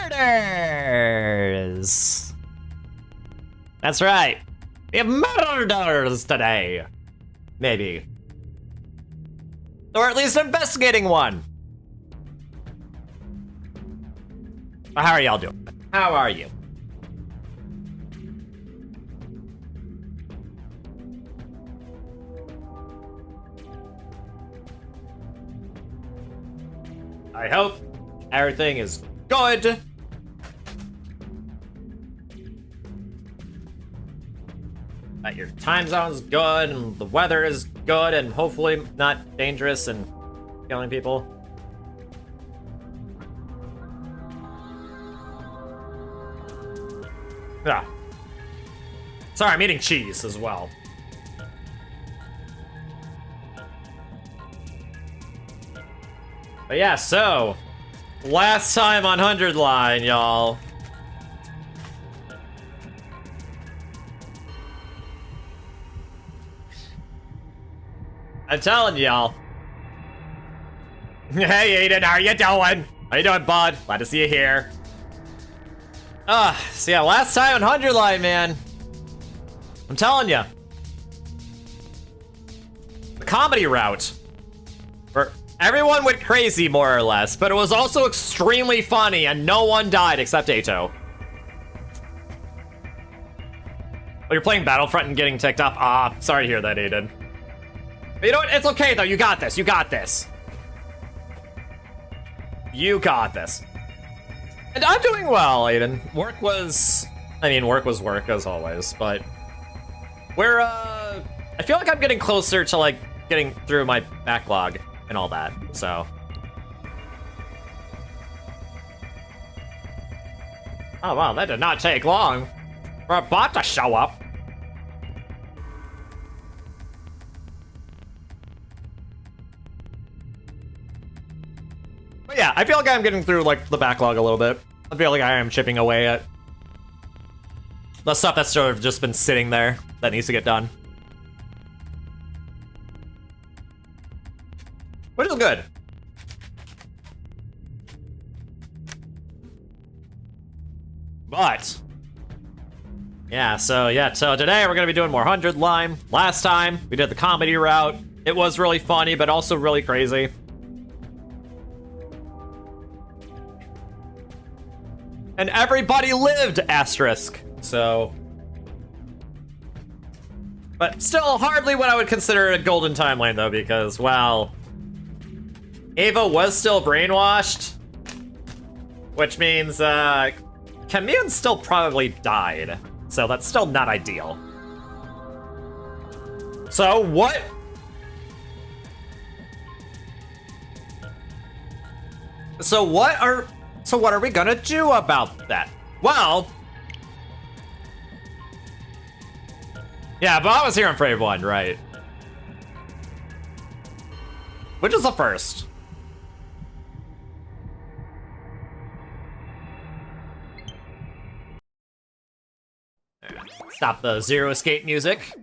murders! That's right. We have murders today. Maybe. Or at least investigating one. How are y'all doing? How are you? I hope everything is good. That your time zone's good and the weather is good and hopefully not dangerous and killing people. Yeah. Sorry, I'm eating cheese as well. But yeah, so last time on 100 line, y'all. I'm telling y'all. Hey, Aiden, how you doing? How you doing, bud? Glad to see you here. So yeah, last time on 100 line, man. I'm telling you. The comedy route. Where everyone went crazy, more or less, but it was also extremely funny, and no one died except Ato. Oh, you're playing Battlefront and getting ticked off? Ah, sorry to hear that, Aiden. But you know what? It's okay, though. You got this. You got this. You got this. And I'm doing well, Aiden. Work was work, as always, but we're, I feel like I'm getting closer to, like, getting through my backlog and all that, so. Oh, wow, that did not take long for a bot to show up. But yeah, I feel like I'm getting through, like, the backlog a little bit. I feel like I am chipping away at the stuff that's sort of just been sitting there that needs to get done. Which is good. But yeah, so today we're gonna be doing more 100 line. Last time we did the comedy route. It was really funny, but also really crazy. And everybody lived, asterisk. So, but still hardly what I would consider a golden timeline, though, because, well, Ava was still brainwashed, which means Camille still probably died, so that's still not ideal. So what? So what are we gonna do about that? Well, yeah, but I was here on Frame 1, right? Which is the first? Stop the Zero Escape music.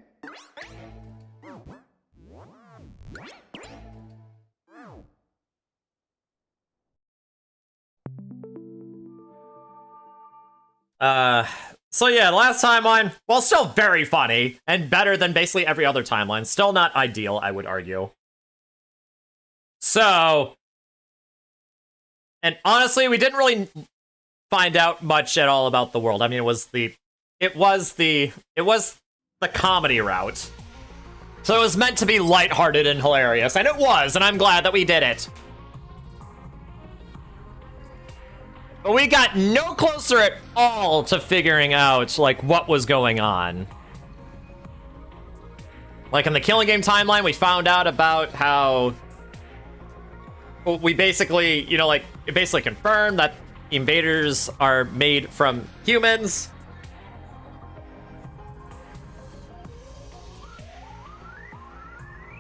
So yeah, last timeline, well, still very funny, and better than basically every other timeline. Still not ideal, I would argue. So, and honestly, we didn't really find out much at all about the world. I mean, it was the comedy route. So it was meant to be lighthearted and hilarious, and it was, and I'm glad that we did it. But we got no closer at all to figuring out, like, what was going on. Like, in the Killing Game timeline, we found out about how we basically, you know, like, it basically confirmed that invaders are made from humans.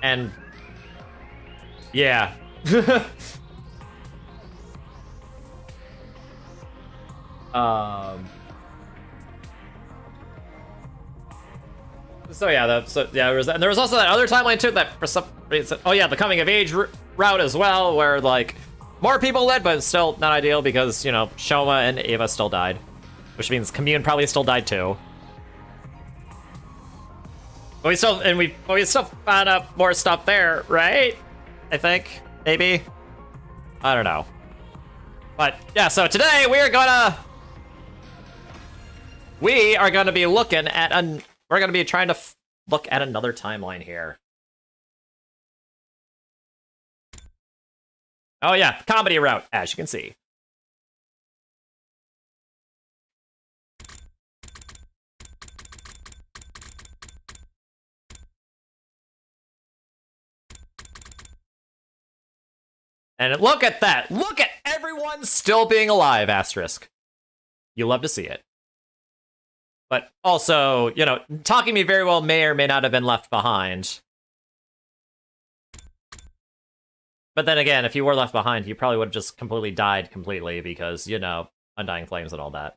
And yeah. So yeah, there was that. And there was also that other timeline too that for some reason, oh yeah, the coming of age route as well, where like more people dead, but still not ideal because, you know, Shoma and Ava still died. Which means Commune probably still died too. But we still found out more stuff there, right? I think, maybe. I don't know. But yeah, so today we are gonna be looking at we're gonna be trying to look at another timeline here. Oh yeah, comedy route, as you can see. And look at that! Look at everyone still being alive, asterisk. You love to see it. But also, you know, Takemi very well may or may not have been left behind. But then again, if you were left behind, you probably would have just completely died completely because, you know, Undying Flames and all that.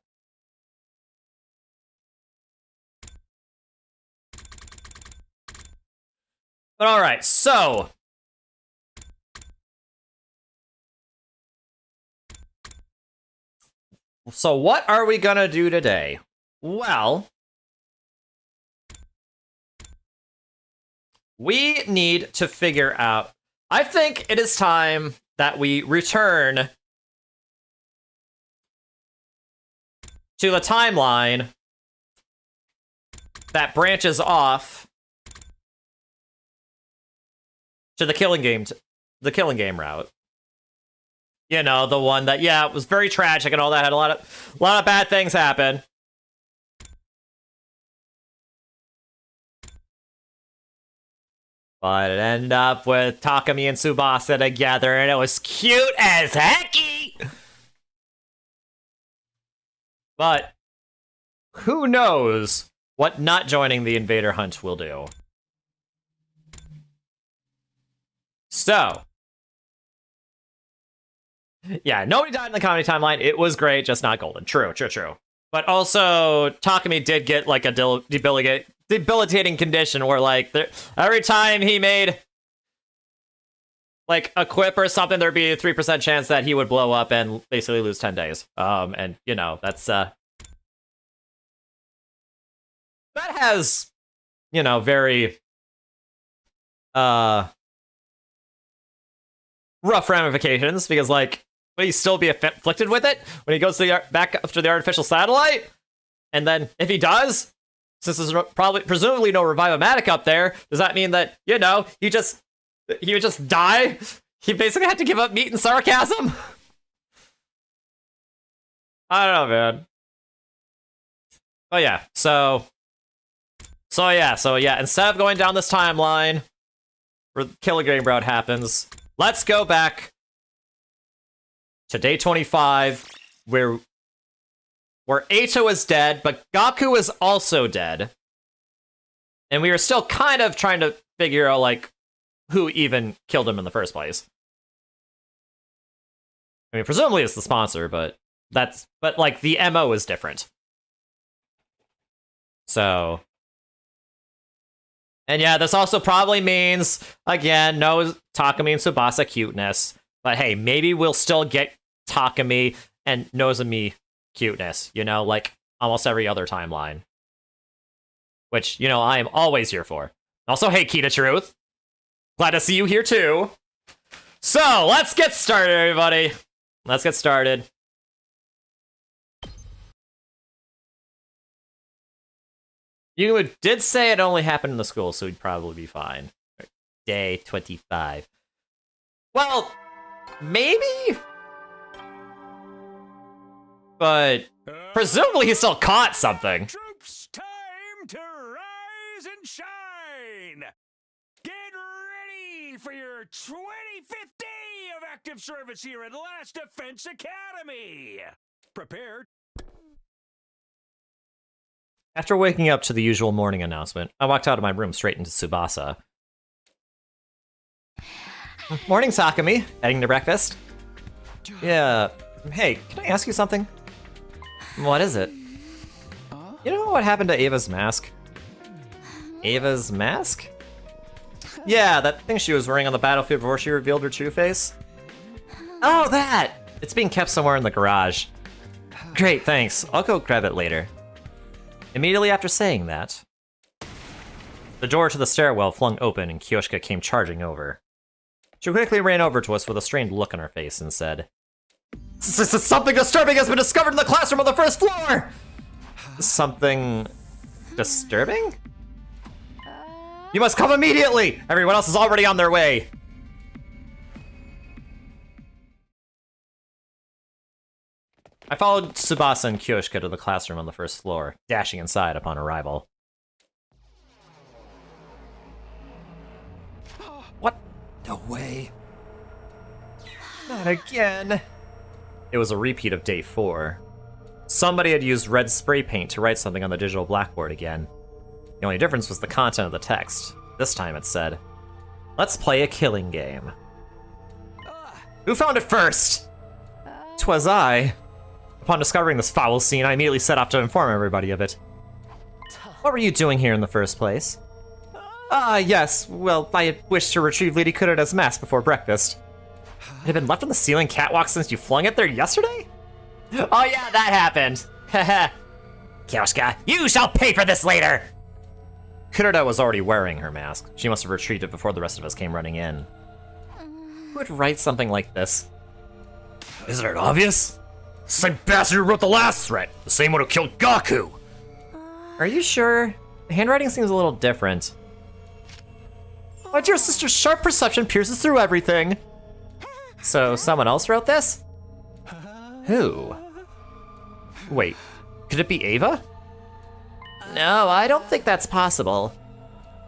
But alright, so... So what are we gonna do today? Well... we need to figure out... I think it is time that we return to the timeline that branches off to the killing game route. You know, the one that, yeah, it was very tragic and all that, had a lot of bad things happen. But it ended up with Takemi and Tsubasa together, and it was cute as hecky! But who knows what not joining the Invader Hunt will do. So, yeah, nobody died in the comedy timeline. It was great, just not golden. True. But also, Takemi did get like a debilitating condition where, like, every time he made like a quip or something, there'd be a 3% chance that he would blow up and basically lose 10 days. And you know, that's that has, you know, very rough ramifications because, like, will he still be afflicted with it when he goes to back up to the artificial satellite? And then if he does, since there's presumably no Revive-O-Matic up there, does that mean that, you know, he would just die? He basically had to give up meat and sarcasm? I don't know, man. Oh yeah, so yeah, instead of going down this timeline where the Killer Game route happens, let's go back to day 25, where Eito is dead, but Gaku is also dead. And we are still kind of trying to figure out, like, who even killed him in the first place. I mean, presumably it's the sponsor, but like, the MO is different. So... and yeah, this also probably means, again, no Takemi and Tsubasa cuteness. But hey, maybe we'll still get Takemi and Nozomi cuteness, you know, like almost every other timeline. Which, you know, I am always here for. Also, hey, Kita Truth. Glad to see you here too. So, let's get started, everybody. Let's get started. You did say it only happened in the school, so we'd probably be fine. Day 25. Well, maybe? But presumably he still caught something. Troops, time to rise and shine! Get ready for your 25th day of active service here at Last Defense Academy! Prepare. After waking up to the usual morning announcement, I walked out of my room straight into Tsubasa. Morning, Takemi. Heading to breakfast? Yeah. Hey, can I ask you something? What is it? You know what happened to Ava's mask? Ava's mask? Yeah, that thing she was wearing on the battlefield before she revealed her true face? Oh, that! It's being kept somewhere in the garage. Great, thanks. I'll go grab it later. Immediately after saying that, the door to the stairwell flung open and Kyoshka came charging over. She quickly ran over to us with a strained look on her face and said, Something disturbing has been discovered in the classroom on the first floor! Something disturbing? You must come immediately! Everyone else is already on their way! I followed Tsubasa and Kyoshka to the classroom on the first floor, dashing inside upon arrival. What? No way. Not again. It was a repeat of day 4. Somebody had used red spray paint to write something on the digital blackboard again. The only difference was the content of the text. This time it said, "Let's play a killing game." Who found it first? 'Twas I. Upon discovering this foul scene, I immediately set off to inform everybody of it. What were you doing here in the first place? Yes. Well, I had wished to retrieve Lady Kuroda's mask before breakfast. It had been left on the ceiling catwalk since you flung it there yesterday? Oh yeah, that happened. Haha. Kyoshka, you shall pay for this later! Kuroda was already wearing her mask. She must have retrieved it before the rest of us came running in. Who would write something like this? Isn't it obvious? The same bastard who wrote the last threat. The same one who killed Gaku. Are you sure? The handwriting seems a little different. My dear sister's sharp perception pierces through everything. So someone else wrote this? Who? Wait, could it be Ava? No, I don't think that's possible.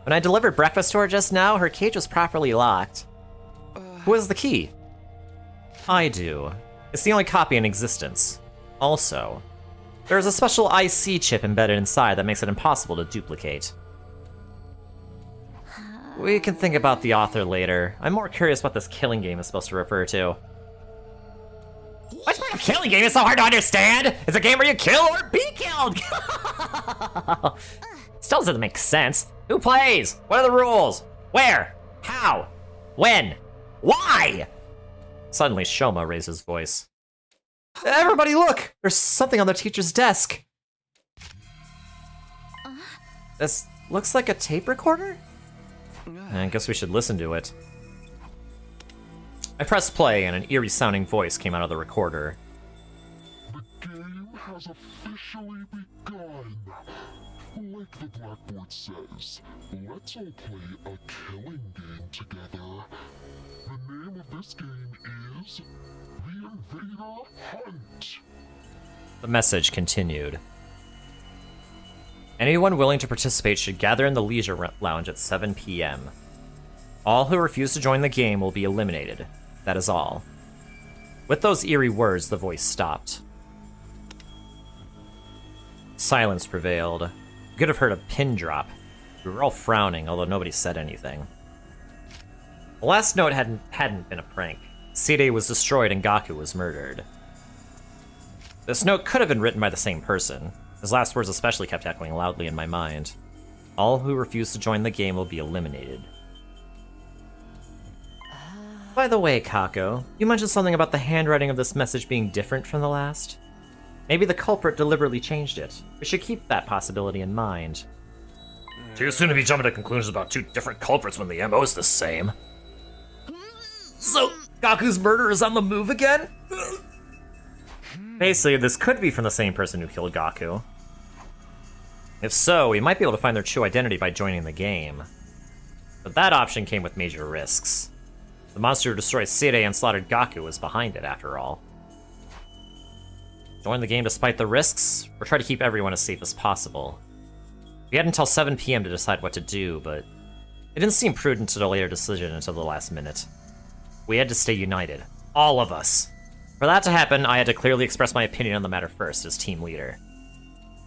When I delivered breakfast to her just now, her cage was properly locked. Who has the key? I do. It's the only copy in existence. Also, there is a special IC chip embedded inside that makes it impossible to duplicate. We can think about the author later. I'm more curious what this killing game is supposed to refer to. What's a killing game? It's so hard to understand! It's a game where you kill or be killed! Still doesn't make sense. Who plays? What are the rules? Where? How? When? Why? Suddenly, Shoma raised his voice. Everybody look! There's something on the teacher's desk. This looks like a tape recorder? I guess we should listen to it. I pressed play and an eerie sounding voice came out of the recorder. The game has officially begun. Like the blackboard says, let's all play a killing game together. The name of this game is The Invader Hunt. The message continued. Anyone willing to participate should gather in the leisure lounge at 7 p.m. All who refuse to join the game will be eliminated. That is all. With those eerie words, the voice stopped. Silence prevailed. You could have heard a pin drop. We were all frowning, although nobody said anything. The last note hadn't been a prank. Seirei was destroyed and Gaku was murdered. This note could have been written by the same person. His last words especially kept echoing loudly in my mind. All who refuse to join the game will be eliminated. By the way, Kako, you mentioned something about the handwriting of this message being different from the last. Maybe the culprit deliberately changed it. We should keep that possibility in mind. Too soon to be jumping to conclusions about two different culprits when the MO's the same. So, Gaku's murder is on the move again? Basically, this could be from the same person who killed Gaku. If so, we might be able to find their true identity by joining the game. But that option came with major risks. The monster who destroyed Seirei and slaughtered Gaku was behind it, after all. Join the game despite the risks, or try to keep everyone as safe as possible. We had until 7 p.m. to decide what to do, but it didn't seem prudent to delay our decision until the last minute. We had to stay united. All of us. For that to happen, I had to clearly express my opinion on the matter first as team leader.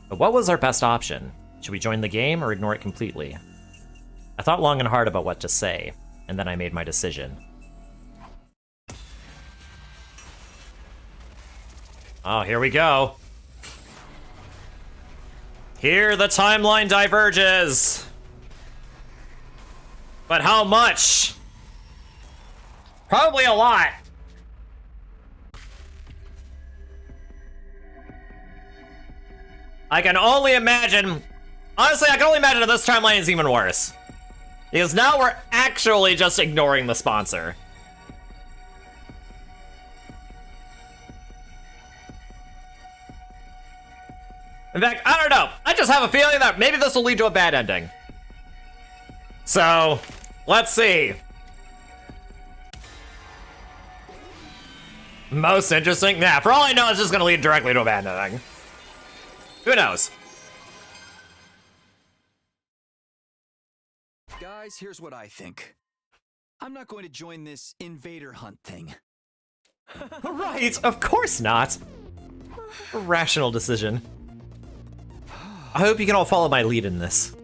But what was our best option? Should we join the game or ignore it completely? I thought long and hard about what to say, and then I made my decision. Oh, here we go. Here the timeline diverges. But how much? Probably a lot. I can only imagine... Honestly, I can only imagine that this timeline is even worse. Because now we're actually just ignoring the sponsor. In fact, I don't know. I just have a feeling that maybe this will lead to a bad ending. So, let's see. Most interesting? Nah, for all I know, it's just gonna lead directly to a bad ending. Who knows? Guys, here's what I think. I'm not going to join this invader hunt thing. Right, of course not. A rational decision. I hope you can all follow my lead in this.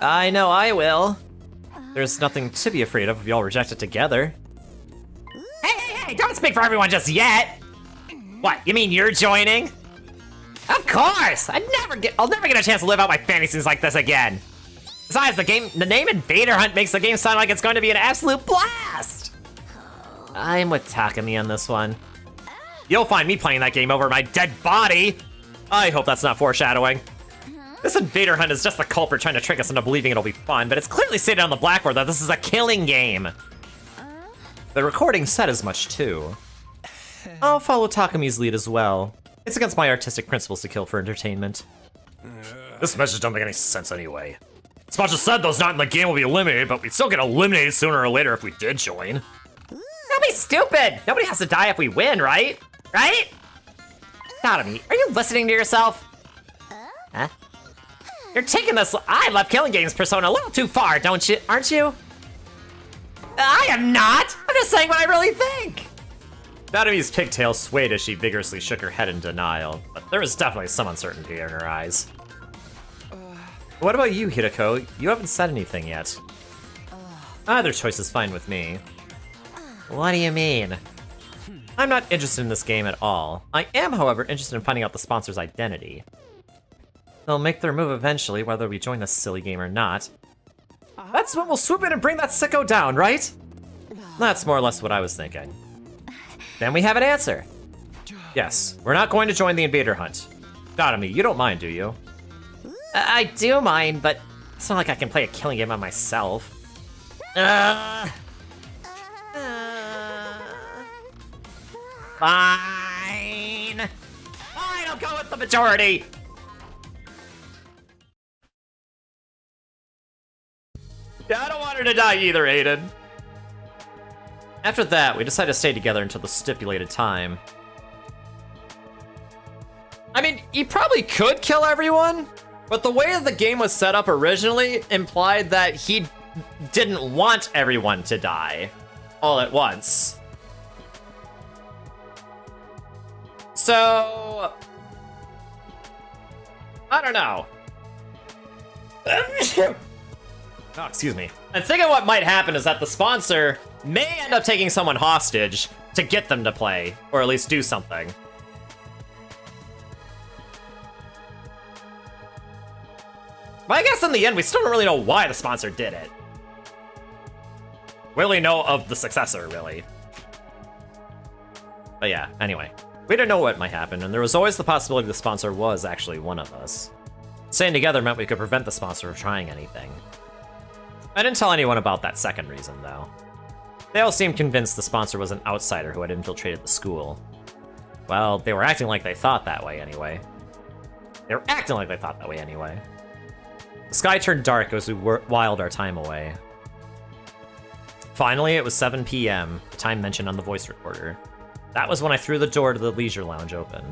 I know I will. There's nothing to be afraid of if y'all reject it together. Hey, don't speak for everyone just yet! What, you mean you're joining? Of course! I'll never get a chance to live out my fantasies like this again. Besides, the name Invader Hunt makes the game sound like it's going to be an absolute blast! I'm with Takumi on this one. You'll find me playing that game over my dead body! I hope that's not foreshadowing. This Invader Hunt is just the culprit trying to trick us into believing it'll be fun, but it's clearly stated on the blackboard that this is a killing game. The recording said as much too. I'll follow Takumi's lead as well. It's against my artistic principles to kill for entertainment. This message don't make any sense anyway. Sponsor said those not in the game will be eliminated, but we'd still get eliminated sooner or later if we did join. Don't be stupid! Nobody has to die if we win, right? Right? Takumi, are you listening to yourself? Huh? You're taking this I love killing games persona a little too far, aren't you? I am not! I'm just saying what I really think! Takumi's pigtails swayed as she vigorously shook her head in denial, but there was definitely some uncertainty in her eyes. What about you, Hideko? You haven't said anything yet. Either choice is fine with me. What do you mean? I'm not interested in this game at all. I am, however, interested in finding out the sponsor's identity. They'll make their move eventually, whether we join this silly game or not. That's when we'll swoop in and bring that sicko down, right? That's more or less what I was thinking. Then we have an answer. Yes, we're not going to join the Invader Hunt. Takumi, you don't mind, do you? I do mind, but it's not like I can play a killing game on myself. Fine. Fine, I'll go with the majority. Yeah, I don't want her to die either, Aiden. After that, we decided to stay together until the stipulated time. I mean, you probably could kill everyone, but the way that the game was set up originally implied that he didn't want everyone to die all at once. So, I don't know. Oh, excuse me. I'm thinking what might happen is that the sponsor may end up taking someone hostage to get them to play, or at least do something. But I guess in the end, we still don't really know why the sponsor did it. We only know of the successor, really. But yeah, anyway. We didn't know what might happen, and there was always the possibility the sponsor was actually one of us. Staying together meant we could prevent the sponsor from trying anything. I didn't tell anyone about that second reason, though. They all seemed convinced the sponsor was an outsider who had infiltrated the school. Well, they were acting like they thought that way anyway. The sky turned dark as we whiled our time away. Finally, it was 7 p.m., the time mentioned on the voice recorder. That was when I threw the door to the leisure lounge open.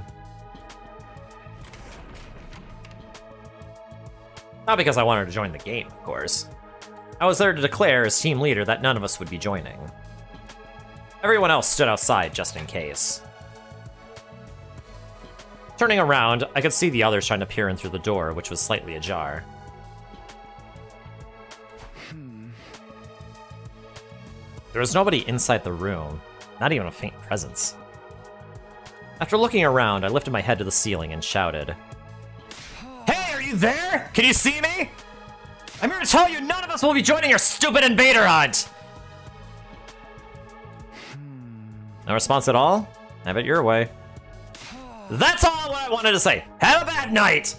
Not because I wanted to join the game, of course. I was there to declare as team leader that none of us would be joining. Everyone else stood outside just in case. Turning around, I could see the others trying to peer in through the door, which was slightly ajar. There was nobody inside the room, not even a faint presence. After looking around, I lifted my head to the ceiling and shouted, "Hey, are you there? Can you see me? I'm here to tell you none of us will be joining your stupid invader hunt!" No response at all? Have it your way. That's all I wanted to say. Have a bad night!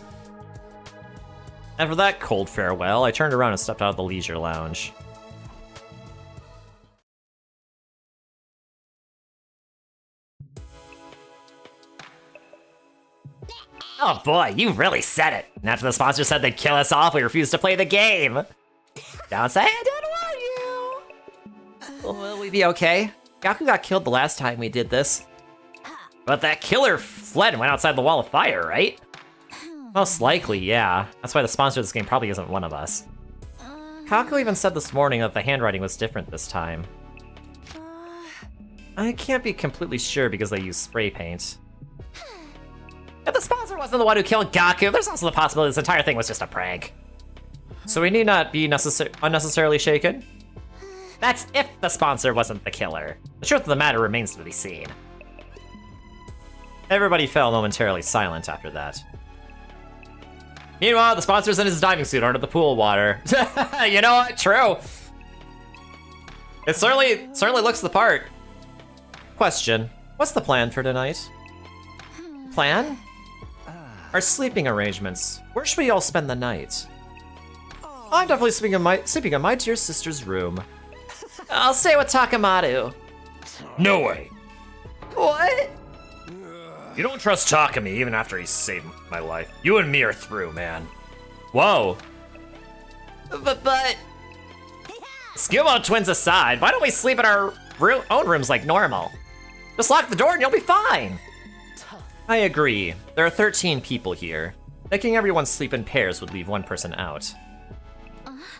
After that cold farewell, I turned around and stepped out of the leisure lounge. Oh boy, you really said it. And after the sponsor said they'd kill us off, we refused to play the game. Don't say I didn't warn you. Will we be okay? Gaku got killed the last time we did this. But that killer fled and went outside the wall of fire, right? Most likely, yeah. That's why the sponsor of this game probably isn't one of us. Kaku even said this morning that the handwriting was different this time. I can't be completely sure because they use spray paint. If the sponsor wasn't the one who killed Gaku, there's also the possibility this entire thing was just a prank. So we need not be unnecessarily shaken. That's if the sponsor wasn't the killer. The truth of the matter remains to be seen. Everybody fell momentarily silent after that. Meanwhile, the sponsor's in his diving suit under the pool water. You know what? True. It certainly looks the part. Question: what's the plan for tonight? Plan? Our sleeping arrangements. Where should we all spend the night? I'm definitely sleeping in my dear sister's room. I'll stay with Takamaru. No way. What? You don't trust Takami even after he saved my life. You and me are through, man. Whoa. But... Skillmo twins aside, why don't we sleep in our own rooms like normal? Just lock the door and you'll be fine. I agree. There are 13 people here. Making everyone sleep in pairs would leave one person out.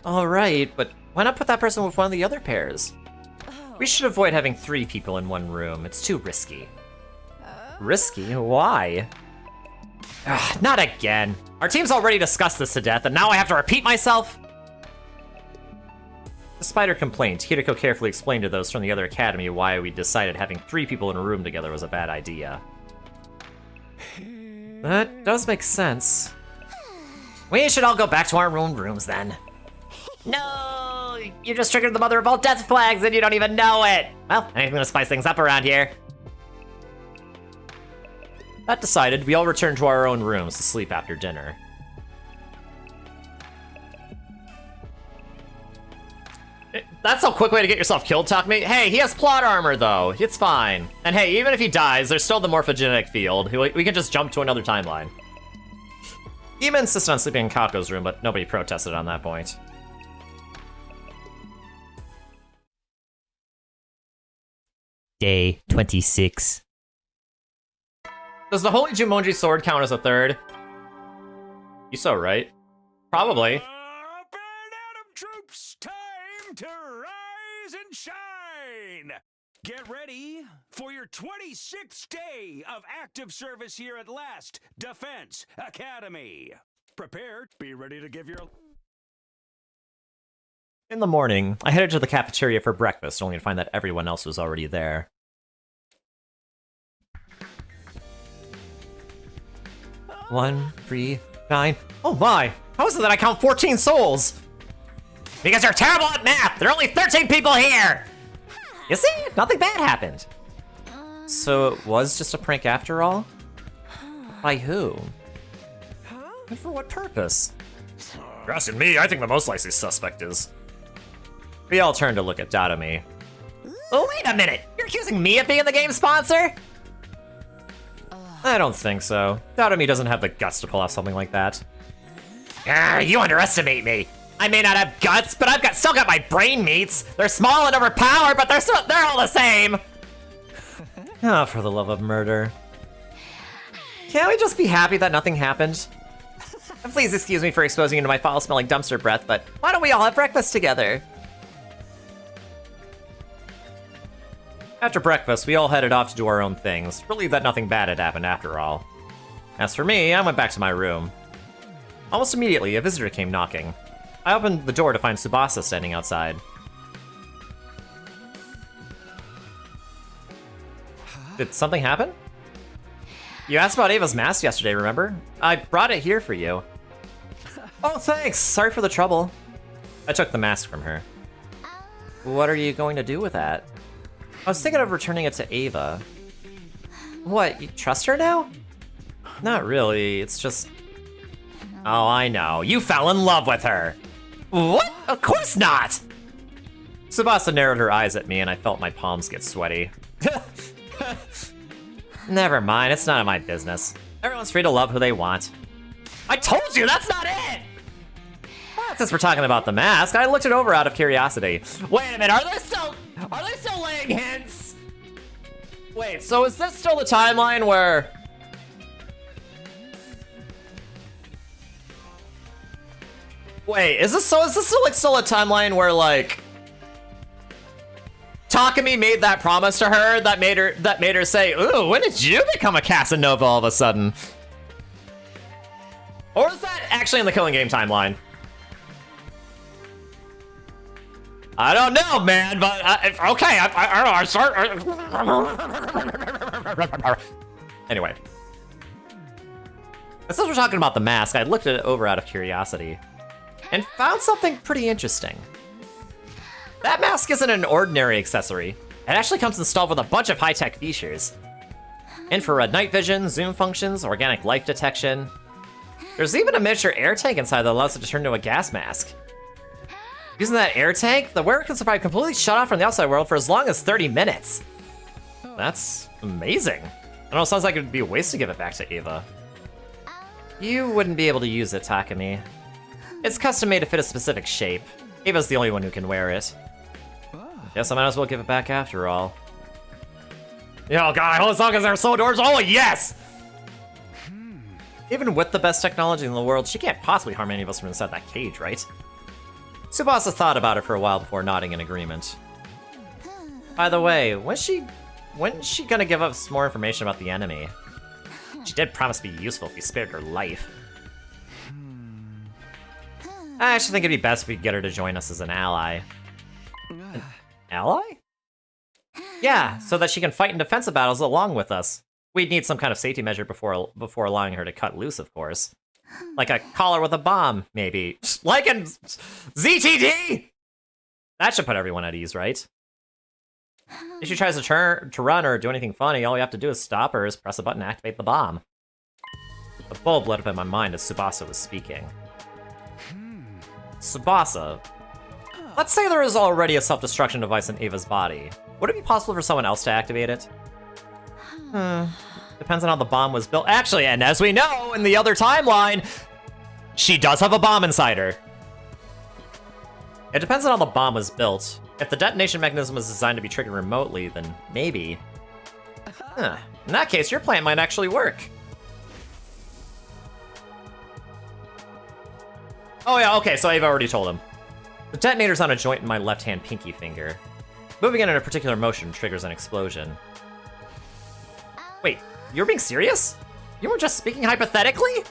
Alright, but why not put that person with one of the other pairs? We should avoid having 3 people in one room. It's too risky. Risky? Why? Ugh, not again. Our team's already discussed this to death, and now I have to repeat myself? Despite her complaint, Hiriko carefully explained to those from the other academy why we decided having 3 people in a room together was a bad idea. That does make sense. We should all go back to our own rooms then. No! You just triggered the mother of all death flags and you don't even know it! Well, anything to spice things up around here. That decided, we all returned to our own rooms to sleep after dinner. That's a quick way to get yourself killed, Takumi. Hey, he has plot armor, though. It's fine. And hey, even if he dies, there's still the morphogenetic field. We can just jump to another timeline. Ema insisted on sleeping in Kako's room, but nobody protested on that point. Day 26. Does the Holy Jumonji sword count as a third? You so right. Probably. Up and at 'em, troops! Time to rise and shine! Get ready for your 26th day of active service here at Last Defense Academy. Prepare, be ready to give your... In the morning, I headed to the cafeteria for breakfast, only to find that everyone else was already there. One, 3, 9. Oh my! How is it that I count 14 souls? Because you're terrible at math! There are only 13 people here! You see? Nothing bad happened. So it was just a prank after all? By who? And for what purpose? If you're asking me, I think the most likely suspect is... We all turned to look at Dadami. Oh, wait a minute! You're accusing me of being the game sponsor? I don't think so. Dadami doesn't have the guts to pull off something like that. You underestimate me! I may not have guts, but I've still got my brain meats! They're small and overpowered, but they're all the same! Oh, for the love of murder. Can't we just be happy that nothing happened? Please excuse me for exposing you to my foul-smelling dumpster breath, but why don't we all have breakfast together? After breakfast, we all headed off to do our own things, relieved that nothing bad had happened after all. As for me, I went back to my room. Almost immediately, a visitor came knocking. I opened the door to find Tsubasa standing outside. Did something happen? You asked about Ava's mask yesterday, remember? I brought it here for you. Oh, thanks! Sorry for the trouble. I took the mask from her. What are you going to do with that? I was thinking of returning it to Ava. What, you trust her now? Not really, it's just... Oh, I know. You fell in love with her! What? Of course not! Tsubasa narrowed her eyes at me and I felt my palms get sweaty. Never mind, it's none of my business. Everyone's free to love who they want. I told you, that's not it! Since we're talking about the mask, I looked it over out of curiosity. Wait a minute, are they still laying hints? Wait, so is this still the timeline where... Wait, is this still a timeline where, like... Takumi made that promise to her that made her say, ooh, when did you become a Casanova all of a sudden? Or is that actually in the Killing Game timeline? I don't know, man, but okay, I start. Anyway, since we're talking about the mask, I looked it over out of curiosity and found something pretty interesting. That mask isn't an ordinary accessory. It actually comes installed with a bunch of high-tech features. Infrared night vision, zoom functions, organic life detection. There's even a miniature air tank inside that allows it to turn into a gas mask. Using that air tank, the wearer can survive completely shut off from the outside world for as long as 30 minutes. That's amazing. I know, it sounds like it would be a waste to give it back to Ava. You wouldn't be able to use it, Takumi. It's custom made to fit a specific shape. Ava's the only one who can wear it. Guess I might as well give it back after all. Oh god, as long as they're so doors, oh yes! Even with the best technology in the world, she can't possibly harm any of us from inside that cage, right? Tsubasa thought about it for a while before nodding in agreement. By the way, when's she gonna give us more information about the enemy? She did promise to be useful if we spared her life. I actually think it'd be best if we could get her to join us as an ally. An ally? Yeah, so that she can fight in defensive battles along with us. We'd need some kind of safety measure before allowing her to cut loose, of course. Like a collar with a bomb, maybe. Like in ZTD! That should put everyone at ease, right? If she tries to run or do anything funny, all we have to do is stop her, press a button, and activate the bomb. A bulb lit up in my mind as Tsubasa was speaking. Tsubasa. Let's say there is already a self-destruction device in Ava's body. Would it be possible for someone else to activate it? Depends on how the bomb was built. Actually, and as we know in the other timeline, she does have a bomb inside her. It depends on how the bomb was built. If the detonation mechanism was designed to be triggered remotely, then maybe. In that case, your plan might actually work. Oh yeah, okay, so Ava already told him. The detonator's on a joint in my left-hand pinky finger. Moving it in a particular motion triggers an explosion. Wait, you're being serious? You were just speaking hypothetically?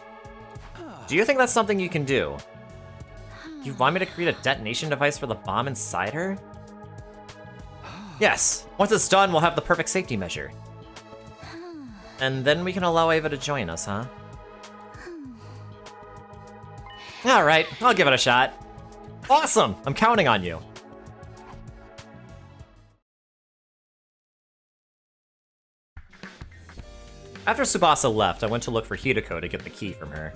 Do you think that's something you can do? You want me to create a detonation device for the bomb inside her? Yes, once it's done, we'll have the perfect safety measure. And then we can allow Ava to join us, huh? Alright, I'll give it a shot. Awesome! I'm counting on you. After Tsubasa left, I went to look for Hideko to get the key from her.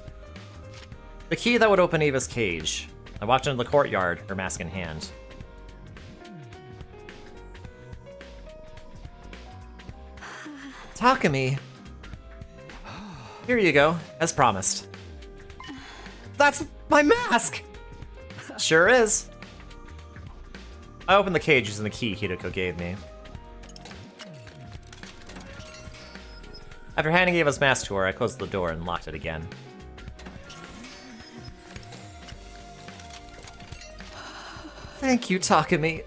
The key that would open Ava's cage. I walked into the courtyard, her mask in hand. Takumi. Here you go, as promised. That's my mask! Sure is. I opened the cage using the key Hideko gave me. After handing Ava's mask to her, I closed the door and locked it again. Thank you, Takumi.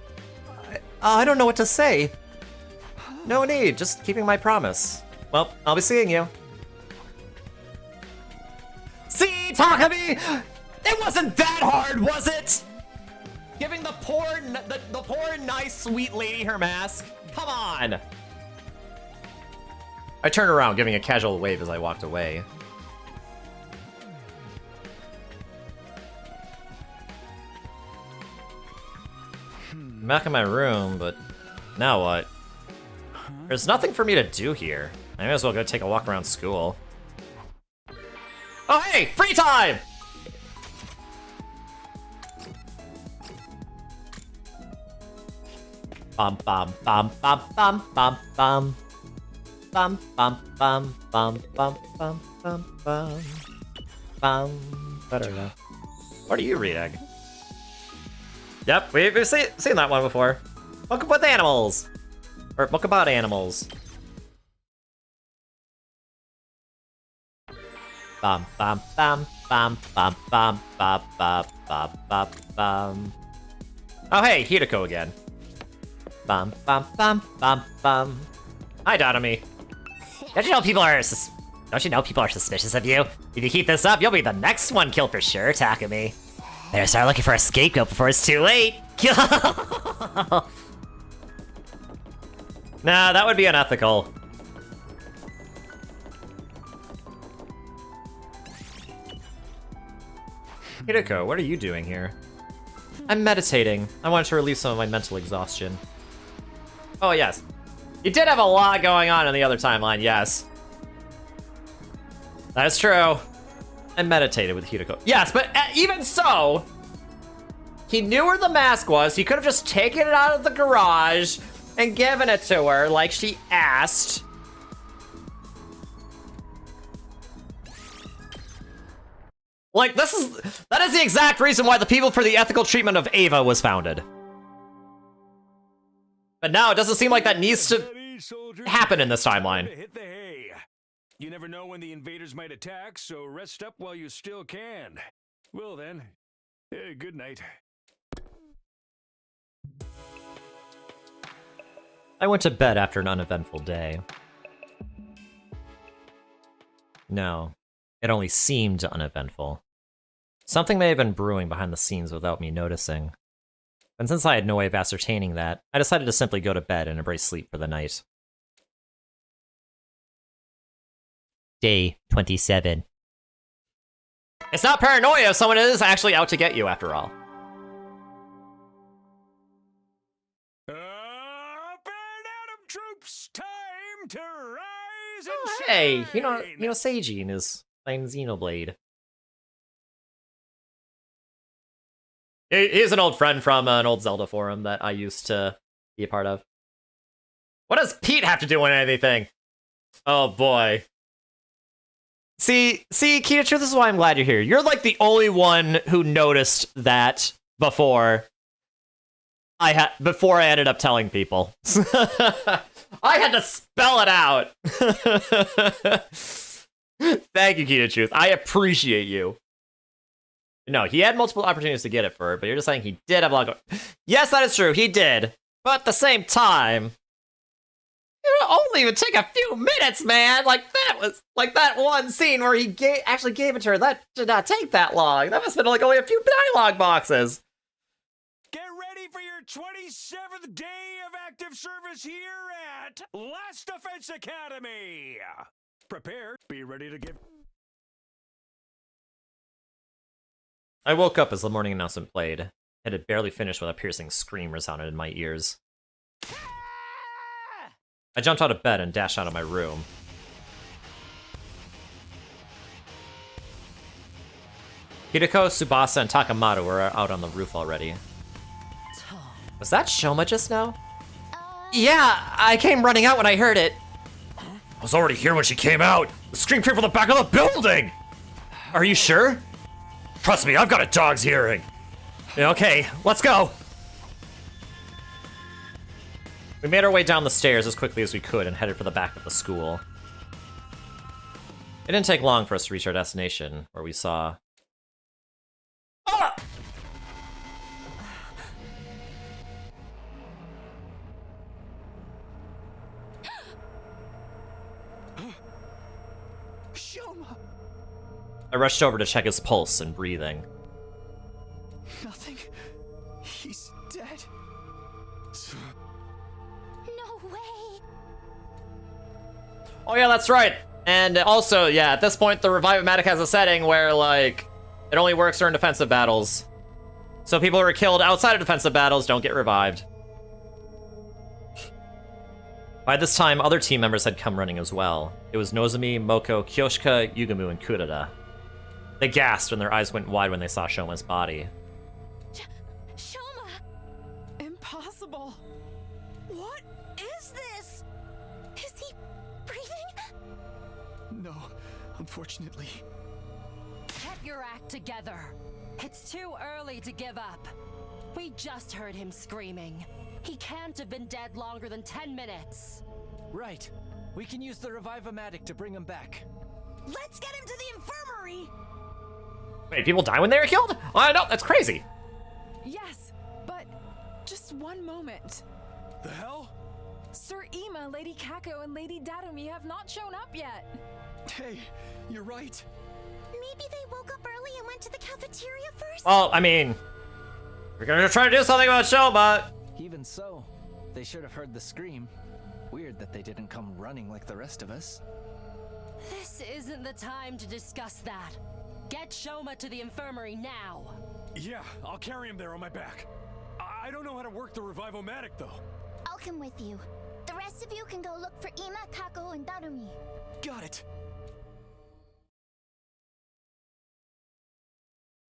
I don't know what to say. No need, just keeping my promise. Well, I'll be seeing you. See, Takumi? It wasn't that hard, was it? Giving the poor, nice, sweet lady her mask? Come on! I turned around, giving a casual wave as I walked away. I'm back in my room, but now what? There's nothing for me to do here. I may as well go take a walk around school. Oh, hey, free time! Bum bum bum bum bum bum bum. Bum bum bum bum bum bum bum bum. Bum. Ba-da-da. What are you reading? Yep, we've seen that one before. Book with animals. Or book about animals. Bum bum bum bum bum bum bum bum bum bum bum. Oh hey, Hideko again. Bum bum bum bum bum. Hi, Donomy. Don't you know people are suspicious of you? If you keep this up, you'll be the next one killed for sure, Takumi. Better start looking for a scapegoat before it's too late. Nah, that would be unethical. Hideko, what are you doing here? I'm meditating. I wanted to release some of my mental exhaustion. Oh, yes. You did have a lot going on in the other timeline, yes. That's true. I meditated with Hideko. Yes, but even so, he knew where the mask was. He could have just taken it out of the garage and given it to her like she asked. Like, that is the exact reason why the People for the Ethical Treatment of Ava was founded. But now it doesn't seem like that needs to happen in this timeline. Hit the hay. You never know when the invaders might attack, so rest up while you still can. Well then, good night. I went to bed after an uneventful day. No, it only seemed uneventful. Something may have been brewing behind the scenes without me noticing. And since I had no way of ascertaining that, I decided to simply go to bed and embrace sleep for the night. Day 27. It's not paranoia if someone is actually out to get you, after all. Up and Adam troops, time to rise and Oh, shine. hey, you know Seijin is playing Xenoblade. He's an old friend from an old Zelda forum that I used to be a part of. What does Pete have to do with anything? Oh boy. See, Kita, this is why I'm glad you're here. You're like the only one who noticed that before I ended up telling people. I had to spell it out. Thank you, Kita Truth. I appreciate you. No, he had multiple opportunities to get it for her, but you're just saying he did have a lot going. Yes, that is true, he did. But at the same time, it only would take a few minutes, man. Like that one scene where he actually gave it to her. That did not take that long. That must have been like only a few dialogue boxes. Get ready for your 27th day of active service here at Last Defense Academy. Prepare, be ready to give. I woke up as the morning announcement played. It had barely finished when a piercing scream resounded in my ears. I jumped out of bed and dashed out of my room. Hideko, Tsubasa, and Takamaru were out on the roof already. Was that Shoma just now? Yeah, I came running out when I heard it. I was already here when she came out. The scream came from the back of the building! Are you sure? Trust me, I've got a dog's hearing. Okay, let's go. We made our way down the stairs as quickly as we could and headed for the back of the school. It didn't take long for us to reach our destination, where we saw... Ah! Shoma! I rushed over to check his pulse and breathing. Nothing. He's dead. No way! Oh yeah, that's right. And also, yeah, at this point, the Revive-O-Matic has a setting where, like, it only works during defensive battles. So people who are killed outside of defensive battles don't get revived. By this time, other team members had come running as well. It was Nozomi, Moko, Kyoshika, Yugamu, and Kurada. They gasped and their eyes went wide when they saw Shoma's body. Shoma! Impossible. What is this? Is he breathing? No, unfortunately. Get your act together. It's too early to give up. We just heard him screaming. He can't have been dead longer than 10 minutes. Right. We can use the Revive-O-Matic to bring him back. Let's get him to the infirmary! Wait, people die when they are killed? Oh, no, that's crazy. Yes, but just one moment. The hell? Sir Ima, Lady Kako, and Lady Darumi have not shown up yet. Hey, you're right. Maybe they woke up early and went to the cafeteria first? Well, I mean, we're gonna try to do something about Shoma. Even so, they should have heard the scream. Weird that they didn't come running like the rest of us. This isn't the time to discuss that. Get Shoma to the infirmary now. Yeah, I'll carry him there on my back. I don't know how to work the Revive-O-Matic, though. I'll come with you. The rest of you can go look for Ima, Kako, and Darumi. Got it.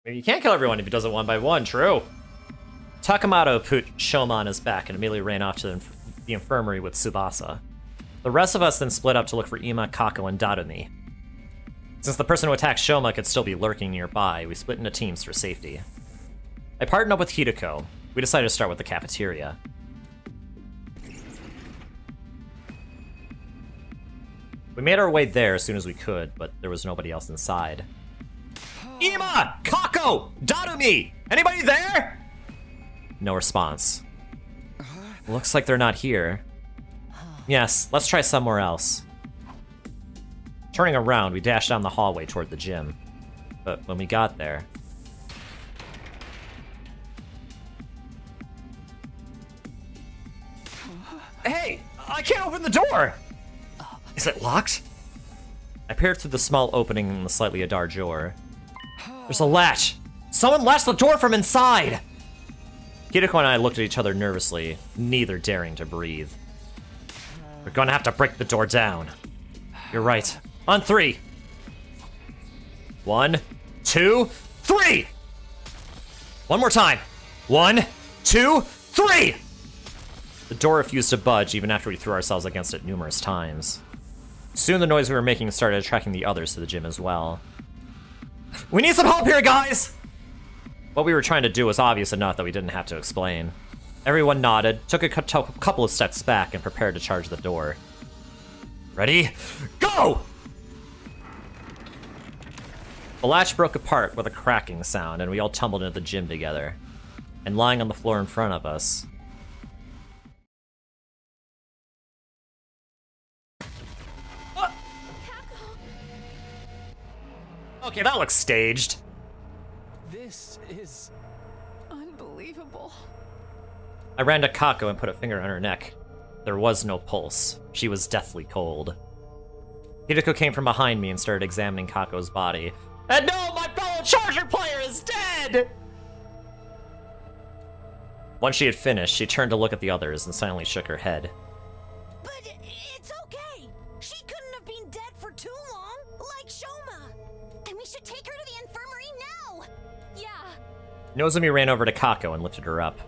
Maybe you can't kill everyone if he does it one by one, true. Takamoto put Shoma on his back and immediately ran off to the infirmary with Tsubasa. The rest of us then split up to look for Ima, Kako, and Darumi. Since the person who attacked Shoma could still be lurking nearby, we split into teams for safety. I partnered up with Hideko. We decided to start with the cafeteria. We made our way there as soon as we could, but there was nobody else inside. Ima! Kako! Darumi! Anybody there? No response. Looks like they're not here. Yes, let's try somewhere else. Turning around, we dashed down the hallway toward the gym. But when we got there... Hey! I can't open the door! Is it locked? I peered through the small opening in the slightly ajar door. There's a latch! Someone latched the door from inside! Hideko and I looked at each other nervously, neither daring to breathe. We're gonna have to break the door down. You're right. On 3. 1, 2, 3! One more time. 1, 2, 3! The door refused to budge even after we threw ourselves against it numerous times. Soon the noise we were making started attracting the others to the gym as well. We need some help here, guys! What we were trying to do was obvious enough that we didn't have to explain. Everyone nodded, took a couple of steps back, and prepared to charge the door. Ready? Go! The latch broke apart with a cracking sound, and we all tumbled into the gym together. And lying on the floor in front of us... Okay, that looks staged. This is... Unbelievable. I ran to Kako and put a finger on her neck. There was no pulse. She was deathly cold. Hideko came from behind me and started examining Kako's body. And no, my fellow Charger player is dead! Once she had finished, she turned to look at the others and silently shook her head. But it's okay. She couldn't have been dead for too long, like Shoma. Then we should take her to the infirmary now! Yeah. Nozomi ran over to Kako and lifted her up.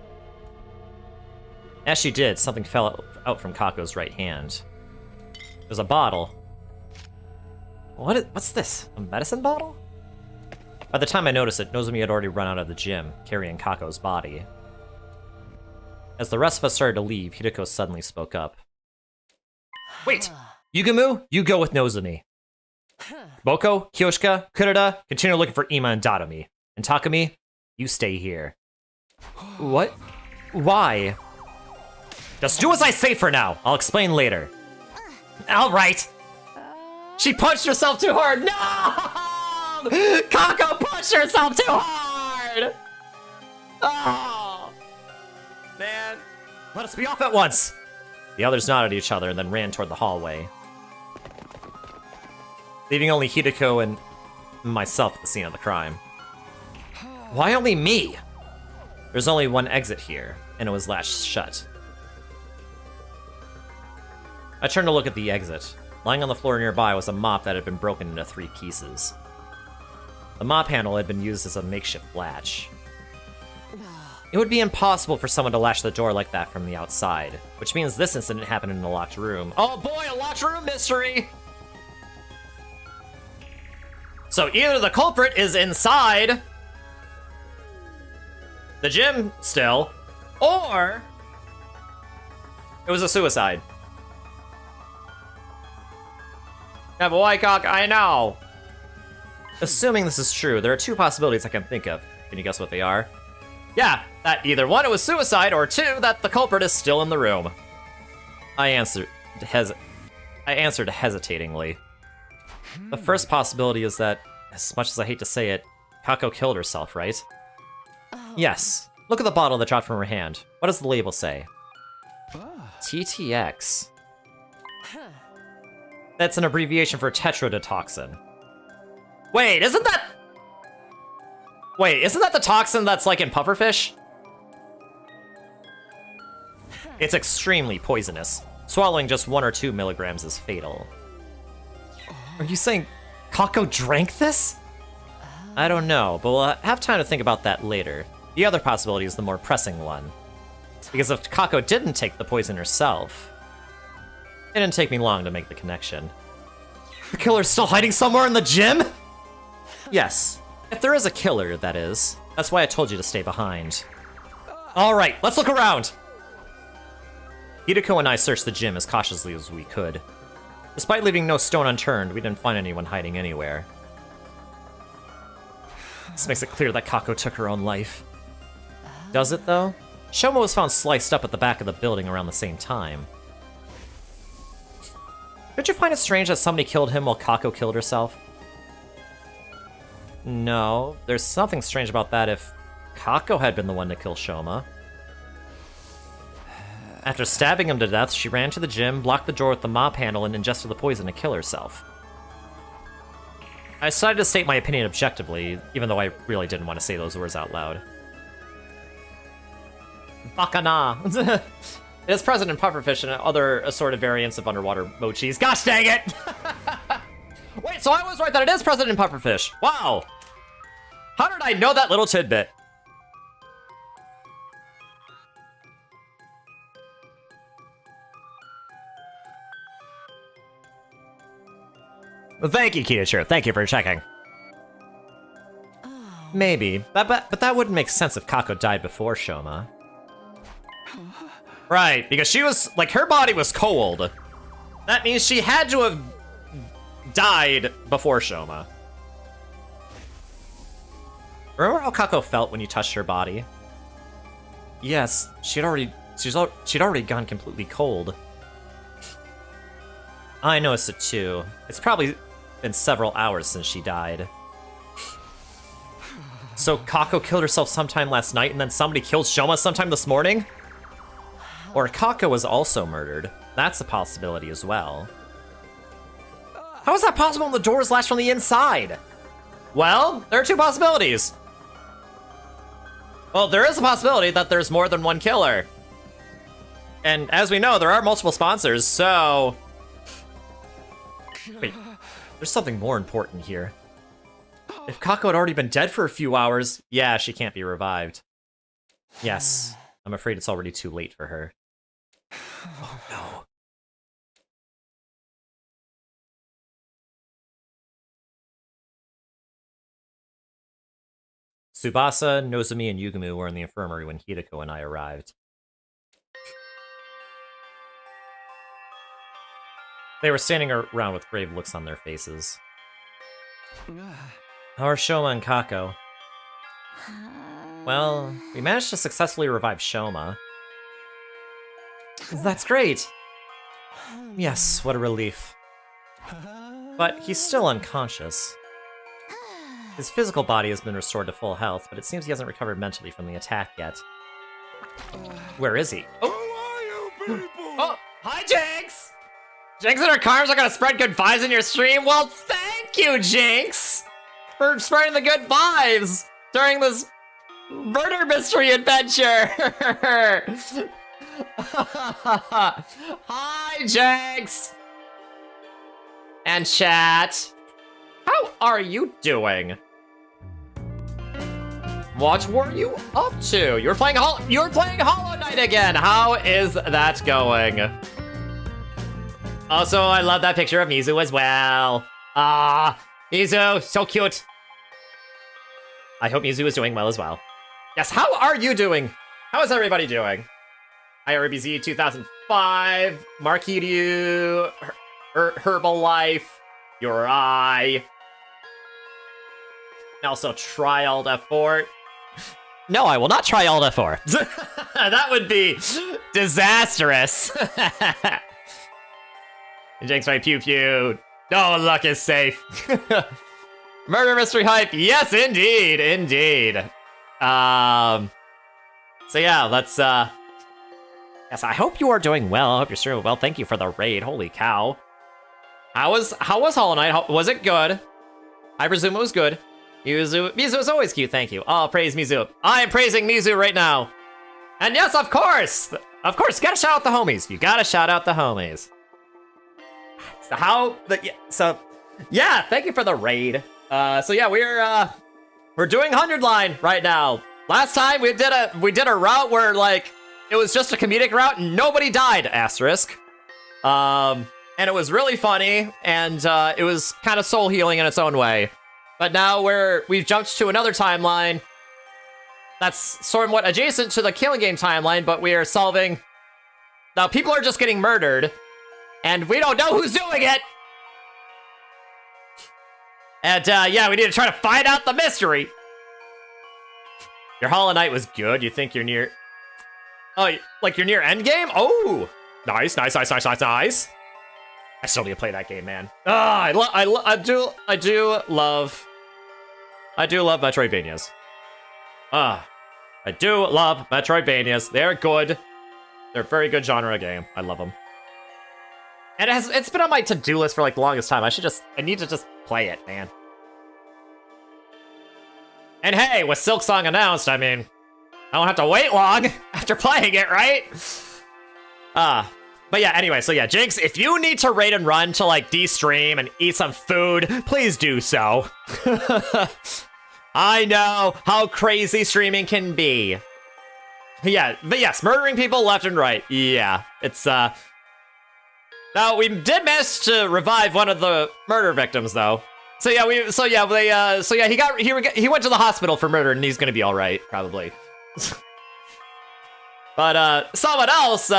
As she did, something fell out from Kako's right hand. It was a bottle. What's this? A medicine bottle? By the time I noticed it, Nozomi had already run out of the gym, carrying Kako's body. As the rest of us started to leave, Hideko suddenly spoke up. Wait! Yugumu, you go with Nozomi. Boko, Kyoshika, Kurada, continue looking for Ima and Darumi. And Takumi, you stay here. What? Why? Just do as I say for now. I'll explain later. Alright. She punched herself too hard. No! Kako punched herself too hard! Oh! Man. Let us be off at once. The others nodded at each other and then ran toward the hallway, leaving only Hideko and myself at the scene of the crime. Why only me? There's only one exit here, and it was latched shut. I turned to look at the exit. Lying on the floor nearby was a mop that had been broken into 3 pieces. The mop handle had been used as a makeshift latch. It would be impossible for someone to latch the door like that from the outside, which means this incident happened in a locked room. Oh boy, a locked room mystery! So either the culprit is inside the gym still, or it was a suicide. Yeah, but why, cock? I know. Assuming this is true, there are two possibilities I can think of. Can you guess what they are? Yeah, that either one, it was suicide, or two, that the culprit is still in the room. I answered hesitatingly. The first possibility is that, as much as I hate to say it, Kako killed herself, right? Yes. Look at the bottle that dropped from her hand. What does the label say? TTX. That's an abbreviation for tetrodotoxin. Wait, isn't that the toxin that's like in pufferfish? It's extremely poisonous. Swallowing just 1 or 2 milligrams is fatal. Are you saying Kako drank this? I don't know, but we'll have time to think about that later. The other possibility is the more pressing one. Because if Kako didn't take the poison herself, it didn't take me long to make the connection. The killer's still hiding somewhere in the gym? Yes. If there is a killer, that is. That's why I told you to stay behind. Alright, let's look around! Hideko and I searched the gym as cautiously as we could. Despite leaving no stone unturned, we didn't find anyone hiding anywhere. This makes it clear that Kako took her own life. Does it, though? Shoma was found sliced up at the back of the building around the same time. Don't you find it strange that somebody killed him while Kako killed herself? No, there's something strange about that if Kako had been the one to kill Shoma. After stabbing him to death, she ran to the gym, blocked the door with the mop handle, and ingested the poison to kill herself. I decided to state my opinion objectively, even though I really didn't want to say those words out loud. Bakana! It is present in pufferfish and other assorted variants of underwater mochis. Gosh dang it! Wait, so I was right that it is present in pufferfish. Wow! How did I know that little tidbit? Well, thank you, Kiyoshiro. Thank you for checking. Maybe, but that wouldn't make sense if Kako died before Shoma. Right, because she was, like, her body was cold. That means she had to have died before Shoma. Remember how Kako felt when you touched her body? Yes, she'd already gone completely cold. I noticed it too. It's probably been several hours since she died. So Kako killed herself sometime last night and then somebody killed Shoma sometime this morning? Or Kako was also murdered. That's a possibility as well. How is that possible when the door is latched from the inside? Well, there are two possibilities. Well, there is a possibility that there's more than one killer. And as we know, there are multiple sponsors, so... Wait, there's something more important here. If Kako had already been dead for a few hours, yeah, she can't be revived. Yes, I'm afraid it's already too late for her. Oh no. Tsubasa, Nozomi, and Yugumu were in the infirmary when Hideko and I arrived. They were standing around with grave looks on their faces. How are Shoma and Kako? Well, we managed to successfully revive Shoma. That's great! Yes, what a relief. But he's still unconscious. His physical body has been restored to full health, but it seems he hasn't recovered mentally from the attack yet. Where is he? Oh! Who are you people? Oh! Hi, Jinx! Jinx and her cars are gonna spread good vibes in your stream? Well, thank you, Jinx! For spreading the good vibes during this murder mystery adventure! Hi, Jinx! And chat! How are you doing? What were you up to? You're playing Hollow Knight again. How is that going? Also, I love that picture of Mizu as well. Ah, Mizu, so cute. I hope Mizu is doing well as well. Yes, how are you doing? How is everybody doing? IRBZ 2005, Marquiryu, Herbalife, Uri. Also, try Alt F4. No, I will not try Alt F4. That would be disastrous. Jinx my pew pew. No, luck is safe. Murder mystery hype. Yes, indeed, indeed. So yeah, let's yes, I hope you are doing well. I hope you're doing well. Thank you for the raid. Holy cow. How was Hollow Knight? Was it good? I presume it was good. Mizu is always cute, thank you. Oh, praise Mizu. I am praising Mizu right now. And yes, of course, you gotta shout out the homies. You gotta shout out the homies. So yeah, thank you for the raid. So yeah, we're doing 100 line right now. Last time we did a route where like it was just a comedic route and nobody died, asterisk. And it was really funny and it was kind of soul healing in its own way. But now we've jumped to another timeline that's somewhat adjacent to the Killing Game timeline, but we are solving... Now, people are just getting murdered, and we don't know who's doing it! And, yeah, we need to try to find out the mystery! Your Hollow Knight was good. You think you're near... Oh, like you're near endgame? Oh! Nice. I still need to play that game, man. I do love Metroidvanias. I do love Metroidvanias. They're good. They're a very good genre game. I love them. And it's been on my to-do list for like the longest time. I need to just play it, man. And hey, with Silksong announced, I mean, I don't have to wait long after playing it, right? But yeah, anyway, so yeah, Jinx, if you need to raid and run to like de-stream and eat some food, please do so. I know how crazy streaming can be. Yeah, but yes, murdering people left and right. Yeah, it's now we did manage to revive one of the murder victims though. So yeah, he went to the hospital for murder and he's gonna be all right probably. But someone else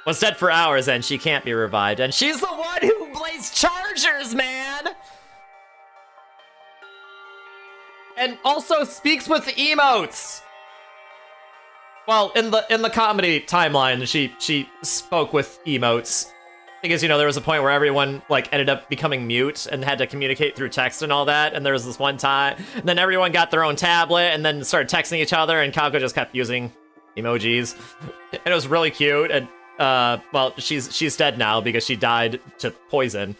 was dead for hours and she can't be revived. And she's the one who plays Chargers, man! And also speaks with emotes! Well, in the comedy timeline, she spoke with emotes. Because, you know, there was a point where everyone, like, ended up becoming mute and had to communicate through text and all that. And there was this one time, and then everyone got their own tablet and then started texting each other and Kako just kept using emojis. And it was really cute. And well, she's dead now because she died to poison.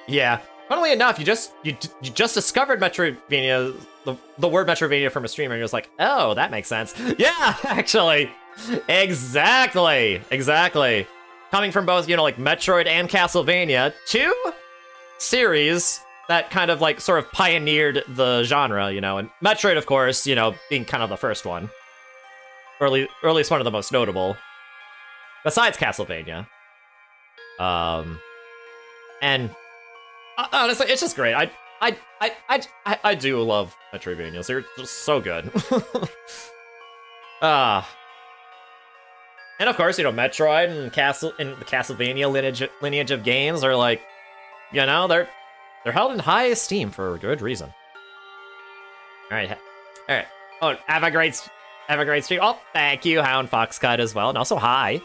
Yeah. Funnily enough, you just discovered Metroidvania, the word Metroidvania from a streamer, and you're just like, oh, that makes sense. Yeah, actually. Exactly. Coming from both, you know, like Metroid and Castlevania, two series that kind of like sort of pioneered the genre, you know, and Metroid, of course, you know, being kind of the first one. Or at least one of the most notable. Besides Castlevania. And honestly, it's just great. I do love Metroidvanias. They're just so good. And of course, you know, Metroid and the Castlevania lineage of games are like, you know, they're held in high esteem for a good reason. All right. Oh, have a great stream. Oh, thank you, Hound Foxcut as well, and also hi.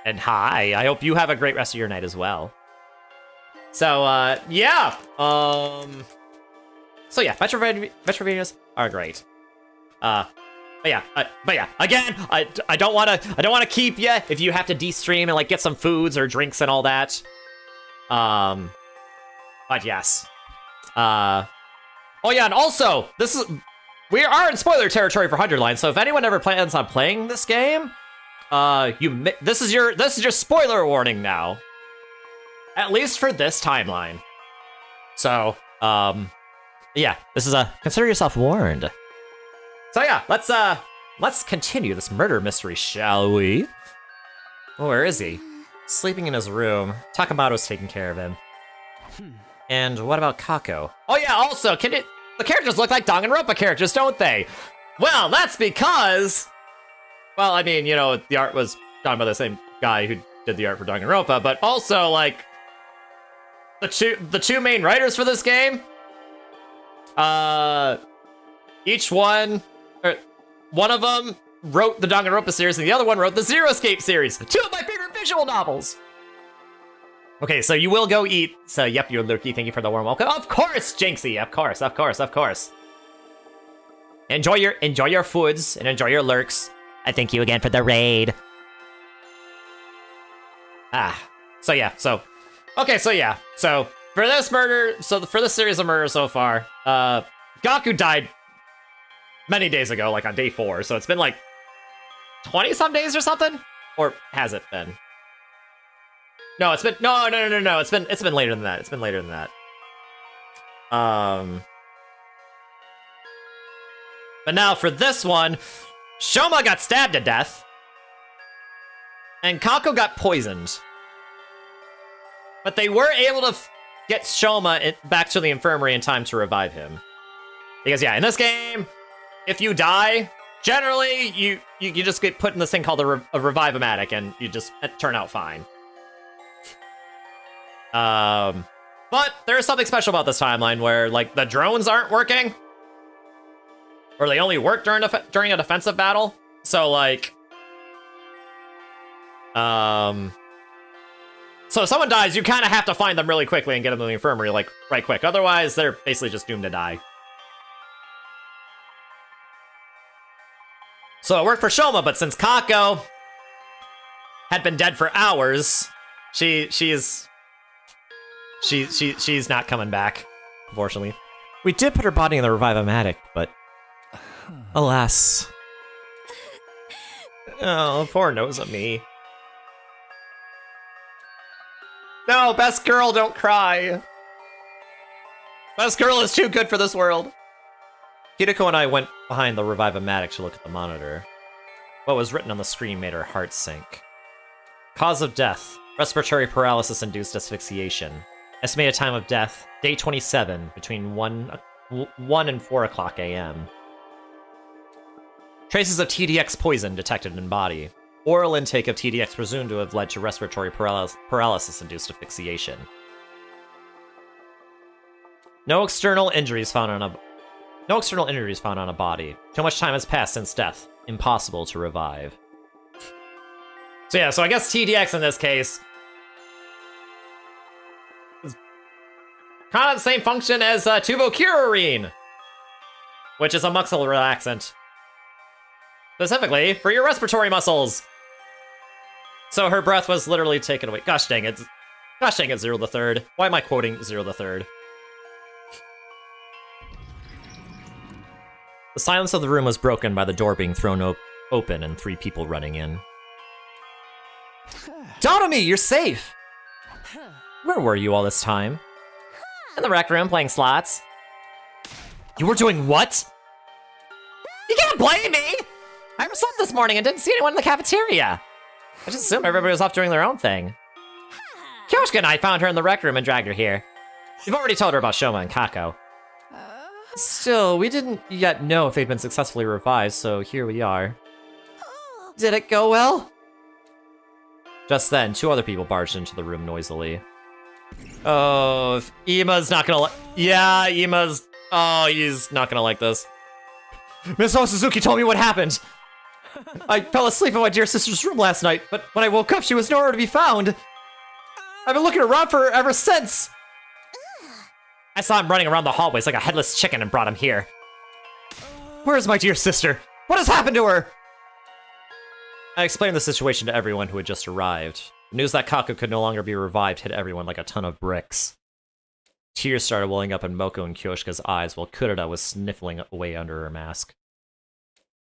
And hi, I hope you have a great rest of your night as well. So, yeah. So yeah, Metroidvanias are great. But yeah, again, I don't want to keep you if you have to de-stream and like get some foods or drinks and all that. But yes. Oh yeah, and also, we are in spoiler territory for 100 Line, so if anyone ever plans on playing this game, this is your spoiler warning now. At least for this timeline. So, Yeah, this is consider yourself warned. So yeah, let's continue this murder mystery, shall we? Oh, where is he? Sleeping in his room. Takamoto's taking care of him. And what about Kako? Oh yeah, also, the characters look like Danganronpa characters, don't they? Well, that's because... Well, I mean, you know, the art was done by the same guy who did the art for Danganronpa, but also, like, the two main writers for this game, each one of them wrote the Danganronpa series, and the other one wrote the Zero Escape series. Two of my favorite visual novels. Okay, so you will go eat. So, yep, you're Lurky. Thank you for the warm welcome. Of course, Jinxie. Of course, of course, of course. Enjoy your foods and enjoy your lurks. I thank you again for the raid. So yeah, so for this murder, for this series of murders so far, Gaku died many days ago, like on day 4. So it's been like 20-some days or something, or has it been? No, it's been no. It's been later than that. It's been later than that. But now for this one, Shoma got stabbed to death, and Kako got poisoned. But they were able to get Shoma back to the infirmary in time to revive him. Because yeah, in this game, if you die, generally you just get put in this thing called a revive-o-matic, and you just turn out fine. But there's something special about this timeline where, like, the drones aren't working, or they only work during a defensive battle. So, like, so if someone dies, you kind of have to find them really quickly and get them to the infirmary, like, right quick. Otherwise, they're basically just doomed to die. So it worked for Shoma, but since Kako had been dead for hours, she's not coming back, unfortunately. We did put her body in the revive-o-matic, but alas. Oh, poor nose of me. No, best girl, don't cry. Best girl is too good for this world. Hideko and I went behind the revive-o-matic to look at the monitor. What was written on the screen made our hearts sink. Cause of death: respiratory paralysis-induced asphyxiation. Estimated time of death: day 27, between 1 and 4 o'clock a.m. Traces of TDX poison detected in body. Oral intake of TDX presumed to have led to respiratory paralysis-induced asphyxiation. No external injuries found on a body. Too much time has passed since death. Impossible to revive. So yeah, so I guess TDX in this case is kind of the same function as tubocurarine, which is a muscle relaxant. Specifically for your respiratory muscles. So her breath was literally taken away. Gosh dang it. Gosh dang it, Zero the Third. Why am I quoting Zero the Third? The silence of the room was broken by the door being thrown open and 3 people running in. Donomi, you're safe! Where were you all this time? In the rec room playing slots. You were doing what? You can't blame me! I slept this morning and didn't see anyone in the cafeteria. I just assumed everybody was off doing their own thing. Kyoshka and I found her in the rec room and dragged her here. You've already told her about Shoma and Kako. Still, we didn't yet know if they'd been successfully revived, so here we are. Did it go well? Just then, 2 other people barged into the room noisily. Oh, Ima's not gonna yeah, Ima's... Oh, he's not gonna like this. Miss Suzuki told me what happened. I fell asleep in my dear sister's room last night, but when I woke up, she was nowhere to be found. I've been looking around for her ever since. I saw him running around the hallways like a headless chicken and brought him here. Where is my dear sister? What has happened to her? I explained the situation to everyone who had just arrived. The news that Kako could no longer be revived hit everyone like a ton of bricks. Tears started welling up in Moko and Kyoshika's eyes while Kurita was sniffling away under her mask.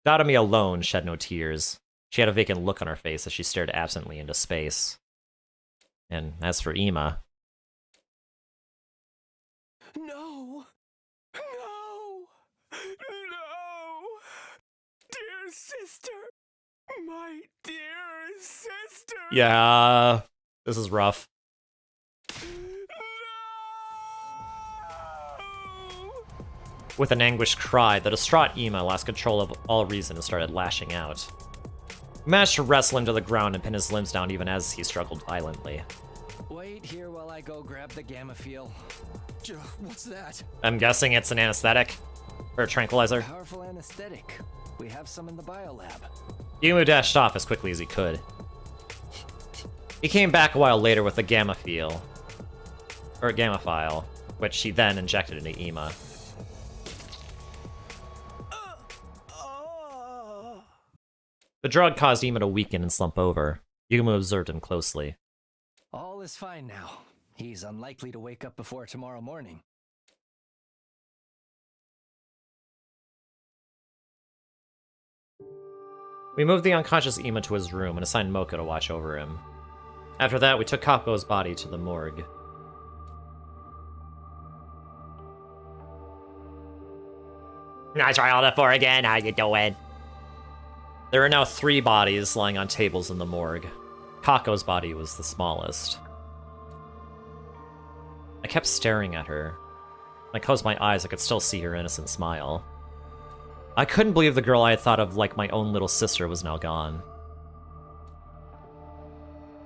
Dadami alone shed no tears. She had a vacant look on her face as she stared absently into space. And as for Ima... No! No! No! Dear sister! My dear sister! Yeah, this is rough. No! With an anguished cry, the distraught Ema lost control of all reason and started lashing out. We managed to wrestle him to the ground and pin his limbs down even as he struggled violently. Wait here while I go grab the gamma feel. What's that? I'm guessing it's an anesthetic? Or a tranquilizer? Powerful anesthetic. We have some in the biolab. Yumu dashed off as quickly as he could. He came back a while later with a gamma file, which he then injected into Ema. The drug caused Ema to weaken and slump over. Yumu observed him closely. All is fine now. He's unlikely to wake up before tomorrow morning. We moved the unconscious Ema to his room and assigned Mocha to watch over him. After that, we took Kako's body to the morgue. I try all that for again, how you doing? There are now 3 bodies lying on tables in the morgue. Kako's body was the smallest. I kept staring at her. When I closed my eyes, I could still see her innocent smile. I couldn't believe the girl I had thought of like my own little sister was now gone.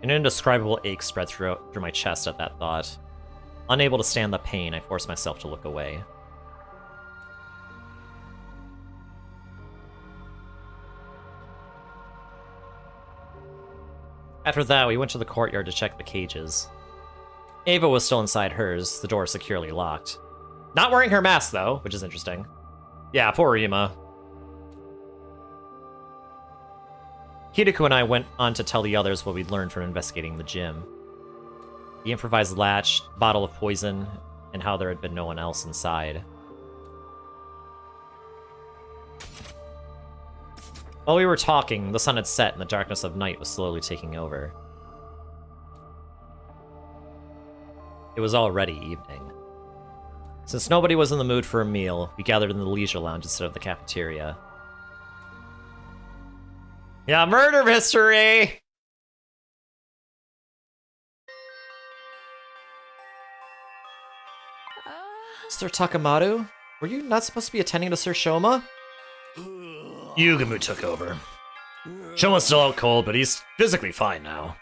An indescribable ache spread through my chest at that thought. Unable to stand the pain, I forced myself to look away. After that, we went to the courtyard to check the cages. Ava was still inside hers, the door securely locked. Not wearing her mask, though, which is interesting. Yeah, poor Ema. Hideko and I went on to tell the others what we'd learned from investigating the gym. The improvised latch, bottle of poison, and how there had been no one else inside. While we were talking, the sun had set and the darkness of night was slowly taking over. It was already evening. Since nobody was in the mood for a meal, we gathered in the leisure lounge instead of the cafeteria. Yeah, murder mystery! Sir Takamaru? Were you not supposed to be attending to Sir Shoma? Yugumu took over. Shoma's still out cold, but he's physically fine now.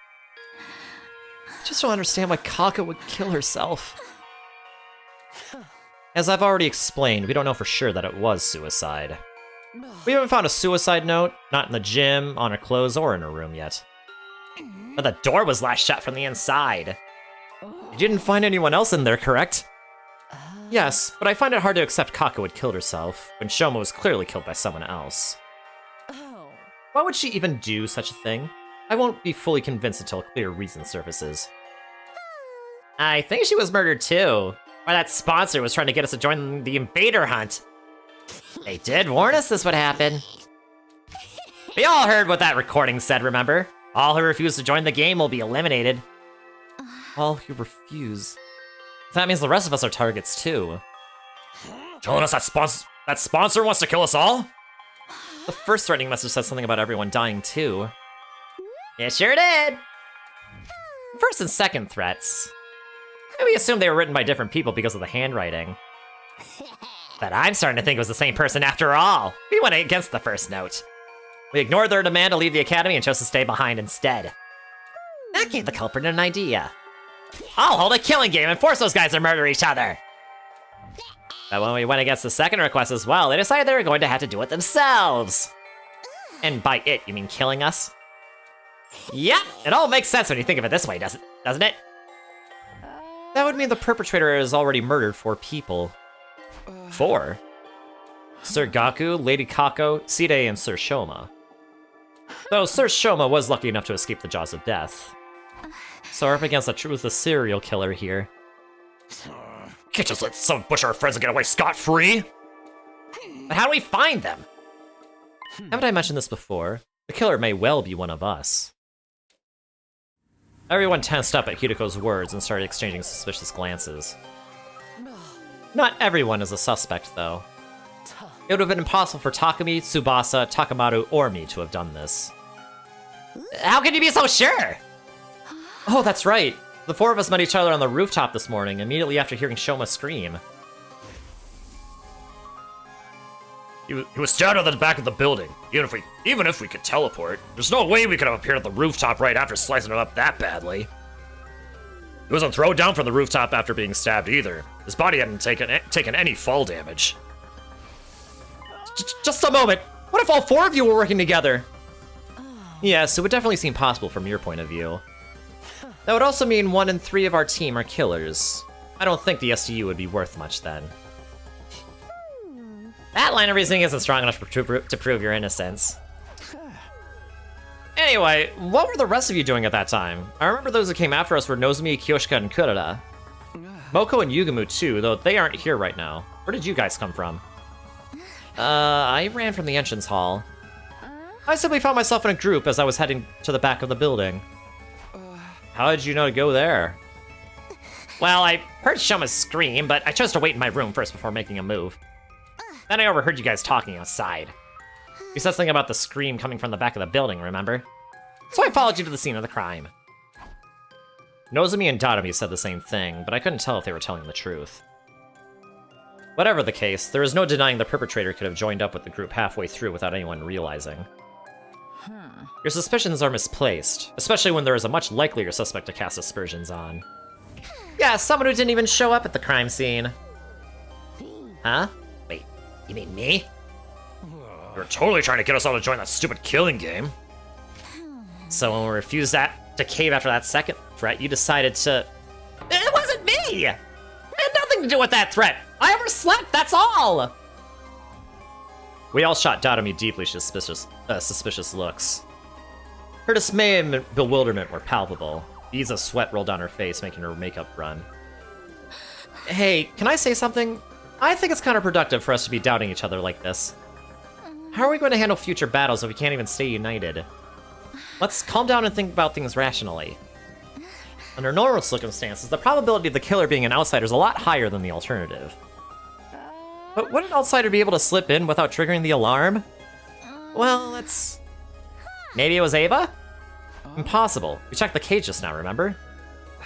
I just don't understand why Kaka would kill herself. As I've already explained, we don't know for sure that it was suicide. We haven't found a suicide note, not in the gym, on her clothes, or in her room yet. But the door was latched shut from the inside. You didn't find anyone else in there, correct? Yes, but I find it hard to accept Kaka would kill herself, when Shoma was clearly killed by someone else. Why would she even do such a thing? I won't be fully convinced until a clear reason surfaces. I think she was murdered too. Or that sponsor was trying to get us to join the invader hunt. They did warn us this would happen. We all heard what that recording said, remember? All who refuse to join the game will be eliminated. All who refuse. That means the rest of us are targets too. Telling us that sponsor wants to kill us all? The first threatening message said something about everyone dying too. It sure did. First and second threats. We assumed they were written by different people because of the handwriting. But I'm starting to think it was the same person after all. We went against the first note. We ignored their demand to leave the academy and chose to stay behind instead. That gave the culprit an idea. I'll hold a killing game and force those guys to murder each other. But when we went against the second request as well, they decided they were going to have to do it themselves. And by it, you mean killing us? Yep, it all makes sense when you think of it this way, doesn't it? That would mean the perpetrator has already murdered 4 people. 4? Sir Gaku, Lady Kako, Side, and Sir Shoma. Though Sir Shoma was lucky enough to escape the jaws of death. So we're up against a serial killer here. Can't just let some butcher our friends and get away scot-free! But how do we find them? Haven't I mentioned this before? The killer may well be one of us. Everyone tensed up at Hideko's words and started exchanging suspicious glances. Not everyone is a suspect, though. It would have been impossible for Takumi, Tsubasa, Takamaru, or me to have done this. How can you be so sure? Oh, that's right. The four of us met each other on the rooftop this morning, immediately after hearing Shoma scream. He was stabbed at the back of the building. Even if we could teleport, there's no way we could have appeared at the rooftop right after slicing him up that badly. He wasn't thrown down from the rooftop after being stabbed either. His body hadn't taken any fall damage. Just a moment. What if all four of you were working together? Yes, it would definitely seem possible from your point of view. That would also mean 1 in 3 of our team are killers. I don't think the STU would be worth much then. That line of reasoning isn't strong enough to prove your innocence. Anyway, what were the rest of you doing at that time? I remember those who came after us were Nozomi, Kyoshika, and Kurada. Moko and Yugumu too, though they aren't here right now. Where did you guys come from? I ran from the entrance hall. I simply found myself in a group as I was heading to the back of the building. How did you know to go there? Well, I heard Shoma's scream, but I chose to wait in my room first before making a move. Then I overheard you guys talking outside. You said something about the scream coming from the back of the building, remember? So I followed you to the scene of the crime. Nozomi and Dadami said the same thing, but I couldn't tell if they were telling the truth. Whatever the case, there is no denying the perpetrator could have joined up with the group halfway through without anyone realizing. Your suspicions are misplaced, especially when there is a much likelier suspect to cast aspersions on. Yeah, someone who didn't even show up at the crime scene. Huh? Wait, you mean me? You were totally trying to get us all to join that stupid killing game. So when we refused to cave after that second threat, you decided to... It wasn't me! It had nothing to do with that threat! I overslept, that's all! We all shot Dadami deeply suspicious looks. Her dismay and bewilderment were palpable. Beads of sweat rolled down her face, making her makeup run. Hey, can I say something? I think it's counterproductive for us to be doubting each other like this. How are we going to handle future battles if we can't even stay united? Let's calm down and think about things rationally. Under normal circumstances, the probability of the killer being an outsider is a lot higher than the alternative. But would an outsider be able to slip in without triggering the alarm? Well, let's... Maybe it was Ava? Impossible. We checked the cage just now, remember?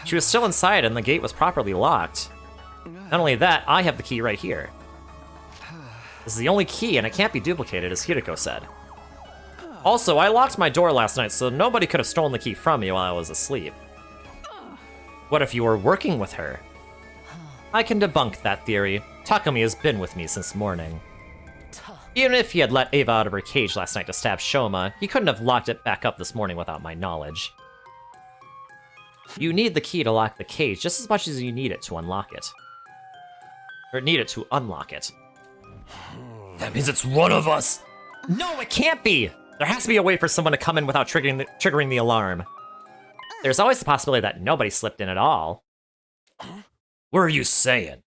She was still inside and the gate was properly locked. Not only that, I have the key right here. This is the only key and it can't be duplicated, as Hiriko said. Also, I locked my door last night so nobody could have stolen the key from me while I was asleep. What if you were working with her? I can debunk that theory. Takumi has been with me since morning. Even if he had let Ava out of her cage last night to stab Shoma, he couldn't have locked it back up this morning without my knowledge. You need the key to lock the cage just as much as you need it to unlock it. Or need it to unlock it. That means it's one of us! No, it can't be! There has to be a way for someone to come in without triggering the alarm. There's always the possibility that nobody slipped in at all. What are you saying?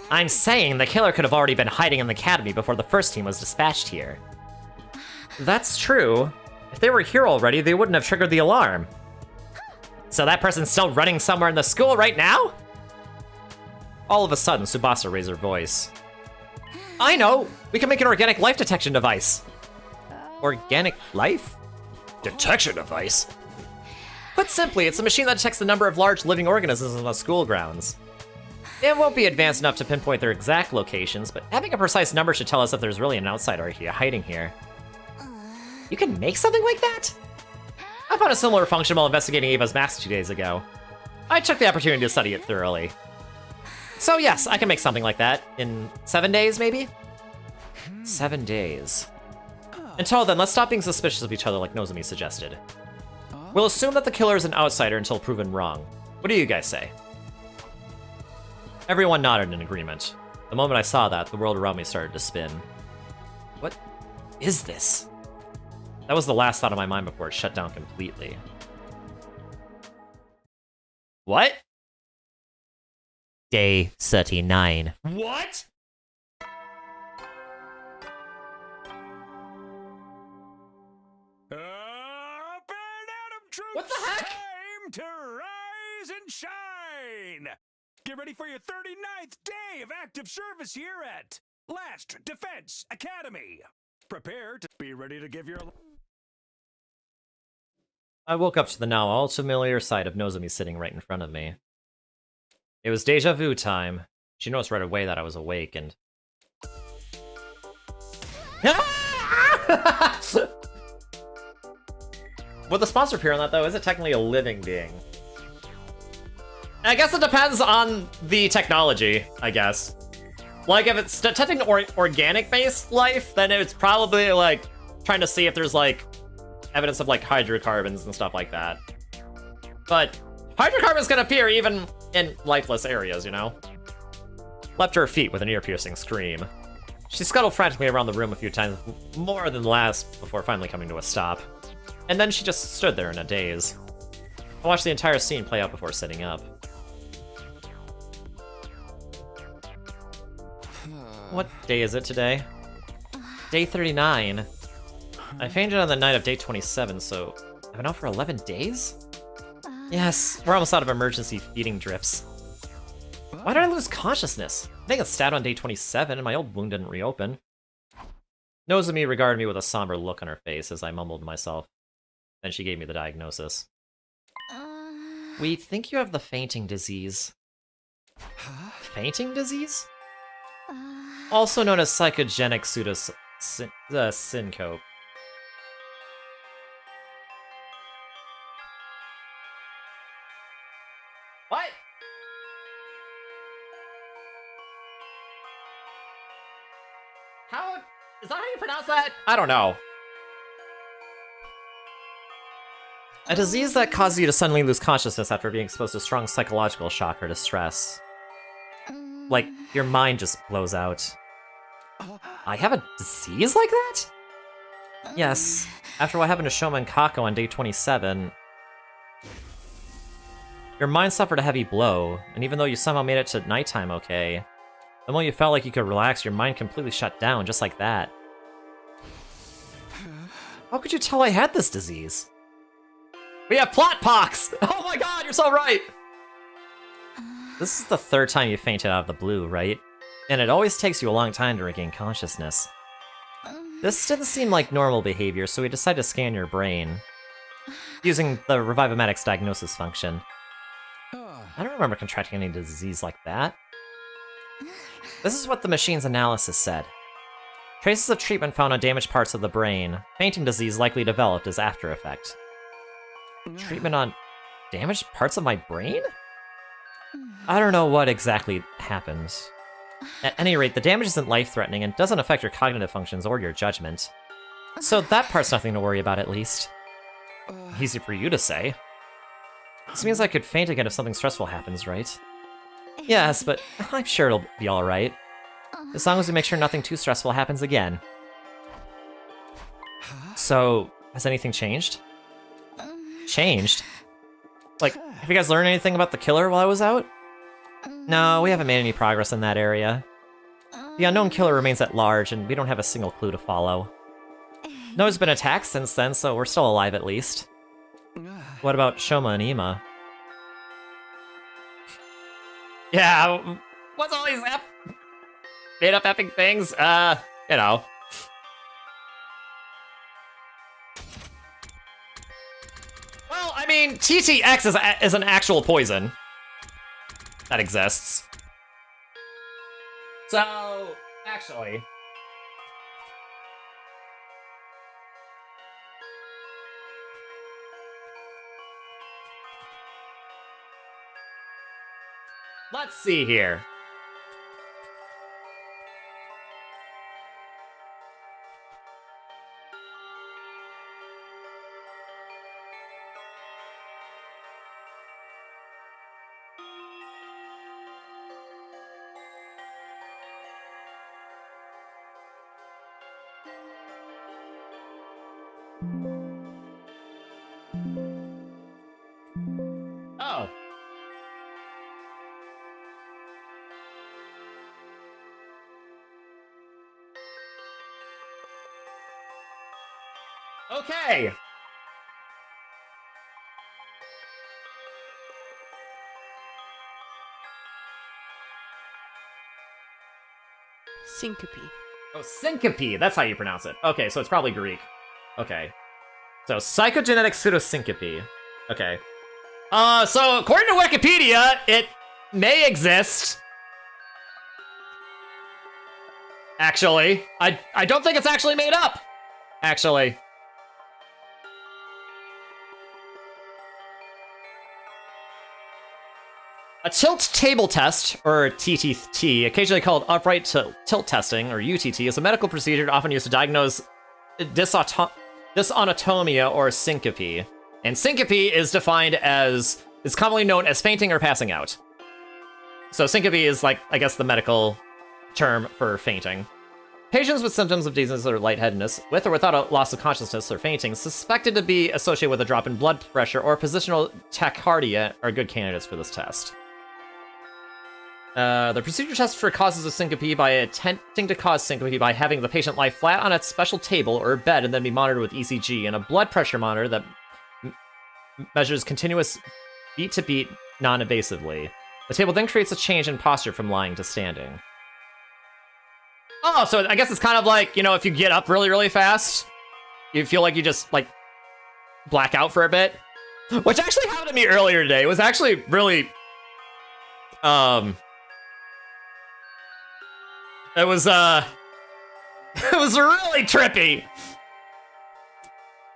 I'm saying the killer could have already been hiding in the academy before the first team was dispatched here. That's true. If they were here already, they wouldn't have triggered the alarm. So that person's still running somewhere in the school right now? All of a sudden, Tsubasa raised her voice. I know! We can make an organic life detection device. Organic life? Detection device? Put simply, it's a machine that detects the number of large living organisms on the school grounds. It won't be advanced enough to pinpoint their exact locations, but having a precise number should tell us if there's really an outsider here hiding here. You can make something like that? I found a similar function while investigating Ava's mask 2 days ago. I took the opportunity to study it thoroughly. So yes, I can make something like that. In 7 days, maybe? 7 days. Until then, let's stop being suspicious of each other like Nozomi suggested. We'll assume that the killer is an outsider until proven wrong. What do you guys say? Everyone nodded in agreement. The moment I saw that, the world around me started to spin. What is this? That was the last thought of my mind before it shut down completely. What? Day 39. What? Up and Adam troops! What the heck? Time to rise and shine! Get ready for your 39th day of active service here at Last Defense Academy. Prepare to be ready to give your... I woke up to the now all-familiar sight of Nozomi sitting right in front of me. It was deja vu time. She noticed right away that I was awake, and... Would the sponsor appear on that, though? Is it technically a living being? I guess it depends on the technology, I guess. Like, if it's detecting organic-based life, then it's probably, like, trying to see if there's, like, evidence of, like, hydrocarbons and stuff like that. But hydrocarbons can appear even in lifeless areas, you know? Leapt to her feet with an ear-piercing scream. She scuttled frantically around the room a few times, more than the last, before finally coming to a stop. And then she just stood there in a daze. I watched the entire scene play out before sitting up. What day is it today? Day 39. I fainted on the night of day 27, so I've been out for 11 days? Yes, we're almost out of emergency feeding drips. Why did I lose consciousness? I think it's stabbed on day 27 and my old wound didn't reopen. Nozomi regarded me with a somber look on her face as I mumbled to myself. Then she gave me the diagnosis. We think you have the fainting disease. Fainting disease? Also known as psychogenic syncope. What? How? Is that how you pronounce that? I don't know. A disease that causes you to suddenly lose consciousness after being exposed to strong psychological shock or distress. Like, your mind just blows out. I have a disease like that? Yes. After what happened to Shoma and Kako on day 27, your mind suffered a heavy blow, and even though you somehow made it to nighttime okay, the moment you felt like you could relax, your mind completely shut down, just like that. How could you tell I had this disease? We have plot pox! Oh my god, you're so right! This is the third time you fainted out of the blue, right? And it always takes you a long time to regain consciousness. This didn't seem like normal behavior, so we decided to scan your brain, using the Revivomatics diagnosis function. I don't remember contracting any disease like that. This is what the machine's analysis said. Traces of treatment found on damaged parts of the brain. Fainting disease likely developed as after effect. Treatment on damaged parts of my brain? I don't know what exactly happened. At any rate, the damage isn't life-threatening and doesn't affect your cognitive functions or your judgment. So that part's nothing to worry about, at least. Easy for you to say. This means I could faint again if something stressful happens, right? Yes, but I'm sure it'll be alright. As long as we make sure nothing too stressful happens again. So, has anything changed? Changed? Like, have you guys learned anything about the killer while I was out? No, we haven't made any progress in that area. The unknown killer remains at large, and we don't have a single clue to follow. No one's been attacked since then, so we're still alive at least. What about Shoma and Ima? Yeah, what's all these made-up effing things? You know. Well, I mean, TTX is an actual poison that exists. So, actually... Let's see here. Oh. Okay. Syncope. Oh, syncope. That's how you pronounce it. Okay, so it's probably Greek. Okay. So, psychogenetic pseudosyncope. Okay. So according to Wikipedia, it may exist. Actually. I don't think it's actually made up. Actually. A tilt table test, or TTT, occasionally called upright tilt testing, or UTT, is a medical procedure often used to diagnose dysautonomia or syncope. And syncope is defined as, is commonly known as fainting or passing out. So syncope is like, I guess, the medical term for fainting. Patients with symptoms of dizziness or lightheadedness, with or without a loss of consciousness or fainting, suspected to be associated with a drop in blood pressure or positional tachycardia, are good candidates for this test. The procedure tests for causes of syncope by attempting to cause syncope by having the patient lie flat on a special table or bed and then be monitored with ECG and a blood pressure monitor that measures continuous beat-to-beat non-invasively. The table then creates a change in posture from lying to standing. Oh, so I guess it's kind of like, you know, if you get up really, really fast, you feel like you just, like, black out for a bit. Which actually happened to me earlier today. It was actually really, it was really trippy.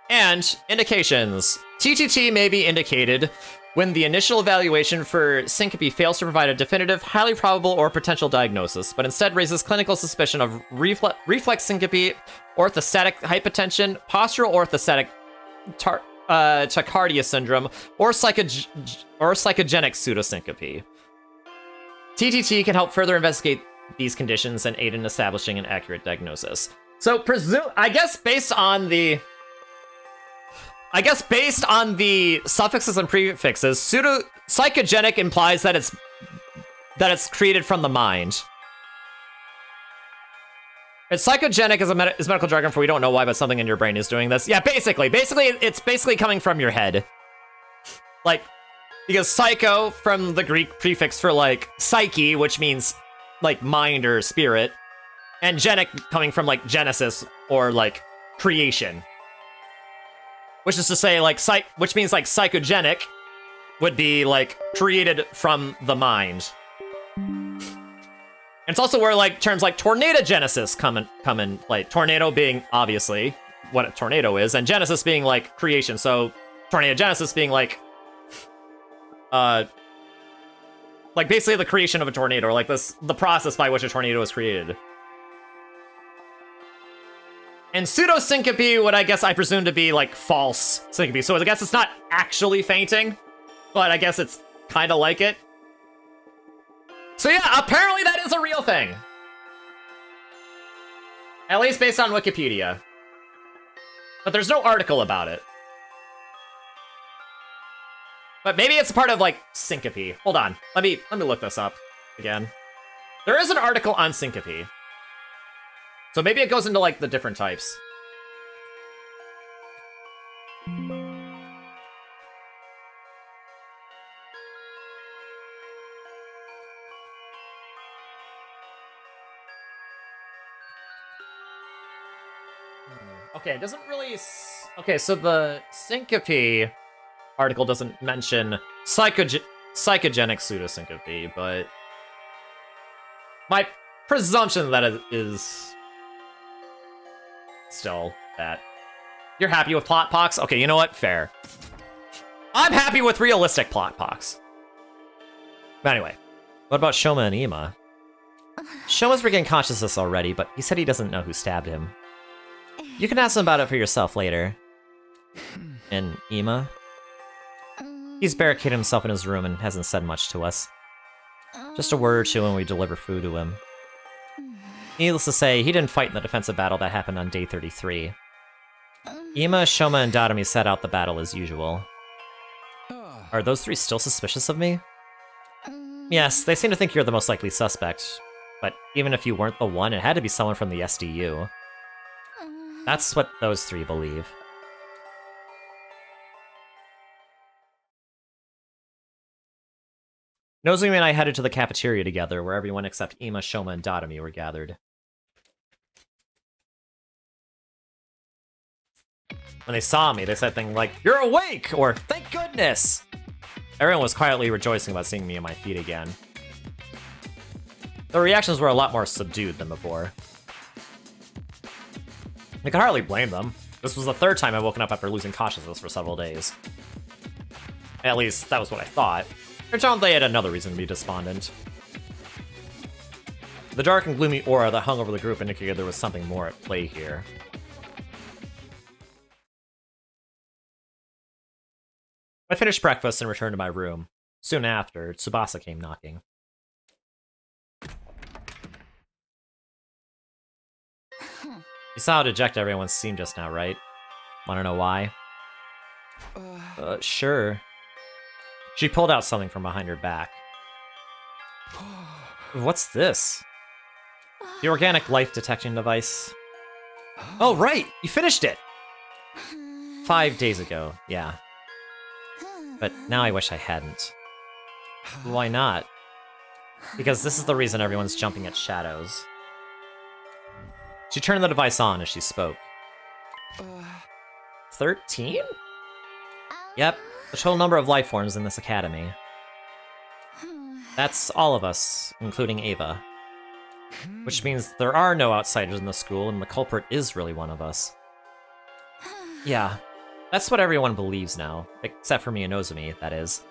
And indications. TTT may be indicated when the initial evaluation for syncope fails to provide a definitive, highly probable, or potential diagnosis, but instead raises clinical suspicion of reflex syncope, orthostatic hypotension, postural orthostatic tachycardia syndrome, or psychogenic pseudosyncope. TTT can help further investigate these conditions and aid in establishing an accurate diagnosis. So I guess based on the suffixes and prefixes, psychogenic implies that it's created from the mind. It's psychogenic is medical jargon for we don't know why, but something in your brain is doing this. Yeah, basically it's basically coming from your head. Like, because psycho from the Greek prefix for like psyche, which means like mind or spirit, and genic coming from like Genesis or like creation. Which is to say, like, which means, like, psychogenic would be, like, created from the mind. And it's also where, like, terms like tornadogenesis come in, like, tornado being, obviously, what a tornado is, and genesis being, like, creation. So, tornadogenesis being, like, basically the creation of a tornado, or, like, the process by which a tornado is created. And pseudosyncope would, I guess, I presume to be, like, false syncope. So I guess it's not actually fainting, but I guess it's kind of like it. So yeah, apparently that is a real thing. At least based on Wikipedia. But there's no article about it. But maybe it's a part of, like, syncope. Hold on. Let me look this up again. There is an article on syncope. So maybe it goes into, like, the different types. Okay, it doesn't really... Okay, so the syncope article doesn't mention psychogenic pseudosyncope, but... my presumption that it is... still that. You're happy with plot pox? Okay, you know what? Fair. I'm happy with realistic plot pox. But anyway, what about Shoma and Ima? Shoma's regained consciousness already, but he said he doesn't know who stabbed him. You can ask him about it for yourself later. And Ima? He's barricaded himself in his room and hasn't said much to us. Just a word or two when we deliver food to him. Needless to say, he didn't fight in the defensive battle that happened on day 33. Ima, Shoma, and Dadami set out the battle as usual. Are those three still suspicious of me? Yes, they seem to think you're the most likely suspect. But even if you weren't the one, it had to be someone from the SDU. That's what those three believe. Nozomi and I headed to the cafeteria together, where everyone except Ima, Shoma, and Dadami were gathered. When they saw me, they said things like, "You're awake!" or "Thank goodness!" Everyone was quietly rejoicing about seeing me on my feet again. The reactions were a lot more subdued than before. I could hardly blame them. This was the third time I've woken up after losing consciousness for several days. At least, that was what I thought. Turns out they had another reason to be despondent. The dark and gloomy aura that hung over the group indicated there was something more at play here. I finished breakfast and returned to my room. Soon after, Tsubasa came knocking. You saw how dejected everyone seemed just now, right? Wanna know why? Sure. She pulled out something from behind her back. What's this? The organic life detection device. Oh, right! You finished it! 5 days ago, yeah. But now I wish I hadn't. Why not? Because this is the reason everyone's jumping at shadows. She turned the device on as she spoke. 13? Yep, the total number of life forms in this academy. That's all of us, including Ava. Which means there are no outsiders in the school, and the culprit is really one of us. Yeah, that's what everyone believes now, except for me and Nozomi, that is.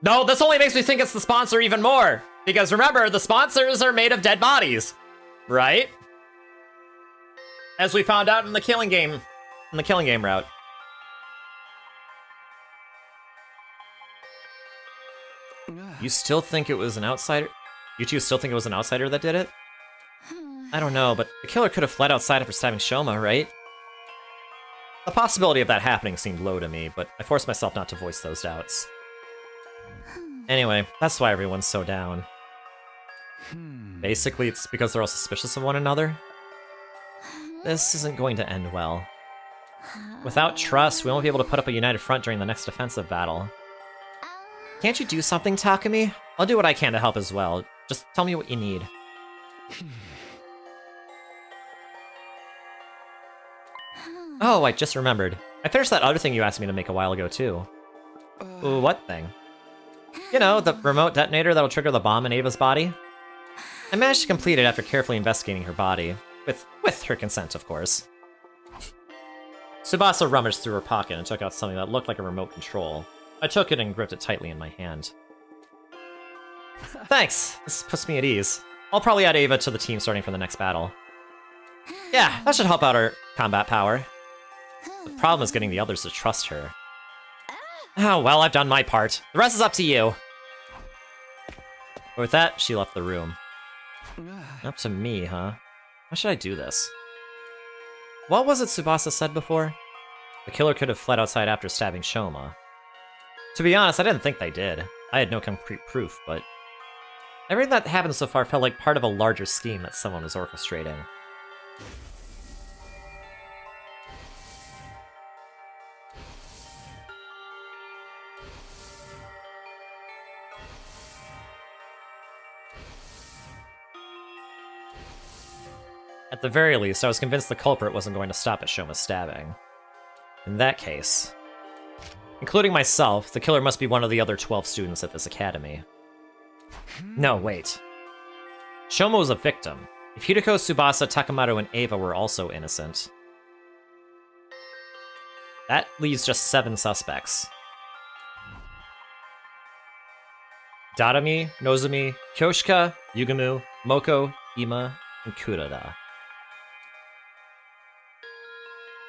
No, this only makes me think it's the sponsor even more! Because remember, the sponsors are made of dead bodies, right? As we found out in the killing game route. You still think it was an outsider? You two still think it was an outsider that did it? I don't know, but the killer could have fled outside after stabbing Shoma, right? The possibility of that happening seemed low to me, but I forced myself not to voice those doubts. Anyway, that's why everyone's so down. Basically, it's because they're all suspicious of one another. This isn't going to end well. Without trust, we won't be able to put up a united front during the next defensive battle. Can't you do something, Takumi? I'll do what I can to help as well. Just tell me what you need. Oh, I just remembered. I finished that other thing you asked me to make a while ago, too. What thing? You know, the remote detonator that'll trigger the bomb in Ava's body? I managed to complete it after carefully investigating her body. With her consent, of course. Tsubasa rummaged through her pocket and took out something that looked like a remote control. I took it and gripped it tightly in my hand. Thanks, this puts me at ease. I'll probably add Ava to the team starting for the next battle. Yeah, that should help out her combat power. The problem is getting the others to trust her. Oh, well, I've done my part. The rest is up to you. With that, she left the room. Up to me, huh? How should I do this? What was it Tsubasa said before? The killer could have fled outside after stabbing Shoma. To be honest, I didn't think they did. I had no concrete proof, but everything that happened so far felt like part of a larger scheme that someone was orchestrating. At the very least, I was convinced the culprit wasn't going to stop at Shoma's stabbing. In that case, including myself, the killer must be one of the other 12 students at this academy. No, wait. Shoma was a victim. If Hideko, Tsubasa, Takamaru, and Ava were also innocent, that leaves just 7 suspects. Darami, Nozomi, Kyoshika, Yugumu, Moko, Ima, and Kurada.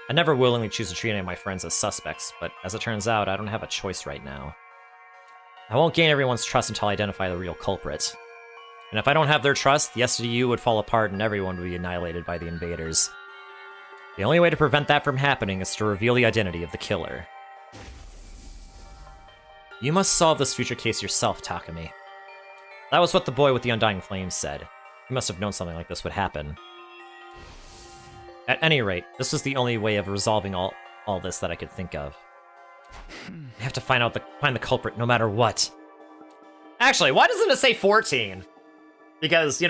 I never willingly choose to treat any of my friends as suspects, but as it turns out, I don't have a choice right now. I won't gain everyone's trust until I identify the real culprit. And if I don't have their trust, the SDU would fall apart and everyone would be annihilated by the invaders. The only way to prevent that from happening is to reveal the identity of the killer. You must solve this future case yourself, Takumi. That was what the boy with the Undying Flame said. He must have known something like this would happen. At any rate, this was the only way of resolving all this that I could think of. I have to find the culprit no matter what. Actually, why doesn't it say 14? Because,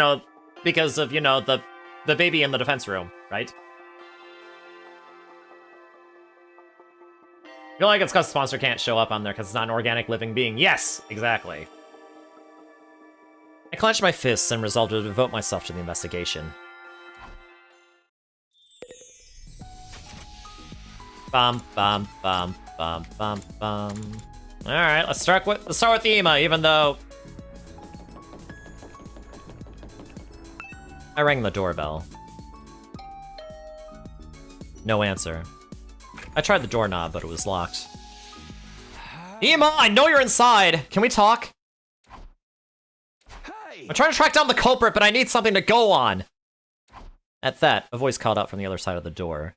because of, the baby in the defense room, right? feel like it's because sponsor can't show up on there because it's not an organic living being. Yes, exactly. I clenched my fists and resolved to devote myself to the investigation. Bum bum bum bum bum bum. All right, let's start with Ema, even though I rang the doorbell. No answer. I tried the doorknob, but it was locked. Ema, I know you're inside. Can we talk? Hey! I'm trying to track down the culprit, but I need something to go on. At that, a voice called out from the other side of the door.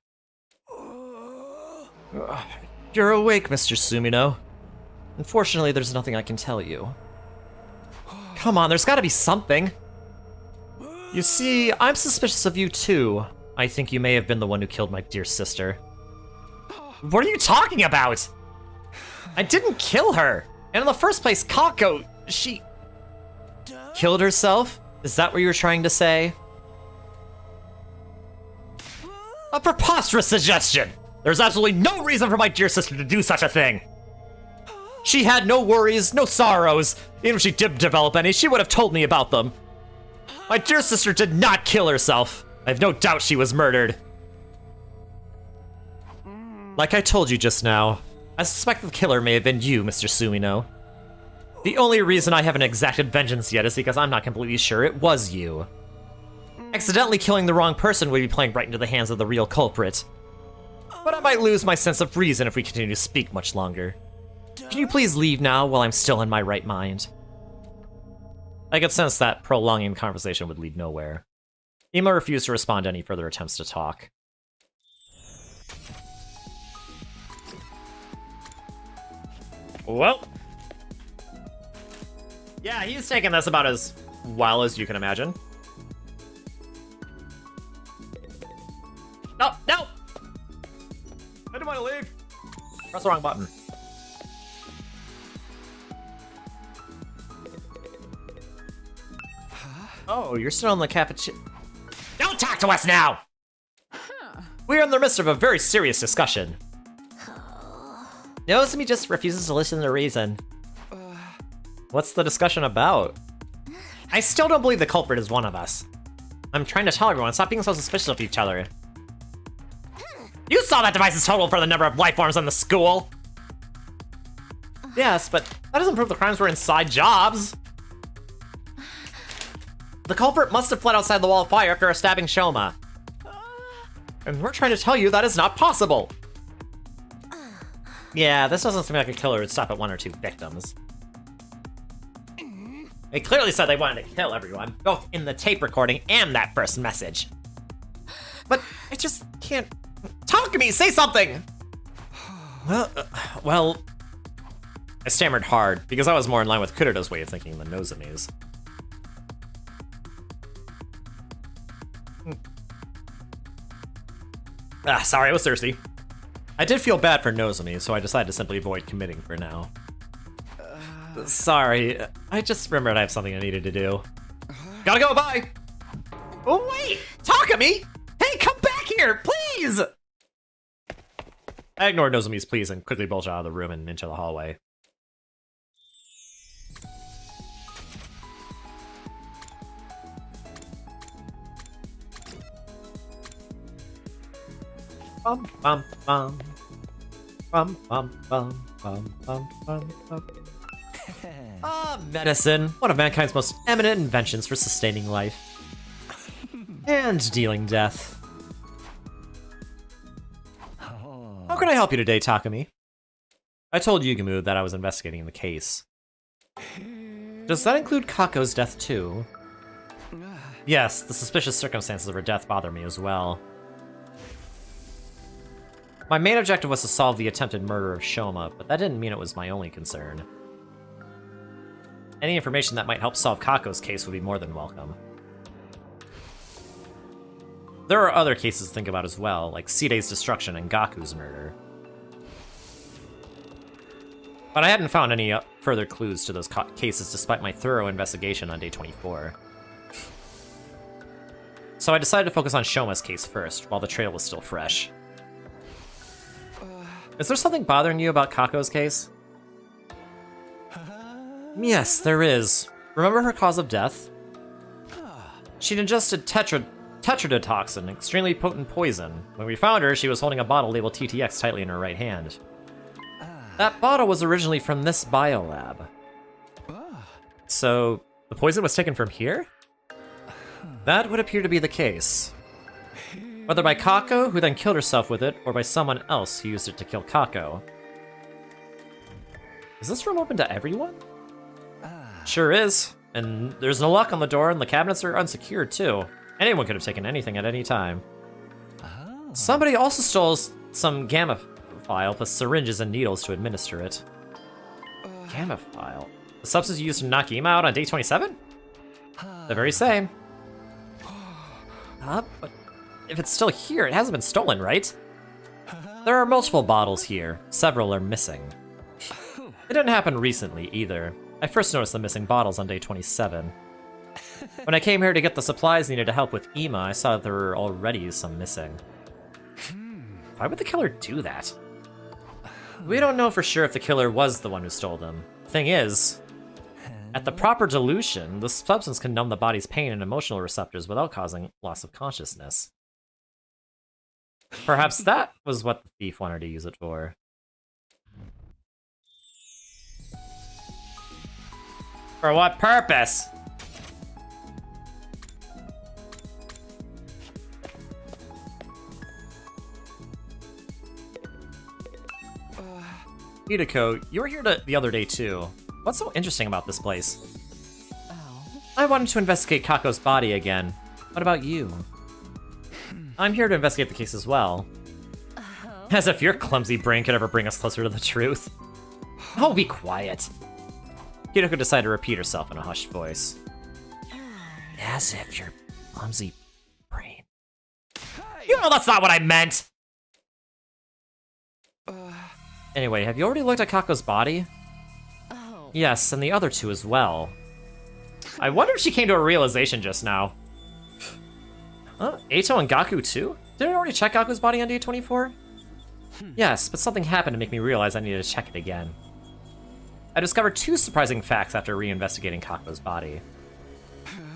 You're awake, Mr. Sumino. Unfortunately, there's nothing I can tell you. Come on, there's gotta be something. You see, I'm suspicious of you too. I think you may have been the one who killed my dear sister. What are you talking about? I didn't kill her. And in the first place, Kako, she... killed herself? Is that what you were trying to say? A preposterous suggestion! There's absolutely no reason for my dear sister to do such a thing! She had no worries, no sorrows. Even if she did develop any, she would have told me about them. My dear sister did not kill herself. I have no doubt she was murdered. Like I told you just now, I suspect the killer may have been you, Mr. Sumino. The only reason I haven't exacted vengeance yet is because I'm not completely sure it was you. Accidentally killing the wrong person would be playing right into the hands of the real culprit. But I might lose my sense of reason if we continue to speak much longer. Can you please leave now while I'm still in my right mind? I could sense that prolonging the conversation would lead nowhere. Ema refused to respond to any further attempts to talk. Well. Yeah, he's taking this about as well as you can imagine. No, no! I didn't want to leave. Press the wrong button. Oh, you're still in the cafeteria. Don't talk to us now! We're in the midst of a very serious discussion. Nozomi just refuses to listen to reason. What's the discussion about? I still don't believe the culprit is one of us. I'm trying to tell everyone, stop being so suspicious of each other. You saw that device's total for the number of life forms in the school! Yes, but that doesn't prove the crimes were inside jobs. The culprit must have fled outside the wall of fire after stabbing Shoma. And we're trying to tell you that is not possible. Yeah, this doesn't seem like a killer would stop at one or two victims. They clearly said they wanted to kill everyone, both in the tape recording and that first message. But I just can't... Talk to me! Say something! Well... I stammered hard, because I was more in line with Kuroda's way of thinking than Nozomi's. Sorry, I was thirsty. I did feel bad for Nozomi, so I decided to simply avoid committing for now. Sorry, I just remembered I have something I needed to do. Gotta go, bye! Oh, wait! Takumi! Hey, come back here, please! I ignored Nozomi's pleas and quickly bolted out of the room and into the hallway. Bum bum bum. Bum bum bum bum bum bum bum. Medicine, one of mankind's most eminent inventions for sustaining life. And dealing death. How can I help you today, Takumi? I told Yugumu that I was investigating the case. Does that include Kako's death too? Yes, the suspicious circumstances of her death bother me as well. My main objective was to solve the attempted murder of Shoma, but that didn't mean it was my only concern. Any information that might help solve Kako's case would be more than welcome. There are other cases to think about as well, like Side's destruction and Gaku's murder. But I hadn't found any further clues to those cases despite my thorough investigation on day 24. So I decided to focus on Shoma's case first, while the trail was still fresh. Is there something bothering you about Kako's case? Yes, there is. Remember her cause of death? She'd ingested tetrodotoxin, extremely potent poison. When we found her, she was holding a bottle labeled TTX tightly in her right hand. That bottle was originally from this biolab. So, the poison was taken from here? That would appear to be the case. Whether by Kako, who then killed herself with it, or by someone else who used it to kill Kako. Is this room open to everyone? Sure is. And there's no lock on the door, and the cabinets are unsecured, too. Anyone could have taken anything at any time. Somebody also stole some gamma file plus syringes and needles to administer it. Gamma file? The substance used to knock Ima out on day 27? The very same. But if it's still here, it hasn't been stolen, right? There are multiple bottles here. Several are missing. It didn't happen recently, either. I first noticed the missing bottles on day 27. When I came here to get the supplies needed to help with Ima, I saw that there were already some missing. Why would the killer do that? We don't know for sure if the killer was the one who stole them. Thing is, at the proper dilution, the substance can numb the body's pain and emotional receptors without causing loss of consciousness. Perhaps that was what the thief wanted to use it for. For what purpose? Hideko, you were here the other day too. What's so interesting about this place? I wanted to investigate Kako's body again. What about you? I'm here to investigate the case as well. As if your clumsy brain could ever bring us closer to the truth. Oh, be quiet. Hideko decided to repeat herself in a hushed voice. As if your clumsy brain. You know that's not what I meant! Anyway, have you already looked at Kako's body? Yes, and the other two as well. I wonder if she came to a realization just now. Eito and Gaku too? Didn't I already check Gaku's body on day 24? Yes, but something happened to make me realize I needed to check it again. I discovered two surprising facts after re-investigating Kako's body.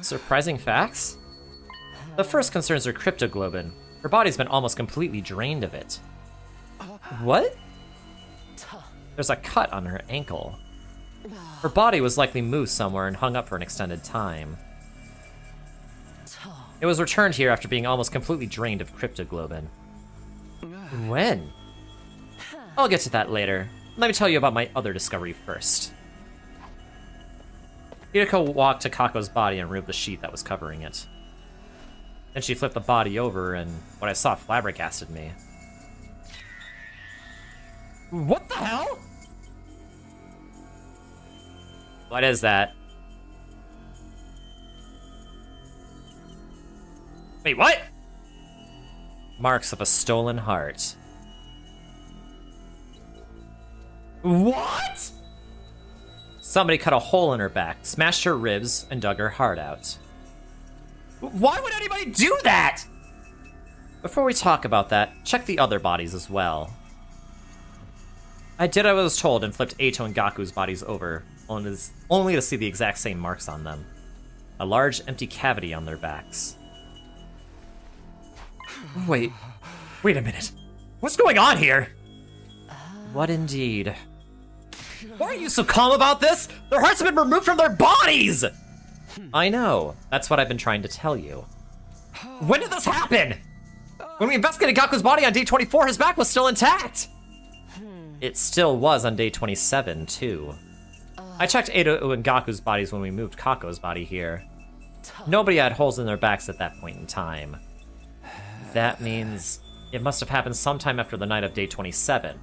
Surprising facts? The first concerns her cryptoglobin. Her body's been almost completely drained of it. What? There's a cut on her ankle. Her body was likely moved somewhere and hung up for an extended time. It was returned here after being almost completely drained of cryptoglobin. When? I'll get to that later. Let me tell you about my other discovery first. Hideko walked to Kako's body and removed the sheet that was covering it. Then she flipped the body over, and what I saw flabbergasted me. What the hell? What is that? Wait, what? Marks of a stolen heart. What? Somebody cut a hole in her back, smashed her ribs, and dug her heart out. Why would anybody do that? Before we talk about that, check the other bodies as well. I did what I was told and flipped Eito and Gaku's bodies over, only to see the exact same marks on them. A large, empty cavity on their backs. Wait a minute. What's going on here? What indeed? Why are you so calm about this? Their hearts have been removed from their bodies! I know. That's what I've been trying to tell you. When did this happen? When we investigated Gaku's body on day 24, his back was still intact. It still was on day 27, too. I checked Eito and Gaku's bodies when we moved Kako's body here. Nobody had holes in their backs at that point in time. That means it must have happened sometime after the night of day 27.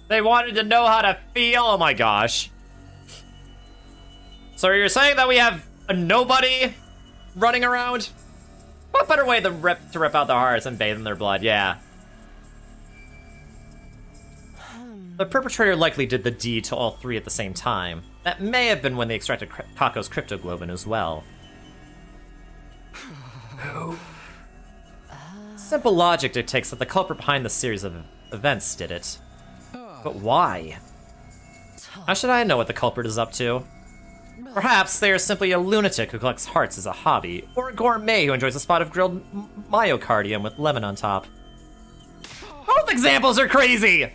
They wanted to know how to feel? Oh my gosh. So you're saying that we have a nobody running around? What better way to rip out their hearts and bathe in their blood? Yeah. The perpetrator likely did the deed to all three at the same time. That may have been when they extracted Kako's cryptoglobin as well. Simple logic dictates that the culprit behind the series of events did it. But why? How should I know what the culprit is up to? Perhaps they are simply a lunatic who collects hearts as a hobby, or a gourmet who enjoys a spot of grilled myocardium with lemon on top. Both examples are crazy!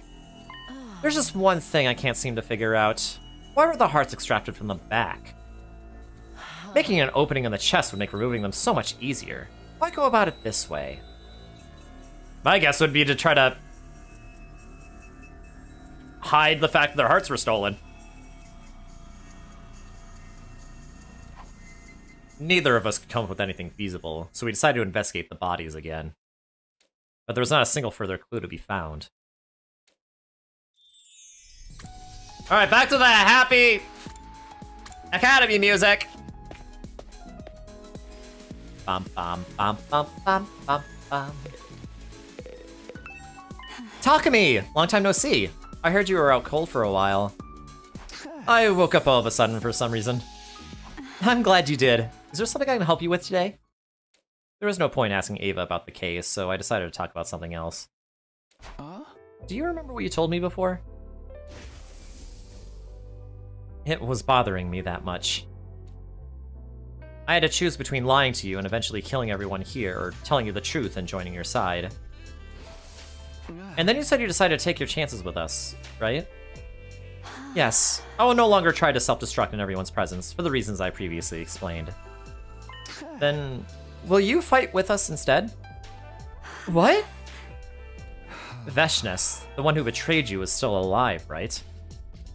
There's just one thing I can't seem to figure out. Why were the hearts extracted from the back? Making an opening in the chest would make removing them so much easier. Why go about it this way? My guess would be to try to hide the fact that their hearts were stolen. Neither of us could come up with anything feasible, so we decided to investigate the bodies again. But there was not a single further clue to be found. Alright, back to the happy Academy music! Bum bum bum bum bum bum bum. Takumi! Long time no see. I heard you were out cold for a while. I woke up all of a sudden for some reason. I'm glad you did. Is there something I can help you with today? There was no point asking Ava about the case, so I decided to talk about something else. Do you remember what you told me before? It was bothering me that much. I had to choose between lying to you and eventually killing everyone here, or telling you the truth and joining your side. And then you said you decided to take your chances with us, right? Yes, I will no longer try to self-destruct in everyone's presence, for the reasons I previously explained. Then, will you fight with us instead? What? Veshness, the one who betrayed you, is still alive, right?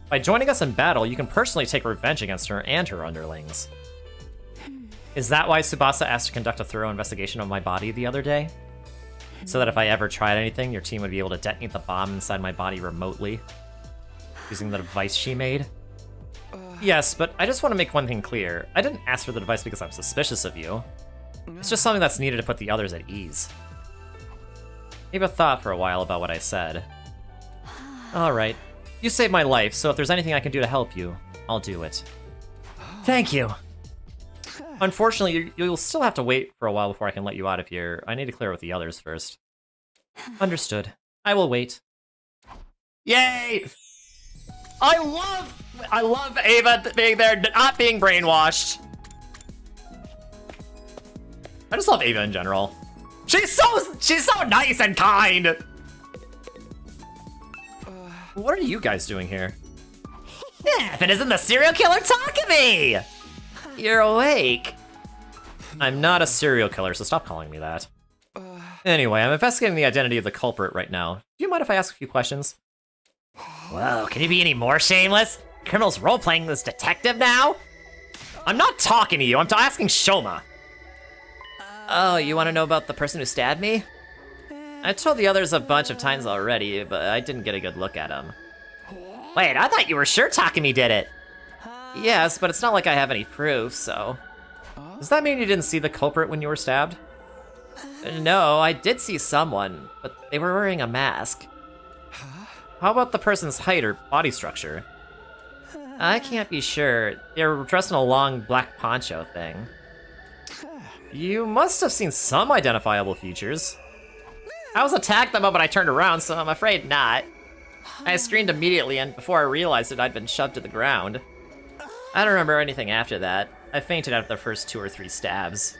By joining us in battle, you can personally take revenge against her and her underlings. Is that why Tsubasa asked to conduct a thorough investigation of my body the other day? So that if I ever tried anything, your team would be able to detonate the bomb inside my body remotely? Using the device she made? Yes, but I just want to make one thing clear. I didn't ask for the device because I'm suspicious of you. It's just something that's needed to put the others at ease. Ava thought for a while about what I said. Alright. You saved my life, so if there's anything I can do to help you, I'll do it. Thank you! Unfortunately, you'll still have to wait for a while before I can let you out of here. I need to clear with the others first. Understood. I will wait. Yay! I love Ava being there, not being brainwashed. I just love Ava in general. She's so nice and kind. What are you guys doing here? If it isn't the serial killer Takumi! You're awake. I'm not a serial killer, so stop calling me that. Anyway, I'm investigating the identity of the culprit right now. Do you mind if I ask a few questions? Whoa, can you be any more shameless? Criminal's role-playing this detective now? I'm not talking to you, I'm asking Shoma. Oh, you want to know about the person who stabbed me? I told the others a bunch of times already, but I didn't get a good look at him. Wait, I thought you were sure Takumi did it. Yes, but it's not like I have any proof, so... Does that mean you didn't see the culprit when you were stabbed? No, I did see someone, but they were wearing a mask. How about the person's height or body structure? I can't be sure. They were dressed in a long black poncho thing. You must have seen some identifiable features. I was attacked the moment I turned around, so I'm afraid not. I screamed immediately, and before I realized it, I'd been shoved to the ground. I don't remember anything after that. I fainted after the first 2 or 3 stabs.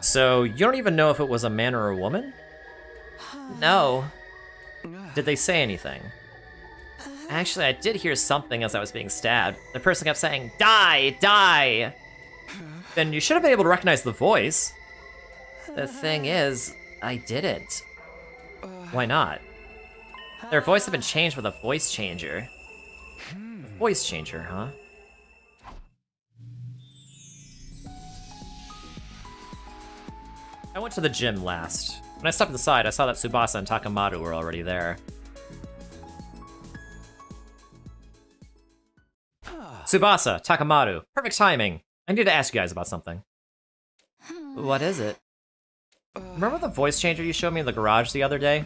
So, you don't even know if it was a man or a woman? No. Did they say anything? Actually, I did hear something as I was being stabbed. The person kept saying, "Die! Die!" Then you should have been able to recognize the voice. The thing is, I didn't. Why not? Their voice had been changed with a voice changer. A voice changer, huh? I went to the gym last. When I stepped aside, I saw that Tsubasa and Takamaru were already there. Tsubasa, Takamaru, perfect timing. I need to ask you guys about something. What is it? Remember the voice changer you showed me in the garage the other day?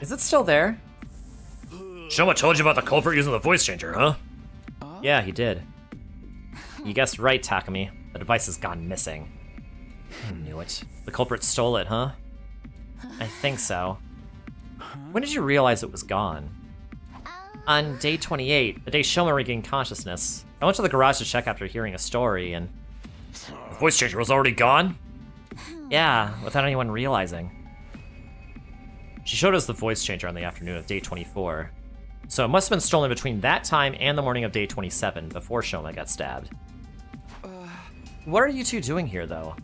Is it still there? Shoma told you about the culprit using the voice changer, huh? Yeah, he did. You guessed right, Takumi. The device has gone missing. I knew it. The culprit stole it, huh? I think so. When did you realize it was gone? On day 28, the day Shoma regained consciousness, I went to the garage to check after hearing a story, and... The voice changer was already gone? Yeah, without anyone realizing. She showed us the voice changer on the afternoon of day 24. So it must have been stolen between that time and the morning of day 27, before Shoma got stabbed. What are you two doing here, though?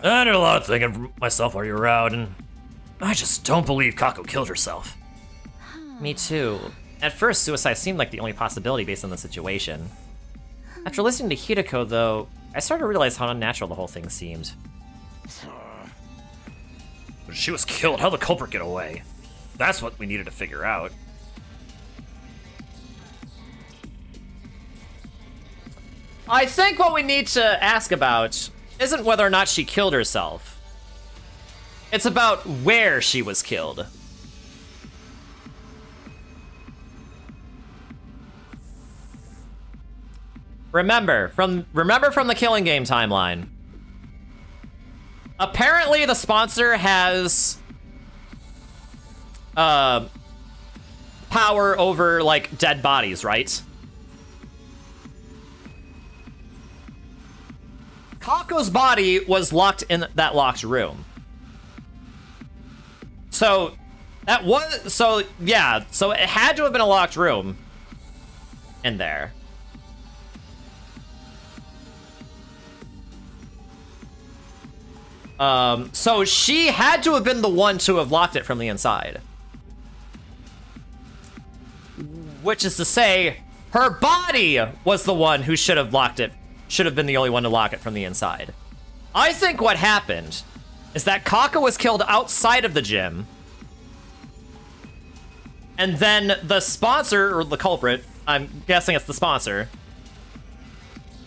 I did a lot of thinking for myself while you were out, and I just don't believe Kako killed herself. Me too. At first, suicide seemed like the only possibility based on the situation. After listening to Hideko, though, I started to realize how unnatural the whole thing seemed. When she was killed, how'd the culprit get away? That's what we needed to figure out. I think what we need to ask about isn't whether or not she killed herself. It's about where she was killed. Remember from the Killing Game timeline. Apparently the sponsor has power over like dead bodies, right? Kako's body was locked in that locked room. So it had to have been a locked room in there. So she had to have been the one to have locked it from the inside. Which is to say, her body was the one who should have locked it, should have been the only one to lock it from the inside. I think what happened is that Kako was killed outside of the gym, and then the sponsor, or the culprit, I'm guessing it's the sponsor,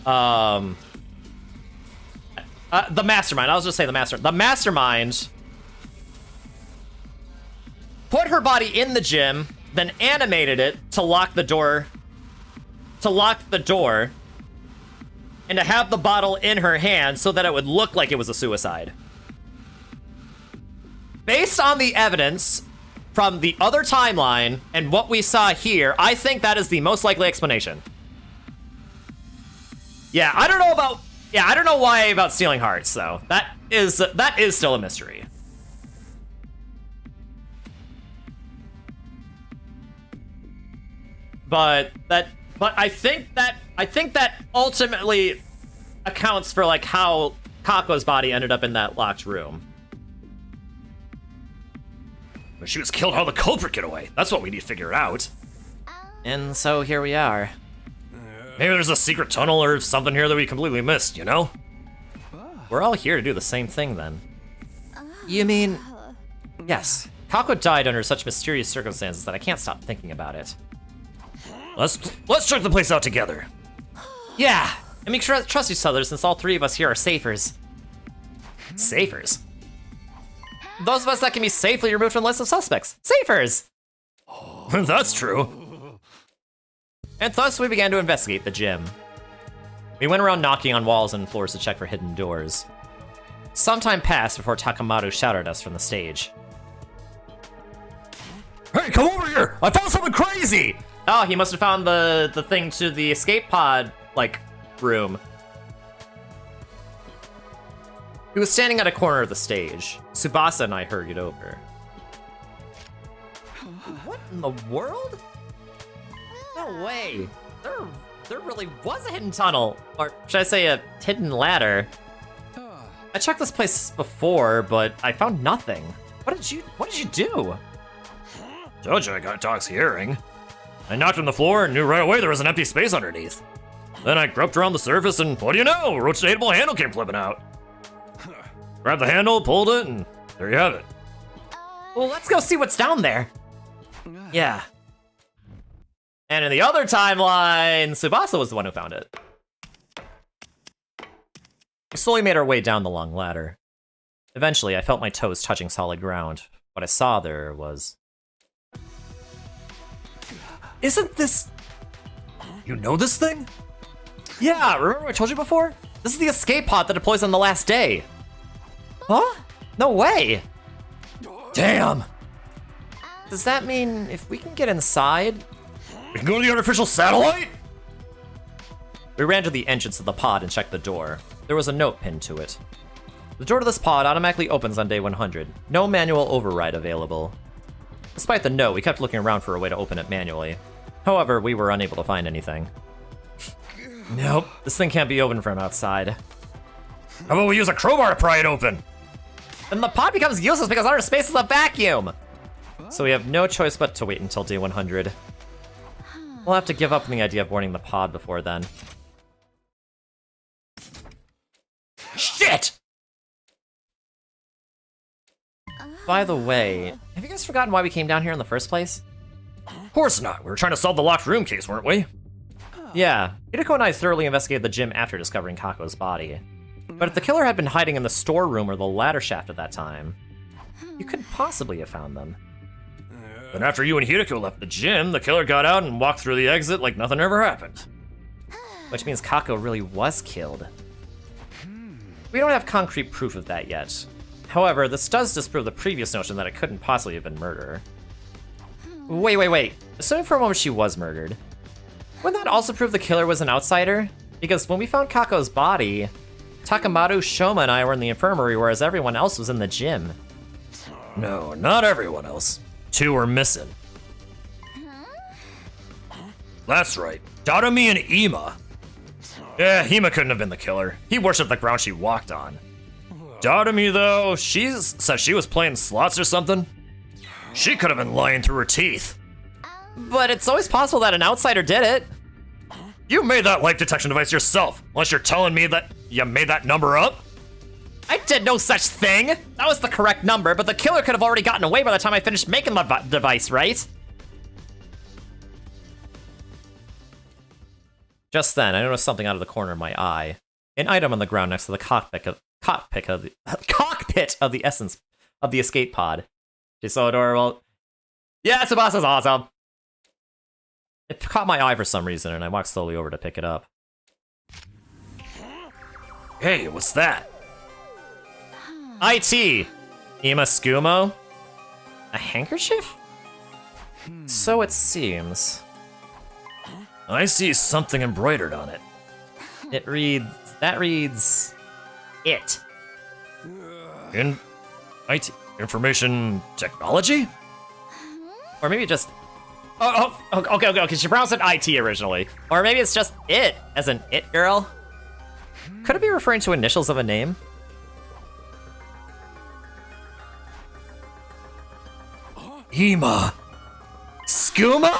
the mastermind, I'll just say the mastermind put her body in the gym, then animated it to lock the door, and to have the bottle in her hand so that it would look like it was a suicide. Based on the evidence from the other timeline and what we saw here, I think that is the most likely explanation. Yeah, I don't know why about stealing hearts, though. That is still a mystery. But I think that ultimately accounts for like how Kako's body ended up in that locked room. When she was killed, how'd the culprit get away? That's what we need to figure out. And so here we are. Maybe there's a secret tunnel or something here that we completely missed, you know? We're all here to do the same thing, then. You mean... Yes. Kako died under such mysterious circumstances that I can't stop thinking about it. Let's check the place out together. Yeah! I mean, trust each other since all three of us here are safers. Safers? Those of us that can be safely removed from the list of suspects. Safers! That's true. And thus we began to investigate the gym. We went around knocking on walls and floors to check for hidden doors. Some time passed before Takamaru shouted at us from the stage. Hey, come over here! I found something crazy! Oh, he must have found the thing to the escape pod, like, room. He was standing at a corner of the stage. Tsubasa and I hurried over. What in the world? No way. There really was a hidden tunnel. Or should I say a hidden ladder. I checked this place before, but I found nothing. What did you do? Told you I got Doc's hearing. I knocked on the floor and knew right away there was an empty space underneath. Then I groped around the surface and what do you know? A rotatable handle came flipping out. Grabbed the handle, pulled it, and there you have it. Well, let's go see what's down there. Yeah. And in the other timeline, Tsubasa was the one who found it. We slowly made our way down the long ladder. Eventually, I felt my toes touching solid ground. What I saw there was... Isn't this... You know this thing? Yeah, remember I told you before? This is the escape pod that deploys on the last day. Huh? No way! Damn! Does that mean if we can get inside, We can go to the artificial satellite? We ran to the entrance of the pod and checked the door. There was a note pinned to it. The door to this pod automatically opens on day 100. No manual override available. Despite the note, we kept looking around for a way to open it manually. However, we were unable to find anything. Nope, this thing can't be opened from outside. How about we use a crowbar to pry it open? Then the pod becomes useless because outer space is a vacuum! So we have no choice but to wait until day 100. We'll have to give up on the idea of boarding the pod before then. Shit! By the way, have you guys forgotten why we came down here in the first place? Of course not. We were trying to solve the locked room case, weren't we? Yeah, Hideko and I thoroughly investigated the gym after discovering Kako's body. But if the killer had been hiding in the storeroom or the ladder shaft at that time, you couldn't possibly have found them. Then after you and Hideko left the gym, the killer got out and walked through the exit like nothing ever happened. Which means Kako really was killed. We don't have concrete proof of that yet. However, this does disprove the previous notion that it couldn't possibly have been murder. Wait. Assuming for a moment she was murdered, wouldn't that also prove the killer was an outsider? Because when we found Kako's body, Takamaru, Shoma, and I were in the infirmary, whereas everyone else was in the gym. No, not everyone else. 2 were missing. That's right. Darumi and Ima. Yeah, Ima couldn't have been the killer. He worshipped the ground she walked on. Darumi, though, said she was playing slots or something. She could have been lying through her teeth. But it's always possible that an outsider did it. You made that light detection device yourself, unless you're telling me that you made that number up? I did no such thing! That was the correct number, but the killer could have already gotten away by the time I finished making the device, right? Just then, I noticed something out of the corner of my eye. An item on the ground next to the cockpit of the essence of the escape pod. She's so adorable. Yeah, Tsubasa's awesome! It caught my eye for some reason, and I walked slowly over to pick it up. Hey, what's that? IT! Ima Skumo? A handkerchief? So it seems. I see something embroidered on it. That reads... It. IT information technology? Or maybe just... Okay, she pronounced it IT originally. Or maybe it's just it, as an it girl. Could it be referring to initials of a name? Ima. Skumo?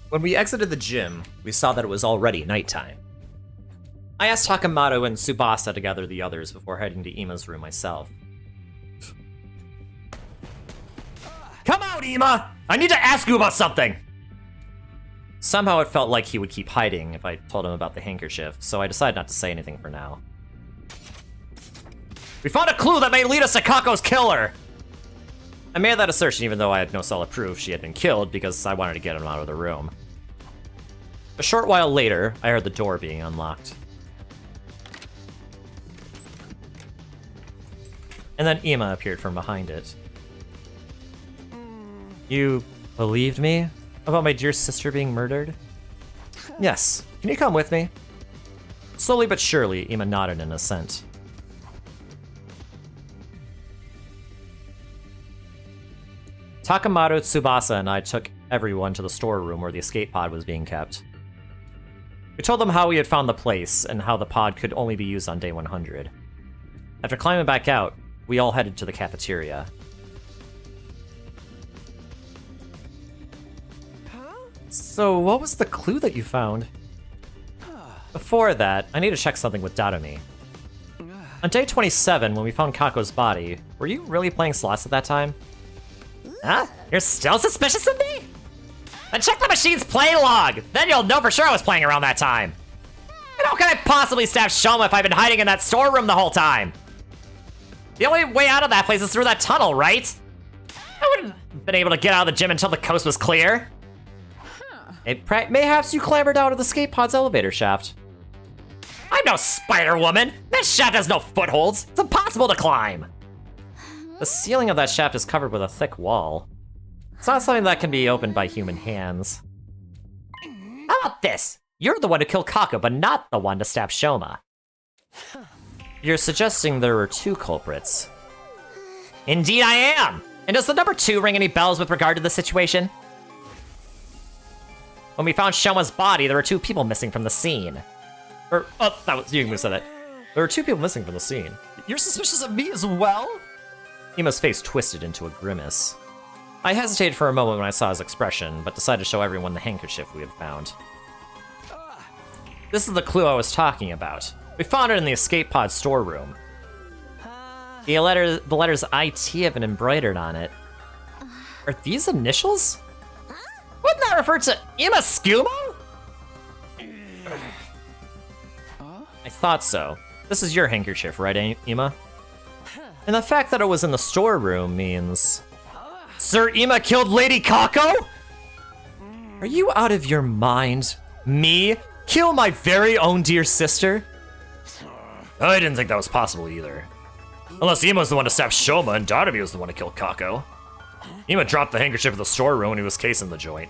When we exited the gym, we saw that it was already nighttime. I asked Takamaru and Tsubasa to gather the others before heading to Ima's room myself. Come out, Ima! I need to ask you about something! Somehow it felt like he would keep hiding if I told him about the handkerchief, so I decided not to say anything for now. We found a clue that may lead us to Kako's killer! I made that assertion even though I had no solid proof she had been killed because I wanted to get him out of the room. A short while later, I heard the door being unlocked. And then Ima appeared from behind it. You believed me about my dear sister being murdered? Yes. Can you come with me? Slowly but surely, Ima nodded in assent. Takamaru, Tsubasa, and I took everyone to the storeroom where the escape pod was being kept. We told them how we had found the place and how the pod could only be used on day 100. After climbing back out, we all headed to the cafeteria. So, what was the clue that you found? Before that, I need to check something with Darumi. On day 27, when we found Kako's body, were you really playing slots at that time? Huh? You're still suspicious of me? Then check the machine's play log! Then you'll know for sure I was playing around that time! And how can I possibly stab Shoma if I've been hiding in that storeroom the whole time? The only way out of that place is through that tunnel, right? I wouldn't been able to get out of the gym until the coast was clear? Mayhaps you clambered out of the escape pod's elevator shaft. I'm no Spider-Woman! This shaft has no footholds! It's impossible to climb! The ceiling of that shaft is covered with a thick wall. It's not something that can be opened by human hands. How about this? You're the one to kill Kako, but not the one to stab Shoma. You're suggesting there were two culprits. Indeed I am! And does the number 2 ring any bells with regard to the situation? When we found Shoma's body, there were 2 people missing from the scene. That was you who said that. There were 2 people missing from the scene. You're suspicious of me as well? Ima's face twisted into a grimace. I hesitated for a moment when I saw his expression, but decided to show everyone the handkerchief we had found. This is the clue I was talking about. We found it in the escape pod storeroom. The letters IT have been embroidered on it. Are these initials? Wouldn't that refer to Ima Skumo? I thought so. This is your handkerchief, right, Ima? And the fact that it was in the storeroom means... Sir Ima killed Lady Kako? Are you out of your mind? Me? Kill my very own dear sister? I didn't think that was possible either. Unless Ima was the one to stab Shoma and Dadabi was the one to kill Kako. Ima dropped the handkerchief in the storeroom when he was casing the joint.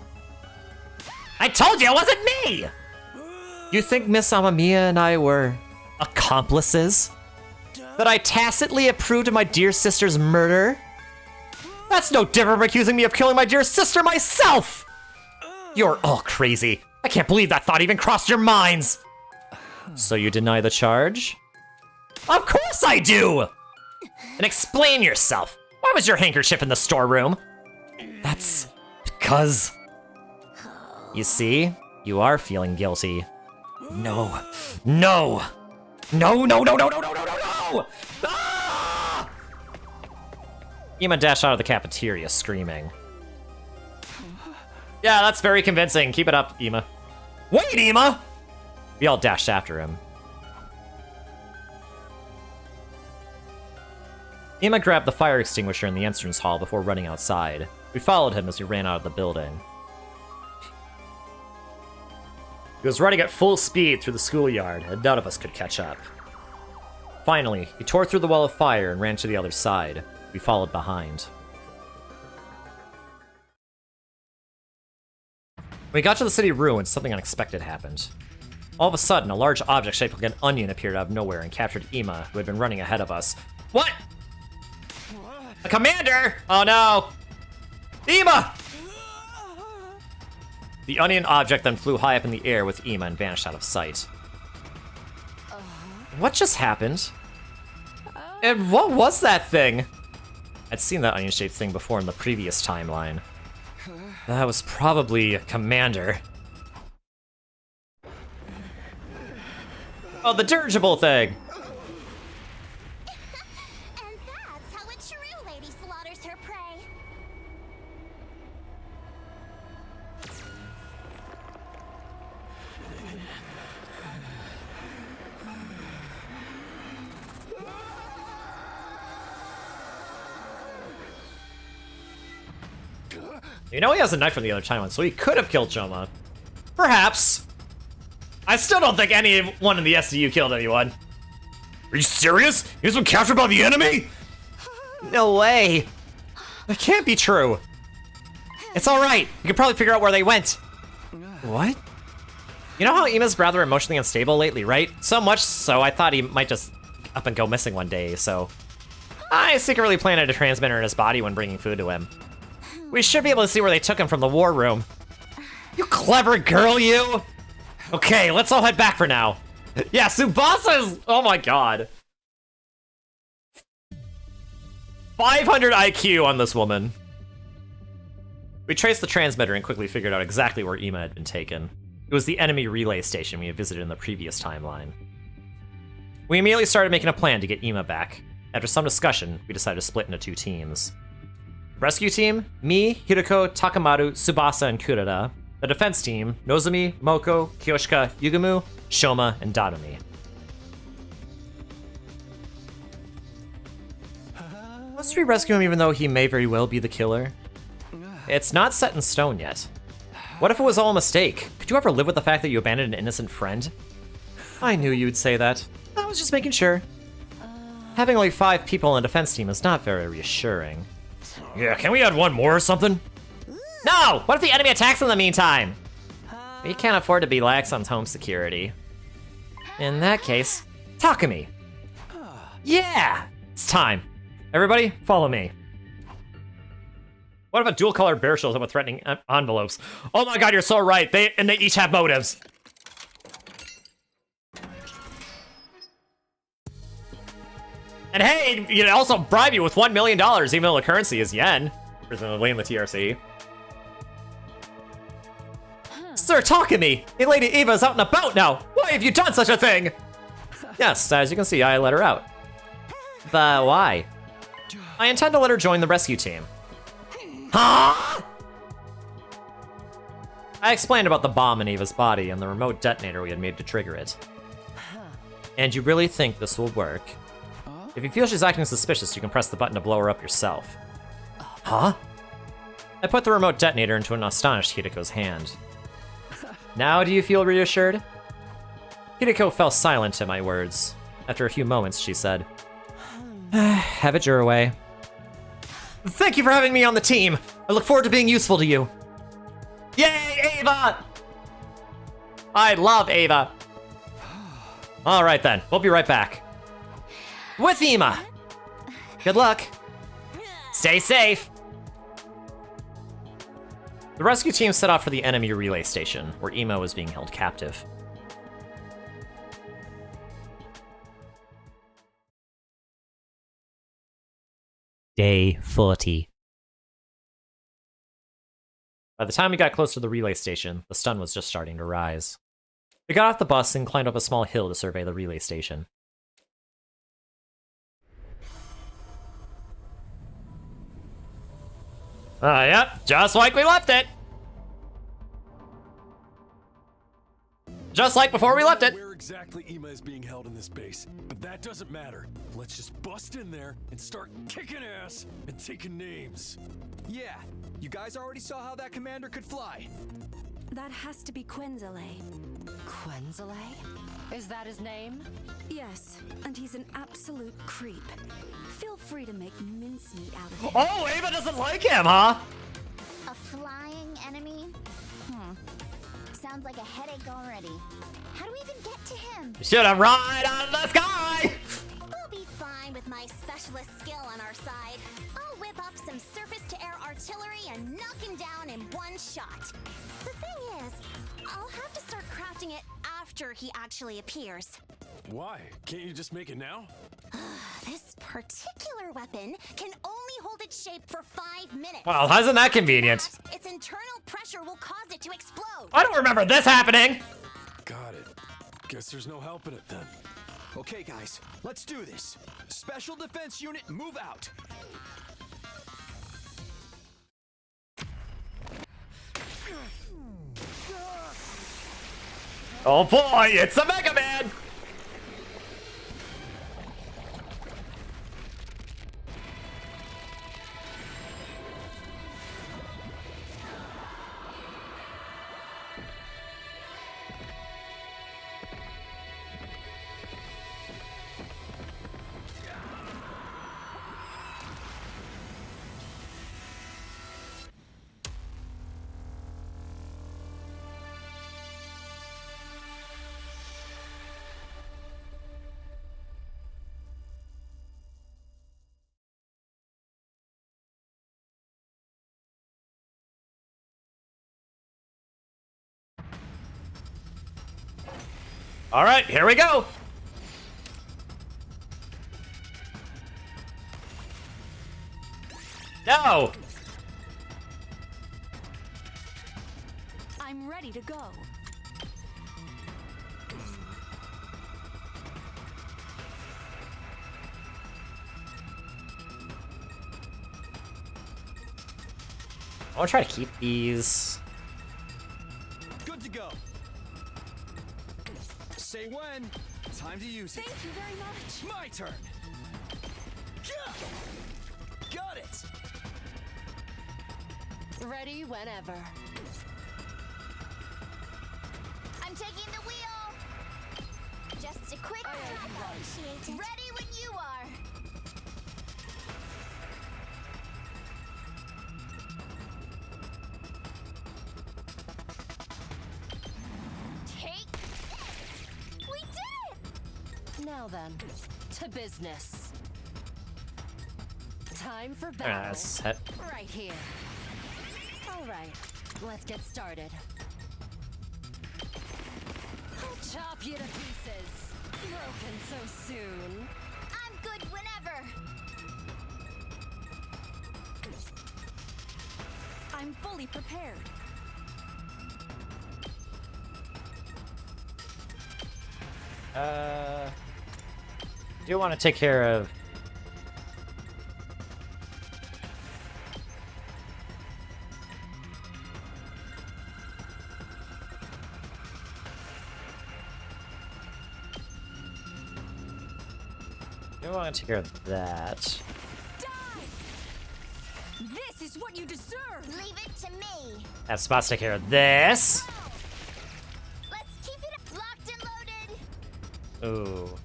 I told you it wasn't me! You think Miss Amamiya and I were accomplices? That I tacitly approved of my dear sister's murder? That's no different from accusing me of killing my dear sister myself! You're all crazy. I can't believe that thought even crossed your minds! So you deny the charge? Of course I do! And explain yourself. Why was your handkerchief in the storeroom? That's because... You see? You are feeling guilty. No. No! No, no, no, no, no, no, no, no, no! Ah! Ima dashed out of the cafeteria, screaming. Yeah, that's very convincing. Keep it up, Ima. Wait, Ima! We all dashed after him. Ima grabbed the fire extinguisher in the entrance hall before running outside. We followed him as he ran out of the building. He was running at full speed through the schoolyard, and none of us could catch up. Finally, he tore through the wall of fire and ran to the other side. We followed behind. When we got to the city ruins, something unexpected happened. All of a sudden, a large object shaped like an onion appeared out of nowhere and captured Ima, who had been running ahead of us. What? The commander! Oh no! Ima! The onion object then flew high up in the air with Ima and vanished out of sight. What just happened? And what was that thing? I'd seen that onion-shaped thing before in the previous timeline. That was probably a commander. Oh, the dirigible thing! And that's how a true lady slaughters her prey. You know he has a knife from the other timeline, so he could have killed Choma. Perhaps. I still don't think anyone in the SDU killed anyone. Are you serious? He was been captured by the enemy? No way. That can't be true. It's alright. You can probably figure out where they went. What? You know how Ima's rather emotionally unstable lately, right? So much so I thought he might just up and go missing one day, so... I secretly planted a transmitter in his body when bringing food to him. We should be able to see where they took him from the war room. You clever girl, you! Okay, let's all head back for now. Yeah, Tsubasa's... Oh my god. 500 IQ on this woman. We traced the transmitter and quickly figured out exactly where Ima had been taken. It was the enemy relay station we had visited in the previous timeline. We immediately started making a plan to get Ima back. After some discussion, we decided to split into 2 teams. Rescue team, me, Hiroko, Takamaru, Tsubasa, and Kurada. The defense team, Nozomi, Moko, Kyoshika, Yugumu, Shoma, and Dadami. Must we rescue him even though he may very well be the killer? It's not set in stone yet. What if it was all a mistake? Could you ever live with the fact that you abandoned an innocent friend? I knew you'd say that. I was just making sure. Having only 5 people on the defense team is not very reassuring. Yeah, can we add one more or something? No! What if the enemy attacks in the meantime? We can't afford to be lax on home security. In that case, Takumi. Yeah! It's time. Everybody, follow me. What if a dual-colored bear shows up with threatening envelopes? Oh my god, you're so right. They each have motives. And hey, you can also bribe you with $1 million, even though the currency is yen. Presumably in the TRC. Sir Takumi! Hey, Lady Eva's out and about now! Why have you done such a thing? Yes, as you can see, I let her out. But why? I intend to let her join the rescue team. Huh? I explained about the bomb in Eva's body and the remote detonator we had made to trigger it. And you really think this will work? If you feel she's acting suspicious, you can press the button to blow her up yourself. Huh? I put the remote detonator into an astonished Hidiko's hand. Now do you feel reassured? Hideko fell silent at my words. After a few moments, she said, have it your way. Thank you for having me on the team. I look forward to being useful to you. Yay, Ava! I love Ava. All right then, we'll be right back. With Ema. Good luck. Stay safe. The rescue team set off for the enemy relay station, where Ema was being held captive. Day 40. By the time we got close to the relay station, the sun was just starting to rise. We got off the bus and climbed up a small hill to survey the relay station. Yep, just like we left it! Just like before we left it! Where exactly Ema is being held in this base, but that doesn't matter. Let's just bust in there and start kicking ass and taking names. Yeah, you guys already saw how that commander could fly. That has to be Quenzele. Quenzele? Is that his name? Yes, and he's an absolute creep. Feel free to make mincemeat out of him. Oh, Ava doesn't like him, huh? A flying enemy? Sounds like a headache already. How do we even get to him? Should have ride out of the sky! We'll be fine with my specialist skill on our side. I'll whip up some surface-to-air artillery and knock him down in one shot. The thing is, I'll have to start crafting it after he actually appears. Why? Can't you just make it now? This particular weapon can only hold its shape for 5 minutes. Well, isn't that convenient? Its internal pressure will cause it to explode. I don't remember this happening! Got it. Guess there's no helping it then. Okay, guys, let's do this. Special Defense Unit, move out. Oh boy, it's a Mega Man! All right, here we go. No. I'm ready to go. I want to try to keep these. Good to go. Say when. Time to use it. Thank you very much. My turn. Got it. Ready whenever. I'm taking the wheel. Just a quick appreciate it. Ready when you are. Take this. We did it. Now then, to business. Time for battle. That's it. Right here. All right, let's get started. I'll chop you to pieces. Broken so soon. I'm good whenever. I'm fully prepared. Do want to take care of. Do want to take care of that. Die! This is what you deserve! Leave it to me. Have spots to take care of this. Let's keep it locked and loaded. Ooh.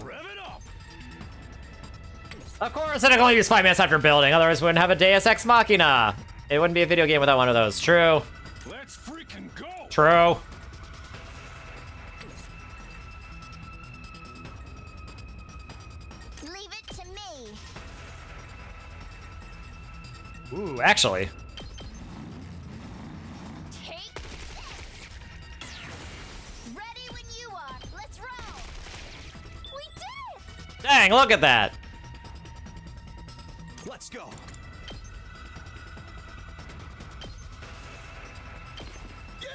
Rev it up! Of course, I can only use 5 minutes after building, otherwise we wouldn't have a Deus Ex Machina. It wouldn't be a video game without one of those. True. Let's freaking go! True. Leave it to me. Ooh, actually. Take this. Ready when you are. Let's roll. We did it. Dang, look at that. Let's go. Yeah!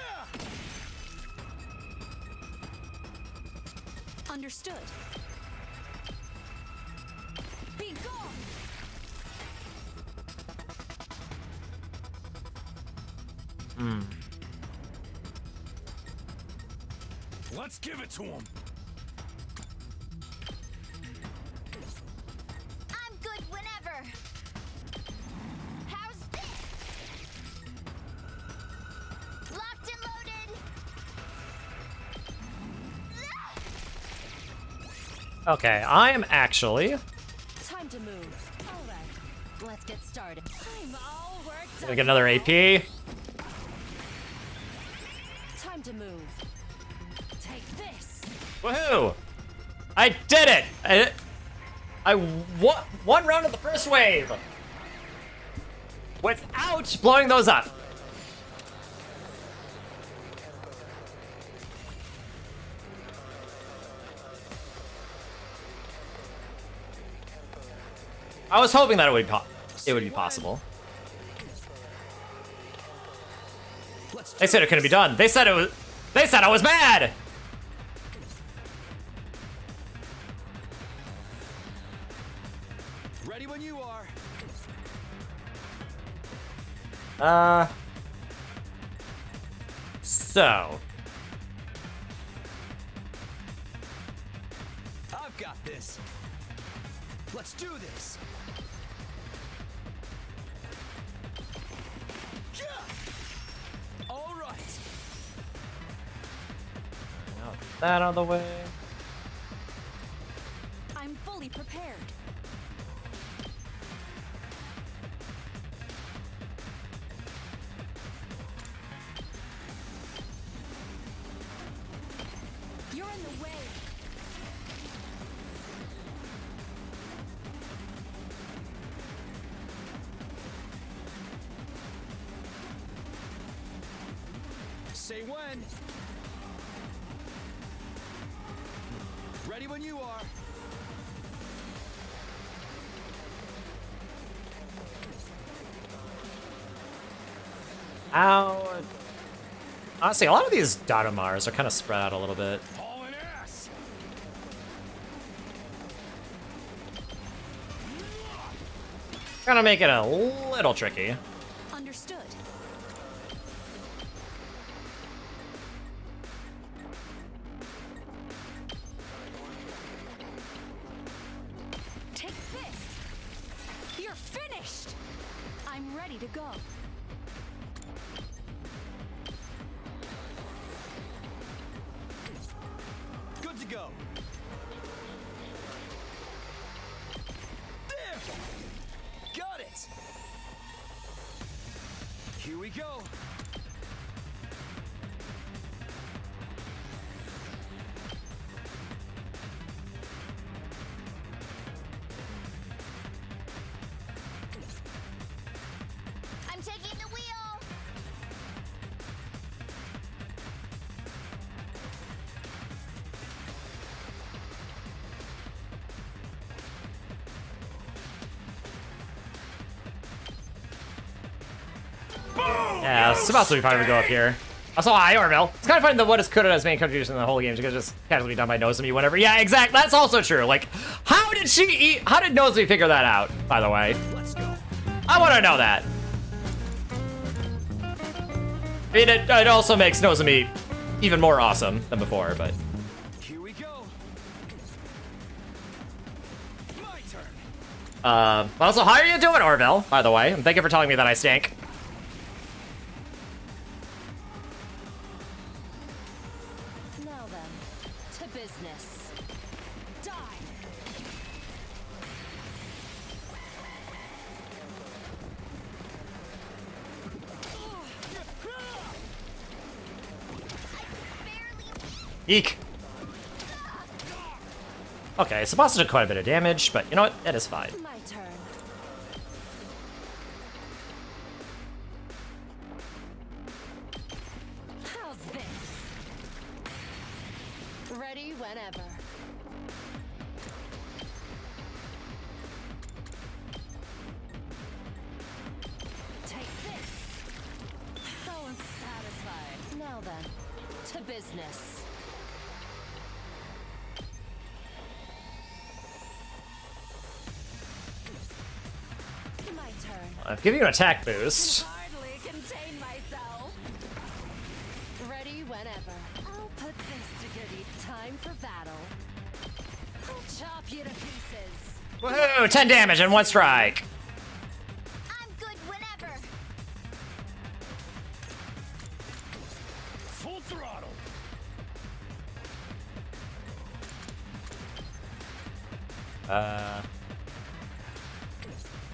Understood. Be gone! Let's give it to him. I'm good whenever. How's this? Locked and loaded. Okay, I am actually Time to move. All right, let's get started. I'm all worked gonna up. get another AP. Time to move. Take this. Woohoo! I did it! I won one round of the first wave without blowing those up. I was hoping that it would be possible. They said it couldn't be done. They said it was. They said I was mad. Ready when you are. So. I've got this. Let's do this. Yeah! All right. That out of the way. I'm fully prepared. You're in the way. Say when. Ready when you are. Ow. Honestly, a lot of these Datamars are kind of spread out a little bit. Hauling ass! Gonna make it a little tricky. Understood. Take this. You're finished. I'm ready to go. Good to go. There! Got it! Here we go. I'm taking the wheel. Yeah, it's supposed to be fine to go up here. Also, hi, Orville. It's kind of funny that what is Kudo's main contribution in the whole game is just casually be done by Nozomi whenever. Yeah, exactly. That's also true. Like, how did Nozomi figure that out, by the way? Let's go. I want to know that. I mean, it also makes Nozomi even more awesome than before, but... Here we go. My turn. Also, how are you doing, Orville, by the way? And thank you for telling me that I stink. Now then, to business. Die! Eek. Okay, Tsubasa did quite a bit of damage, but you know what? That is fine. My turn. How's this? Ready whenever. Take this. So unsatisfied. Now then, to business. My turn. I'm giving you an attack boost. Hardly contain myself. Ready whenever. I'll put this to good time for battle. I'll chop you to pieces. Woohoo! 10 damage in one strike. I'm good whenever. Full throttle.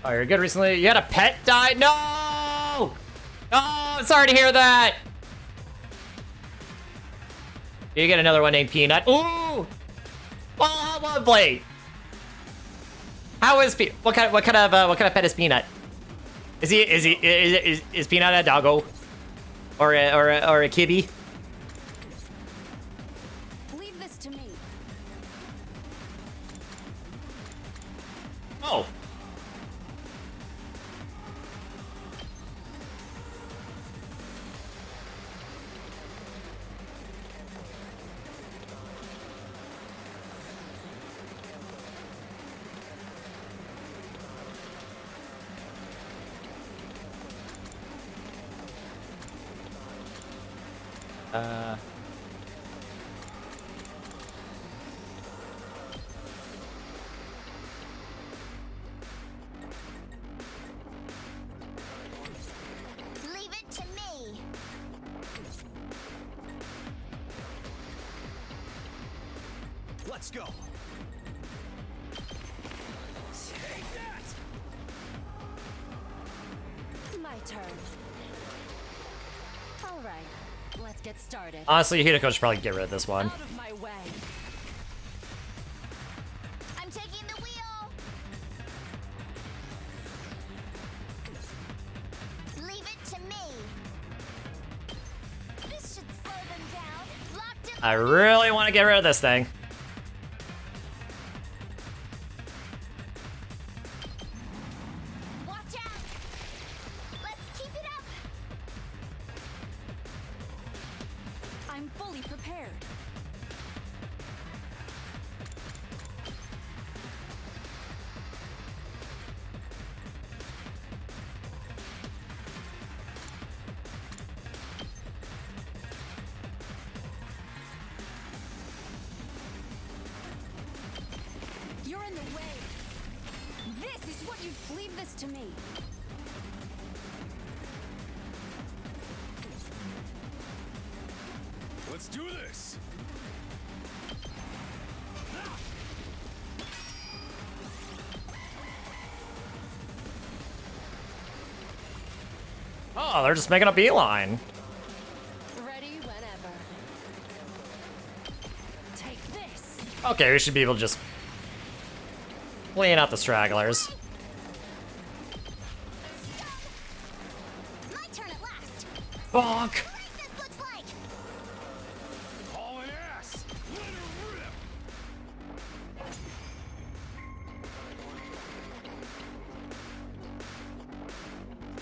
Oh, you're good recently. You had a pet die? No! Oh, I'm sorry to hear that. You get another one named Peanut. Ooh! Oh, lovely. How is what kind of pet is Peanut? Is Peanut a doggo? Or a kitty? Leave this to me. Oh. Leave it to me. Let's go. Take that. My turn. All right, let's get started. Honestly, Hideko should probably get rid of this one. Out of my way. I'm taking the wheel. Leave it to me. This should slow them down. Locked in. I really want to get rid of this thing. Watch out. Let's keep it up. I'm fully prepared. You're in the way. This is what you leave this to me. Let's do this. Oh, they're just making a beeline. Ready whenever. Take this. Okay, we should be able to just clean out the stragglers. My turn at last. Bonk! What this looks like. Hauling ass. Let her rip.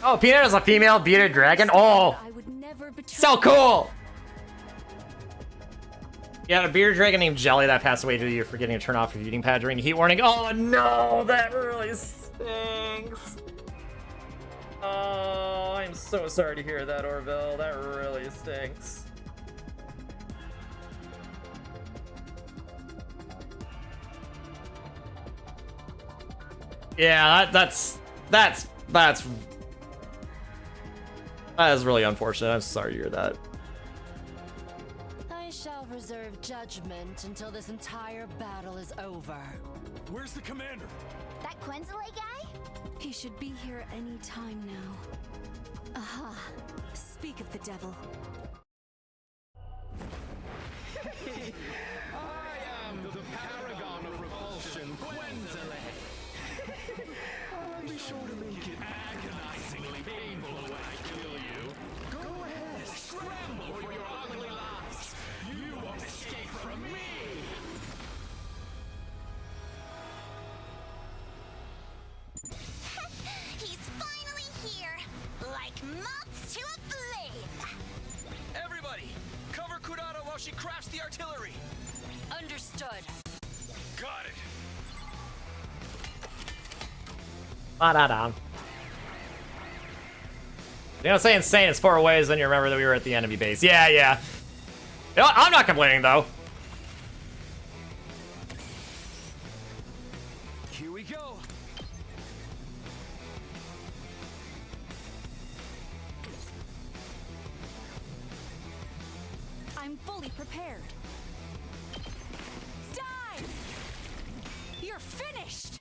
Oh, Peanut is a female bearded dragon? Oh, I would never betray so cool! Yeah, a bearded dragon named Jelly that passed away due to you forgetting to turn off your heating pad during the heat warning. Oh no, that really stinks. Oh, I'm so sorry to hear that, Orville. That really stinks. Yeah, that is really unfortunate. I'm sorry to hear that. I shall reserve judgment until this entire battle is over. Where's the commander? That Quenzile guy? He should be here any time now. Aha. Speak of the devil. I am the paragon of repulsion, Quenzile. I'll be sure to make it agonizingly painful when I kill you. Go ahead, scramble for your ugly lives. You won't escape from me. He's finally here. Like moths to a flame. Everybody, cover Kurata while she crafts the artillery. Understood. Got it. Ba-da-da. You know, say insane is far away, then you remember that we were at the enemy base. Yeah, yeah. You know what? I'm not complaining, though. Here we go. I'm fully prepared. Die! You're finished!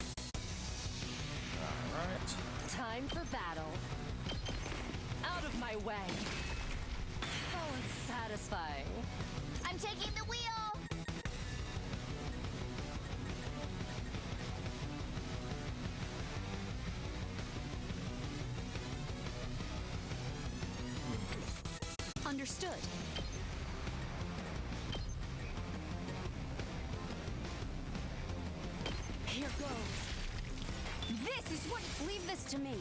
Alright. Time for battle. Out of my way. Oh, it's satisfying. I'm taking the wheel. Understood. Here goes. This is what... Leave this to me.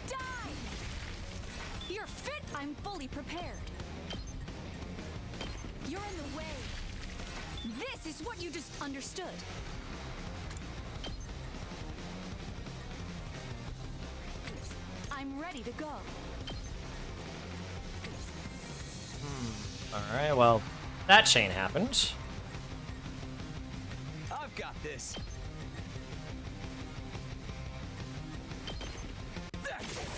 Die! You're fit! I'm fully prepared. You're in the way. This is what you just understood. I'm ready to go. Alright, well, that chain happened. I've got this. That's it.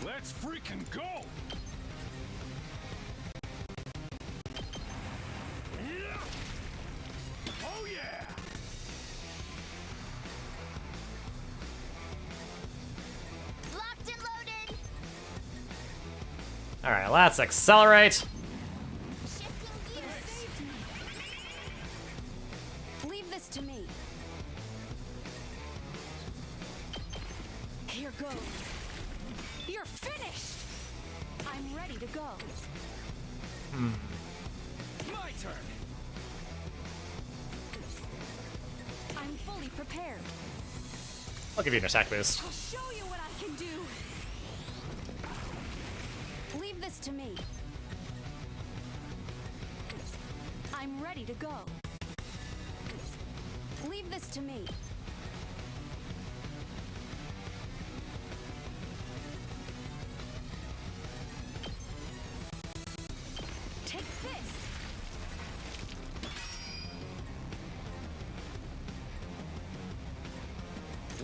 Let's freaking go. Yeah. Oh yeah. Locked and loaded. Alright, let's accelerate. Shifting gears. Leave this to me. Here goes. You're finished! I'm ready to go. My turn. I'm fully prepared. I'll give you an attack boost. I'll show you what I can do. Leave this to me. I'm ready to go. Leave this to me. Take this.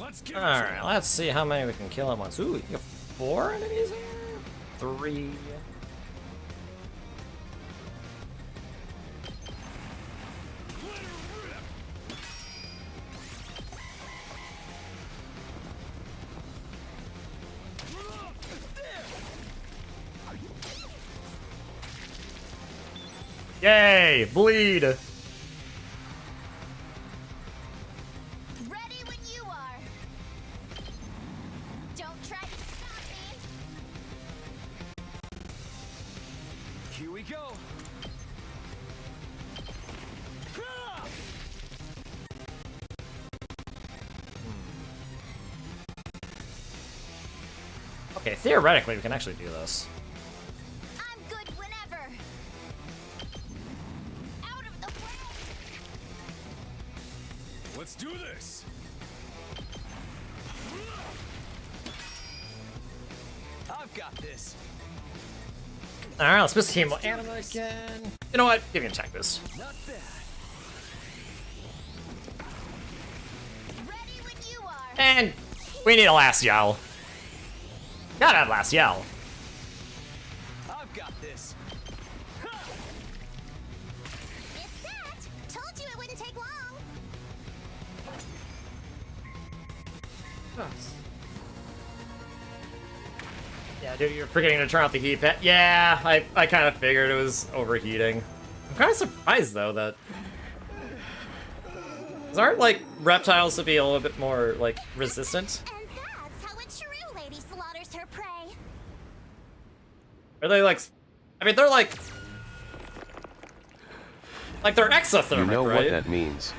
Let's give it Alright, let's see how many we can kill at once. Ooh, you got 4 enemies here? 3. Yay! Bleed! Ready when you are. Don't try to stop me. Here we go. Okay, theoretically we can actually do this. I'm good whenever. Out of the way. Let's do this. I've got this. Alright, let's miss Hemo Anima again. You know what? Give me an attack boost. Not bad. Ready when you are. And we need a last yell. Gotta have last yell. I've got this. It's set. Told you it wouldn't take long. Yeah, dude, you're forgetting to turn off the heat pad. Yeah, I kind of figured it was overheating. I'm kind of surprised, though, that... Aren't, like, reptiles to be a little bit more, like, resistant? And that's how a true lady slaughters her prey. Are they, like... I mean, they're, like... Like, they're exothermic, You know right? what that means.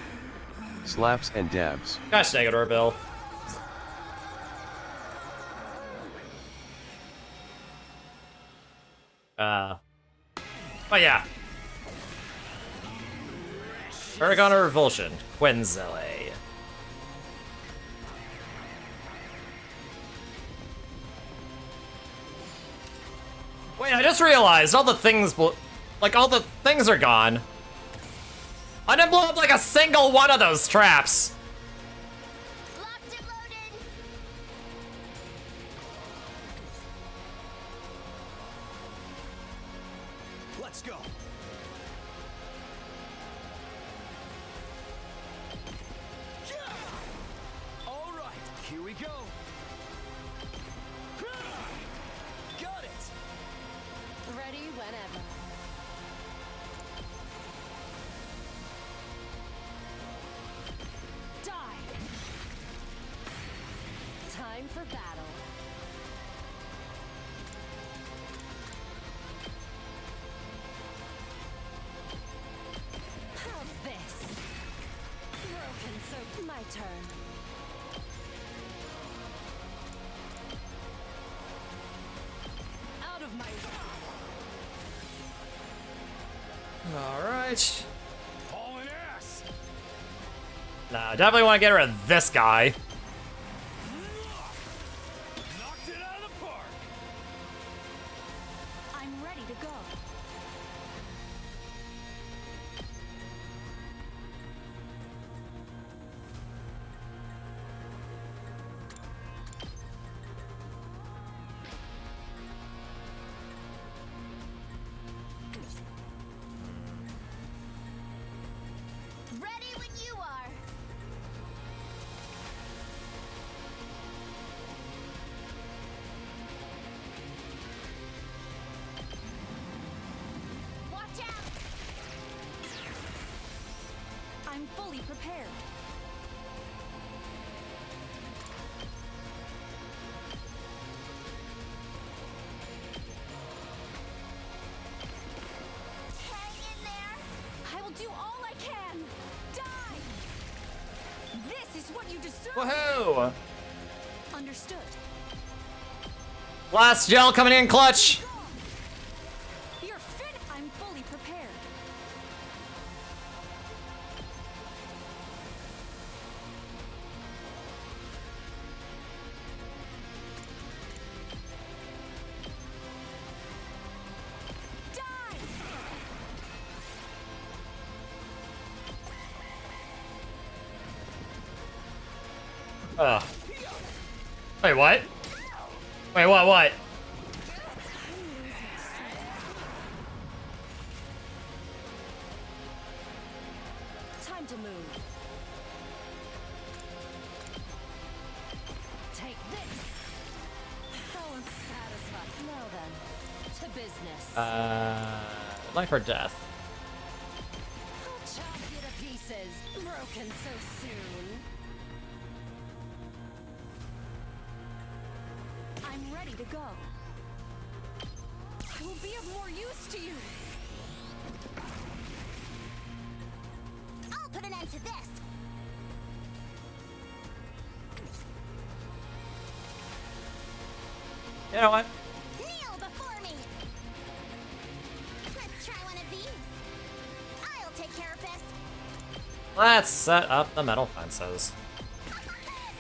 Slaps and dabs. Gosh dang it, Orbill. But yeah. Paragon or Revulsion? Quenzele. Wait, I just realized all the things, like all the things are gone. I didn't blow up like a single one of those traps. Locked and loaded. Let's go. All right, here we go. Got it. Ready whenever. Die. Time for battle. How's this? Broken, so my turn. Out of my Alright. Hauling ass. Nah, I definitely want to get rid of this guy. Knocked it out of the park. I'm ready to go. Ready when you are. Watch out. I'm fully prepared. Hang in there. I will do all I can. Die! This is what you deserve. Woohoo! Understood. Last gel coming in clutch. You're fit. I'm fully prepared. Die! Ugh. Wait, what? Wait, what? Time to move. Take this. So unsatisfied. Now then, to business. Life or death? I'll chop you to pieces. Broken so soon. I'm ready to go. I will be of more use to you. I'll put an end to this. You know what? Kneel before me. Let's try one of these. I'll take care of this. Let's set up the metal fences.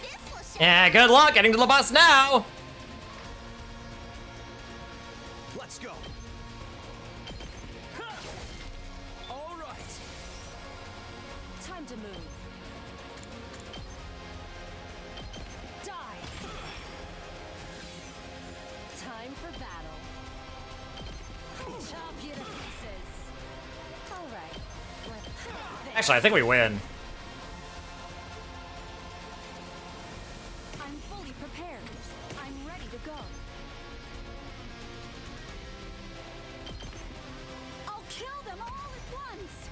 This will show. Yeah, good luck getting to the bus now! Let's go. All right. Time to move. Die. Time for battle. Chop you to pieces. All right. Let's fix this. Actually, I think we win. I'm fully prepared. I'm ready to go. I'll kill them all at once.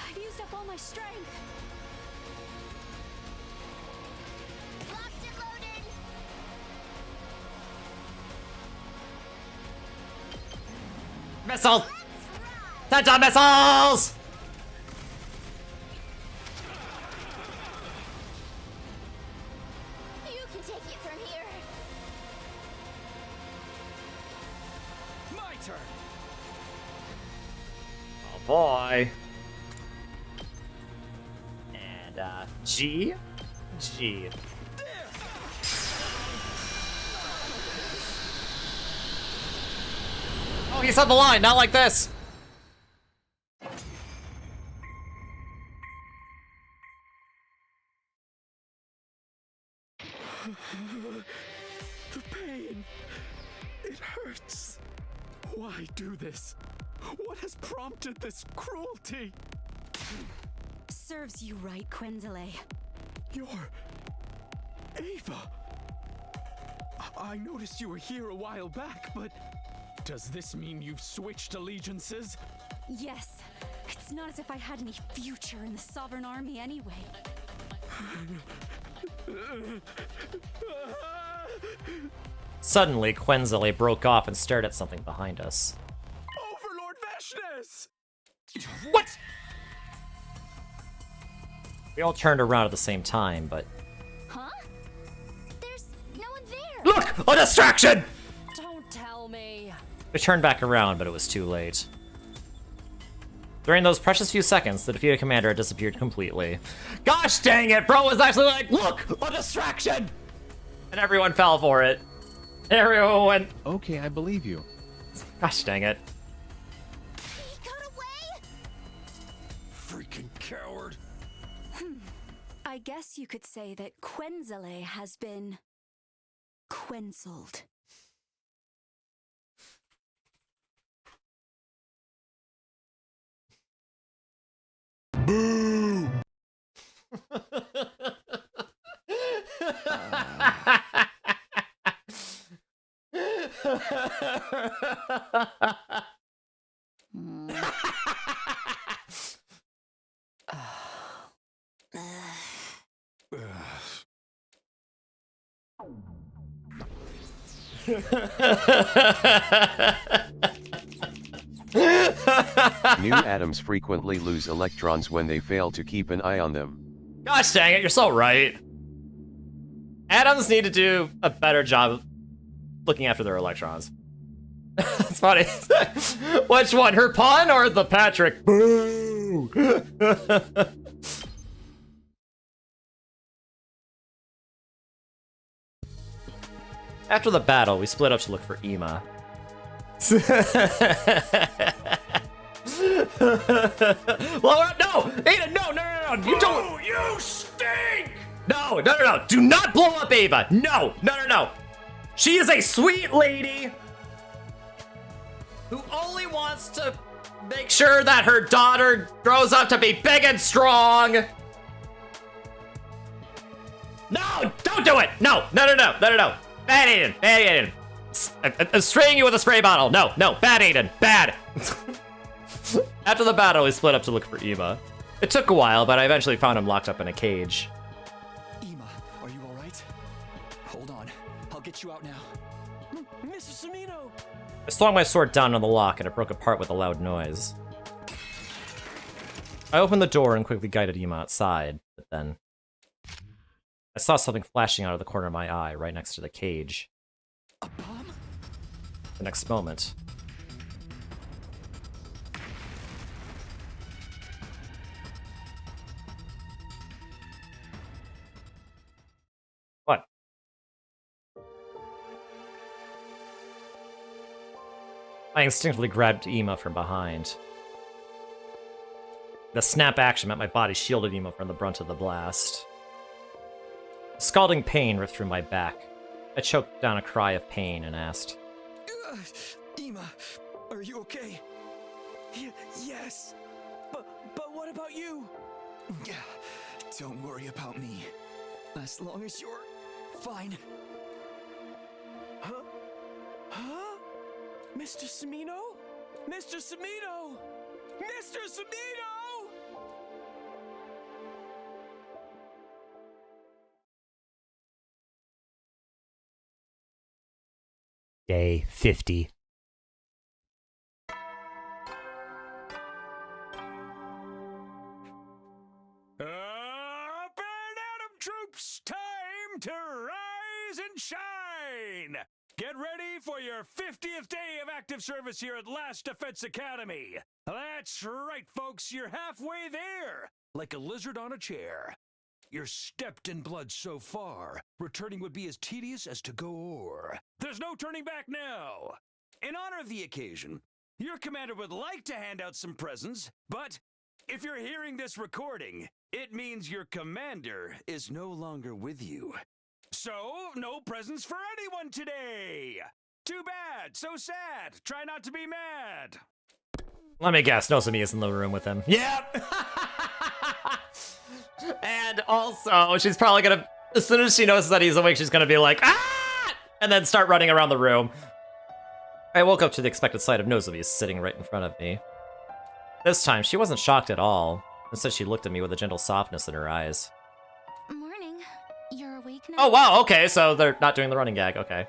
I've used up all my strength. Locked and loaded. Missile! Tenta missiles! You can take it from here. My turn. Oh boy. And, G. Oh, he's on the line, not like this! The pain. It hurts. Why do this? What has prompted this cruelty? Serves you right, Quendele. You're Ava. I noticed you were here a while back, but does this mean you've switched allegiances? Yes. It's not as if I had any future in the Sovereign Army anyway. Suddenly, Quenzele broke off and stared at something behind us. Overlord Vashnes! What? We all turned around at the same time, but... Huh? There's no one there. Look! A distraction! Don't tell me. We turned back around, but it was too late. During those precious few seconds, the defeated commander had disappeared completely. Gosh dang it! Bro was actually like, look! A distraction! And everyone fell for it. Everyone went, Okay, I believe you. gosh dang it. He got away? Freaking coward. I guess you could say that Quenzele has been quenzeled. New atoms frequently lose electrons when they fail to keep an eye on them. Gosh dang it, you're so right. Atoms need to do a better job of looking after their electrons. It's funny. Which one, her pun or the Patrick? Boo! After the battle, we split up to look for Ema. No! Ada, no! You don't! Oh, you stink! No! Do not blow up Ava! No! She is a sweet lady who only wants to make sure that her daughter grows up to be big and strong. No! Don't do it! No! Bad Aiden! I'm spraying you with a spray bottle. No, bad Aiden, bad. After the battle, we split up to look for Ema. It took a while, but I eventually found him locked up in a cage. Ema, are you all right? Hold on, I'll get you out now. Mr. Samino! I swung my sword down on the lock and it broke apart with a loud noise. I opened the door and quickly guided Ema outside, but then I saw something flashing out of the corner of my eye right next to the cage. A bomb? The next moment, what? I instinctively grabbed Ema from behind. The snap action meant my body shielded Ema from the brunt of the blast. Scalding pain ripped through my back. I choked down a cry of pain and asked, Ema, are you okay? Yes. But what about you? Yeah, don't worry about me. As long as you're fine. Huh? Mr. Samino? Mr. Samino! Mr. Samino! Day 50. Up and Atom troops, time to rise and shine! Get ready for your 50th day of active service here at Last Defense Academy. That's right, folks, you're halfway there, like a lizard on a chair. You're stepped in blood so far, returning would be as tedious as to go o'er. There's no turning back now. In honor of the occasion, your commander would like to hand out some presents, but if you're hearing this recording, it means your commander is no longer with you. So, no presents for anyone today! Too bad, so sad, try not to be mad. Let me guess, Nozomi is in the room with him. Yep! And also, she's probably gonna, as soon as she notices that he's awake, she's gonna be like, ah! And then start running around the room. I woke up to the expected sight of Nozomi sitting right in front of me. This time, she wasn't shocked at all. Instead, she looked at me with a gentle softness in her eyes. Morning. You're awake now? Oh, wow, okay, so they're not doing the running gag, okay.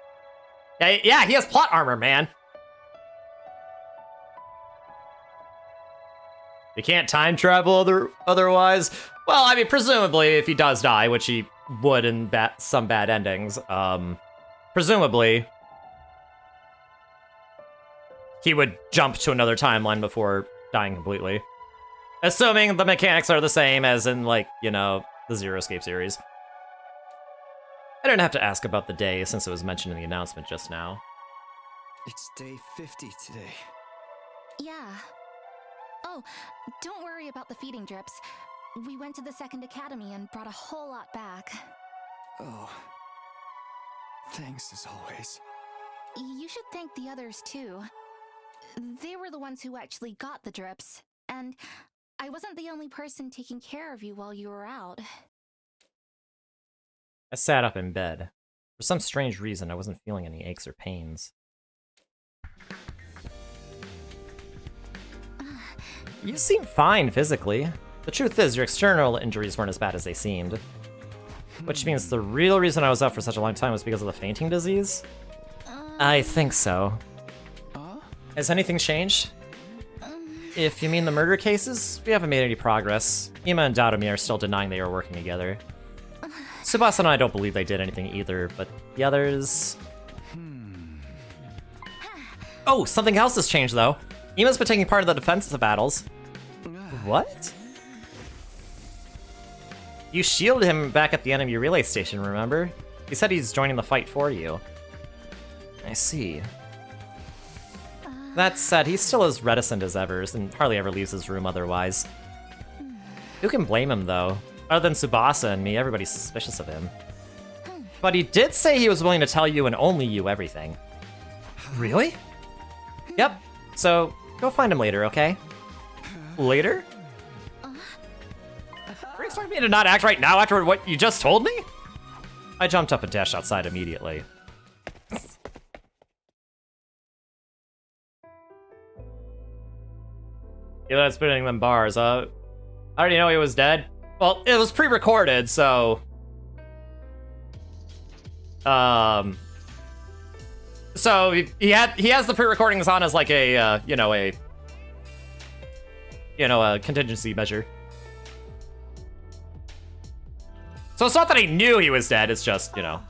Yeah, he has plot armor, man. You can't time travel otherwise? Well, I mean, presumably, if he does die, which he would in some bad endings, presumably, he would jump to another timeline before dying completely. Assuming the mechanics are the same as in, like, you know, the Zero Escape series. I didn't have to ask about the day since it was mentioned in the announcement just now. It's day 50 today. Yeah. Oh, don't worry about the feeding drips. We went to the second academy and brought a whole lot back. Oh. Thanks as always. You should thank the others too. They were the ones who actually got the drips, and I wasn't the only person taking care of you while you were out. I sat up in bed. For some strange reason, I wasn't feeling any aches or pains. You seem fine physically. The truth is, your external injuries weren't as bad as they seemed. Which means the real reason I was out for such a long time was because of the fainting disease? I think so. Has anything changed? If you mean the murder cases, we haven't made any progress. Ema and Dadomi are still denying they were working together. Tsubasa and I don't believe they did anything either, but the others... Oh, something else has changed though. Ema's been taking part in the defensive battles. What? You shielded him back at the enemy relay station, remember? He said he's joining the fight for you. I see. That said, he's still as reticent as ever, and hardly ever leaves his room otherwise. Who can blame him, though? Other than Tsubasa and me, everybody's suspicious of him. But he did say he was willing to tell you and only you everything. Really? Yep. So, go find him later, okay? Later? Are you expecting me to not act right now after what you just told me? I jumped up and dashed outside immediately. Yeah, that's spinning them bars. I already know he was dead. Well, it was pre-recorded, so... So he has the pre-recordings on as like a a contingency measure. So it's not that he knew he was dead. It's just Mr.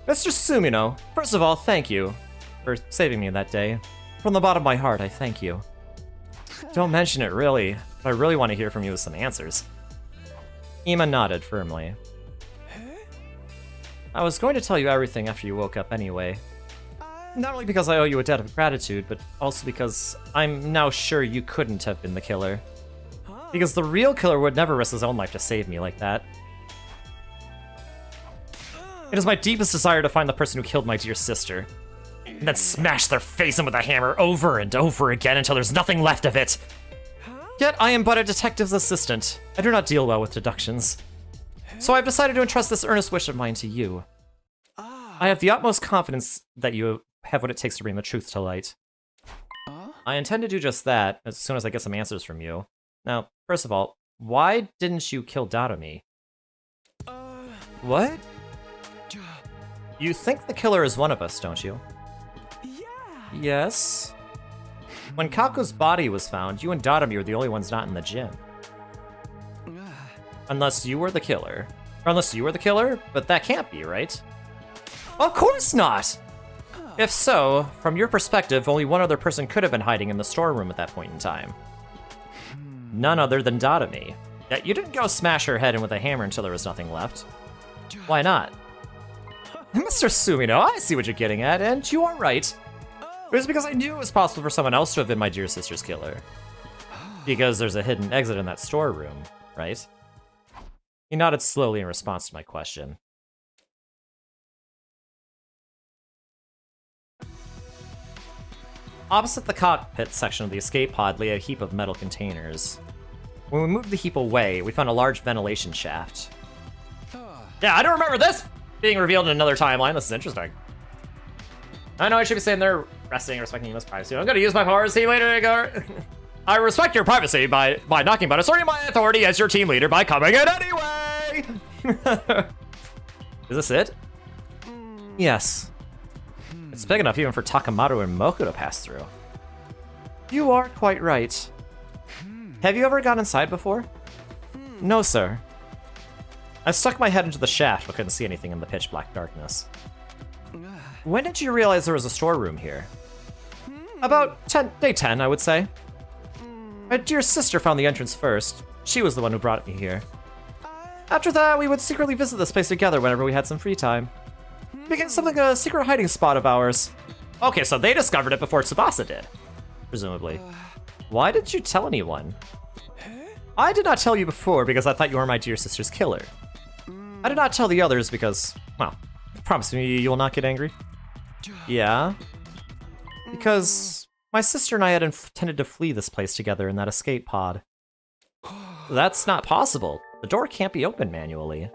Sumino. First of all, thank you for saving me that day. From the bottom of my heart, I thank you. Don't mention it, really. But I really want to hear from you with some answers. Ima nodded firmly. I was going to tell you everything after you woke up anyway. Not only because I owe you a debt of gratitude, but also because I'm now sure you couldn't have been the killer. Because the real killer would never risk his own life to save me like that. It is my deepest desire to find the person who killed my dear sister, and then smash their face in with a hammer over and over again until there's nothing left of it. Yet I am but a detective's assistant. I do not deal well with deductions. So I've decided to entrust this earnest wish of mine to you. I have the utmost confidence that you have what it takes to bring the truth to light. I intend to do just that as soon as I get some answers from you. Now, first of all, why didn't you kill Dadami? What? You think the killer is one of us, don't you? Yeah. Yes. When Kaku's body was found, you and Dadami were the only ones not in the gym. Unless you were the killer. Or unless you were the killer, but that can't be, right? Of course not! If so, from your perspective, only one other person could have been hiding in the storeroom at that point in time. None other than Dadami. Yet you didn't go smash her head in with a hammer until there was nothing left. Why not? Mr. Sumino, I see what you're getting at, and you are right. It was because I knew it was possible for someone else to have been my dear sister's killer. Because there's a hidden exit in that storeroom, right? He nodded slowly in response to my question. Opposite the cockpit section of the escape pod lay a heap of metal containers. When we moved the heap away, we found a large ventilation shaft. Yeah, I don't remember this being revealed in another timeline. This is interesting. I know I should be sitting there resting and respecting Ima's privacy. I'm gonna use my powers team leader to go. I respect your privacy by knocking, but asserting my authority as your team leader by coming in anyway! Is this it? Yes. It's big enough even for Takamaru and Moku to pass through. You are quite right. Have you ever gone inside before? No, sir. I stuck my head into the shaft but couldn't see anything in the pitch black darkness. When did you realize there was a storeroom here? About day 10, I would say. My dear sister found the entrance first. She was the one who brought me here. After that, we would secretly visit this place together whenever we had some free time. It became something a secret hiding spot of ours. Okay, so they discovered it before Tsubasa did, presumably. Why didn't you tell anyone? I did not tell you before because I thought you were my dear sister's killer. I did not tell the others because, well, promise me you will not get angry. Yeah? Because my sister and I had intended to flee this place together in that escape pod. That's not possible. The door can't be opened manually.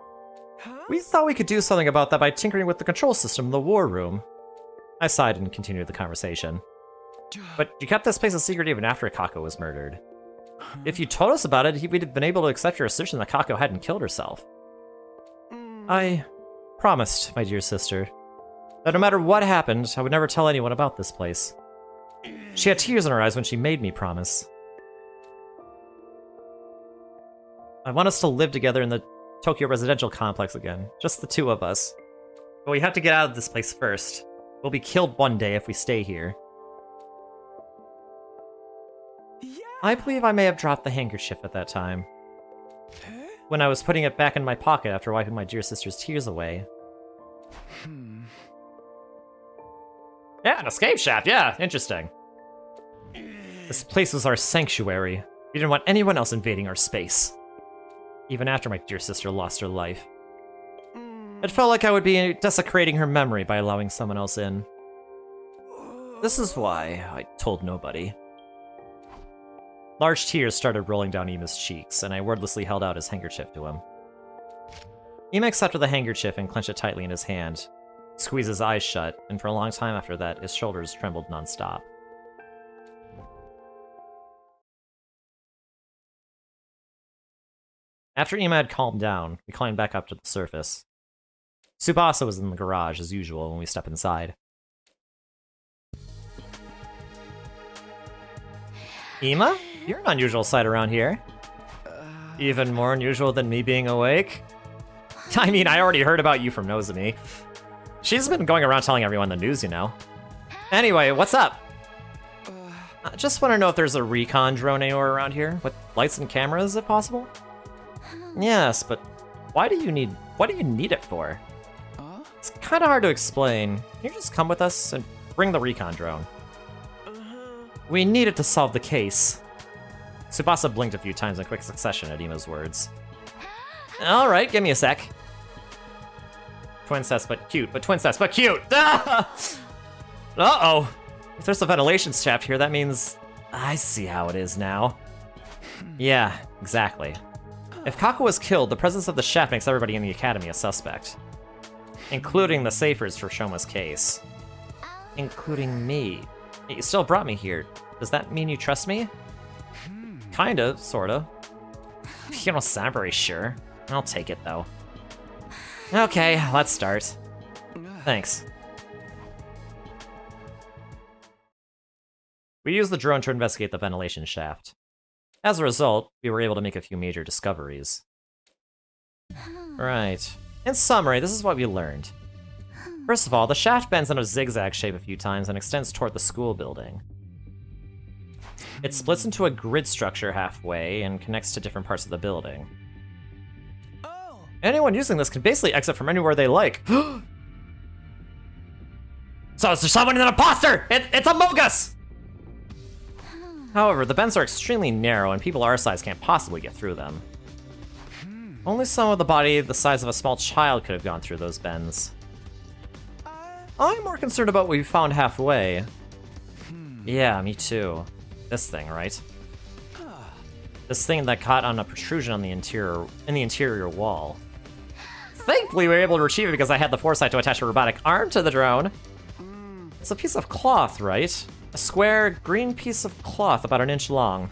We thought we could do something about that by tinkering with the control system in the war room. I sighed and continued the conversation. But you kept this place a secret even after Kako was murdered. If you told us about it, we'd have been able to accept your assertion that Kako hadn't killed herself. I promised, my dear sister, that no matter what happened, I would never tell anyone about this place. She had tears in her eyes when she made me promise. I want us to live together in the Tokyo residential complex again, just the two of us. But we have to get out of this place first. We'll be killed one day if we stay here. I believe I may have dropped the handkerchief at that time. When I was putting it back in my pocket after wiping my dear sister's tears away. Yeah, an escape shaft, yeah, interesting. This place was our sanctuary. We didn't want anyone else invading our space. Even after my dear sister lost her life. It felt like I would be desecrating her memory by allowing someone else in. This is why I told nobody. Large tears started rolling down Ima's cheeks, and I wordlessly held out his handkerchief to him. Ima accepted the handkerchief and clenched it tightly in his hand, squeezed his eyes shut, and for a long time after that, his shoulders trembled nonstop. After Ima had calmed down, we climbed back up to the surface. Tsubasa was in the garage as usual when we stepped inside. Ima? You're an unusual sight around here. Even more unusual than me being awake? I mean, I already heard about you from Nozomi. She's been going around telling everyone the news, you know. Anyway, what's up? I just want to know if there's a recon drone anywhere around here, with lights and cameras if possible? Yes, but what do you need it for? It's kind of hard to explain. Can you just come with us and bring the recon drone? We need it to solve the case. Tsubasa blinked a few times in quick succession at Ima's words. Alright, give me a sec. Twincest but cute, but twincest but cute! Uh-oh! If there's a ventilation shaft here, that means... I see how it is now. Yeah, exactly. If Kaku was killed, the presence of the shaft makes everybody in the academy a suspect. Including the Safers for Shoma's case. Including me. You still brought me here. Does that mean you trust me? Kinda, sorta. You don't sound very sure. I'll take it, though. Okay, let's start. Thanks. We used the drone to investigate the ventilation shaft. As a result, we were able to make a few major discoveries. Right. In summary, this is what we learned. First of all, the shaft bends in a zigzag shape a few times and extends toward the school building. It splits into a grid structure halfway and connects to different parts of the building. Anyone using this can basically exit from anywhere they like. So is there someone an imposter? It's a Mogus! However, the bends are extremely narrow and people our size can't possibly get through them. Only some of the body the size of a small child could have gone through those bends. I'm more concerned about what we found halfway. Yeah, me too. This thing, right? This thing that caught on a protrusion on the interior wall. Thankfully, we were able to retrieve it because I had the foresight to attach a robotic arm to the drone. It's a piece of cloth, right? A square, green piece of cloth about an inch long.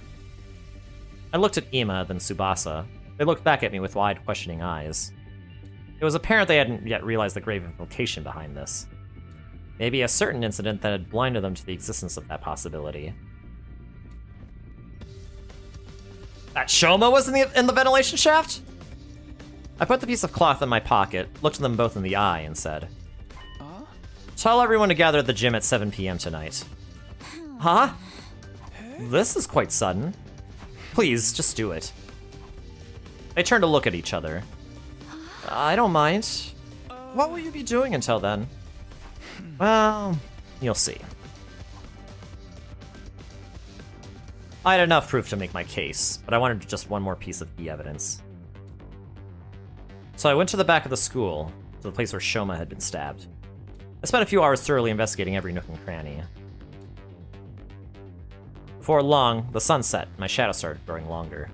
I looked at Ima, then Tsubasa. They looked back at me with wide, questioning eyes. It was apparent they hadn't yet realized the grave implication behind this. Maybe a certain incident that had blinded them to the existence of that possibility. That Shoma was in the ventilation shaft? I put the piece of cloth in my pocket, looked them both in the eye, and said, Tell everyone to gather at the gym at 7 p.m. tonight. Huh? This is quite sudden. Please, just do it. They turned to look at each other. I don't mind. What will you be doing until then? Well, you'll see. I had enough proof to make my case, but I wanted just one more piece of key evidence. So I went to the back of the school, to the place where Shoma had been stabbed. I spent a few hours thoroughly investigating every nook and cranny. Before long, the sun set, and my shadow started growing longer.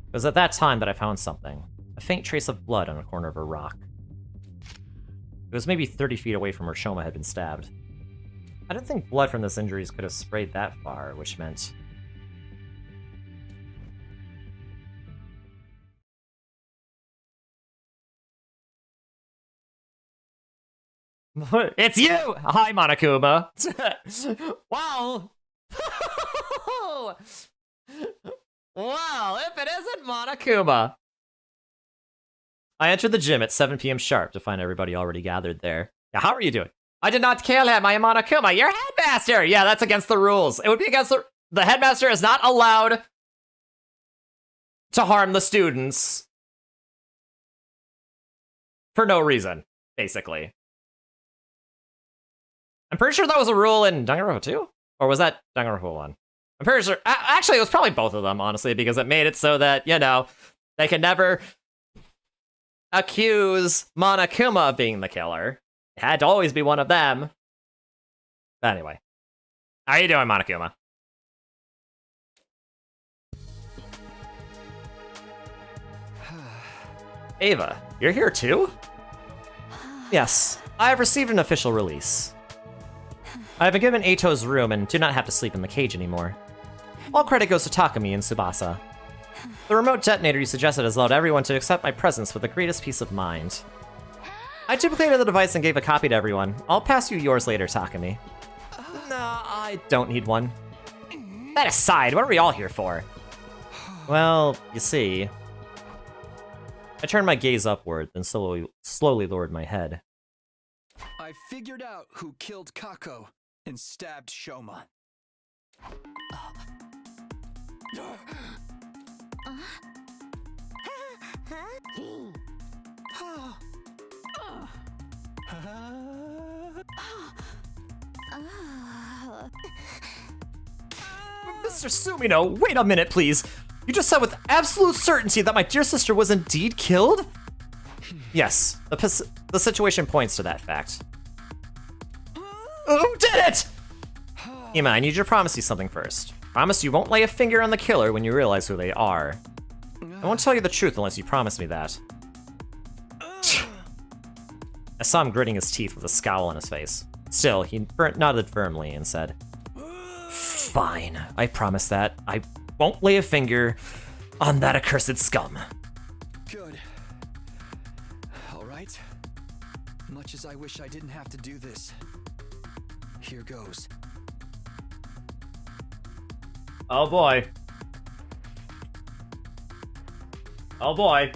It was at that time that I found something. A faint trace of blood on a corner of a rock. It was maybe 30 feet away from where Shoma had been stabbed. I didn't think blood from this injuries could have sprayed that far, which meant... It's you! Hi, Monokuma! Wow! Well, if it isn't Monokuma! I entered the gym at 7 p.m. sharp to find everybody already gathered there. Yeah, how are you doing? I did not kill him, I am Monokuma, your headmaster! Yeah, that's against the rules. It would be against the headmaster is not allowed to harm the students. For no reason, basically. I'm pretty sure that was a rule in Danganronpa 2? Or was that Danganronpa 1? I'm pretty sure... Actually, it was probably both of them, honestly, because it made it so that, you know, they could never accuse Monokuma of being the killer. It had to always be one of them. But anyway. How you doing, Monokuma? Ava, you're here too? Yes, I have received an official release. I have been given Eito's room and do not have to sleep in the cage anymore. All credit goes to Takumi and Tsubasa. The remote detonator you suggested has allowed everyone to accept my presence with the greatest peace of mind. I duplicated the device and gave a copy to everyone. I'll pass you yours later, Takumi. No, I don't need one. That aside, what are we all here for? Well, you see... I turned my gaze upward, then slowly lowered my head. I figured out who killed Kako and stabbed Shoma. Mr. Sumino, wait a minute, please. You just said with absolute certainty that my dear sister was indeed killed? Yes, the situation points to that fact. Who did it? Ima, I need you to promise you something first. Promise you won't lay a finger on the killer when you realize who they are. I won't tell you the truth unless you promise me that. I saw him gritting his teeth with a scowl on his face. Still, he nodded firmly and said, Fine, I promise that. I won't lay a finger on that accursed scum. Good. All right. Much as I wish I didn't have to do this. Here goes. Oh boy. Oh boy.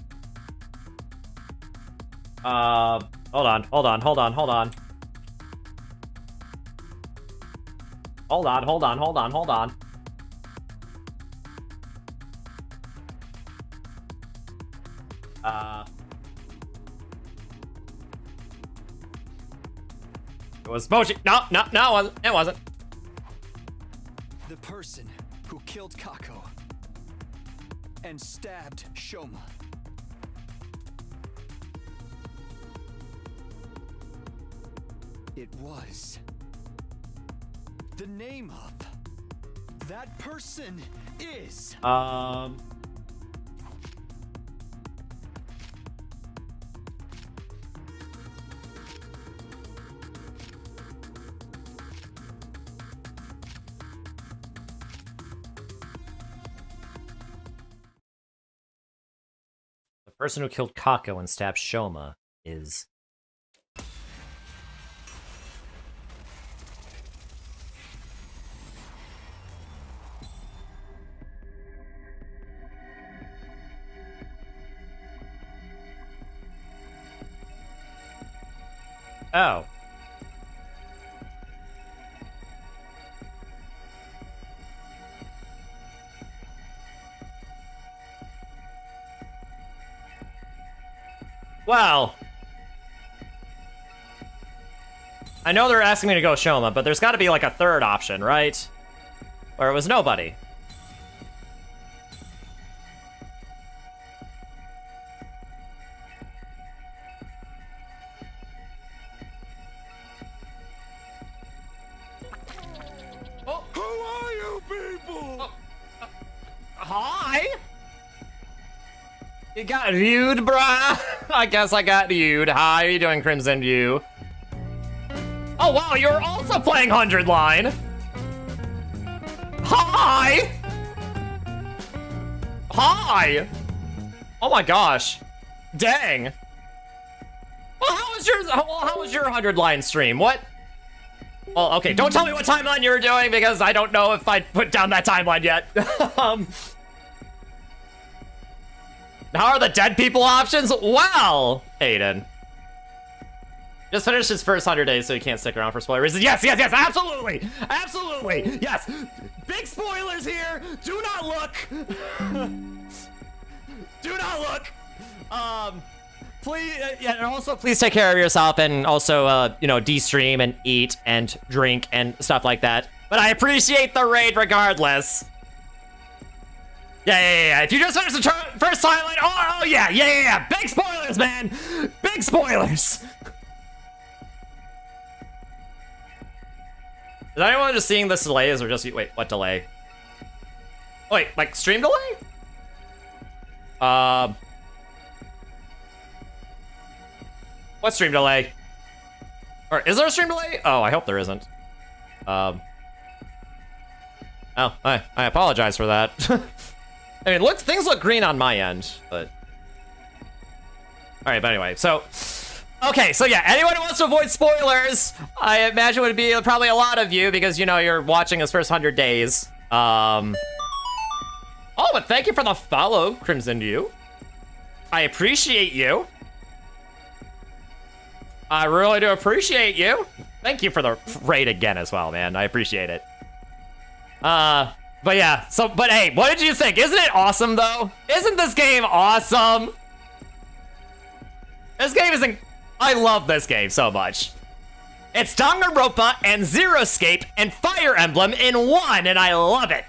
Hold on. Hold on. It was Mochi. No, it wasn't. The person who killed Kako and stabbed Shoma. It was. The name of that person is... The person who killed Kako and stabbed Shoma is... Oh. Well. I know they're asking me to go Shoma, but there's got to be like a third option, right? Or it was nobody. Who are you people? Hi? You got viewed, bruh? I guess I got viewed. Hi, how you doing, Crimson View? Oh, wow, you're also playing 100 Line. Hi! Hi! Oh my gosh. Dang. Well, how was your 100 Line stream? What? Well, okay, don't tell me what timeline you were doing because I don't know if I put down that timeline yet. How are the dead people options? Well, Aiden. Just finished his first 100 days, so he can't stick around for spoiler reasons. Yes, absolutely! Absolutely! Yes! Big spoilers here! Do not look! Do not look! please, yeah, and also please take care of yourself and also, you know, de-stream and eat and drink and stuff like that. But I appreciate the raid regardless. Yeah. If you just finished the first timeline, oh yeah. Big spoilers, man. Big spoilers. Is anyone just seeing this delays or just wait? What delay? Oh, wait, like stream delay? What stream delay? Or is there a stream delay? Oh, I hope there isn't. Oh, I apologize for that. I mean, things look green on my end, but... Alright, but anyway, so... Okay, so yeah, anyone who wants to avoid spoilers, I imagine would be probably a lot of you, because, you know, you're watching his first 100 days. Oh, but thank you for the follow, Crimson You. I appreciate you. I really do appreciate you. Thank you for the raid again as well, man. I appreciate it. But yeah, but hey, what did you think? Isn't it awesome, though? Isn't this game awesome? This game isn't... I love this game so much. It's Danganronpa and Zero Escape and Fire Emblem in one, and I love it.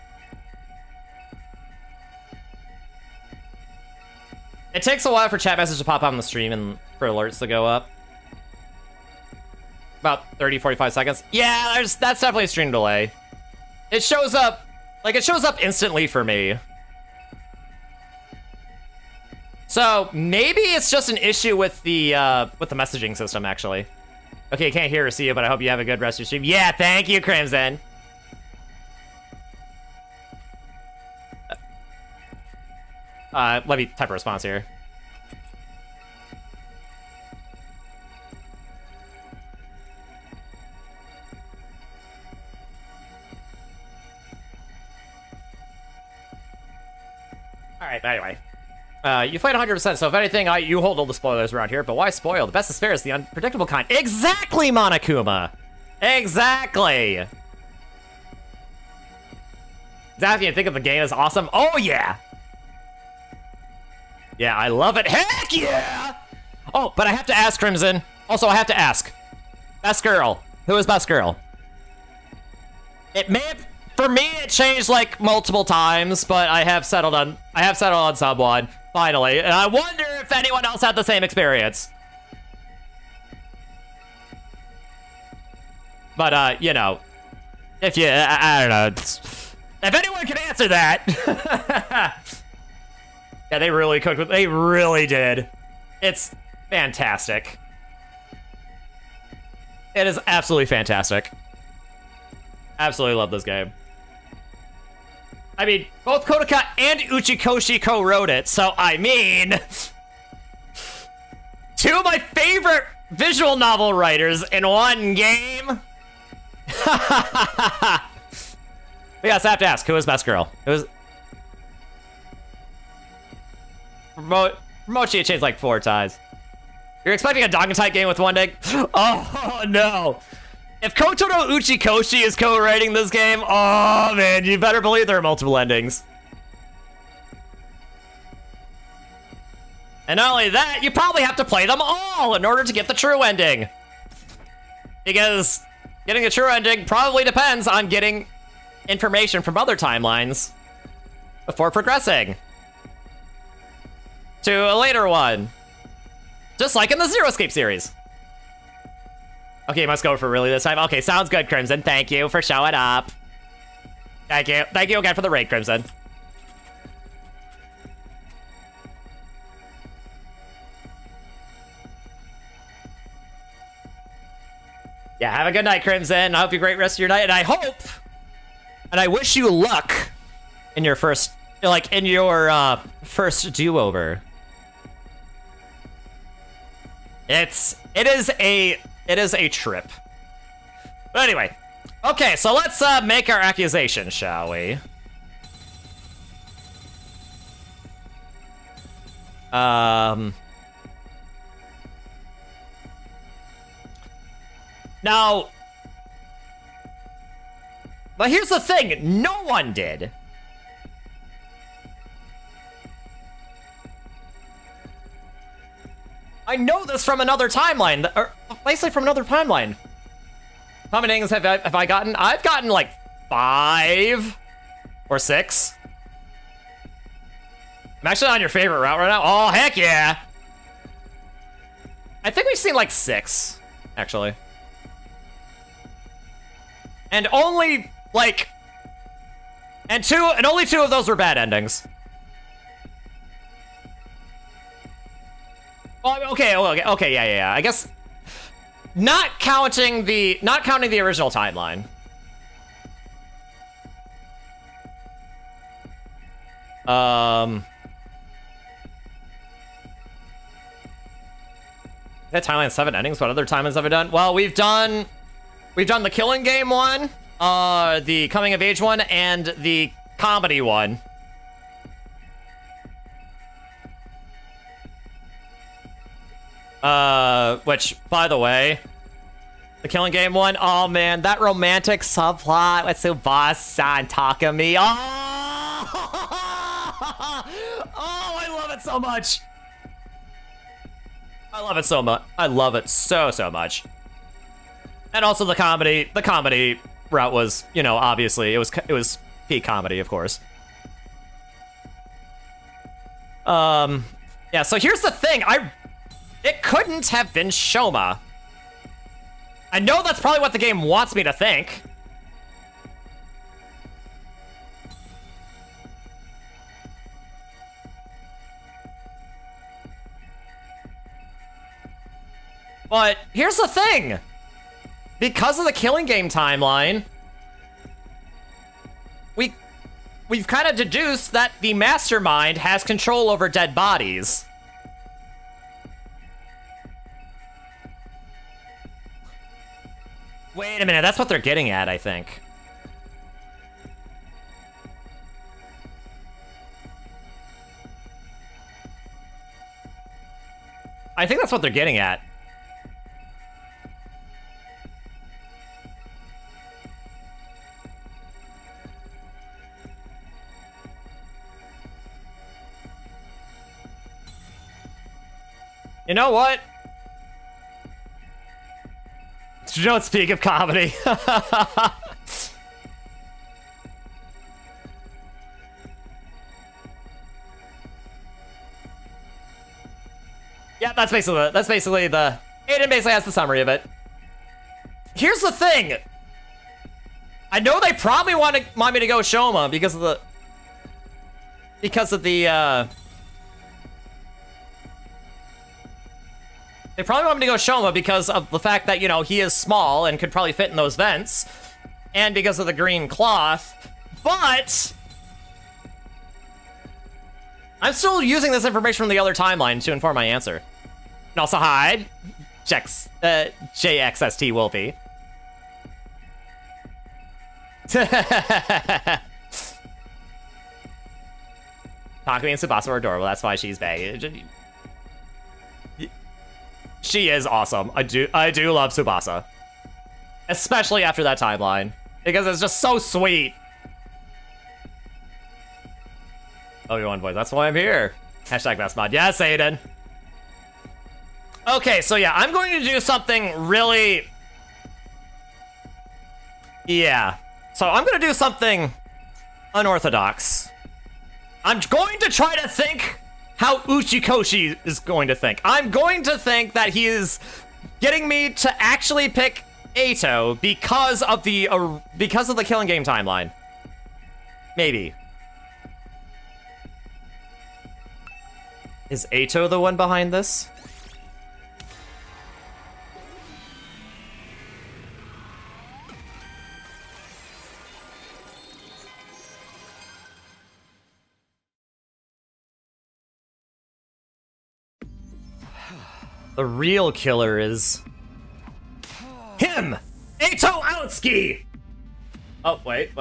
It takes a while for chat message to pop up on the stream and for alerts to go up. About 30, 45 seconds. Yeah, that's definitely a stream delay. It shows up, like, it shows up instantly for me. So maybe it's just an issue with the messaging system, actually. Okay, I can't hear or see you, but I hope you have a good rest of your stream. Yeah, thank you, Crimson. Let me type a response here. All right, anyway. You played 100%, so if anything, you hold all the spoilers around here, but why spoil? The best to spare is the unpredictable kind. Exactly, Monokuma! Exactly! Exactly, you think of the game as awesome? Oh, yeah! Yeah, I love it. Heck yeah! Oh, but I have to ask, Crimson. Also, I have to ask. Best girl. Who is best girl? It may have... For me, it changed like multiple times, but I have settled on someone finally, and I wonder if anyone else had the same experience. But you know, if you, I don't know, if anyone can answer that. Yeah, they really cooked with. They really did. It's fantastic. It is absolutely fantastic. Absolutely love this game. I mean, both Kodaka and Uchikoshi co-wrote it, so I mean... Two of my favorite visual novel writers in one game? Yes, I have to ask, who is best girl? Who is... Mochi changed like 4 times. You're expecting a Dangan-type game with one ending? Oh, no. If Kotaro Uchikoshi is co-writing this game, oh man, you better believe there are multiple endings. And not only that, you probably have to play them all in order to get the true ending. Because getting a true ending probably depends on getting information from other timelines before progressing to a later one. Just like in the Zero Escape series. Okay, must go for really this time. Okay, sounds good, Crimson. Thank you for showing up. Thank you. Thank you again for the raid, Crimson. Yeah, have a good night, Crimson. I hope you have a great rest of your night, and I hope, and I wish you luck in your first, like, in your first do-over. It is a trip. But anyway, okay, so let's make our accusation, shall we? Now, but here's the thing, no one did. I know this from another timeline, or basically from another timeline. How many endings have I gotten? I've gotten like 5 or 6. I'm actually on your favorite route right now. Oh, heck yeah. I think we've seen like 6, actually. And only like, and only 2 of those were bad endings. Oh, okay, yeah. I guess not counting the original timeline. That timeline 7 endings. What other timelines have I done? Well, we've done the Killing Game one, the Coming of Age one, and the comedy one. Which, by the way, the Killing Game one, oh man, that romantic subplot with Tsubasa and Takumi. Oh, I love it so much. I love it so much. I love it so much. And also the comedy route was, you know, obviously it was peak comedy, of course. Yeah, so here's the thing. It couldn't have been Shoma. I know that's probably what the game wants me to think. But here's the thing. Because of the Killing Game timeline, we've kind of deduced that the mastermind has control over dead bodies. Wait a minute, that's what they're getting at, I think. I think that's what they're getting at. You know what? Don't speak of comedy. Yeah, that's basically the Aiden basically has the summary of it. Here's the thing. I know they probably want me to go Shoma because of the they probably want me to go Shoma because of the fact that, you know, he is small and could probably fit in those vents. And because of the green cloth. But I'm still using this information from the other timeline to inform my answer. And also, hi, JXST Wolfie. Takumi and Tsubasa are adorable. That's why she's bad. She is awesome. I do love Tsubasa. Especially after that timeline. Because it's just so sweet. Obi-Wan voice, that's why I'm here. Hashtag best mod. Yes, Aiden. Okay, so yeah, I'm going to do something really... Yeah. So I'm going to do something unorthodox. I'm going to try to think how Uchikoshi is going to think. I'm going to think that he is getting me to actually pick Eito because of the Killing Game timeline. Maybe. Is Eito the one behind this? The real killer is him! Eito Aotsuki! Oh, wait.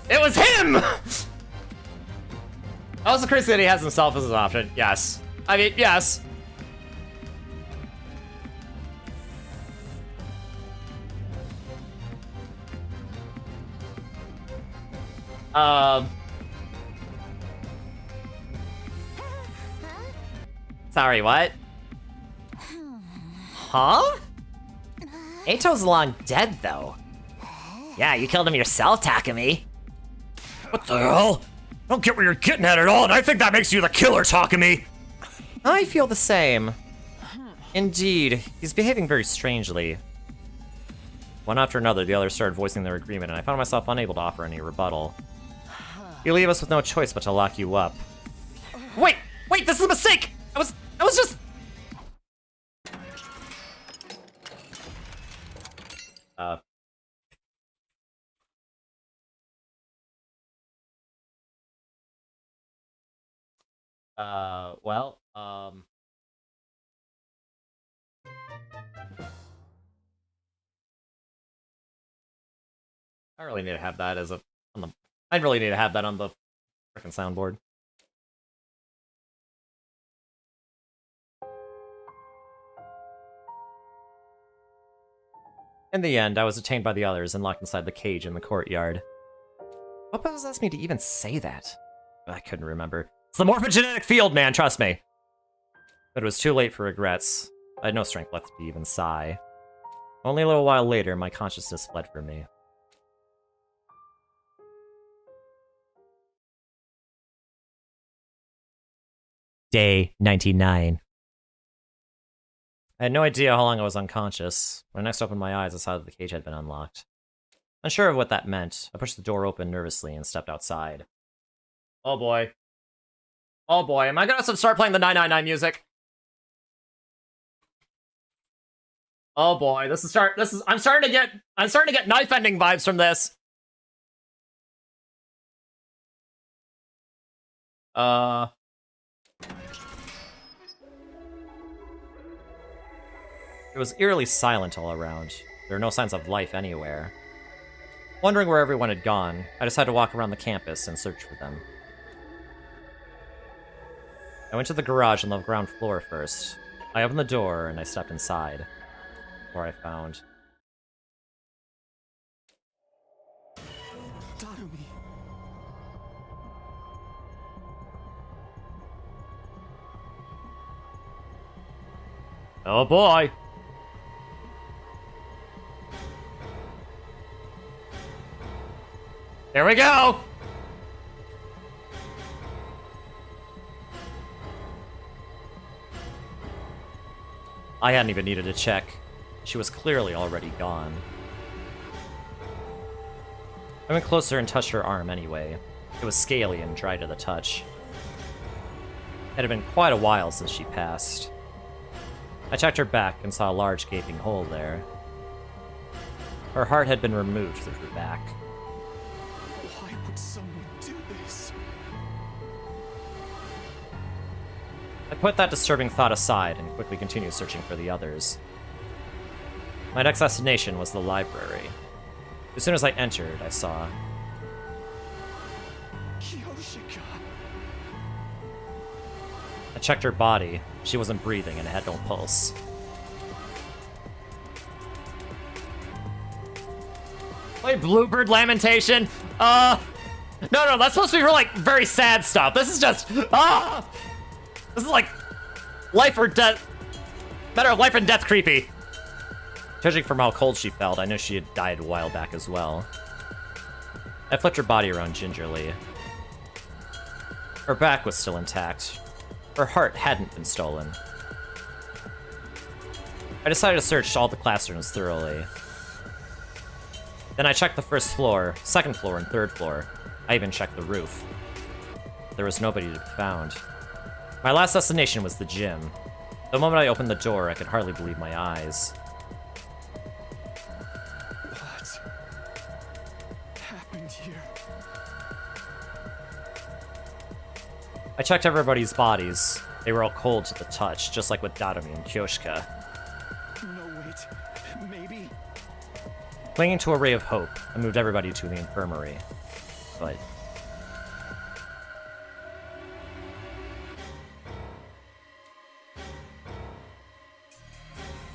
It was him! Also crazy that he has himself as an option. Yes. I mean, yes. Sorry, what? Huh? Ato's long dead, though. Yeah, you killed him yourself, Takumi. What the hell? I don't get where you're getting at all, and I think that makes you the killer, Takumi. I feel the same. Indeed, he's behaving very strangely. One after another, the others started voicing their agreement, and I found myself unable to offer any rebuttal. You leave us with no choice but to lock you up. Wait! Wait, this is a mistake! I was just... well, I really need to have that as a... I really need to have that on the frickin' soundboard. In the end, I was detained by the others and locked inside the cage in the courtyard. What possessed me to even say that? I couldn't remember. It's the morphogenetic field, man, trust me. But it was too late for regrets. I had no strength left to even sigh. Only a little while later, my consciousness fled from me. Day 99. I had no idea how long I was unconscious. When I next opened my eyes, I saw that the cage had been unlocked. Unsure of what that meant, I pushed the door open nervously and stepped outside. Oh boy. Oh boy, am I gonna start playing the 999 music? Oh boy, I'm starting to get knife ending vibes from this. It was eerily silent all around. There were no signs of life anywhere. Wondering where everyone had gone, I decided to walk around the campus and search for them. I went to the garage on the ground floor first. I opened the door and I stepped inside, where I found... Takumi. Oh boy! Here we go! I hadn't even needed to check. She was clearly already gone. I went closer and touched her arm anyway. It was scaly and dry to the touch. It had been quite a while since she passed. I checked her back and saw a large gaping hole there. Her heart had been removed through her back. Why would someone do this? I put that disturbing thought aside and quickly continued searching for the others. My next destination was the library. As soon as I entered, I saw... Kyoshika. I checked her body. She wasn't breathing and had no pulse. Wait, Bluebird Lamentation? No, that's supposed to be for, like, very sad stuff. This is just... This is like life or death... Matter of life and death creepy. Judging from how cold she felt, I knew she had died a while back as well. I flipped her body around gingerly. Her back was still intact. Her heart hadn't been stolen. I decided to search all the classrooms thoroughly. Then I checked the first floor, second floor, and third floor. I even checked the roof. There was nobody to be found. My last destination was the gym. The moment I opened the door, I could hardly believe my eyes. What happened here? I checked everybody's bodies. They were all cold to the touch, just like with Dadami and Kyoshika. No, wait. Maybe. Clinging to a ray of hope, I moved everybody to the infirmary. But...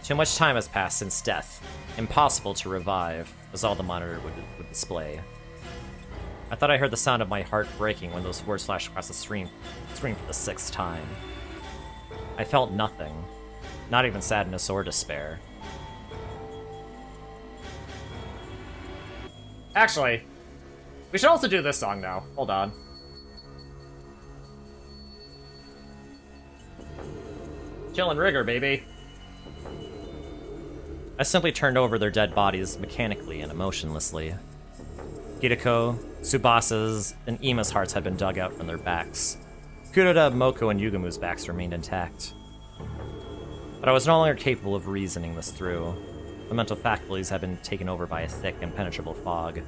too much time has passed since death. Impossible to revive, was all the monitor would display. I thought I heard the sound of my heart breaking when those words flashed across the screen for the 6th time. I felt nothing. Not even sadness or despair. Actually, we should also do this song now. Hold on. Chillin' rigor, baby. I simply turned over their dead bodies mechanically and emotionlessly. Hideko, Tsubasa's, and Ima's hearts had been dug out from their backs. Kuroda, Moko, and Yugamu's backs remained intact. But I was no longer capable of reasoning this through. The mental faculties had been taken over by a thick, impenetrable fog.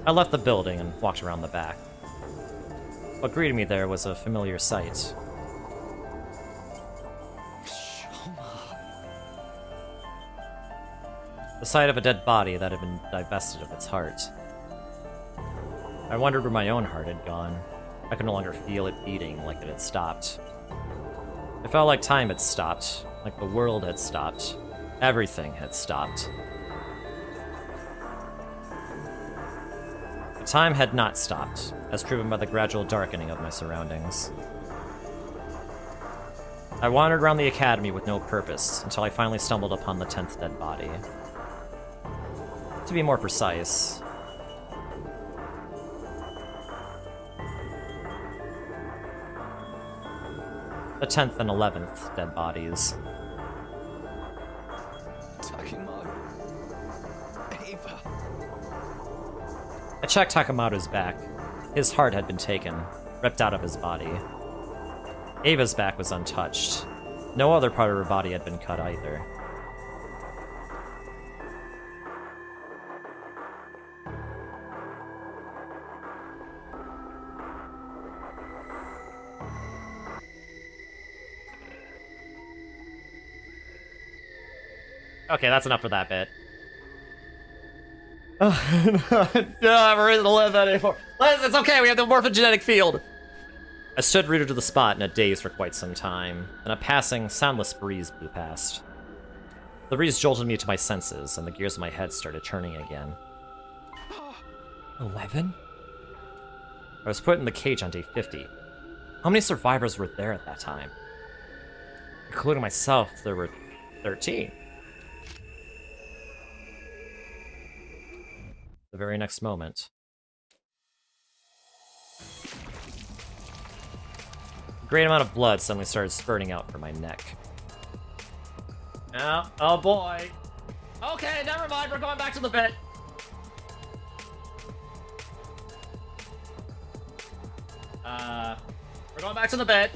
I left the building and walked around the back. What greeted me there was a familiar sight. The sight of a dead body that had been divested of its heart. I wondered where my own heart had gone. I could no longer feel it beating like it had stopped. It felt like time had stopped, like the world had stopped. Everything had stopped. But time had not stopped, as proven by the gradual darkening of my surroundings. I wandered around the academy with no purpose, until I finally stumbled upon the 10th dead body. To be more precise, the 10th and 11th dead bodies. Takimaru. Ava. I checked Takamaru's back. His heart had been taken, ripped out of his body. Ava's back was untouched. No other part of her body had been cut either. Okay, that's enough for that bit. Never reason to live anymore. It's okay, we have the morphogenetic field. I stood rooted to the spot in a daze for quite some time, and a passing, soundless breeze blew past. The breeze jolted me to my senses, and the gears of my head started turning again. 11? I was put in the cage on day 50. How many survivors were there at that time? Including myself, there were 13. The very next moment, a great amount of blood suddenly started spurting out from my neck. Oh boy. Okay, never mind, we're going back to the bit. We're going back to the bit.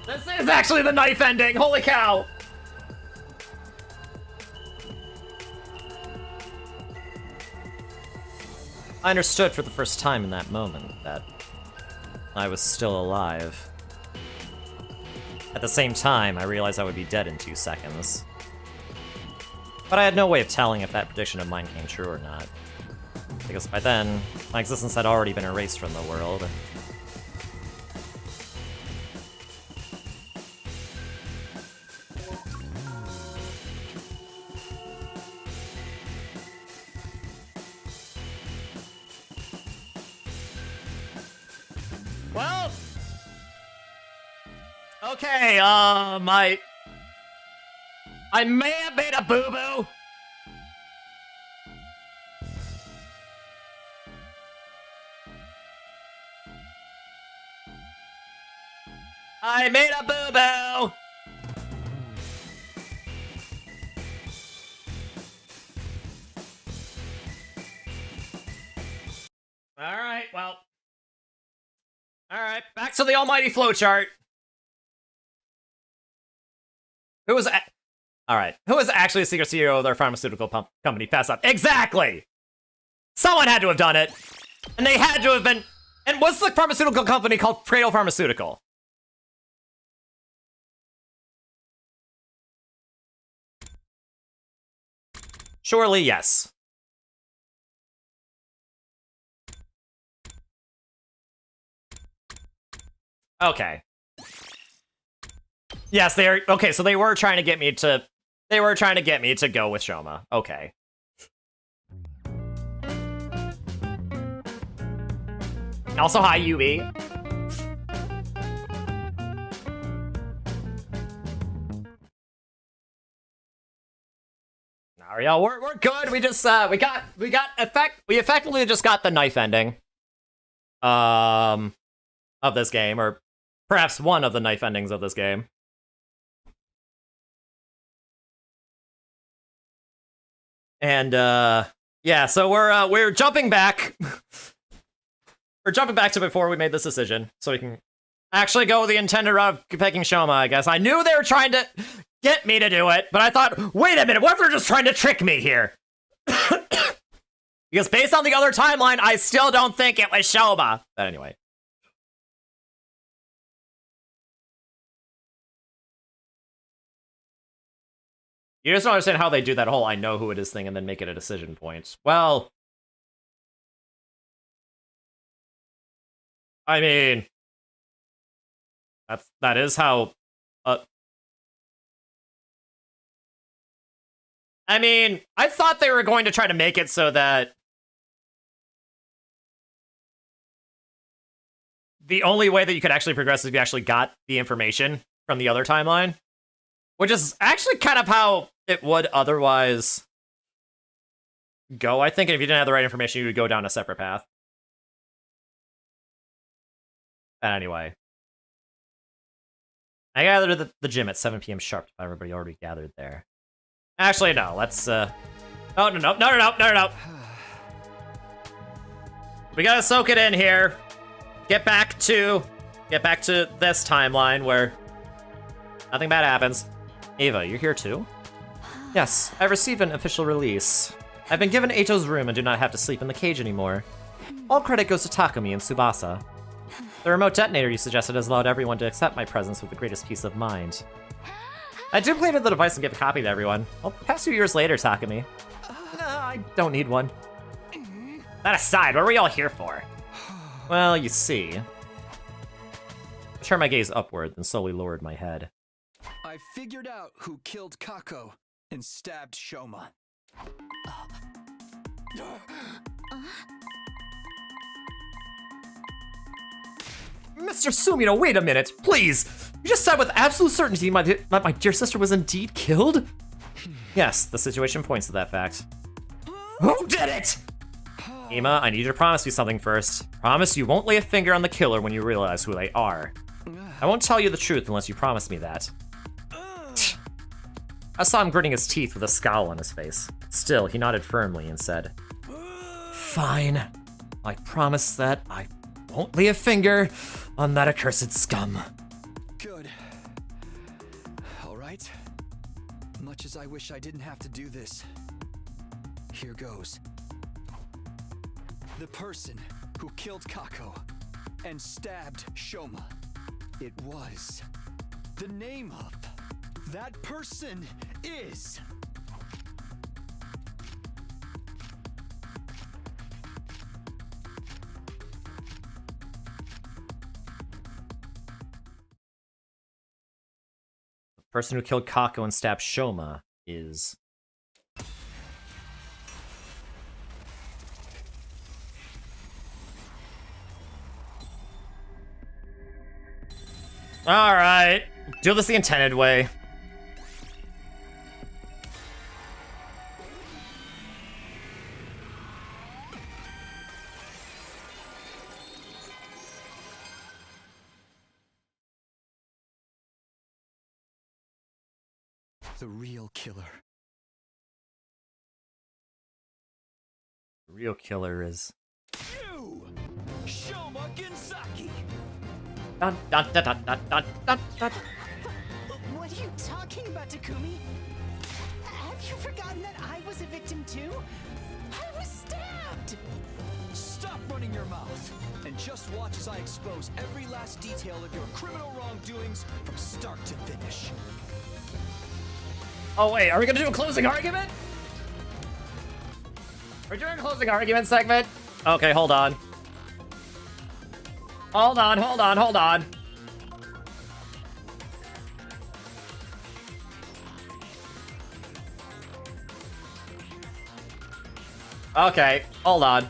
This is actually the knife ending, holy cow! I understood for the first time in that moment that I was still alive. At the same time, I realized I would be dead in 2 seconds. But I had no way of telling if that prediction of mine came true or not. Because by then, my existence had already been erased from the world. Well, okay, I may have made a boo-boo. I made a boo-boo. All right, well. All right, back to the almighty flowchart. Who was all right? Who was actually the secret CEO of their pharmaceutical company? Fast up. Exactly. Someone had to have done it, and they had to have been. And what's the pharmaceutical company called? Cradle Pharmaceutical. Surely, yes. Okay. Yes, they are. Okay, so they were trying to get me to. They were trying to get me to go with Shoma. Okay. Also, hi, Yui. Ariel, we're good. We just we effectively just got the knife ending of this game, or perhaps one of the knife endings of this game. And yeah, so we're jumping back. We're jumping back to before we made this decision, so we can actually go with the intended route of picking Shoma, I guess. I knew they were trying to get me to do it, but I thought, wait a minute, what if they're just trying to trick me here? Because based on the other timeline, I still don't think it was Shoma. But anyway. You just don't understand how they do that whole I know who it is thing and then make it a decision point. Well, I mean, that is how. I mean, I thought they were going to try to make it so that the only way that you could actually progress is if you actually got the information from the other timeline, which is actually kind of how it would otherwise go, I think. And if you didn't have the right information, you would go down a separate path. But anyway. I gathered at the gym at 7 p.m. sharp. Everybody already gathered there. Actually, no. Let's, Oh, no. We gotta soak it in here. Get back to this timeline where nothing bad happens. Ava, you're here too? Yes, I've received an official release. I've been given Eito's room and do not have to sleep in the cage anymore. All credit goes to Takumi and Tsubasa. The remote detonator you suggested has allowed everyone to accept my presence with the greatest peace of mind. I duplicated the device and gave a copy to everyone. I'll pass you years later, Takumi. No, I don't need one. That aside, what were you all here for? Well, you see. I turned my gaze upward, then slowly lowered my head. I figured out who killed Kako and stabbed Shoma. Mr. Sumino, wait a minute, please! You just said with absolute certainty my dear sister was indeed killed? Yes, the situation points to that fact. Who did it? Ima, I need you to promise me something first. Promise you won't lay a finger on the killer when you realize who they are. I won't tell you the truth unless you promise me that. I saw him gritting his teeth with a scowl on his face. Still, he nodded firmly and said, Fine. I promise that I won't lay a finger on that accursed scum. Good. All right. Much as I wish I didn't have to do this, here goes. The person who killed Kako and stabbed Shoma. It was. The name of that person is... The person who killed Kako and stabbed Shoma is... Alright. Do this the intended way. The real killer. The real killer is... You! Shoma Gensaki! Dun, dun, dun, dun, dun, dun, dun, dun. What are you talking about, Takumi? Have you forgotten that I was a victim too? I was stabbed! Stop running your mouth and just watch as I expose every last detail of your criminal wrongdoings from start to finish. Oh wait, are we gonna do a closing argument? We're doing a closing argument segment? Okay, hold on. Hold on. Okay, hold on.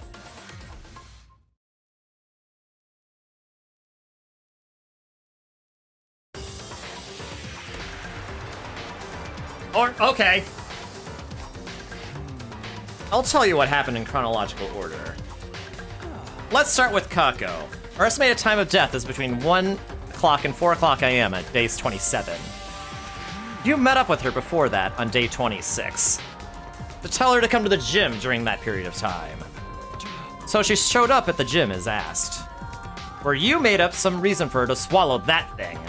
Or, okay. I'll tell you what happened in chronological order. Let's start with Kako. Our estimated time of death is between 1 o'clock and 4 o'clock AM at base 27. You met up with her before that on day 26 to tell her to come to the gym during that period of time. So she showed up at the gym as asked, where you made up some reason for her to swallow that thing.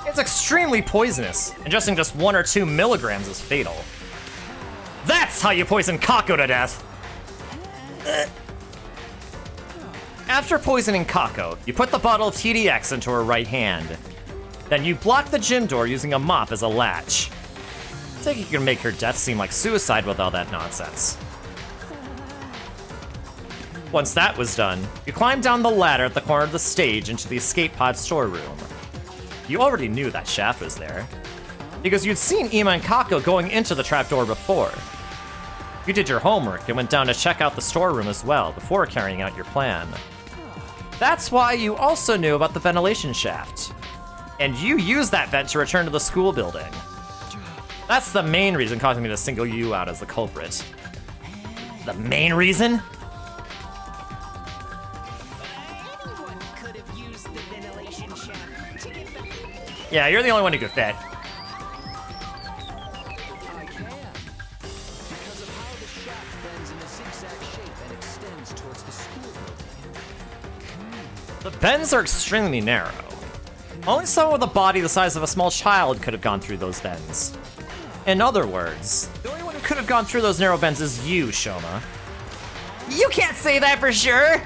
It's extremely poisonous. Ingesting just 1 or 2 milligrams is fatal. That's how you poison Kako to death! After poisoning Kako, you put the bottle of TDX into her right hand. Then you block the gym door using a mop as a latch. I think you can make her death seem like suicide with all that nonsense. Once that was done, you climbed down the ladder at the corner of the stage into the escape pod storeroom. You already knew that shaft was there, because you'd seen Ima and Kako going into the trapdoor before. You did your homework and went down to check out the storeroom as well before carrying out your plan. That's why you also knew about the ventilation shaft. And you used that vent to return to the school building. That's the main reason causing me to single you out as the culprit. The main reason? Yeah, you're the only one who could fit. I can. Because of how the shaft bends in a zigzag shape and extends towards the school building. The bends are extremely narrow. Only someone with a body the size of a small child could have gone through those bends. In other words, the only one who could have gone through those narrow bends is you, Shoma. You can't say that for sure!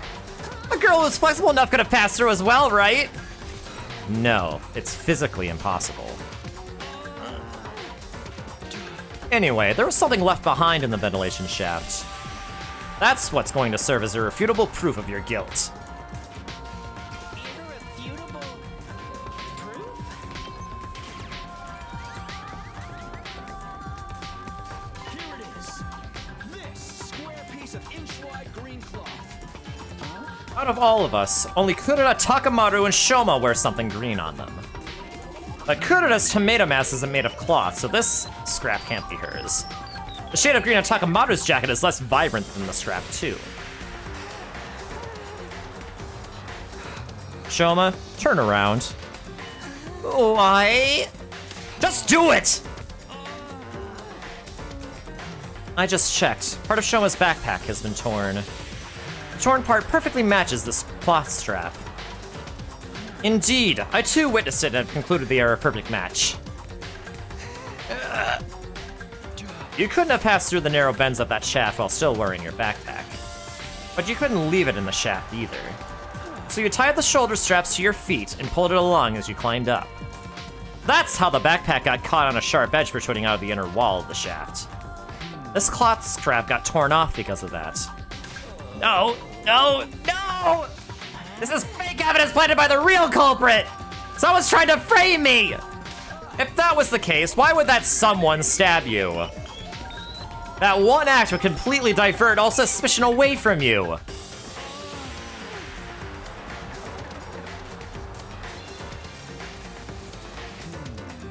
A girl who's flexible enough could have passed through as well, right? No, it's physically impossible. Anyway, there was something left behind in the ventilation shaft. That's what's going to serve as irrefutable proof of your guilt. Irrefutable proof? Here it is. This square piece of inch-wide green cloth. Out of all of us, only Kurita, Takamaru, and Shoma wear something green on them. But Kurita's tomato mask isn't made of cloth, so this scrap can't be hers. The shade of green on Takamaru's jacket is less vibrant than the scrap, too. Shoma, turn around. Why? Just do it! I just checked. Part of Shoma's backpack has been torn. The torn part perfectly matches this cloth strap. Indeed, I too witnessed it and have concluded they are a perfect match. You couldn't have passed through the narrow bends of that shaft while still wearing your backpack. But you couldn't leave it in the shaft either. So you tied the shoulder straps to your feet and pulled it along as you climbed up. That's how the backpack got caught on a sharp edge protruding out of the inner wall of the shaft. This cloth strap got torn off because of that. No, no, no! This is fake evidence planted by the real culprit! Someone's trying to frame me! If that was the case, why would that someone stab you? That one act would completely divert all suspicion away from you.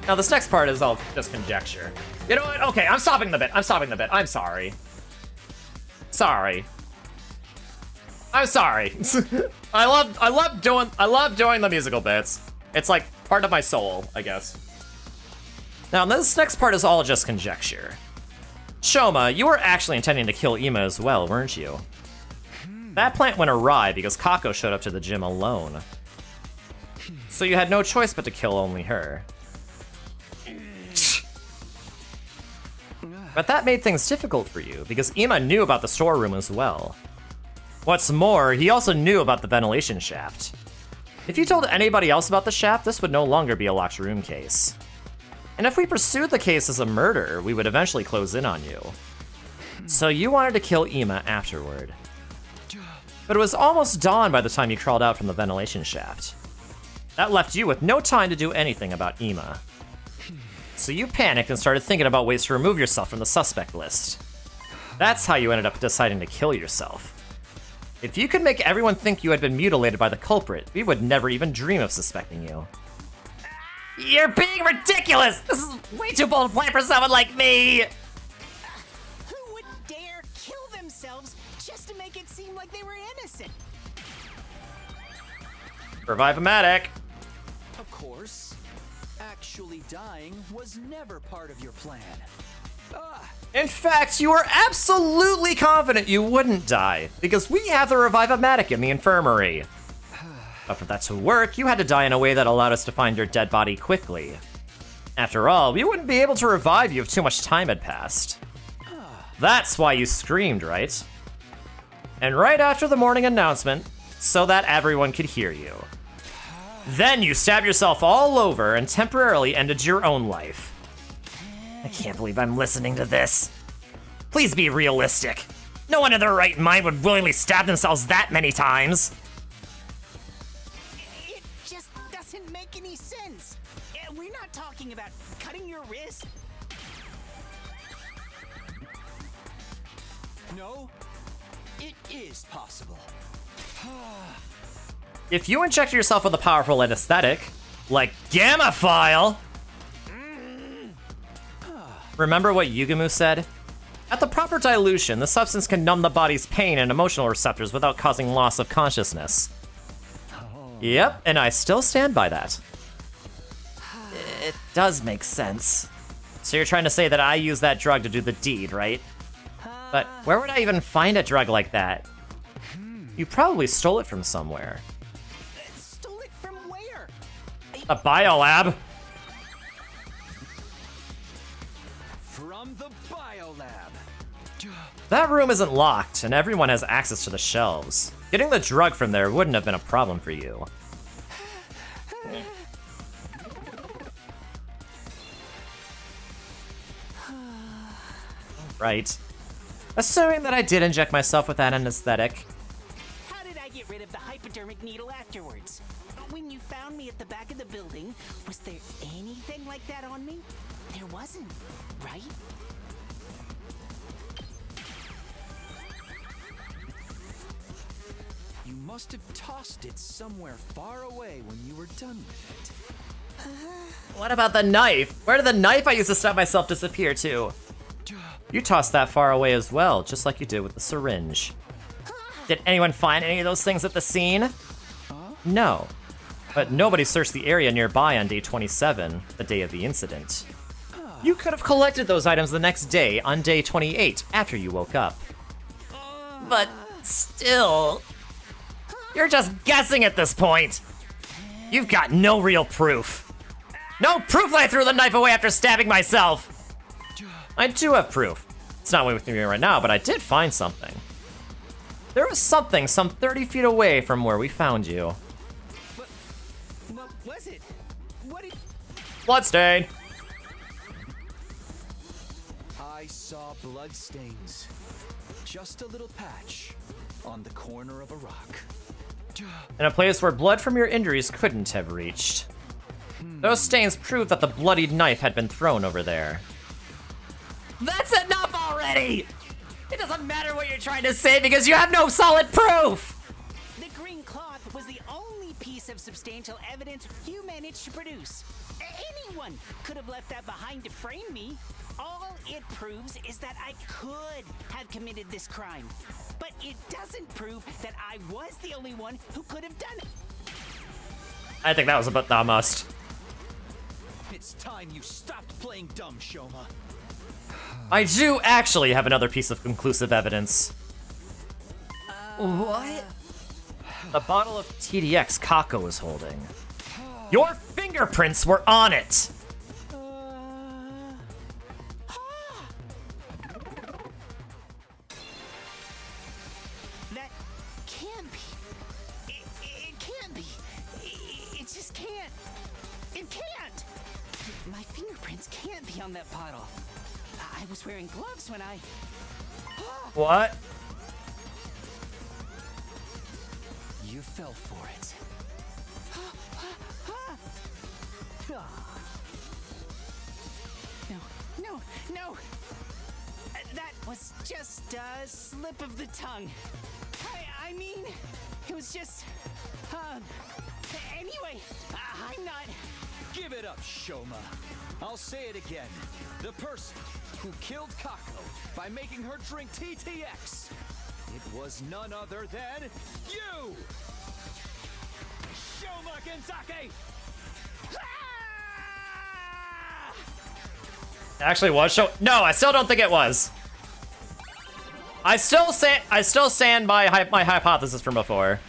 Now this next part is all just conjecture. You know what? Okay, I'm stopping the bit. I'm sorry. Sorry. I'm sorry. I love doing the musical bits. It's like part of my soul, I guess. Now this next part is all just conjecture. Shoma, you were actually intending to kill Ima as well, weren't you? That plan went awry because Kako showed up to the gym alone. So you had no choice but to kill only her. But that made things difficult for you because Ima knew about the storeroom as well. What's more, he also knew about the ventilation shaft. If you told anybody else about the shaft, this would no longer be a locked room case. And if we pursued the case as a murder, we would eventually close in on you. So you wanted to kill Ima afterward. but it was almost dawn by the time you crawled out from the ventilation shaft. That left you with no time to do anything about Ima. So you panicked and started thinking about ways to remove yourself from the suspect list. That's how you ended up deciding to kill yourself. If you could make everyone think you had been mutilated by the culprit, we would never even dream of suspecting you. You're being ridiculous! This is way too bold a plan for someone like me! Who would dare kill themselves just to make it seem like they were innocent? Revive-o-matic. Of course. Actually dying was never part of your plan. In fact, you were absolutely confident you wouldn't die, because we have the Revive-o-matic in the infirmary. But for that to work, you had to die in a way that allowed us to find your dead body quickly. After all, we wouldn't be able to revive you if too much time had passed. That's why you screamed, right? And right after the morning announcement, so that everyone could hear you. Then you stabbed yourself all over and temporarily ended your own life. I can't believe I'm listening to this. Please be realistic. No one in their right mind would willingly stab themselves that many times. It just doesn't make any sense. We're not talking about cutting your wrist. No, it is possible. If you inject yourself with a powerful anesthetic, like Gamma-File, remember what Yugumu said? At the proper dilution, the substance can numb the body's pain and emotional receptors without causing loss of consciousness. Yep, and I still stand by that. It does make sense. So you're trying to say that I used that drug to do the deed, right? But where would I even find a drug like that? You probably stole it from somewhere. Stole it from where? A biolab. From the biolab. That room isn't locked, and everyone has access to the shelves. Getting the drug from there wouldn't have been a problem for you. Right. Assuming that I did inject myself with that anesthetic. How did I get rid of the hypodermic needle afterwards? When you found me at the back of the building, was there anything like that on me? There wasn't, right? You must have tossed it somewhere far away when you were done with it. What about the knife? Where did the knife I used to stab myself disappear to? You tossed that far away as well, just like you did with the syringe. Did anyone find any of those things at the scene? No. But nobody searched the area nearby on day 27, the day of the incident. You could have collected those items the next day on day 28, after you woke up. But still, you're just guessing at this point. You've got no real proof. No proof that I threw the knife away after stabbing myself. I do have proof. It's not with me right now, but I did find something. There was something some 30 feet away from where we found you. What was it? What did... Bloodstain. I saw bloodstains. Just a little patch on the corner of a rock. In a place where blood from your injuries couldn't have reached. Those stains prove that the bloodied knife had been thrown over there. That's enough already! It doesn't matter what you're trying to say because you have no solid proof! The green cloth was the only piece of substantial evidence you managed to produce. Anyone could have left that behind to frame me. All it proves is that I could have committed this crime. But it doesn't prove that I was the only one who could have done it. I think that was a bit the must. It's time you stopped playing dumb, Shoma. I do actually have another piece of conclusive evidence. What? The bottle of TDX Kako was holding. Your fingerprints were on it! That can't be. It can't be. It just can't. It can't. My fingerprints can't be on that bottle. I was wearing gloves when I... What? You fell for it. No! That was just a slip of the tongue. I mean, it was just, anyway, I'm not... Give it up, Shoma. I'll say it again. The person who killed Kako by making her drink TTX. It was none other than you! Shoma Genzake! Actually was show. No, I still don't think it was. I still stand by my hypothesis from before.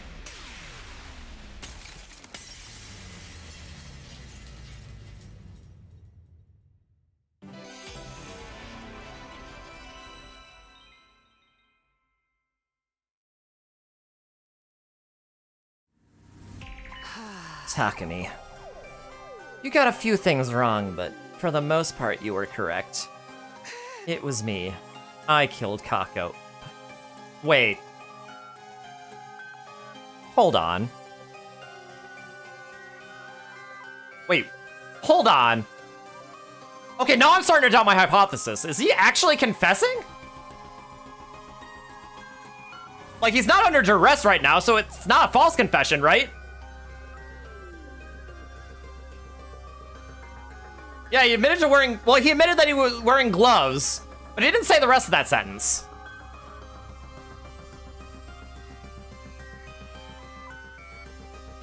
Takumi, you got a few things wrong, but for the most part, you were correct. It was me. I killed Kako. Wait. Hold on. Wait. Hold on. Okay, now I'm starting to doubt my hypothesis. Is he actually confessing? Like, he's not under duress right now, so it's not a false confession, right? Yeah, he admitted to wearing... Well, he admitted that he was wearing gloves, but he didn't say the rest of that sentence.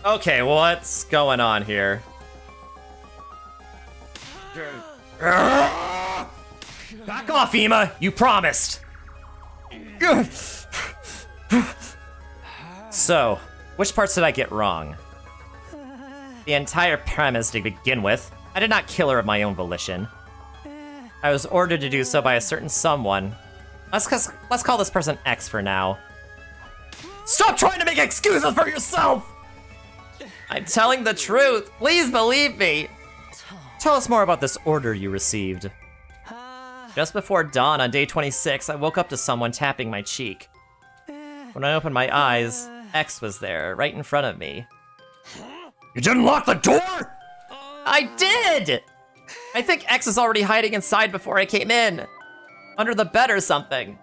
Okay, what's going on here? Back off, Ema! You promised! So, which parts did I get wrong? The entire premise to begin with. I did not kill her of my own volition. I was ordered to do so by a certain someone. Let's call this person X for now. Stop trying to make excuses for yourself! I'm telling the truth. Please believe me. Tell us more about this order you received. Just before dawn on day 26, I woke up to someone tapping my cheek. When I opened my eyes, X was there, right in front of me. You didn't lock the door? I did! I think X was already hiding inside before I came in. Under the bed or something.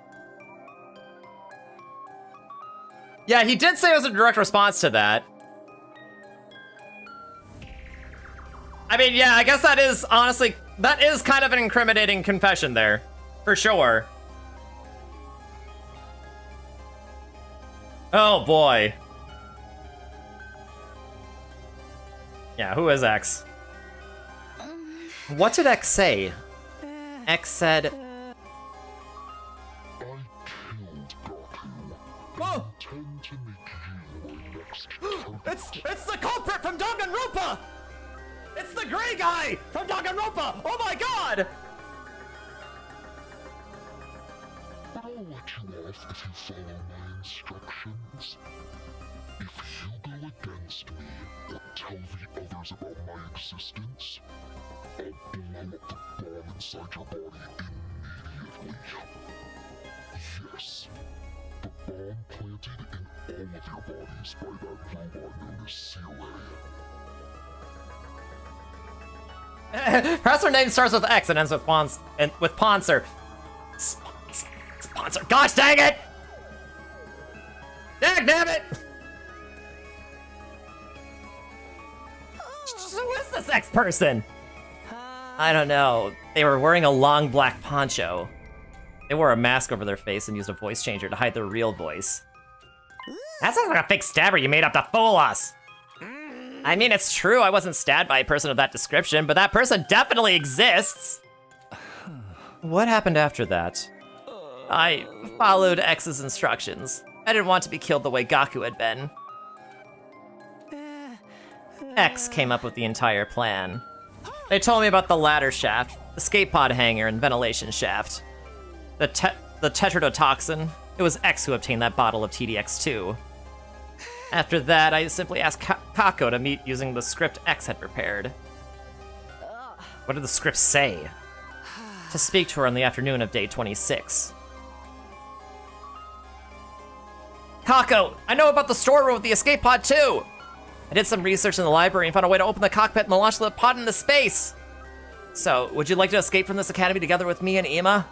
Yeah, he did say it was a direct response to that. I mean, yeah, I guess that is, honestly, that is kind of an incriminating confession there. For sure. Oh, boy. Yeah, who is X? What did X say? X said... I killed Gaku. Whoa! Intend to make you my next target. It's the culprit from Danganronpa! It's the gray guy from Danganronpa! Oh my god! But I'll let you off if you follow my instructions. If you go against me or tell the others about my existence, I'll blow up the bomb inside your body immediately. Yes, the bomb planted in all of your bodies by that robot known as Zero. Perhaps her name starts with X and ends with Poncer. Sponsor. Gosh dang it! Damn it! Who is this X person? I don't know. They were wearing a long black poncho. They wore a mask over their face and used a voice changer to hide their real voice. That sounds like a fake stabber you made up to fool us. I mean, it's true I wasn't stabbed by a person of that description, but that person definitely exists. What happened after that? I followed X's instructions. I didn't want to be killed the way Gaku had been. X came up with the entire plan. They told me about the ladder shaft, the skate pod hanger, and ventilation shaft. The tetrodotoxin. It was X who obtained that bottle of TDX2. After that, I simply asked Kako to meet using the script X had prepared. What did the script say? To speak to her on the afternoon of day 26. Kako, I know about the storeroom with the escape pod too! I did some research in the library and found a way to open the cockpit and launch the pod into space! So, would you like to escape from this academy together with me and Ima?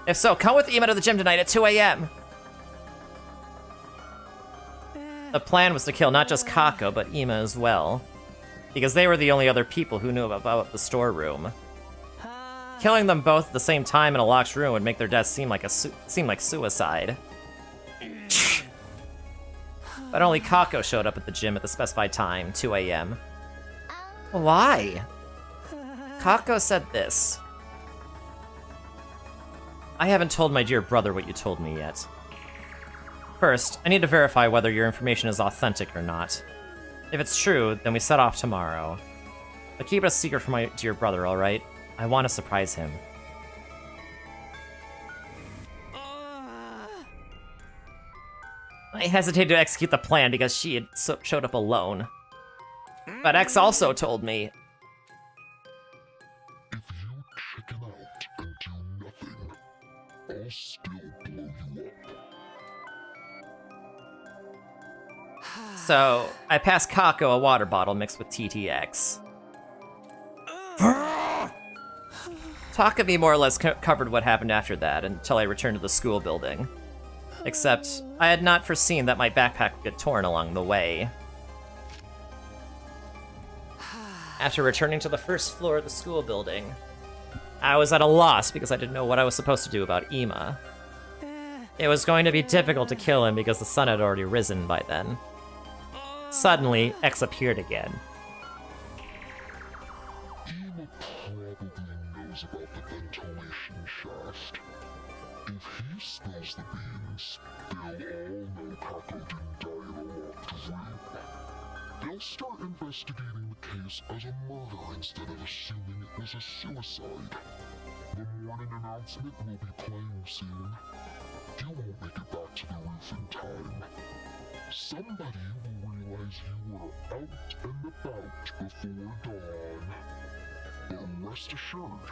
If so, come with Ima to the gym tonight at 2 a.m. The plan was to kill not just Kako, but Ima as well. Because they were the only other people who knew about the storeroom. Killing them both at the same time in a locked room would make their deaths seem like suicide. But only Kako showed up at the gym at the specified time, 2 a.m. Why? Kako said this. I haven't told my dear brother what you told me yet. First, I need to verify whether your information is authentic or not. If it's true, then we set off tomorrow. But keep it a secret from my dear brother, alright? I want to surprise him. I hesitated to execute the plan because she had showed up alone. But X also told me. If you chicken out and do nothing, I'll still blow you up. So, I passed Kako a water bottle mixed with TTX. Takumi more or less covered what happened after that until I returned to the school building. Except, I had not foreseen that my backpack would get torn along the way. After returning to the first floor of the school building, I was at a loss because I didn't know what I was supposed to do about Ima. It was going to be difficult to kill him because the sun had already risen by then. Suddenly, X appeared again. Ima probably knows about the ventilation shaft. If he spills the beans, they'll all know Kako didn't die in a locked room. They'll start investigating the case as a murder instead of assuming it was a suicide. The morning announcement will be playing soon. You won't make it back to the roof in time. Somebody will realize you were out and about before dawn. But rest assured,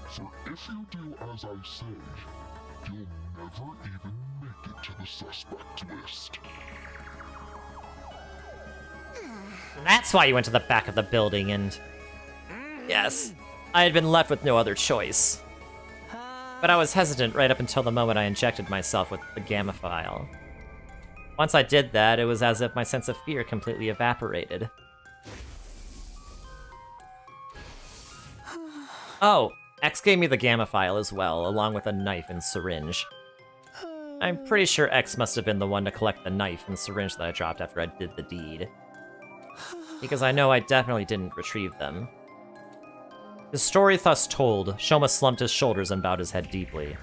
for if you do as I say, you'll never even make it to the suspect list. That's why you went to the back of the building and... Yes, I had been left with no other choice. But I was hesitant right up until the moment I injected myself with the gamma file. Once I did that, it was as if my sense of fear completely evaporated. Oh, X gave me the gamma file as well, along with a knife and syringe. I'm pretty sure X must have been the one to collect the knife and syringe that I dropped after I did the deed. Because I know I definitely didn't retrieve them. The story thus told, Shoma slumped his shoulders and bowed his head deeply.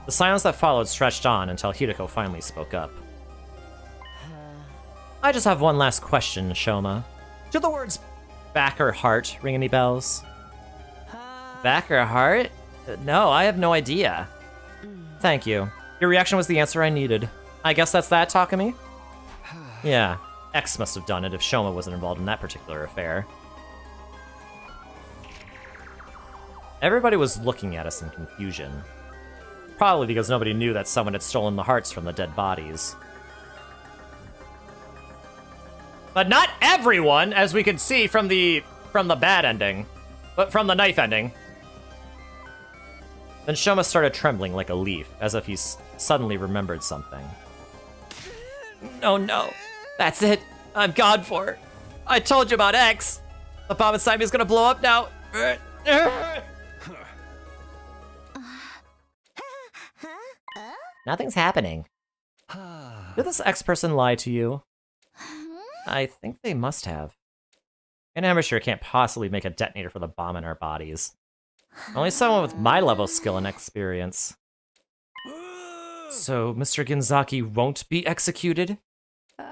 The silence that followed stretched on until Hideko finally spoke up. I just have one last question, Shoma. Do the words back or heart ring any bells? Back or heart? No, I have no idea. Thank you. Your reaction was the answer I needed. I guess that's that, Takumi? Yeah, X must have done it if Shoma wasn't involved in that particular affair. Everybody was looking at us in confusion. Probably because nobody knew that someone had stolen the hearts from the dead bodies. But not everyone, as we could see from the bad ending. But from the knife ending. Then Shoma started trembling like a leaf, as if he suddenly remembered something. Oh no, that's it. I'm gone for. I told you about X. The bomb inside me is gonna blow up now. Nothing's happening. Did this X person lie to you? I think they must have. An amateur can't possibly make a detonator for the bomb in our bodies. Only someone with my level of skill and experience. So, Mr. Ginzaki won't be executed? Then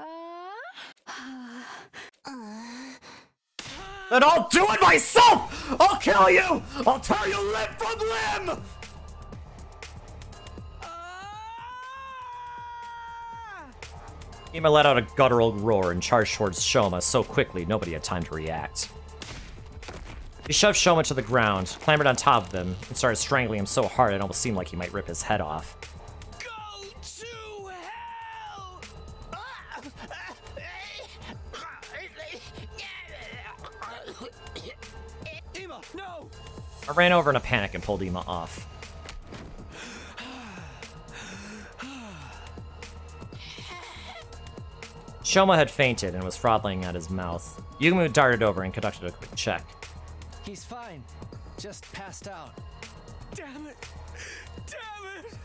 I'll do it myself! I'll kill you! I'll tear you limb from limb! Ima let out a guttural roar and charged towards Shoma so quickly nobody had time to react. He shoved Shoma to the ground, clambered on top of him, and started strangling him so hard it almost seemed like he might rip his head off. Go to hell! I ran over in a panic and pulled Ima off. Shoma had fainted and was throttling at his mouth. Yugumu darted over and conducted a quick check. He's fine. Just passed out. Damn it! Damn it!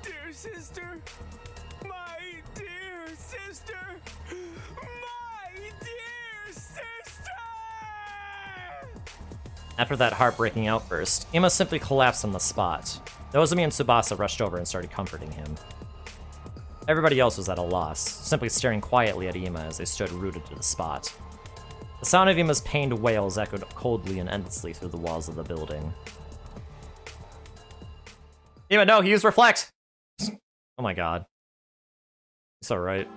Dear sister! My dear sister! My dear sister! After that heartbreaking outburst, Ima simply collapsed on the spot. Nozomi and Tsubasa rushed over and started comforting him. Everybody else was at a loss, simply staring quietly at Ima as they stood rooted to the spot. The sound of Ima's pained wails echoed coldly and endlessly through the walls of the building. Ima, no, he used Reflect! Oh my god. It's alright.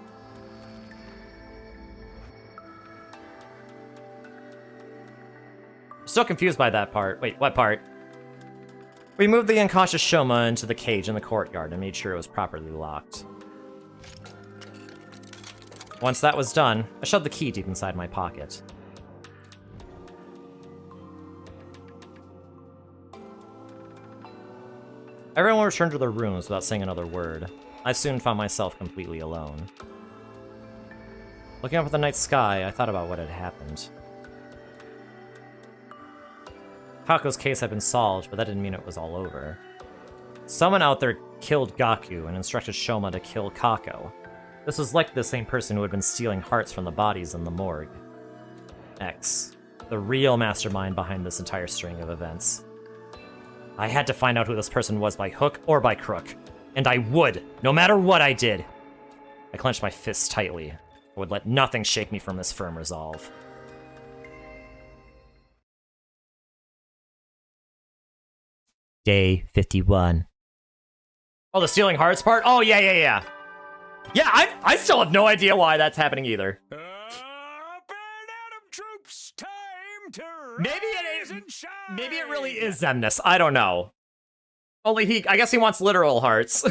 Still confused by that part. Wait, what part? We moved the unconscious Shoma into the cage in the courtyard and made sure it was properly locked. Once that was done, I shoved the key deep inside my pocket. Everyone returned to their rooms without saying another word. I soon found myself completely alone. Looking up at the night sky, I thought about what had happened. Kako's case had been solved, but that didn't mean it was all over. Someone out there killed Gaku and instructed Shoma to kill Kako. This was likely the same person who had been stealing hearts from the bodies in the morgue. X, the real mastermind behind this entire string of events. I had to find out who this person was by hook or by crook. And I would, no matter what I did. I clenched my fists tightly. I would let nothing shake me from this firm resolve. Day 51. Oh, the stealing hearts part? Oh, yeah. Yeah, I still have no idea why that's happening either. Up and Atom troops, time to Maybe rise and shine. Maybe it really is Xemnas. I don't know. Only I guess he wants literal hearts.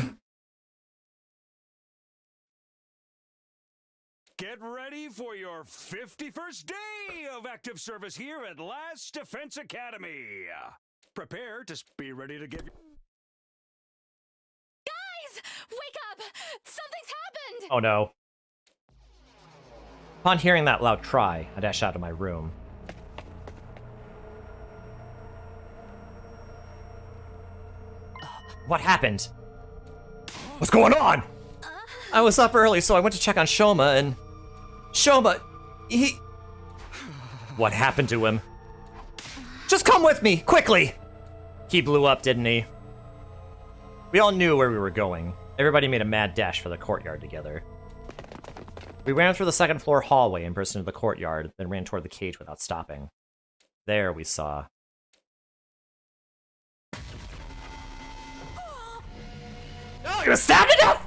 Get ready for your 51st day of active service here at Last Defense Academy. Prepare to be ready to give. Guys, wake up! Something's happened! Oh no. Upon hearing that loud cry, I dashed out of my room. What happened? What's going on? I was up early, so I went to check on Shoma, and... Shoma, he... What happened to him? Just come with me, quickly! He blew up, didn't he? We all knew where we were going. Everybody made a mad dash for the courtyard together. We ran through the second floor hallway and burst into the courtyard, then ran toward the cage without stopping. There we saw... Oh, he was stabbed to death!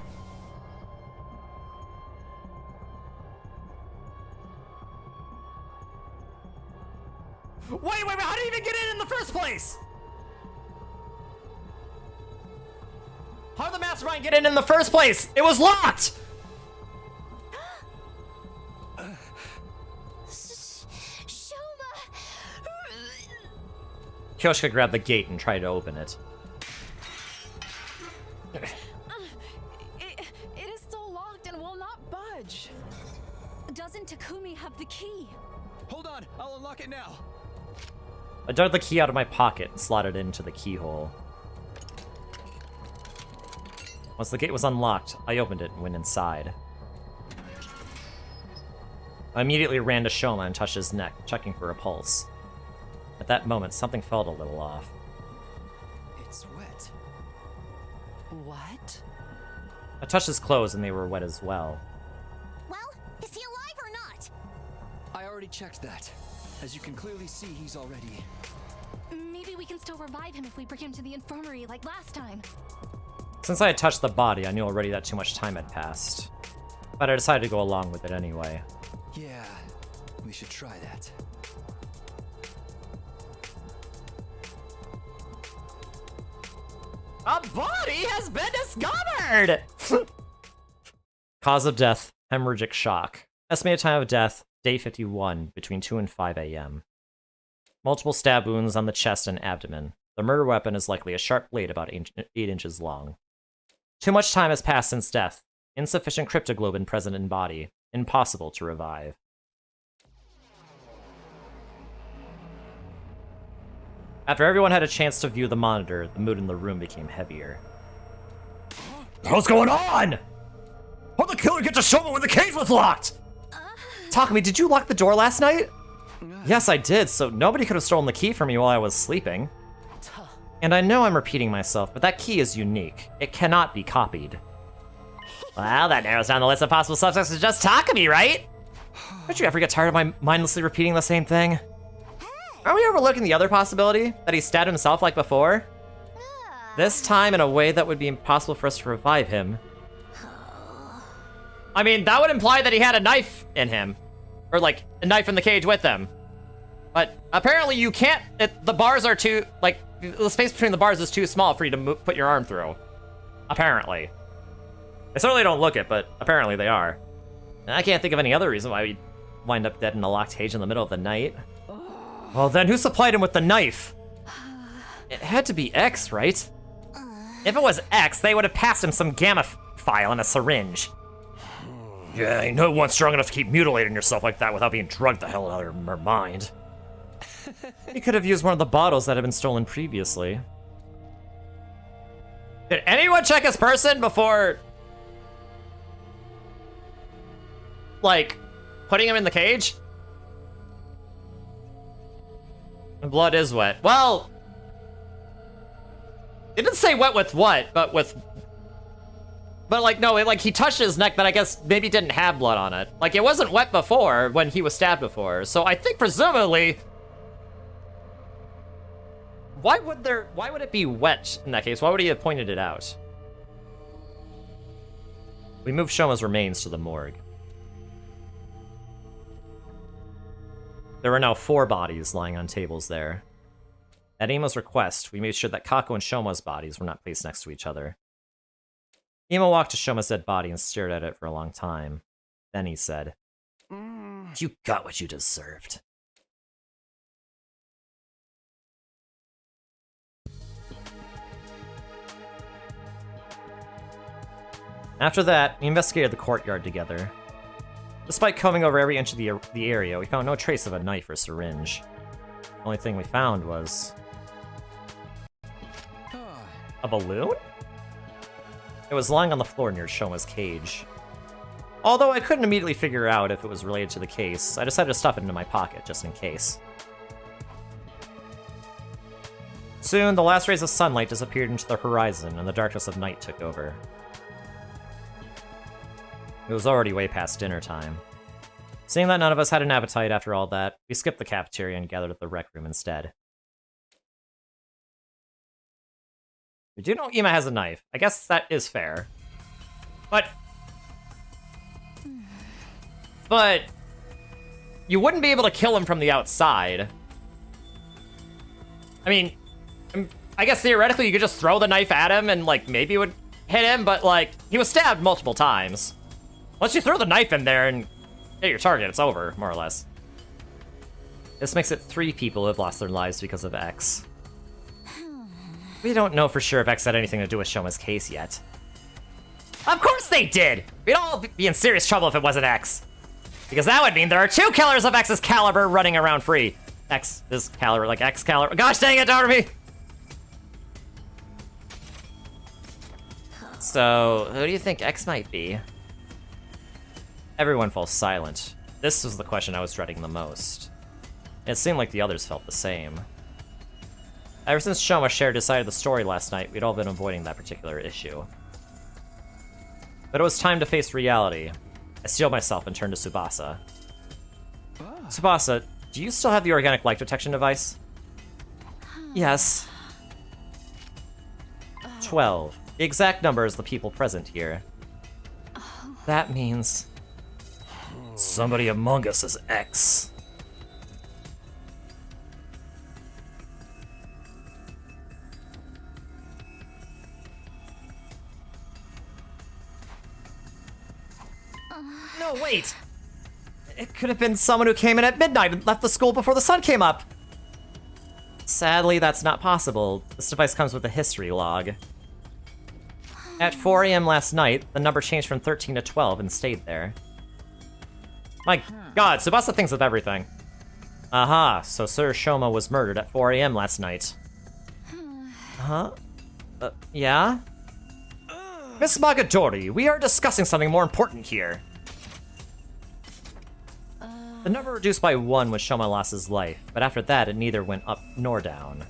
Wait, how did he even get in the first place? How did the mastermind get in the first place? It was locked! Shoma! Kyoshika grabbed the gate and tried to open it. It is still locked and will not budge. Doesn't Takumi have the key? Hold on, I'll unlock it now. I dug the key out of my pocket and slotted it into the keyhole. Once the gate was unlocked, I opened it and went inside. I immediately ran to Shoma and touched his neck, checking for a pulse. At that moment, something felt a little off. It's wet. What? I touched his clothes and they were wet as well. Well, is he alive or not? I already checked that. As you can clearly see, he's already... Maybe we can still revive him if we bring him to the infirmary like last time. Since I had touched the body, I knew already that too much time had passed. But I decided to go along with it anyway. Yeah, we should try that. A body has been discovered! Cause of death, hemorrhagic shock. Estimated time of death, day 51, between 2 and 5 a.m. Multiple stab wounds on the chest and abdomen. The murder weapon is likely a sharp blade about 8 inches long. Too much time has passed since death. Insufficient cryptoglobin present in body. Impossible to revive. After everyone had a chance to view the monitor, the mood in the room became heavier. What's going on? How'd the killer get to Shoma when the cage was locked? Takumi, did you lock the door last night? Yes, I did, so nobody could have stolen the key from me while I was sleeping. And I know I'm repeating myself, but that key is unique. It cannot be copied. Well, that narrows down the list of possible suspects to just Takumi, right? Don't you ever get tired of my mindlessly repeating the same thing? Are we overlooking the other possibility? That he stabbed himself like before? This time in a way that would be impossible for us to revive him. I mean, that would imply that he had a knife in him. Or, like, a knife in the cage with him. But apparently you can't... the bars are too... Like, the space between the bars is too small for you to put your arm through. Apparently. I certainly don't look it, but apparently they are. And I can't think of any other reason why we'd wind up dead in a locked cage in the middle of the night. Well, then who supplied him with the knife? It had to be X, right? If it was X, they would have passed him some gamma file and a syringe. Yeah, ain't no one strong enough to keep mutilating yourself like that without being drugged the hell out of her mind. He could have used one of the bottles that had been stolen previously. Did anyone check his person before... like, putting him in the cage? The blood is wet. Well... it didn't say wet with what, but with... But, like, no, like, he touched his neck that I guess maybe didn't have blood on it. Like, it wasn't wet before when he was stabbed before. So I think, presumably... Why would it be wet in that case? Why would he have pointed it out? We moved Shoma's remains to the morgue. There were now 4 bodies lying on tables there. At Ima's request, we made sure that Kako and Shoma's bodies were not placed next to each other. Ima walked to Shoma's dead body and stared at it for a long time. Then he said, "You got what you deserved." After that, we investigated the courtyard together. Despite combing over every inch of the area, we found no trace of a knife or syringe. The only thing we found was... a balloon? It was lying on the floor near Shoma's cage. Although I couldn't immediately figure out if it was related to the case, I decided to stuff it into my pocket, just in case. Soon, the last rays of sunlight disappeared into the horizon, and the darkness of night took over. It was already way past dinner time. Seeing that none of us had an appetite after all that, we skipped the cafeteria and gathered at the rec room instead. We do know Ima has a knife. I guess that is fair. But you wouldn't be able to kill him from the outside. I mean, I guess theoretically you could just throw the knife at him and, like, maybe it would hit him, but, like, he was stabbed multiple times. Once you throw the knife in there and hit your target, it's over, more or less. This makes it 3 people who have lost their lives because of X. We don't know for sure if X had anything to do with Shoma's case yet. Of course they did! We'd all be in serious trouble if it wasn't X. Because that would mean there are 2 killers of X's caliber running around free. X is caliber, like X caliber. Gosh dang it, Darby! So, who do you think X might be? Everyone falls silent. This was the question I was dreading the most. It seemed like the others felt the same. Ever since Shoma shared his side of the story last night, we'd all been avoiding that particular issue. But it was time to face reality. I steeled myself and turned to Tsubasa. Tsubasa, do you still have the organic light detection device? Yes. 12. The exact number is the people present here. That means... somebody among us is X. No, wait! It could have been someone who came in at midnight and left the school before the sun came up. Sadly, that's not possible. This device comes with a history log. At 4 a.m. last night, the number changed from 13 to 12 and stayed there. My god, Tsubasa thinks of everything. Aha, so Sir Shoma was murdered at 4 a.m. last night. Huh? Yeah? Miss Magadori, we are discussing something more important here. The number reduced by 1 when Shoma lost his life, but after that it neither went up nor down.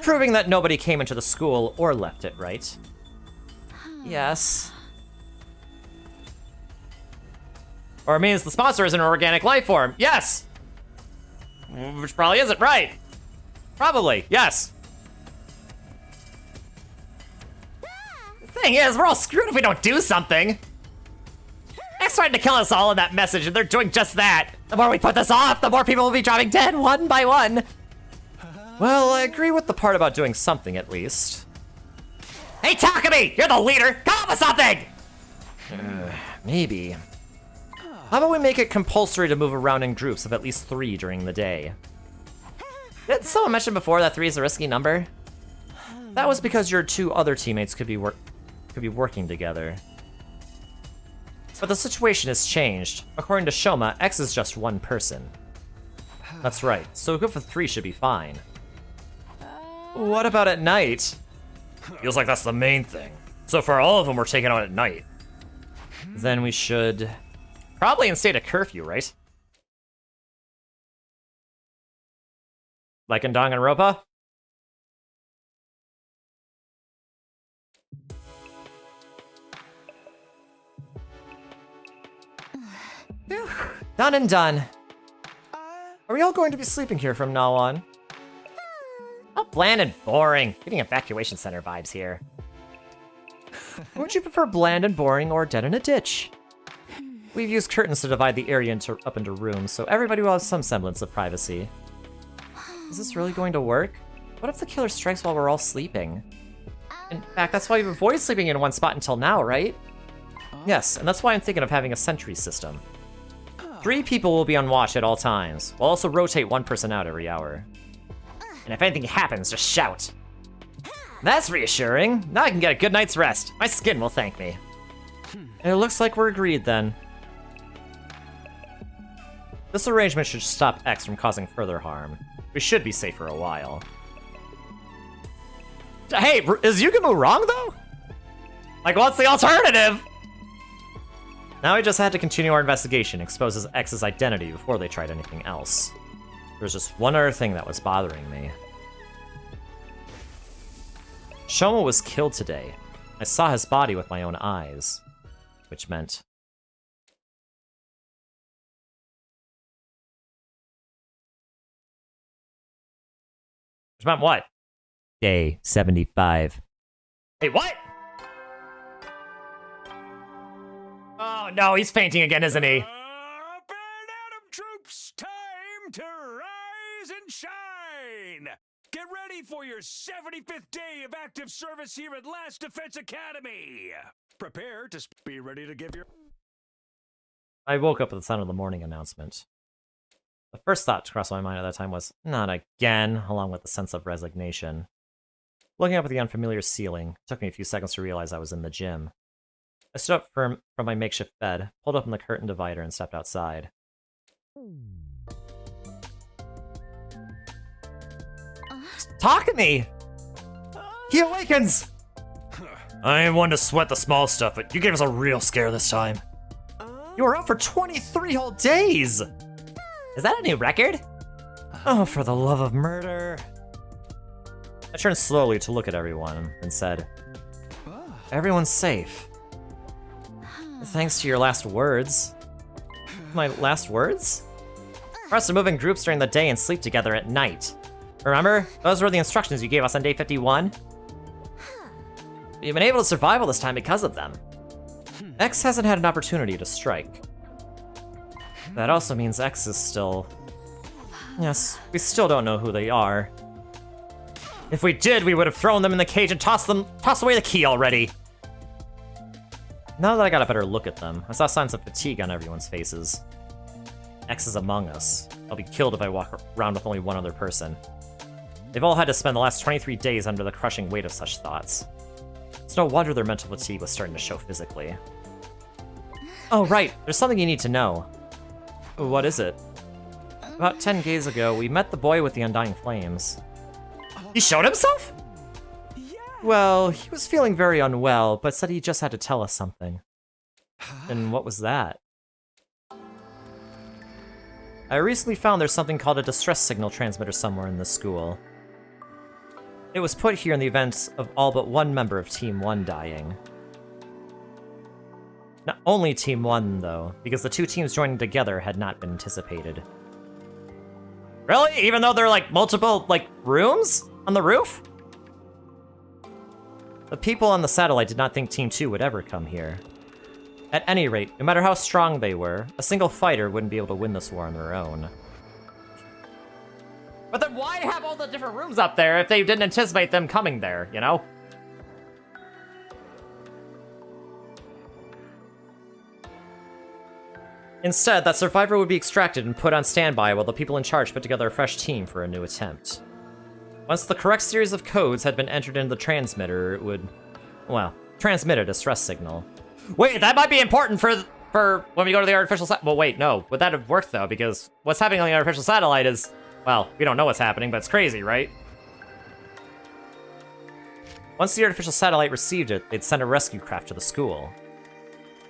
Proving that nobody came into the school or left it, right? Yes. Or it means the sponsor is an organic life form. Yes! Which probably isn't right. Probably, yes. The thing is, we're all screwed if we don't do something. X tried to kill us all in that message, and they're doing just that. The more we put this off, the more people will be dropping dead one by one. Well, I agree with the part about doing something, at least. Hey, Takumi! You're the leader! Come up with something! Maybe. How about we make it compulsory to move around in groups of at least 3 during the day? Did someone mention before that 3 is a risky number? That was because your 2 other teammates could be working together. But the situation has changed. According to Shoma, X is just 1 person. That's right, so a group of 3 should be fine. What about at night? Feels like that's the main thing. So far, all of them were taken out at night. Then we should probably instate a curfew, right? Like in Danganronpa? Phew. Done and done. Are we all going to be sleeping here from now on? How bland and boring. Getting evacuation center vibes here. Would you prefer bland and boring or dead in a ditch? We've used curtains to divide the area up into rooms, so everybody will have some semblance of privacy. Is this really going to work? What if the killer strikes while we're all sleeping? In fact, that's why we've avoided sleeping in one spot until now, right? Yes, and that's why I'm thinking of having a sentry system. 3 people will be on watch at all times. We'll also rotate 1 person out every hour. And if anything happens, just shout. That's reassuring. Now I can get a good night's rest. My skin will thank me. It looks like we're agreed then. This arrangement should stop X from causing further harm. We should be safe for a while. Hey, is Yugumu wrong though? Like, what's the alternative? Now we just had to continue our investigation, exposes X's identity before they tried anything else. There's just one other thing that was bothering me. Shoma was killed today. I saw his body with my own eyes. Which meant... Which meant what? Day 75. Hey, what? Oh no, he's fainting again, isn't he? Up and Atom troops, time to rise and shine! Get ready for your 75th day of active service here at Last Defense Academy! Prepare to be ready to give your... I woke up with the sound of the morning announcement. The first thought to cross my mind at that time was, not again, along with the sense of resignation. Looking up at the unfamiliar ceiling, it took me a few seconds to realize I was in the gym. I stood up from my makeshift bed, pulled open the curtain divider, and stepped outside. Takumi! He awakens! I ain't one to sweat the small stuff, but you gave us a real scare this time. You were up for 23 whole days! Is that a new record? Oh, for the love of murder. I turned slowly to look at everyone and said, everyone's safe. Thanks to your last words. My last words? For us to move in groups during the day and sleep together at night. Remember? Those were the instructions you gave us on day 51. You've been able to survive all this time because of them. X hasn't had an opportunity to strike. That also means X is still... Yes, we still don't know who they are. If we did, we would have thrown them in the cage and tossed away the key already. Now that I got a better look at them, I saw signs of fatigue on everyone's faces. X is among us. I'll be killed if I walk around with only one other person. They've all had to spend the last 23 days under the crushing weight of such thoughts. It's no wonder their mental fatigue was starting to show physically. Oh, right, there's something you need to know. What is it? About 10 days ago, we met the boy with the undying flames. He showed himself? Yeah. Well, he was feeling very unwell, but said he just had to tell us something. And what was that? I recently found there's something called a distress signal transmitter somewhere in this school. It was put here in the event of all but one member of Team 1 dying. Not only Team 1, though, because the two teams joining together had not been anticipated. Really? Even though there are, like, multiple, like, rooms on the roof? The people on the satellite did not think Team 2 would ever come here. At any rate, no matter how strong they were, a single fighter wouldn't be able to win this war on their own. But then why have all the different rooms up there if they didn't anticipate them coming there, you know? Instead, that survivor would be extracted and put on standby while the people in charge put together a fresh team for a new attempt. Once the correct series of codes had been entered into the transmitter, it would, well, transmit a distress signal. Wait, that might be important for when we go to the artificial satellite. Well, wait, no. Would that have worked, though? Because what's happening on the artificial satellite is, well, we don't know what's happening, but it's crazy, right? Once the artificial satellite received it, they'd send a rescue craft to the school.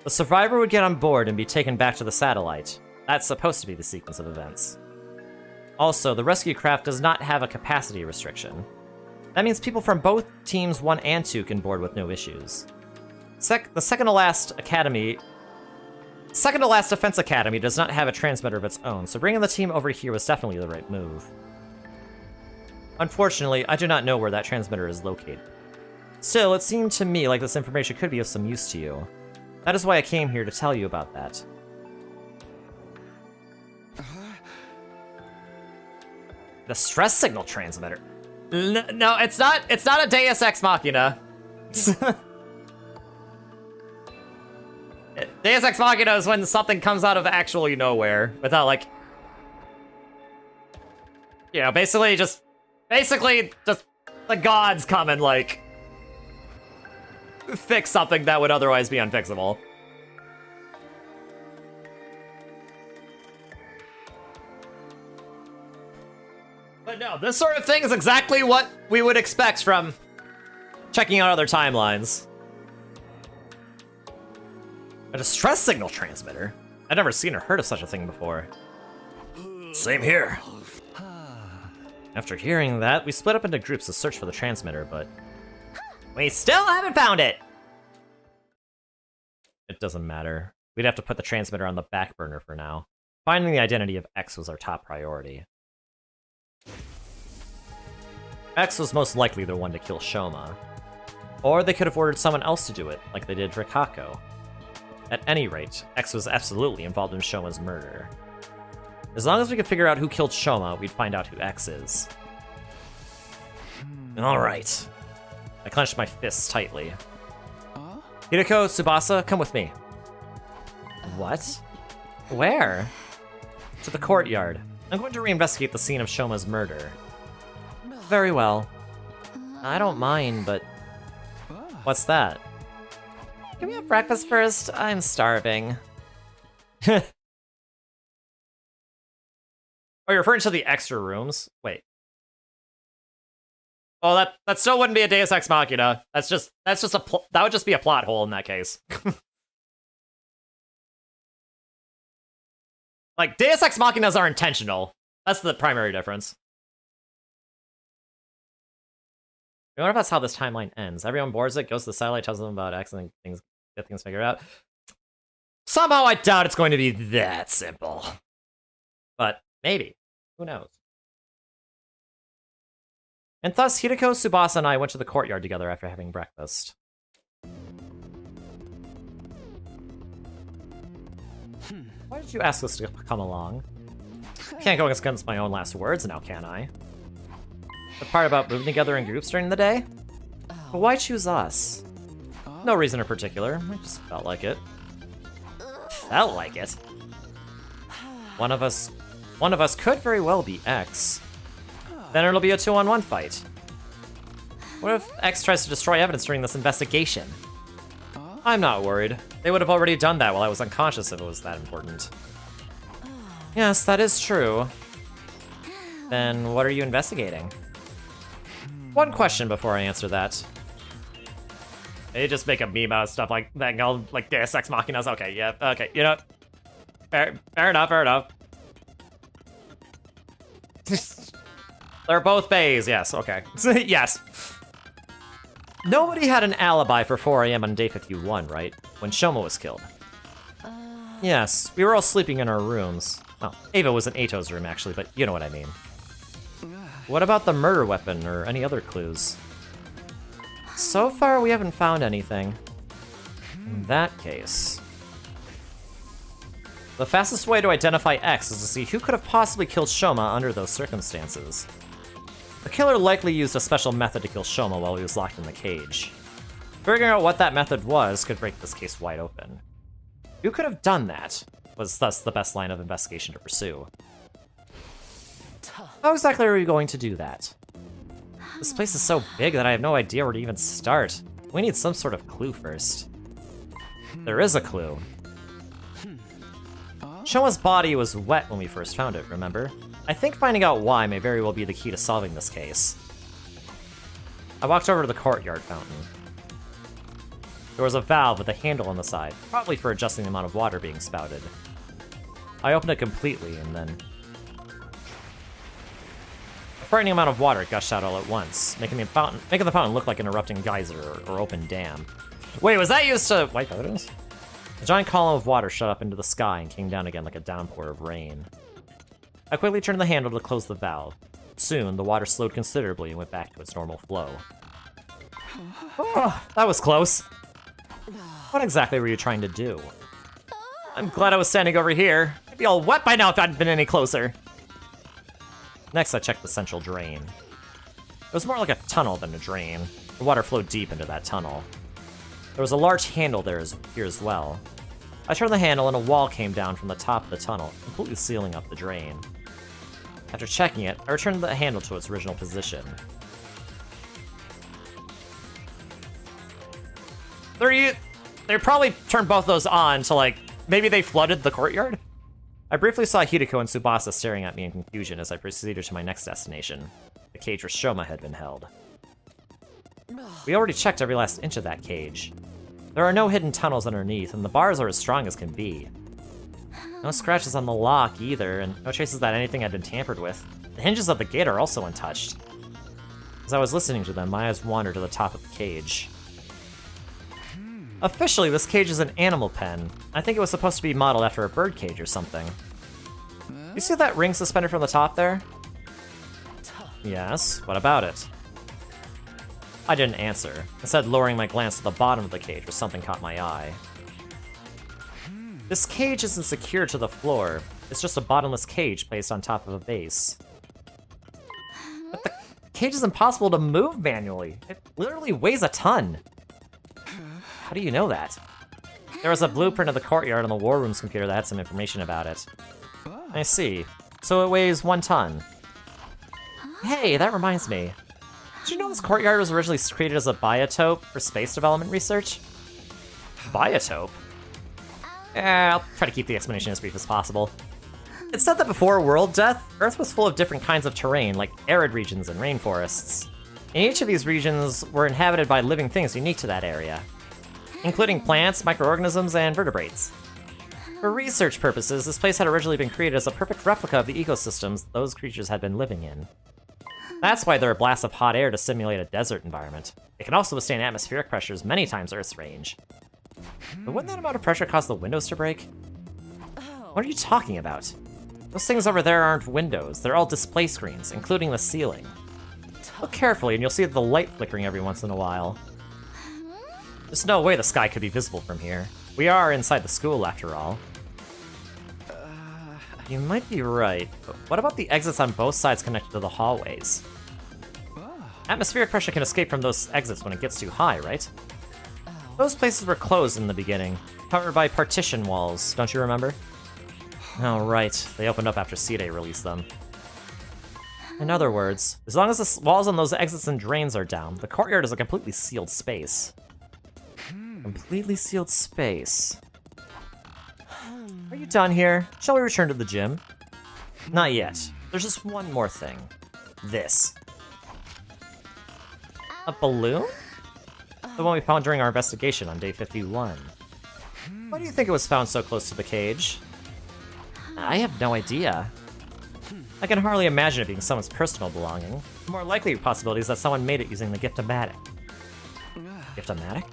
The survivor would get on board and be taken back to the satellite. That's supposed to be the sequence of events. Also, the rescue craft does not have a capacity restriction. That means people from both teams 1 and 2 can board with no issues. The second-to-last defense academy does not have a transmitter of its own, so bringing the team over here was definitely the right move. Unfortunately, I do not know where that transmitter is located. Still, it seemed to me like this information could be of some use to you. That is why I came here to tell you about that. The stress signal transmitter. No, it's not a Deus Ex Machina. Deus Ex Machina is when something comes out of actually nowhere without, like, you know, basically just the gods come and, like, fix something that would otherwise be unfixable. But no, this sort of thing is exactly what we would expect from checking out other timelines. A distress signal transmitter? I've never seen or heard of such a thing before. Same here. After hearing that, we split up into groups to search for the transmitter, but we still haven't found it! It doesn't matter. We'd have to put the transmitter on the back burner for now. Finding the identity of X was our top priority. X was most likely the one to kill Shoma. Or they could have ordered someone else to do it, like they did for Kako. At any rate, X was absolutely involved in Shoma's murder. As long as we could figure out who killed Shoma, we'd find out who X is. Alright. I clenched my fists tightly. Hideko, Tsubasa, come with me. What? Where? To the courtyard. I'm going to reinvestigate the scene of Shoma's murder. Very well. I don't mind, but... What's that? Can we have breakfast first? I'm starving. Oh, you're referring to the extra rooms? Wait. Oh, that still wouldn't be a Deus Ex Machina. That would just be a plot hole in that case. Like, Deus Ex Machinas are intentional. That's the primary difference. I wonder if that's how this timeline ends. Everyone boards it, goes to the satellite, tells them about X, and get things figured out. Somehow I doubt it's going to be that simple. But maybe. Who knows? And thus, Hideko, Tsubasa, and I went to the courtyard together after having breakfast. Why did you ask us to come along? Can't go against my own last words now, can I? The part about moving together in groups during the day? But why choose us? No reason in particular, I just felt like it. Felt like it? One of us could very well be X. Then it'll be a 2-on-1 fight. What if X tries to destroy evidence during this investigation? I'm not worried. They would have already done that while I was unconscious if it was that important. Yes, that is true. Then what are you investigating? One question before I answer that. They just make a meme out of stuff like that, like Deus Ex Machinas. Okay, yeah, okay, you know, fair enough, fair enough. They're both bays, yes, okay. Yes. Nobody had an alibi for 4 AM on day 51, right? When Shoma was killed. Yes, we were all sleeping in our rooms. Well, Ava was in Ato's room, actually, but you know what I mean. What about the murder weapon or any other clues? So far, we haven't found anything. In that case... The fastest way to identify X is to see who could have possibly killed Shoma under those circumstances. The killer likely used a special method to kill Shoma while he was locked in the cage. Figuring out what that method was could break this case wide open. Who could have done that was thus the best line of investigation to pursue. How exactly are we going to do that? This place is so big that I have no idea where to even start. We need some sort of clue first. There is a clue. Shoma's body was wet when we first found it, remember? I think finding out why may very well be the key to solving this case. I walked over to the courtyard fountain. There was a valve with a handle on the side, probably for adjusting the amount of water being spouted. I opened it completely, and then... a frightening amount of water gushed out all at once, making the fountain look like an erupting geyser or open dam. Wait, was that used to wipe evidence? A giant column of water shot up into the sky and came down again like a downpour of rain. I quickly turned the handle to close the valve. Soon, the water slowed considerably and went back to its normal flow. Oh, that was close. What exactly were you trying to do? I'm glad I was standing over here. I'd be all wet by now if I'd been any closer. Next, I checked the central drain. It was more like a tunnel than a drain. The water flowed deep into that tunnel. There was a large handle here as well. I turned the handle and a wall came down from the top of the tunnel, completely sealing up the drain. After checking it, I returned the handle to its original position. They probably turned both those on to, like, maybe they flooded the courtyard? I briefly saw Hideko and Tsubasa staring at me in confusion as I proceeded to my next destination, the cage where Shoma had been held. We already checked every last inch of that cage. There are no hidden tunnels underneath, and the bars are as strong as can be. No scratches on the lock either, and no traces that anything had been tampered with. The hinges of the gate are also untouched. As I was listening to them, my eyes wandered to the top of the cage. Officially, this cage is an animal pen. I think it was supposed to be modeled after a bird cage or something. You see that ring suspended from the top there? Yes, what about it? I didn't answer, instead lowering my glance to the bottom of the cage where something caught my eye. This cage isn't secured to the floor. It's just a bottomless cage placed on top of a base. But the cage is impossible to move manually. It literally weighs a ton. How do you know that? There was a blueprint of the courtyard on the War Room's computer that had some information about it. I see. So it weighs 1 ton. Hey, that reminds me. Did you know this courtyard was originally created as a biotope for space development research? Biotope? I'll try to keep the explanation as brief as possible. It's said that before world death, Earth was full of different kinds of terrain, like arid regions and rainforests. And each of these regions were inhabited by living things unique to that area, including plants, microorganisms, and vertebrates. For research purposes, this place had originally been created as a perfect replica of the ecosystems those creatures had been living in. That's why there are blasts of hot air to simulate a desert environment. It can also withstand atmospheric pressures many times Earth's range. But wouldn't that amount of pressure cause the windows to break? What are you talking about? Those things over there aren't windows, they're all display screens, including the ceiling. Look carefully and you'll see the light flickering every once in a while. There's no way the sky could be visible from here. We are inside the school, after all. You might be right, but what about the exits on both sides connected to the hallways? Atmospheric pressure can escape from those exits when it gets too high, right? Those places were closed in the beginning, covered by partition walls, don't you remember? Oh, right. They opened up after C-Day released them. In other words, as long as the walls on those exits and drains are down, the courtyard is a completely sealed space. Completely sealed space. Are you done here? Shall we return to the gym? Not yet. There's just one more thing. This. A balloon? The one we found during our investigation on day 51. Why do you think it was found so close to the cage? I have no idea. I can hardly imagine it being someone's personal belonging. The more likely possibility is that someone made it using the Gift-O-Matic. Gift-O-Matic?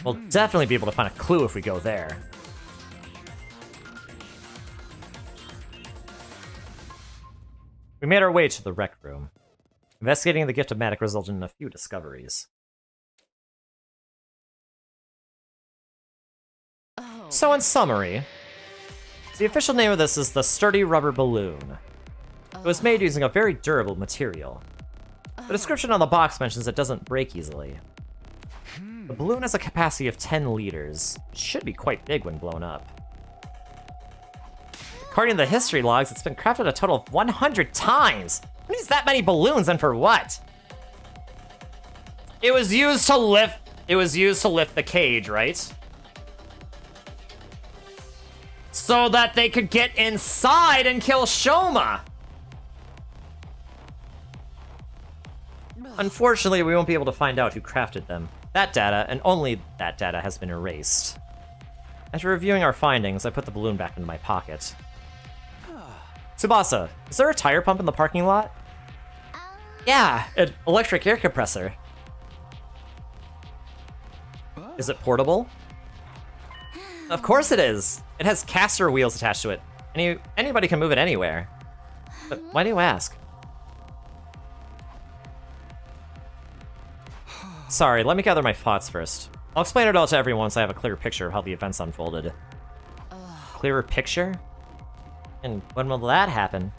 We'll definitely be able to find a clue if we go there. We made our way to the rec room. Investigating the Gift-O-Matic resulted in a few discoveries. So in summary, the official name of this is the Sturdy Rubber Balloon. It was made using a very durable material. The description on the box mentions it doesn't break easily. The balloon has a capacity of 10 liters. It should be quite big when blown up. According to the history logs, it's been crafted a total of 100 times! Who needs that many balloons and for what? It was used to lift the cage, right? So that they could get inside and kill Shoma! Unfortunately, we won't be able to find out who crafted them. That data, and only that data, has been erased. After reviewing our findings, I put the balloon back into my pocket. Tsubasa, is there a tire pump in the parking lot? Yeah, an electric air compressor. Is it portable? Of course it is! It has caster wheels attached to it. Anybody can move it anywhere. But why do you ask? Sorry, let me gather my thoughts first. I'll explain it all to everyone once I have a clearer picture of how the events unfolded. Clearer picture? And when will that happen?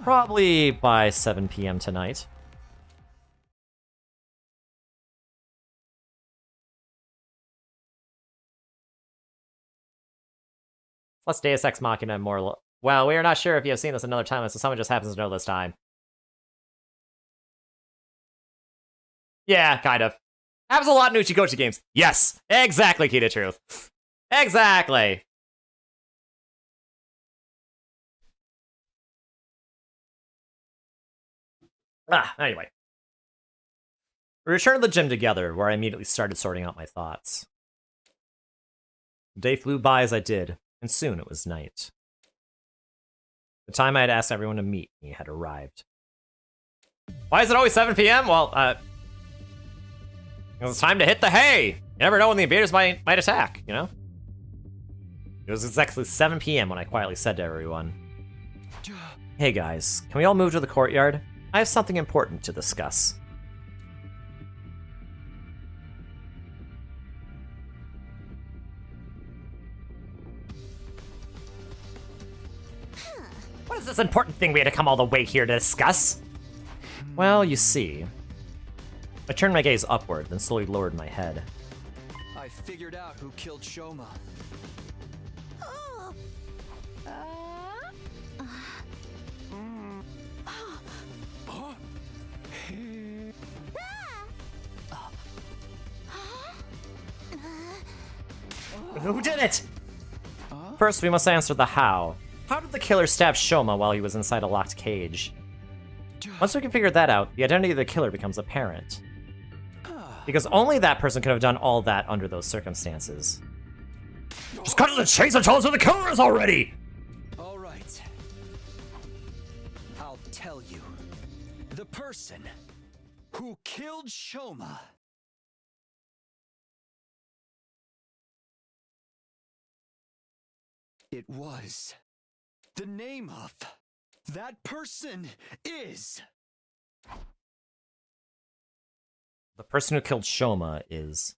Probably by 7 p.m. tonight. Plus Deus Ex Machina more... Well, we are not sure if you have seen this another time, so someone just happens to know this time. Yeah, kind of. Happens a lot in Uchigochi games. Yes, exactly, Key to Truth. Exactly. Anyway. We returned to the gym together, where I immediately started sorting out my thoughts. The day flew by as I did, and soon it was night. The time I had asked everyone to meet me had arrived. Why is it always 7 p.m.? Well, it's time to hit the hay! You never know when the invaders might attack, you know? It was exactly 7 p.m. when I quietly said to everyone, "Hey guys, can we all move to the courtyard? I have something important to discuss." What is this important thing we had to come all the way here to discuss? Well, you see, I turned my gaze upward, then slowly lowered my head. I figured out who killed Shoma. Who did it? First, we must answer the how. How did the killer stab Shoma while he was inside a locked cage? Once we can figure that out, the identity of the killer becomes apparent. Because only that person could have done all that under those circumstances. Just cut to the chase and tell us who the killer is already! Alright. I'll tell you. The person who killed Shoma. It was. The name of that person is... The person who killed Shoma is...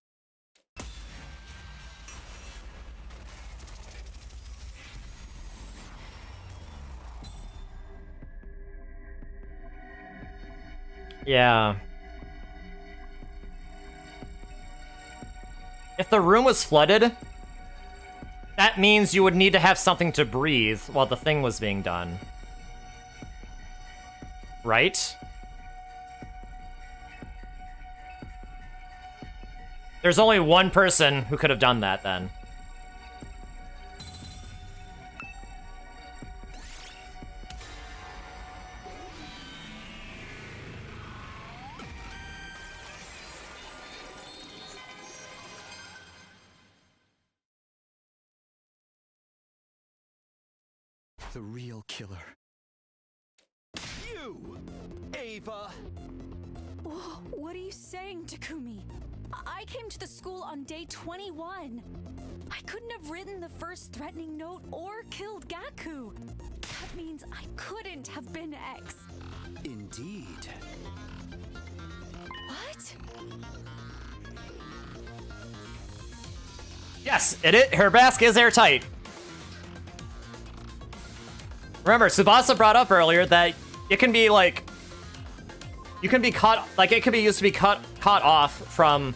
Yeah. If the room was flooded, that means you would need to have something to breathe while the thing was being done. Right? There's only one person who could have done that then. The real killer. You, Ava! What are you saying, Takumi? I came to the school on day 21. I couldn't have written the first threatening note or killed Gaku. That means I couldn't have been X. Indeed. What? Yes, her mask is airtight. Remember, Tsubasa brought up earlier that it can be like, you can be caught, like it can be used to be caught off from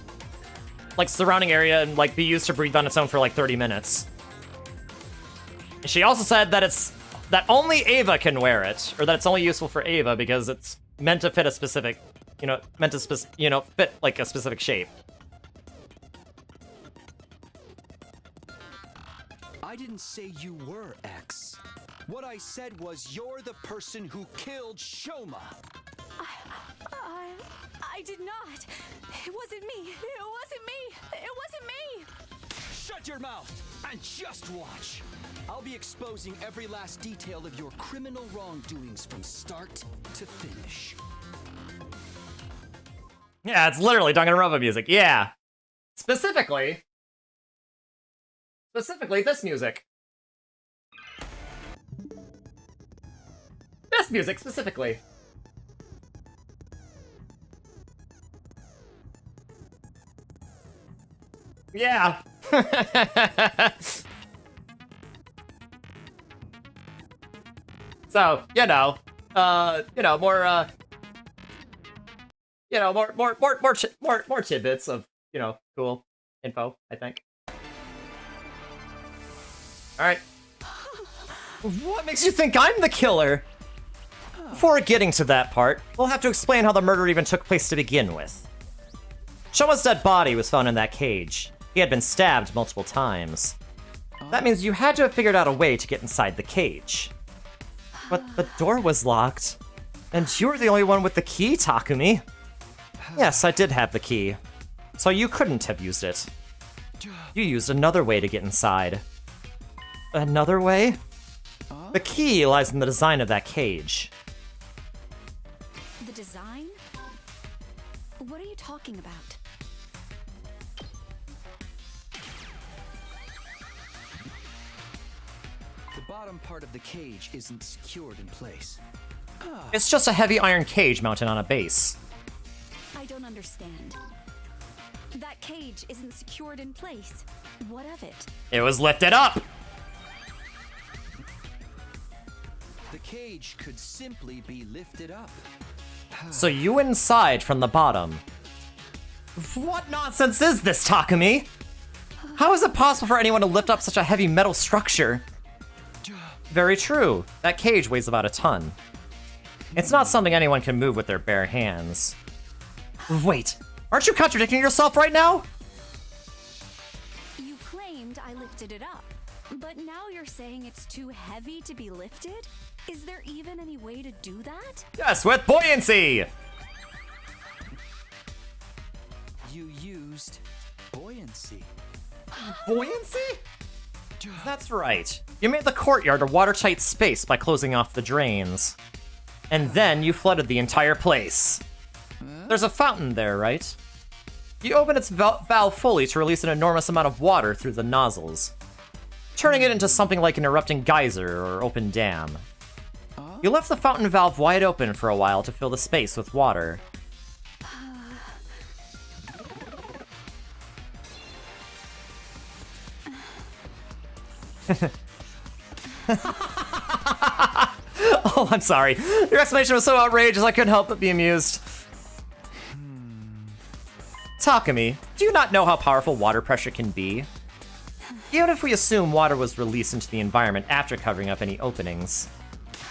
like surrounding area and like be used to breathe on its own for like 30 minutes. And she also said that that only Ava can wear it, or that it's only useful for Ava because it's meant to fit a specific, fit like a specific shape. I didn't say you were X. What I said was you're the person who killed Shoma. I did not. It wasn't me. It wasn't me. It wasn't me. Shut your mouth and just watch. I'll be exposing every last detail of your criminal wrongdoings from start to finish. Yeah, it's literally Danganronpa music. Yeah. Specifically this music. This music, specifically. Yeah. So, more tidbits of, cool info, I think. All right. What makes you think I'm the killer? Before getting to that part, we'll have to explain how the murder even took place to begin with. Shoma's dead body was found in that cage. He had been stabbed multiple times. That means you had to have figured out a way to get inside the cage. But the door was locked. And you were the only one with the key, Takumi. Yes, I did have the key. So you couldn't have used it. You used another way to get inside. Another way? The key lies in the design of that cage. The design? What are you talking about? The bottom part of the cage isn't secured in place. It's just a heavy iron cage mounted on a base. I don't understand. That cage isn't secured in place. What of it? It was lifted up! The cage could simply be lifted up. So you went inside from the bottom. What nonsense is this, Takumi? How is it possible for anyone to lift up such a heavy metal structure? Very true. That cage weighs about a ton. It's not something anyone can move with their bare hands. Wait, aren't you contradicting yourself right now? You claimed I lifted it up, but now you're saying it's too heavy to be lifted? Is there even any way to do that? Yes, with buoyancy! You used buoyancy. Buoyancy? That's right. You made the courtyard a watertight space by closing off the drains. And then you flooded the entire place. There's a fountain there, right? You open its valve fully to release an enormous amount of water through the nozzles, turning it into something like an erupting geyser or open dam. You left the fountain valve wide open for a while to fill the space with water. Oh, I'm sorry. Your explanation was so outrageous I couldn't help but be amused. Takumi, do you not know how powerful water pressure can be? Even if we assume water was released into the environment after covering up any openings,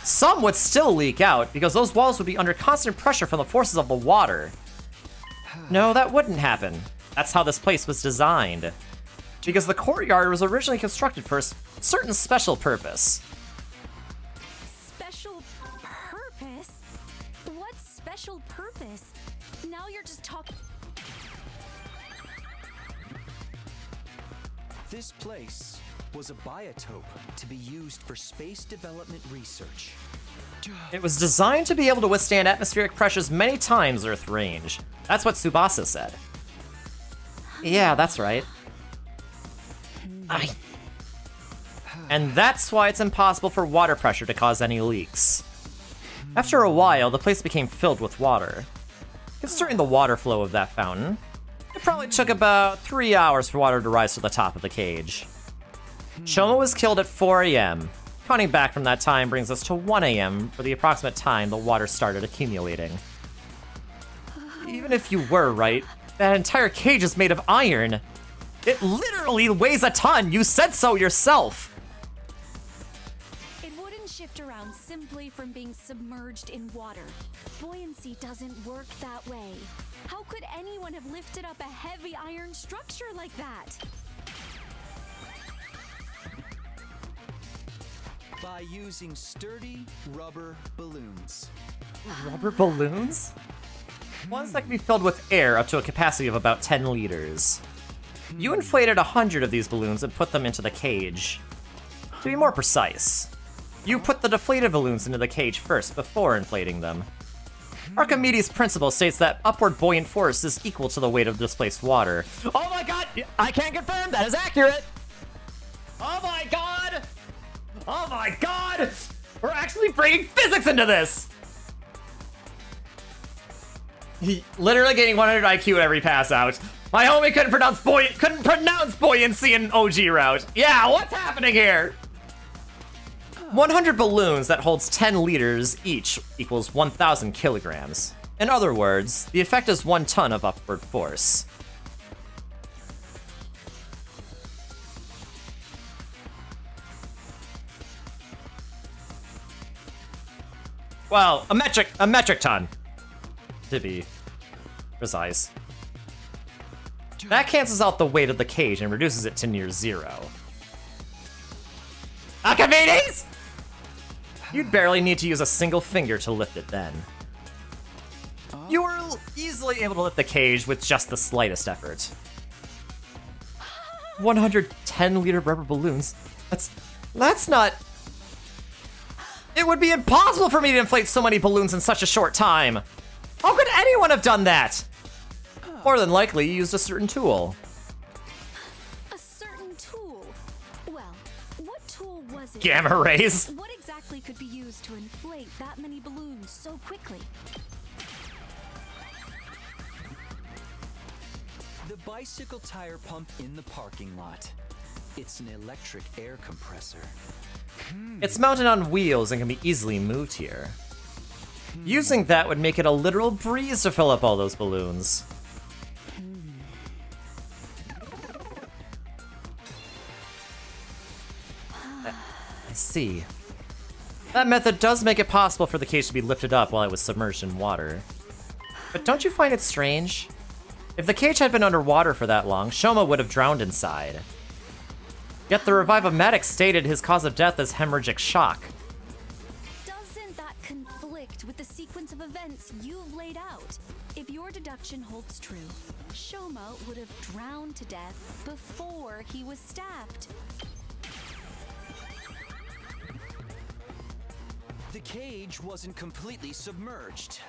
some would still leak out because those walls would be under constant pressure from the forces of the water. No, that wouldn't happen. That's how this place was designed. Because the courtyard was originally constructed for a certain special purpose. Special purpose? What special purpose? Now you're just talking. This place was a biotope to be used for space development research. It was designed to be able to withstand atmospheric pressures many times Earth range. That's what Tsubasa said. Yeah, that's right. And that's why it's impossible for water pressure to cause any leaks. After a while, the place became filled with water. Considering the water flow of that fountain, it probably took about 3 hours for water to rise to the top of the cage. Shoma was killed at 4 a.m. Counting back from that time brings us to 1 a.m. for the approximate time the water started accumulating. Even if you were right, that entire cage is made of iron. It literally weighs a ton! You said so yourself! It wouldn't shift around simply from being submerged in water. Buoyancy doesn't work that way. How could anyone have lifted up a heavy iron structure like that? By using sturdy rubber balloons. Rubber balloons? Ones that can be filled with air up to a capacity of about 10 liters. You inflated 100 of these balloons and put them into the cage. To be more precise, you put the deflated balloons into the cage first before inflating them. Archimedes' principle states that upward buoyant force is equal to the weight of displaced water. Oh my god! I can't confirm that is accurate! Oh my god! Oh my god! We're actually bringing physics into this! He literally getting 100 IQ at every pass out. My homie couldn't pronounce buoyancy in OG route. Yeah, what's happening here? 100 balloons that holds 10 liters each equals 1,000 kilograms. In other words, the effect is 1 ton of upward force. Well, a metric ton, to be precise. That cancels out the weight of the cage and reduces it to near zero. Archimedes! You'd barely need to use a single finger to lift it then. You were easily able to lift the cage with just the slightest effort. 110-liter rubber balloons? That's not... It would be impossible for me to inflate so many balloons in such a short time. How could anyone have done that? More than likely, you used a certain tool. A certain tool? Well, what tool was it? Gamma rays. What exactly could be used to inflate that many balloons so quickly? The bicycle tire pump in the parking lot. It's an electric air compressor. It's mounted on wheels and can be easily moved here. Using that would make it a literal breeze to fill up all those balloons. I see. That method does make it possible for the cage to be lifted up while it was submerged in water. But don't you find it strange? If the cage had been underwater for that long, Shoma would have drowned inside. Yet the Revivomatic stated his cause of death as hemorrhagic shock. Doesn't that conflict with the sequence of events you've laid out? If your deduction holds true, Shoma would have drowned to death before he was stabbed. The cage wasn't completely submerged.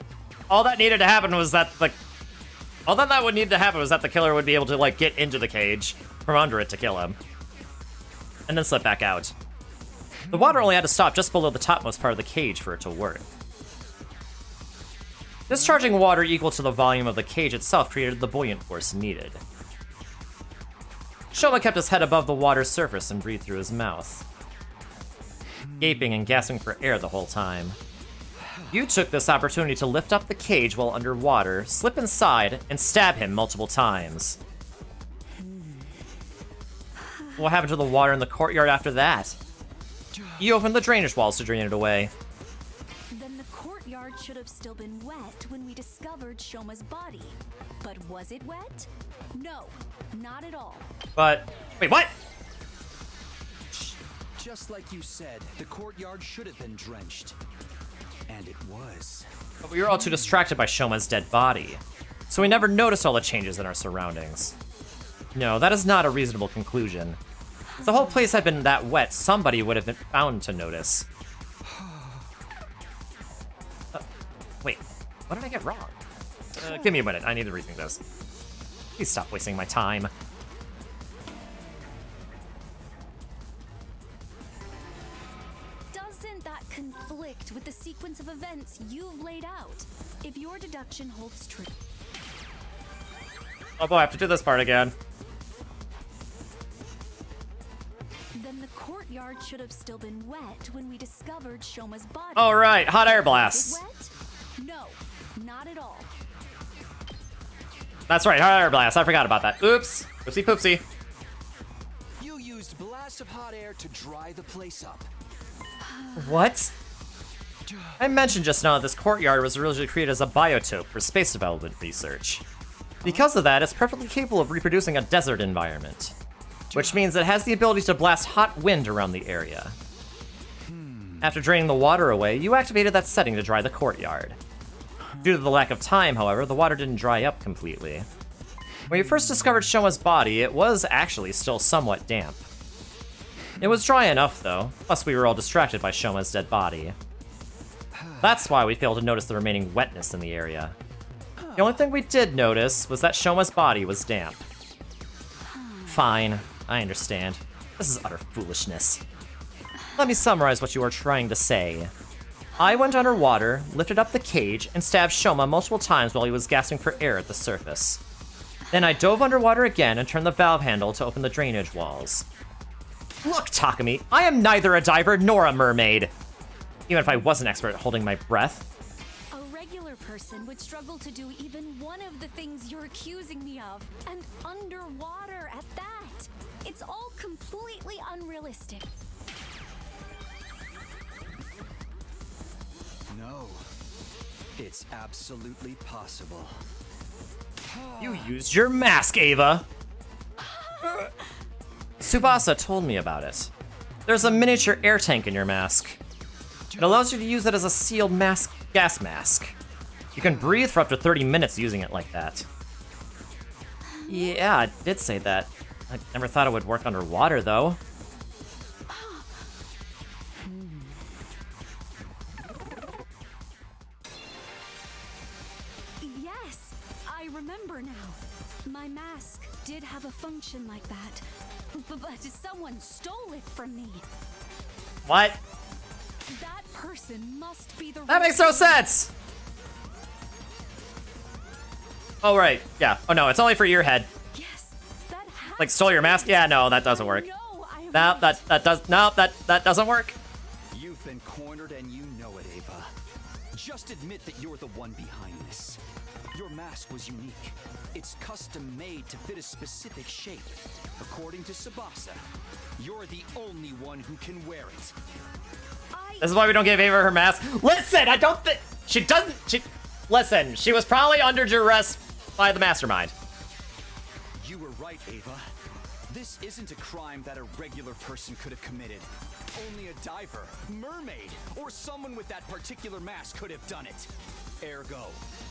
All that needed to happen was that that would need to happen was that the killer would be able to, like, get into the cage from under it to kill him. And then slip back out. The water only had to stop just below the topmost part of the cage for it to work. Discharging water equal to the volume of the cage itself created the buoyant force needed. Shoma kept his head above the water's surface and breathed through his mouth, gaping and gasping for air the whole time. You took this opportunity to lift up the cage while underwater, slip inside, and stab him multiple times. What happened to the water in the courtyard after that? You opened the drainage walls to drain it away. Then the courtyard should have still been wet when we discovered Shoma's body. But was it wet? No, not at all. But, wait, what? Just like you said, the courtyard should have been drenched. And it was. But we were all too distracted by Shoma's dead body, so we never noticed all the changes in our surroundings. No, that is not a reasonable conclusion. If the whole place had been that wet, somebody would have been bound to notice. Wait, what did I get wrong? Give me a minute, I need to rethink this. Please stop wasting my time. Doesn't that conflict with the sequence of events you've laid out? If your deduction holds true. Oh boy, I have to do this part again. Then the courtyard should have still been wet when we discovered Shoma's body. All right, hot air Was blasts. it wet? No, not at all. That's right, hot air blast. I forgot about that. Oops. Oopsie poopsie. You used blasts of hot air to dry the place up. What? I mentioned just now that this courtyard was originally created as a biotope for space development research. Because of that, it's perfectly capable of reproducing a desert environment, which means it has the ability to blast hot wind around the area. After draining the water away, you activated that setting to dry the courtyard. Due to the lack of time, however, the water didn't dry up completely. When you first discovered Shoma's body, it was actually still somewhat damp. It was dry enough, though, plus we were all distracted by Shoma's dead body. That's why we failed to notice the remaining wetness in the area. The only thing we did notice was that Shoma's body was damp. Fine, I understand. This is utter foolishness. Let me summarize what you are trying to say. I went underwater, lifted up the cage, and stabbed Shoma multiple times while he was gasping for air at the surface. Then I dove underwater again and turned the valve handle to open the drainage walls. Look, Takumi, I am neither a diver nor a mermaid. Even if I was an expert at holding my breath. A regular person would struggle to do even one of the things you're accusing me of, and underwater at that. It's all completely unrealistic. No, it's absolutely possible. You used your mask, Ava! Tsubasa told me about it. There's a miniature air tank in your mask. It allows you to use it as a sealed gas mask. You can breathe for up to 30 minutes using it like that. Yeah, I did say that. I never thought it would work underwater, though. Yes, I remember now. My mask did have a function like that. But someone stole it from me. What? That person must be the That makes no sense! Oh, right. Yeah. Oh, no, it's only for your head. Yes, that has Like, stole your mask? Yeah, no, that doesn't work. No, I am No, that doesn't work. You've been cornered and you know it, Ava. Just admit that you're the one behind this. Your mask was unique. It's custom made to fit a specific shape. According to Tsubasa, you're the only one who can wear it. This is why we don't give Ava her mask. Listen, I don't think... Listen, she was probably under duress by the mastermind. You were right, Ava. This isn't a crime that a regular person could have committed. Only a diver, mermaid, or someone with that particular mask could have done it. Ergo,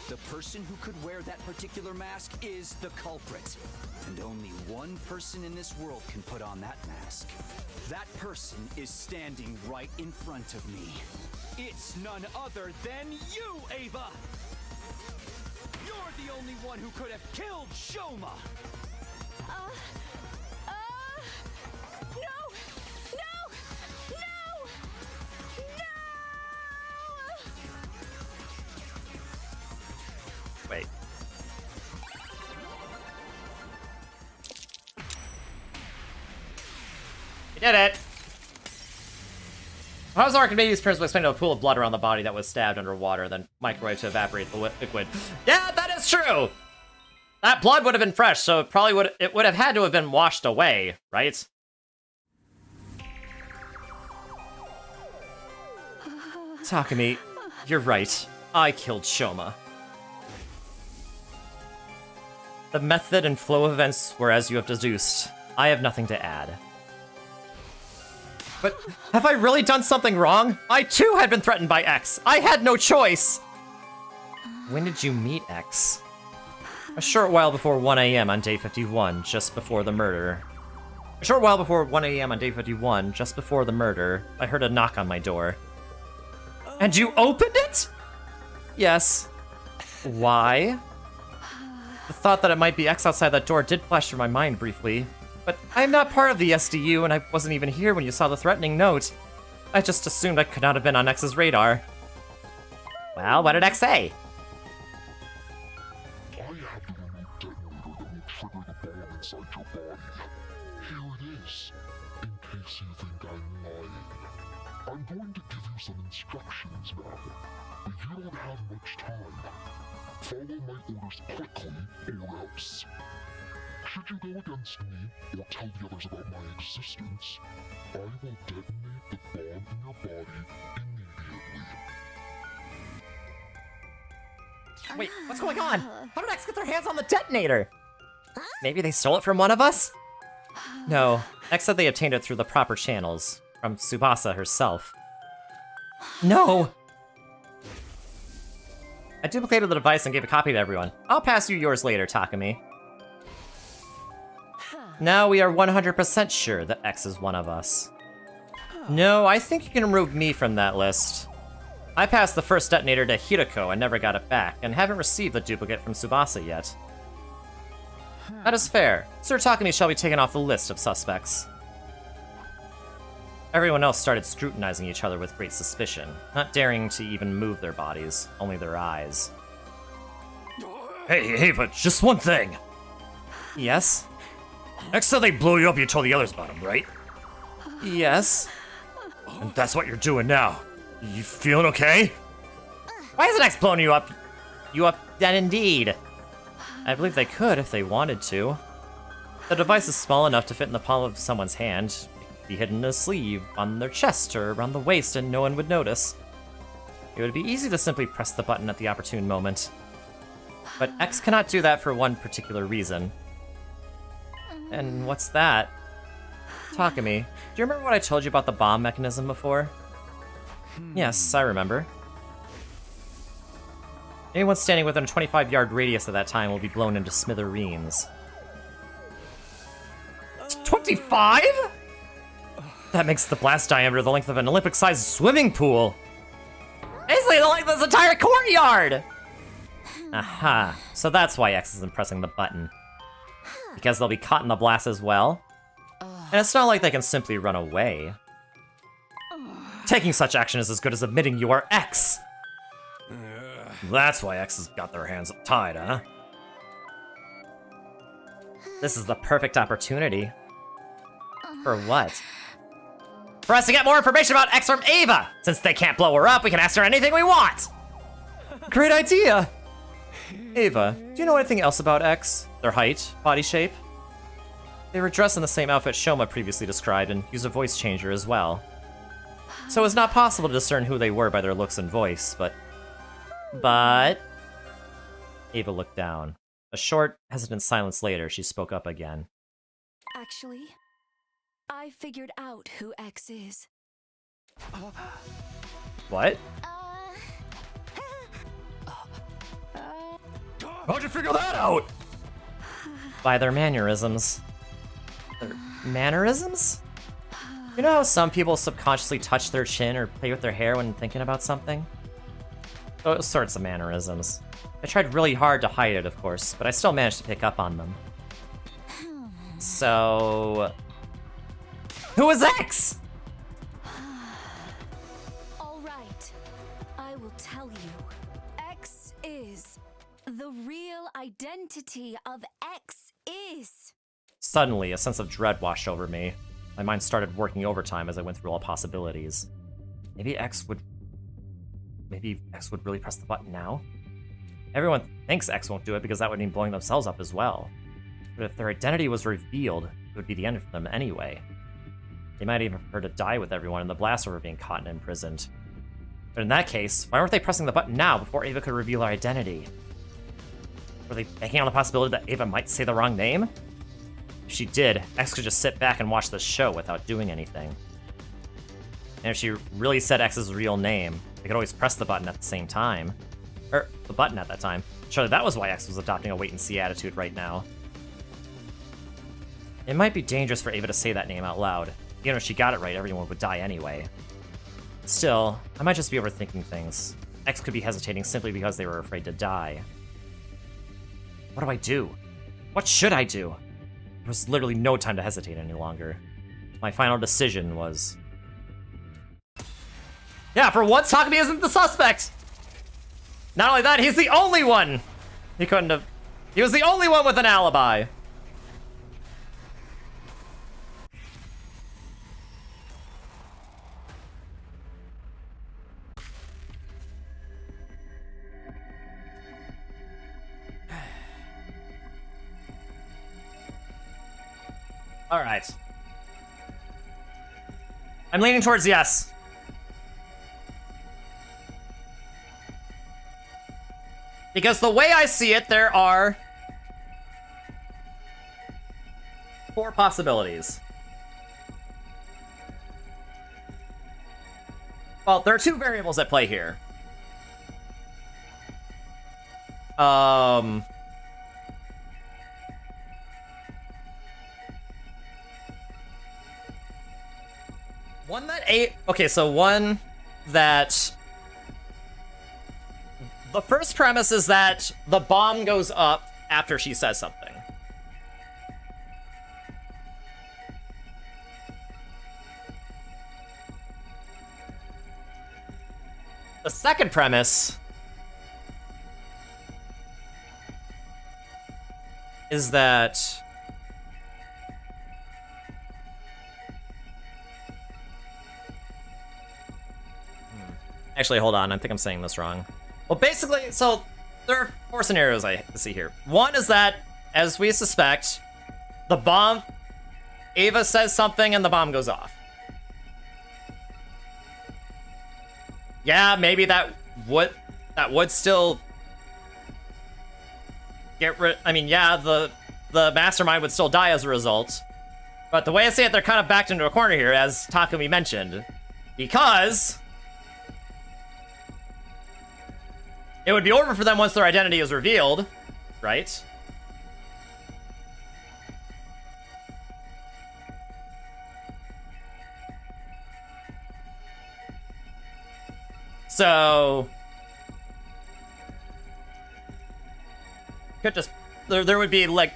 the person who could wear that particular mask is the culprit. And only one person in this world can put on that mask. That person is standing right in front of me. It's none other than you, Ava! You're the only one who could have killed Shoma! Wait. We did it! How was Archimedes' principle explained to a pool of blood around the body that was stabbed underwater, then microwaved to evaporate the liquid? Yeah, that is true! That blood would have been fresh, so it would have had to have been washed away, right? Takumi, you're right. I killed Shoma. The method and flow of events were as you have deduced. I have nothing to add. But have I really done something wrong? I too had been threatened by X. I had no choice. When did you meet X? A short while before 1 a.m. on day 51, just before the murder. A short while before 1 a.m. on day 51, just before the murder, I heard a knock on my door. And you opened it? Yes. Why? The thought that it might be X outside that door did flash through my mind briefly, but I'm not part of the SDU and I wasn't even here when you saw the threatening note. I just assumed I could not have been on X's radar. Well, what did X say? I have the remote detonator that will trigger the bomb inside your body. Here it is, in case you think I'm lying. I'm going to give you some instructions now, but you don't have much time. Follow my orders quickly, or else. Should you go against me, or tell the others about my existence, I will detonate the bomb in your body immediately. Wait, what's going on? How did X get their hands on the detonator? Maybe they stole it from one of us? No, X said they obtained it through the proper channels, from Tsubasa herself. No! I duplicated the device and gave a copy to everyone. I'll pass you yours later, Takumi. Now we are 100% sure that X is one of us. No, I think you can remove me from that list. I passed the first detonator to Hiroko and never got it back, and haven't received the duplicate from Tsubasa yet. That is fair. Sir Takumi shall be taken off the list of suspects. Everyone else started scrutinizing each other with great suspicion, not daring to even move their bodies, only their eyes. Hey, but just one thing. Yes? X said they blew you up, you told the others about him, right? Yes? And that's what you're doing now. You feeling okay? Why isn't X blowing you up? You up then indeed. I believe they could if they wanted to. The device is small enough to fit in the palm of someone's hand. It could be hidden in a sleeve, on their chest, or around the waist, and no one would notice. It would be easy to simply press the button at the opportune moment. But X cannot do that for one particular reason. And what's that? Takumi, do you remember what I told you about the bomb mechanism before? Yes, I remember. Anyone standing within a 25-yard radius at that time will be blown into smithereens. 25?! That makes the blast diameter the length of an Olympic-sized swimming pool! Basically the length of this entire courtyard! Aha, so that's why X isn't pressing the button. Because they'll be caught in the blast as well? And it's not like they can simply run away. Taking such action is as good as admitting you are X! That's why X has got their hands tied, huh? This is the perfect opportunity. For what? For us to get more information about X from Ava! Since they can't blow her up, we can ask her anything we want! Great idea! Ava, do you know anything else about X? Their height, body shape? They were dressed in the same outfit Shoma previously described and used a voice changer as well. So it's not possible to discern who they were by their looks and voice, but... Ava looked down. A short, hesitant silence later, she spoke up again. Actually, I figured out who X is. What? How'd you figure that out? By their mannerisms. Their mannerisms? You know how some people subconsciously touch their chin or play with their hair when thinking about something? Those sorts of mannerisms. I tried really hard to hide it, of course, but I still managed to pick up on them. So... who is X? All right, I will tell you. X is... the real identity of X is... Suddenly, a sense of dread washed over me. My mind started working overtime as I went through all possibilities. Maybe X would really press the button now? Everyone thinks X won't do it because that would mean blowing themselves up as well. But if their identity was revealed, it would be the end for them anyway. They might even prefer to die with everyone in the blast over being caught and imprisoned. But in that case, why weren't they pressing the button now before Ava could reveal her identity? Were they banking on the possibility that Ava might say the wrong name? If she did, X could just sit back and watch the show without doing anything. And if she really said X's real name, they could always press the button at the same time. Or, the button at that time. Surely that was why X was adopting a wait-and-see attitude right now. It might be dangerous for Ava to say that name out loud. Even if she got it right, everyone would die anyway. Still, I might just be overthinking things. X could be hesitating simply because they were afraid to die. What do I do? What should I do? There was literally no time to hesitate any longer. My final decision was... Yeah, for once, Takumi isn't the suspect! Not only that, he's the only one! He couldn't have... He was the only one with an alibi! Alright. I'm leaning towards yes. Because the way I see it, there are 4 possibilities. Well, there are 2 variables at play here. One that okay, so one that the first premise is that the bomb goes up after she says something. The second premise is that actually, hold on. I think I'm saying this wrong. Well, basically, so there are 4 scenarios I see here. One is that, as we suspect, the bomb... Ava says something and the bomb goes off. Yeah, maybe that would still get rid... I mean, yeah, the mastermind would still die as a result. But the way I see it, they're kind of backed into a corner here, as Takumi mentioned. Because... it would be over for them once their identity is revealed, right? So... could just... There would be like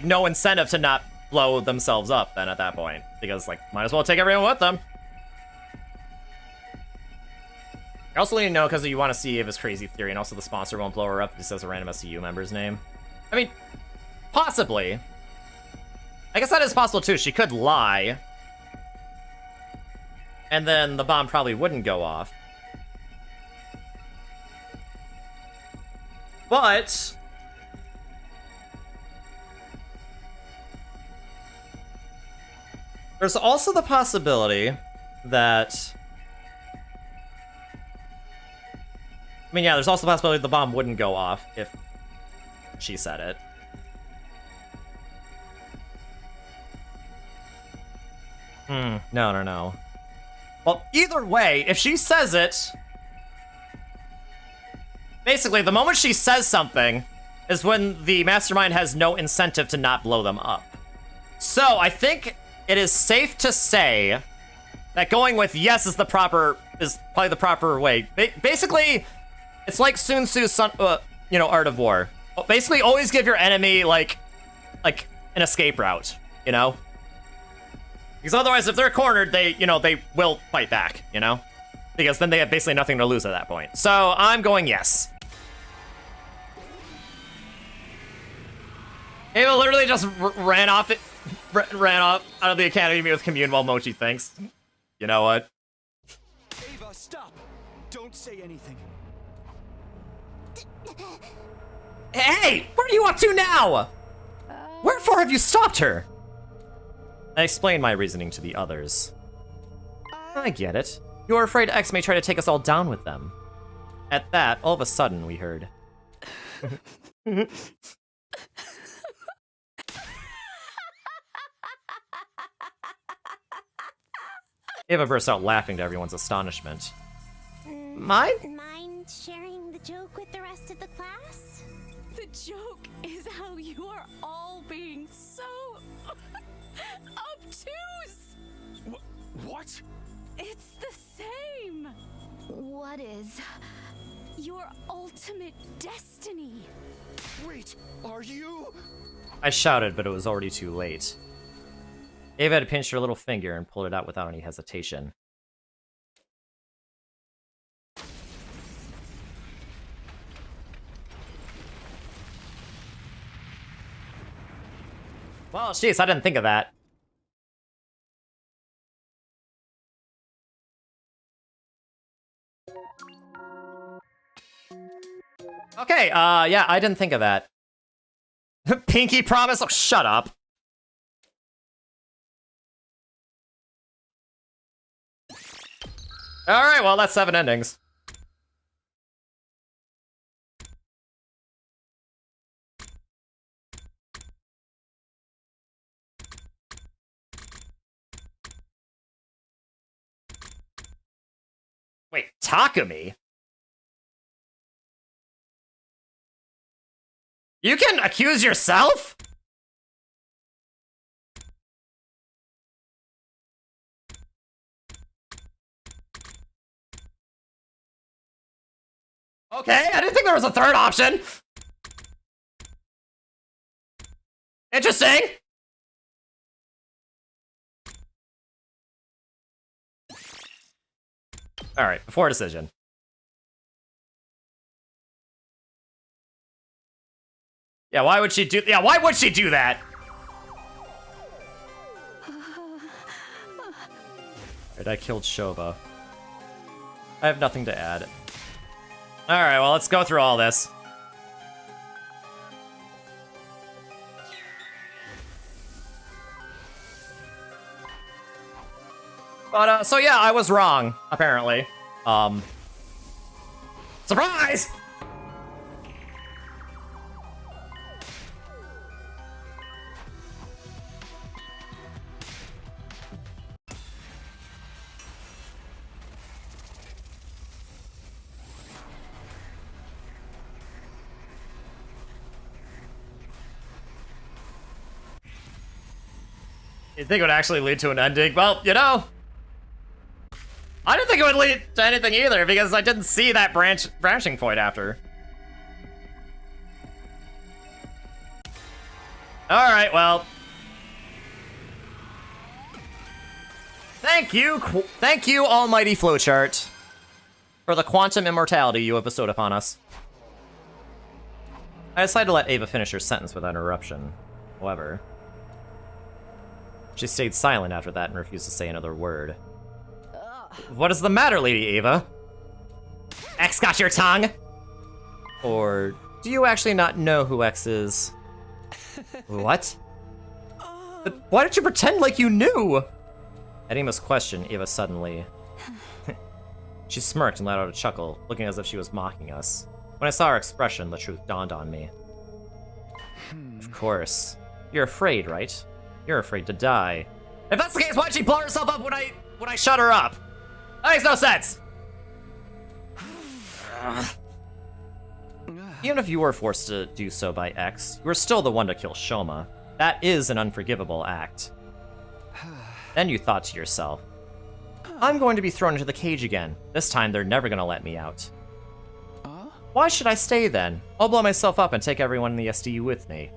no incentive to not blow themselves up then at that point. Because, like, might as well take everyone with them. I also need to know because you want to see Ava's crazy theory, and also the sponsor won't blow her up if he says a random SCU member's name. I mean, possibly. I guess that is possible too. She could lie. And then the bomb probably wouldn't go off. But... there's also the possibility that... I mean, yeah, there's also the possibility the bomb wouldn't go off if she said it. No. Well, either way, if she says it... basically, the moment she says something is when the mastermind has no incentive to not blow them up. So, I think it is safe to say that going with yes is probably the proper way. Basically... it's like Sun Tzu's, Art of War. Basically, always give your enemy, like an escape route, you know? Because otherwise, if they're cornered, they will fight back, you know? Because then they have basically nothing to lose at that point. So, I'm going yes. Ava literally just ran off out of the academy with Commune while Mochi thinks. You know what? Ava, stop! Don't say anything. Hey! What are you up to now? Wherefore have you stopped her? I explained my reasoning to the others. I get it. You were afraid X may try to take us all down with them. At that, all of a sudden, we heard. Ava burst out laughing to everyone's astonishment. Mine? Mind sharing the joke with the rest of the class? The joke is how you are all being so obtuse. What? It's the same. What is? Your ultimate destiny. Wait, are you? I shouted, but it was already too late. Ava had pinched her little finger and pulled it out without any hesitation. Well, jeez, I didn't think of that. Okay, yeah, I didn't think of that. Pinky promise? Oh, shut up. Alright, well, that's 7 endings. Wait, Takumi? You can accuse yourself? Okay, I didn't think there was a third option. Interesting. All right, before decision. Yeah, why would she do? Yeah, why would she do that? Right, I killed Shoba. I have nothing to add. All right, well, let's go through all this. But, so yeah, I was wrong, apparently. Surprise! You think it would actually lead to an ending? Well, you know, I didn't think it would lead to anything either because I didn't see that branching point after. All right, well, thank you, almighty flowchart, for the quantum immortality you have bestowed upon us. I decided to let Ava finish her sentence without interruption. However, she stayed silent after that and refused to say another word. What is the matter, Lady Ava? X got your tongue? Or do you actually not know who X is? What? But why did you pretend like you knew? At Emma's question, Ava suddenly... She smirked and let out a chuckle, looking as if she was mocking us. When I saw her expression, the truth dawned on me. Of course. You're afraid, right? You're afraid to die. If that's the case, why'd she blow herself up when I shut her up? That makes no sense! Even if you were forced to do so by X, you were still the one to kill Shoma. That is an unforgivable act. Then you thought to yourself, I'm going to be thrown into the cage again. This time they're never gonna let me out. Why should I stay then? I'll blow myself up and take everyone in the SDU with me.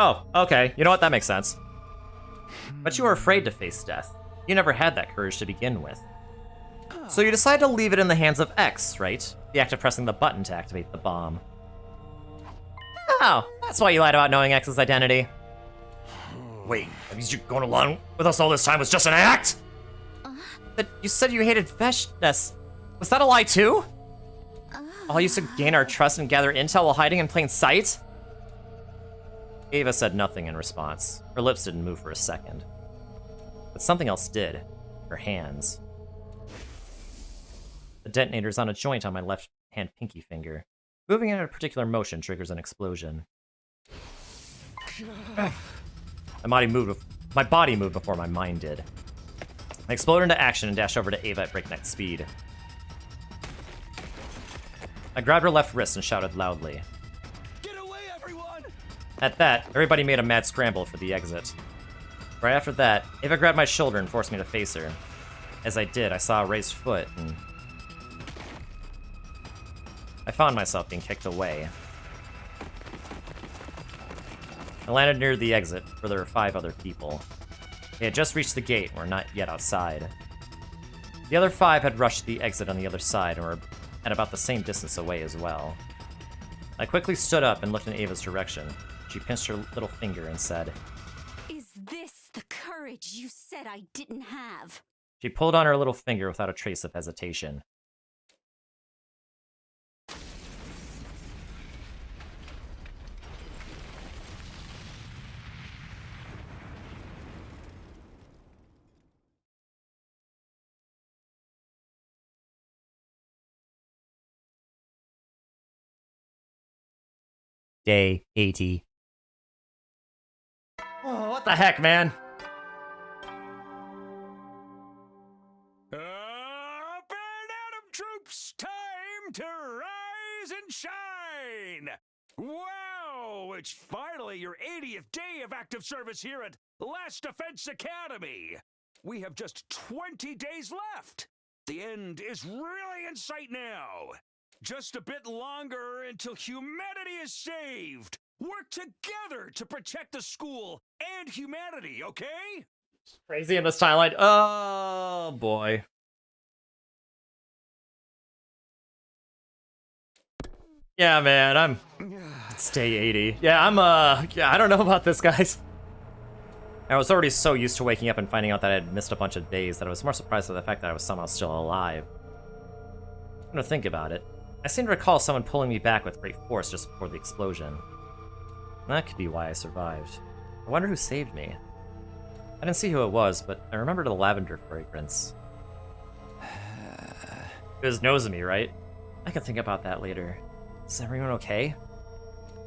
Oh, okay. You know what? That makes sense. But you were afraid to face death. You never had that courage to begin with. So you decided to leave it in the hands of X, right? The act of pressing the button to activate the bomb. Oh, that's why you lied about knowing X's identity. Wait, that means you going along with us all this time was just an act? But you said you hated Veshness. Was that a lie too? All used to gain our trust and gather intel while hiding in plain sight? Ava said nothing in response. Her lips didn't move for a second. But something else did. Her hands. The detonator's on a joint on my left hand pinky finger. Moving in a particular motion triggers an explosion. My body moved before my mind did. I exploded into action and dashed over to Ava at breakneck speed. I grabbed her left wrist and shouted loudly. Get away, everyone! At that, everybody made a mad scramble for the exit. Right after that, Ava grabbed my shoulder and forced me to face her. As I did, I saw a raised foot, and I found myself being kicked away. I landed near the exit, where there were 5 other people. They had just reached the gate and were not yet outside. The other 5 had rushed the exit on the other side and were at about the same distance away as well. I quickly stood up and looked in Ava's direction. She pinched her little finger and said, Is this the courage you said I didn't have? She pulled on her little finger without a trace of hesitation. Day 80. Oh, what the heck, man? Up and Atom troops, time to rise and shine! Wow, it's finally your 80th day of active service here at Last Defense Academy. We have just 20 days left. The end is really in sight now. Just a bit longer until humanity is saved. Work together to protect the school and humanity, okay? Crazy in this timeline. Oh, boy. Yeah, man, it's day 80. Yeah, I don't know about this, guys. I was already so used to waking up and finding out that I had missed a bunch of days that I was more surprised by the fact that I was somehow still alive. I'm gonna think about it. I seem to recall someone pulling me back with great force just before the explosion. That could be why I survived. I wonder who saved me. I didn't see who it was, but I remembered the lavender fragrance. It was Nozomi, right? I can think about that later. Is everyone okay?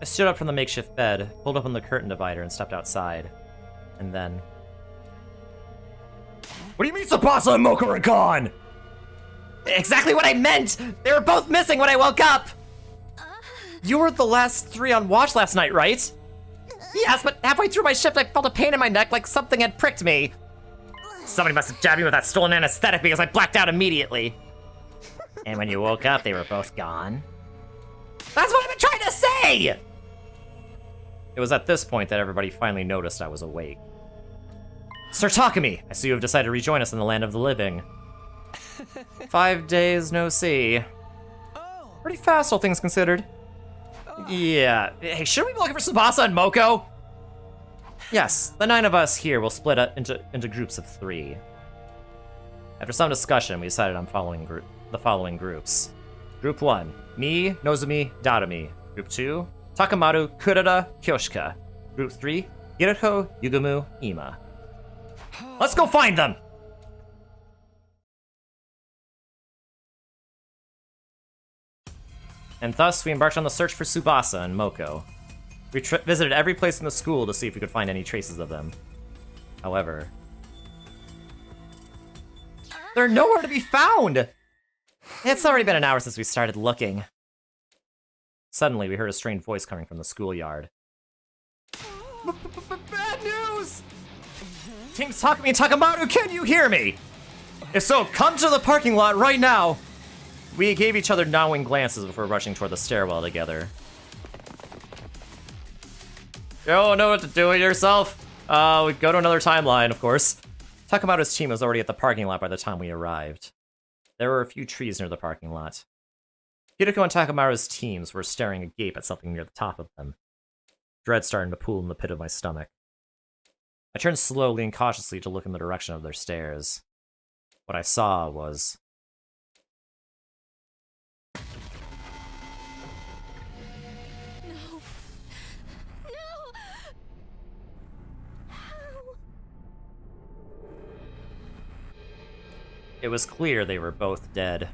I stood up from the makeshift bed, pulled open the curtain divider, and stepped outside. And then... What do you mean Tsubasa and Moko are gone? Exactly what I meant! They were both missing when I woke up! You were the last 3 on watch last night, right? Yes, but halfway through my shift I felt a pain in my neck like something had pricked me. Somebody must have jabbed me with that stolen anesthetic because I blacked out immediately. And when you woke up, they were both gone? That's what I've been trying to say! It was at this point that everybody finally noticed I was awake. Sir Takumi, I see you have decided to rejoin us in the land of the living. 5 days no see. Pretty fast, all things considered. Yeah. Hey, shouldn't we be looking for Tsubasa and Moko? Yes, the 9 of us here will split up into groups of 3. After some discussion, we decided on the following groups. Group 1, me, Nozomi, Darumi. Group 2, Takamaru, Kurada, Kyoshika. Group 3, Hiroto, Yugumu, Ima. Let's go find them! And thus, we embarked on the search for Tsubasa and Moko. We visited every place in the school to see if we could find any traces of them. However, they're nowhere to be found! It's already been an hour since we started looking. Suddenly, we heard a strained voice coming from the schoolyard. Bad news! Teams Takumi and Takamaru, can you hear me? If so, come to the parking lot right now! We gave each other knowing glances before rushing toward the stairwell together. You don't know what to do with yourself? We go to another timeline, of course. Takamaru's team was already at the parking lot by the time we arrived. There were a few trees near the parking lot. Hideko and Takamaru's teams were staring agape at something near the top of them. Dread started to pool in the pit of my stomach. I turned slowly and cautiously to look in the direction of their stares. What I saw was... It was clear they were both dead.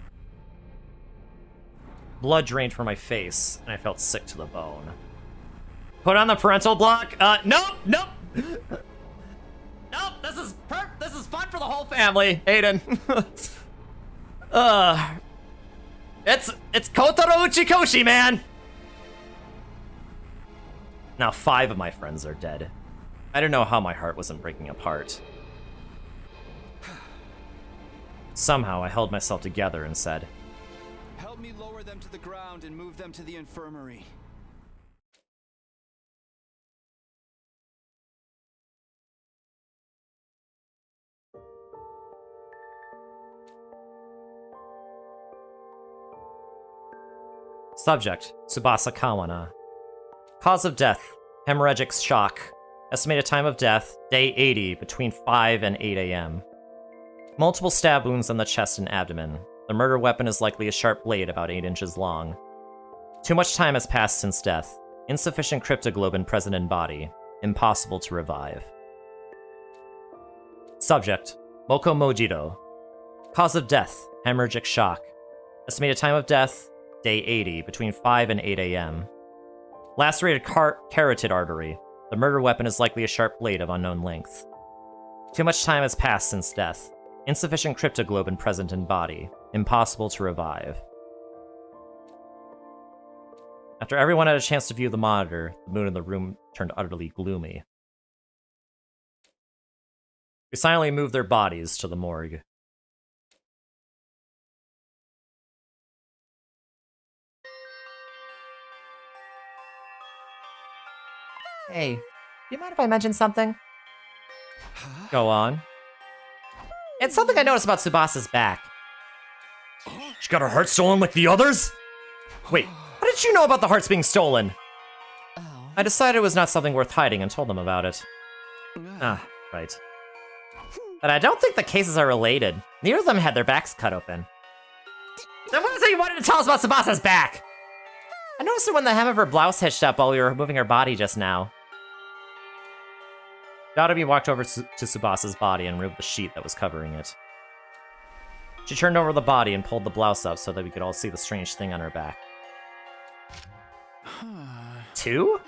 Blood drained from my face, and I felt sick to the bone. Put on the parental block? Nope, nope! Nope, this is fun for the whole family, Aiden. It's Kotaro Uchikoshi, man! Now 5 of my friends are dead. I don't know how my heart wasn't breaking apart. Somehow I held myself together and said, Help me lower them to the ground and move them to the infirmary. Subject, Tsubasa Kawana. Cause of death, hemorrhagic shock. Estimated time of death, day 80, between 5 and 8 a.m. Multiple stab wounds on the chest and abdomen. The murder weapon is likely a sharp blade about 8 inches long. Too much time has passed since death. Insufficient cryptoglobin present in body. Impossible to revive. Subject, Moko Mojito. Cause of death, hemorrhagic shock. Estimated time of death, day 80, between 5 and 8 a.m. Lacerated carotid artery. The murder weapon is likely a sharp blade of unknown length. Too much time has passed since death. Insufficient cryptoglobin present in body. Impossible to revive. After everyone had a chance to view the monitor, the mood in the room turned utterly gloomy. We silently moved their bodies to the morgue. Hey, do you mind if I mention something? Go on. It's something I noticed about Tsubasa's back. She got her heart stolen like the others? Wait, how did you know about the hearts being stolen? I decided it was not something worth hiding and told them about it. Ah, right. But I don't think the cases are related. Neither of them had their backs cut open. Then what is it you wanted to tell us about Tsubasa's back? I noticed it when the hem of her blouse hitched up while we were moving her body just now. Dadabi walked over to Tsubasa's body and removed the sheet that was covering it. She turned over the body and pulled the blouse up so that we could all see the strange thing on her back. 2?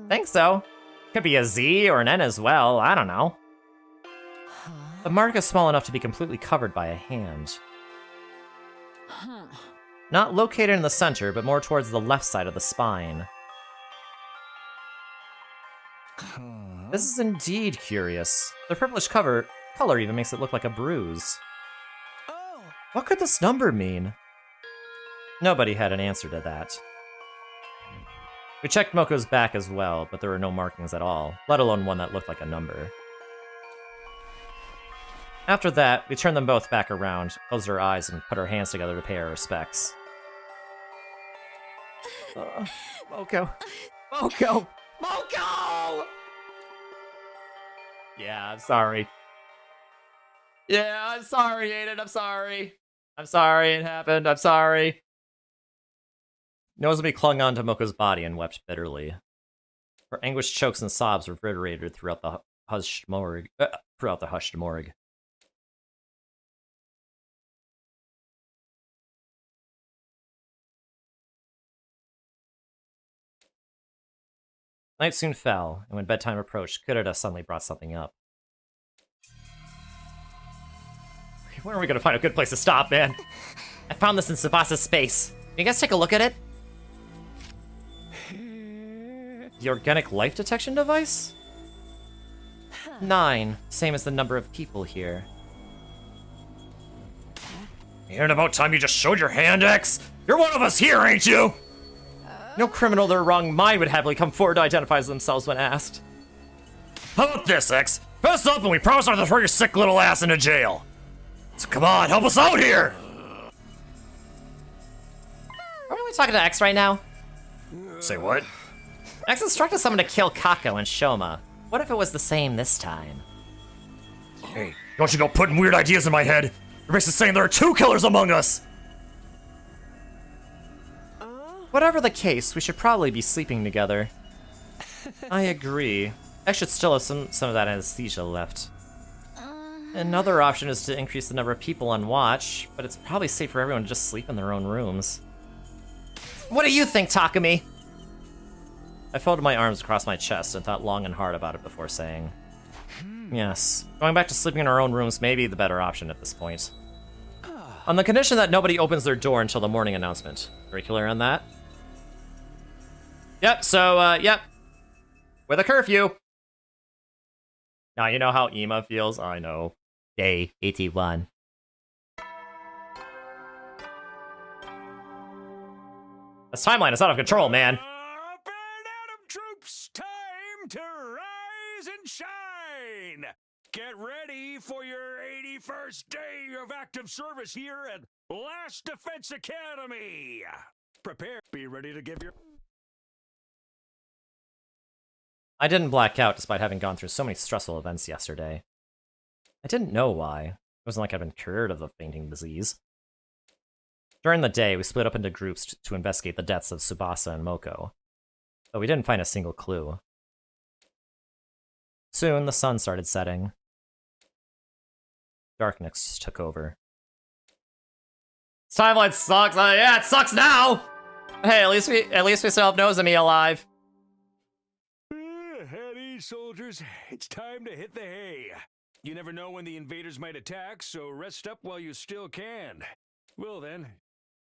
Think so. Could be a Z or an N as well, I don't know. The mark is small enough to be completely covered by a hand. Not located in the center, but more towards the left side of the spine. This is indeed curious. The purplish color even makes it look like a bruise. What could this number mean? Nobody had an answer to that. We checked Moko's back as well, but there were no markings at all, let alone one that looked like a number. After that, we turned them both back around, closed our eyes, and put our hands together to pay our respects. Moko. Moko! Moko! Yeah, I'm sorry. Yeah, I'm sorry, Aiden, I'm sorry. I'm sorry it happened, I'm sorry. Nozomi clung onto Moko's body and wept bitterly. Her anguished chokes and sobs reverberated throughout the hushed morgue. Night soon fell, and when bedtime approached, Kurita suddenly brought something up. Where are we gonna find a good place to stop, man? I found this in Tsubasa's space. Can you guys take a look at it? The organic life detection device? 9, same as the number of people here. Ain't about time you just showed your hand, X? You're one of us here, ain't you? No criminal of their wrong mind would happily come forward to identify themselves when asked. How about this, X? Fess up and we promise not to throw your sick little ass into jail. So come on, help us out here! Aren't we talking to X right now? Say what? X instructed someone to kill Kako and Shoma. What if it was the same this time? Hey, don't you go putting weird ideas in my head. You're basically saying there are 2 killers among us! Whatever the case, we should probably be sleeping together. I agree. I should still have some of that anesthesia left. Another option is to increase the number of people on watch, but it's probably safe for everyone to just sleep in their own rooms. What do you think, Takumi? I folded my arms across my chest and thought long and hard about it before saying, yes, going back to sleeping in our own rooms may be the better option at this point. On the condition that nobody opens their door until the morning announcement. Very clear on that? Yep, so, yep. With a curfew. Now you know how Ema feels? I know. Day 81. This timeline is out of control, man. Up and Atom troops, time to rise and shine. Get ready for your 81st day of active service here at Last Defense Academy. Prepare, be ready to give your... I didn't black out despite having gone through so many stressful events yesterday. I didn't know why. It wasn't like I'd been cured of the fainting disease. During the day, we split up into groups to investigate the deaths of Tsubasa and Moko, but we didn't find a single clue. Soon, the sun started setting. Darkness took over. This timeline sucks. Yeah, it sucks now. Hey, at least we still have Nozomi alive. Heady, soldiers, it's time to hit the hay. You never know when the invaders might attack, so rest up while you still can. Well then,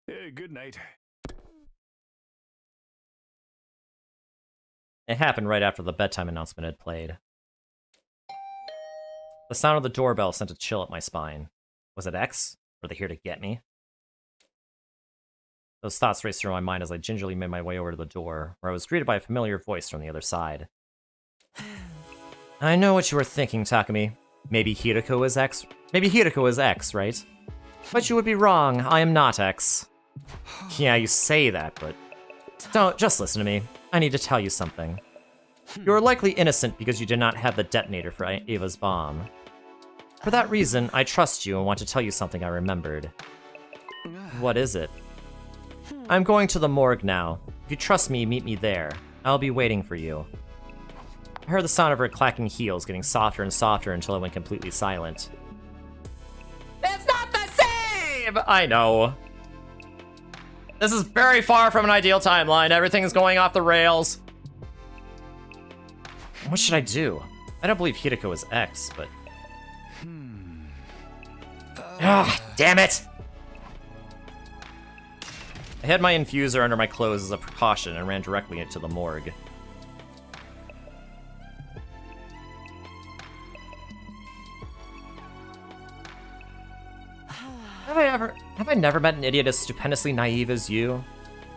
good night. It happened right after the bedtime announcement had played. The sound of the doorbell sent a chill up my spine. Was it X? Were they here to get me? Those thoughts raced through my mind as I gingerly made my way over to the door, where I was greeted by a familiar voice from the other side. I know what you were thinking, Takumi. Maybe Hirako is X? Maybe Hirako is X, right? But you would be wrong. I am not X. Yeah, you say that, but... Don't, just listen to me. I need to tell you something. You are likely innocent because you did not have the detonator for Ava's bomb. For that reason, I trust you and want to tell you something I remembered. What is it? I'm going to the morgue now. If you trust me, meet me there. I'll be waiting for you. I heard the sound of her clacking heels getting softer and softer until it went completely silent. It's not the same! I know. This is very far from an ideal timeline. Everything is going off the rails. What should I do? I don't believe Hirako is X, but... Ah, damn it! I hid my infuser under my clothes as a precaution and ran directly into the morgue. Have I never met an idiot as stupendously naive as you?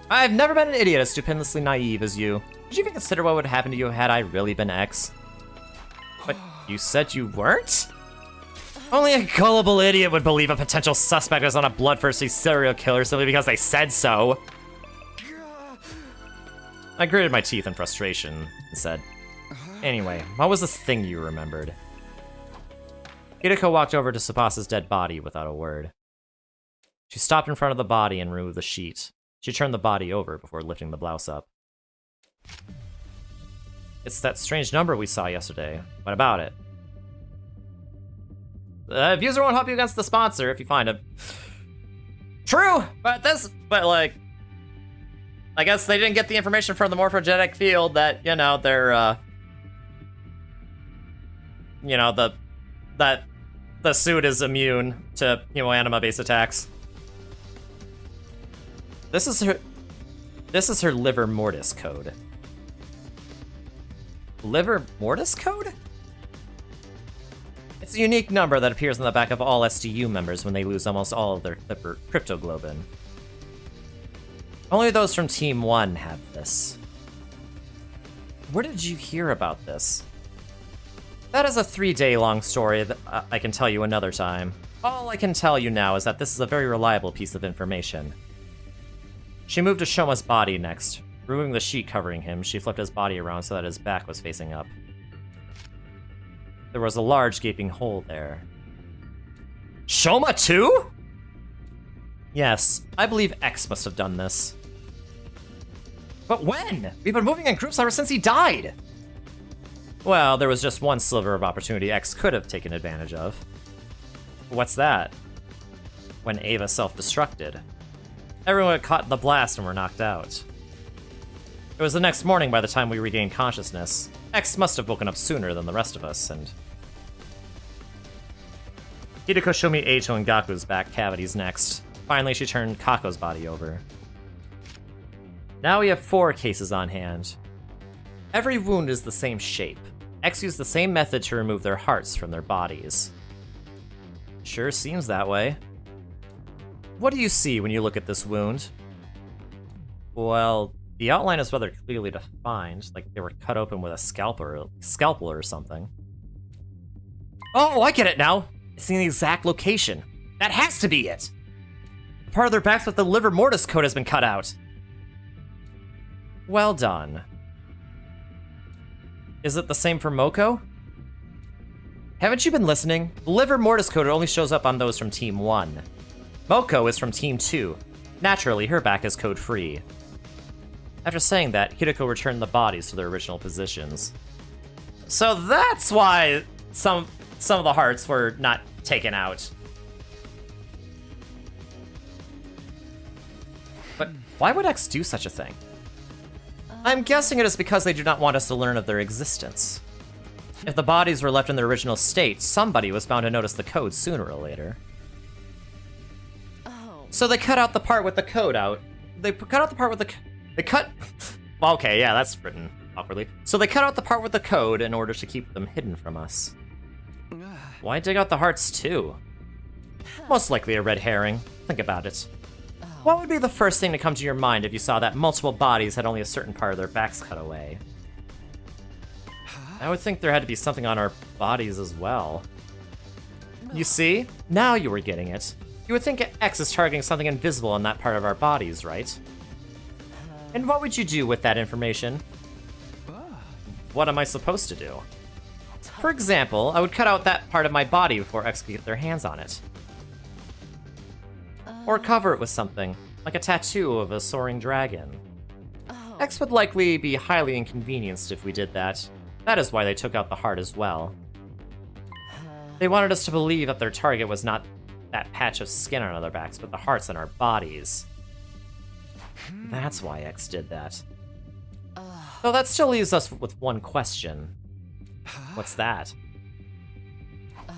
I've never met an idiot as stupendously naive as you. Did you even consider what would happen to you had I really been X? But you said you weren't? Only a gullible idiot would believe a potential suspect is not a bloodthirsty serial killer simply because they said so. I gritted my teeth in frustration and said, anyway, what was this thing you remembered? Hirako walked over to Tsubasa's dead body without a word. She stopped in front of the body and removed the sheet. She turned the body over before lifting the blouse up. It's that strange number we saw yesterday. What about it? The abuser won't help you against the sponsor if you find him. True, but like, I guess they didn't get the information from the morphogenetic field that, you know, they're, you know, the suit is immune to hemoanima-based attacks. This is her livor mortis code. Livor mortis code? It's a unique number that appears on the back of all SDU members when they lose almost all of their cryptoglobin. Only those from Team 1 have this. Where did you hear about this? That is a 3-day-long story that I can tell you another time. All I can tell you now is that this is a very reliable piece of information. She moved to Shoma's body next. Removing the sheet covering him, she flipped his body around so that his back was facing up. There was a large gaping hole there. Shoma too? Yes, I believe X must have done this. But when? We've been moving in groups ever since he died! Well, there was just one sliver of opportunity X could have taken advantage of. What's that? When Ava self-destructed. Everyone got caught in the blast and were knocked out. It was the next morning by the time we regained consciousness. X must have woken up sooner than the rest of us, and... Hideko showed me Eito and Gaku's back cavities next. Finally, she turned Kako's body over. Now we have 4 cases on hand. Every wound is the same shape. X used the same method to remove their hearts from their bodies. Sure seems that way. What do you see when you look at this wound? Well, the outline is rather clearly defined, like they were cut open with a scalpel or something. Oh, I get it now! It's in the exact location. That has to be it! The part of their backs with the livor mortis coat has been cut out. Well done. Is it the same for Moko? Haven't you been listening? The livor mortis coat only shows up on those from Team 1. Moko is from Team 2. Naturally, her back is code-free. After saying that, Hideko returned the bodies to their original positions. So that's why some of the hearts were not taken out. But why would X do such a thing? I'm guessing it is because they do not want us to learn of their existence. If the bodies were left in their original state, somebody was bound to notice the code sooner or later. Oh. So they cut out the part with the code out. They cut out the part with the... They cut... Well, okay, yeah, that's written awkwardly. So they cut out the part with the code in order to keep them hidden from us. Why dig out the hearts too? Most likely a red herring. Think about it. What would be the first thing to come to your mind if you saw that multiple bodies had only a certain part of their backs cut away? I would think there had to be something on our bodies as well. You see? Now you were getting it. You would think X is targeting something invisible on that part of our bodies, right? And what would you do with that information? What am I supposed to do? For example, I would cut out that part of my body before X could get their hands on it. Or cover it with something, like a tattoo of a soaring dragon. X would likely be highly inconvenienced if we did that. That is why they took out the heart as well. They wanted us to believe that their target was not that patch of skin on our backs, but the hearts in our bodies. That's why X did that. Though that still leaves us with one question. What's that?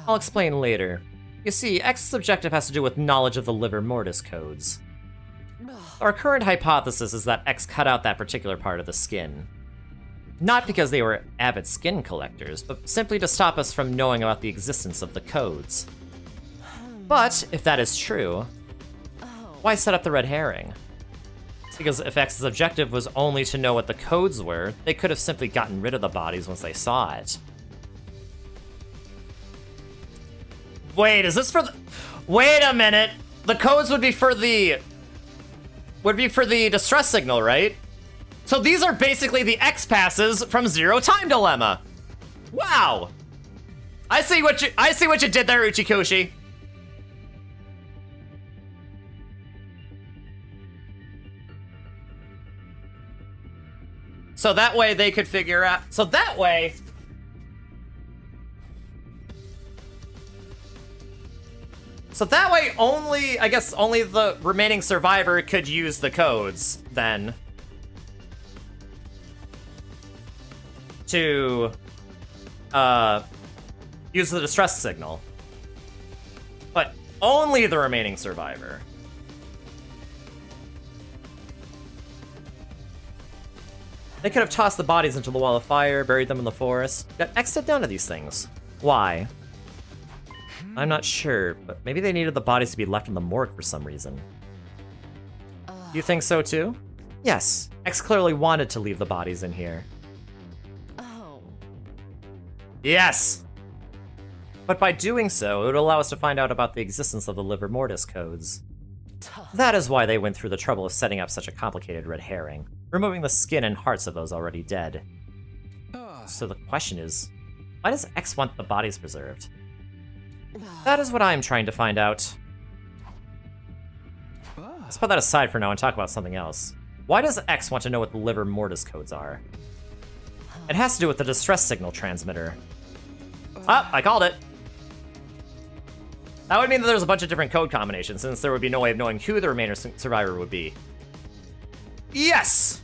I'll explain later. You see, X's objective has to do with knowledge of the livor mortis codes. Our current hypothesis is that X cut out that particular part of the skin. Not because they were avid skin collectors, but simply to stop us from knowing about the existence of the codes. But, if that is true, why set up the red herring? Because if X's objective was only to know what the codes were, they could have simply gotten rid of the bodies once they saw it. Wait, is this for the... Wait a minute! The codes would be for the distress signal, right? So these are basically the X passes from Zero Time Dilemma. Wow! I see what you did there, Uchikoshi. So that way they could figure out... So that way... So that way only, I guess, only the remaining survivor could use the codes, then. To, use the distress signal. But only the remaining survivor. They could have tossed the bodies into the wall of fire, buried them in the forest. Got X did none of these things. Why? I'm not sure, but maybe they needed the bodies to be left in the morgue for some reason. You think so too? Yes, X clearly wanted to leave the bodies in here. Oh. Yes! But by doing so, it would allow us to find out about the existence of the livor mortis codes. That is why they went through the trouble of setting up such a complicated red herring, removing the skin and hearts of those already dead. So the question is, why does X want the bodies preserved? That is what I'm trying to find out. Let's put that aside for now and talk about something else. Why does X want to know what the livor mortis codes are? It has to do with the distress signal transmitter. Ah, I called it! That would mean that there's a bunch of different code combinations, since there would be no way of knowing who the remainder survivor would be. Yes!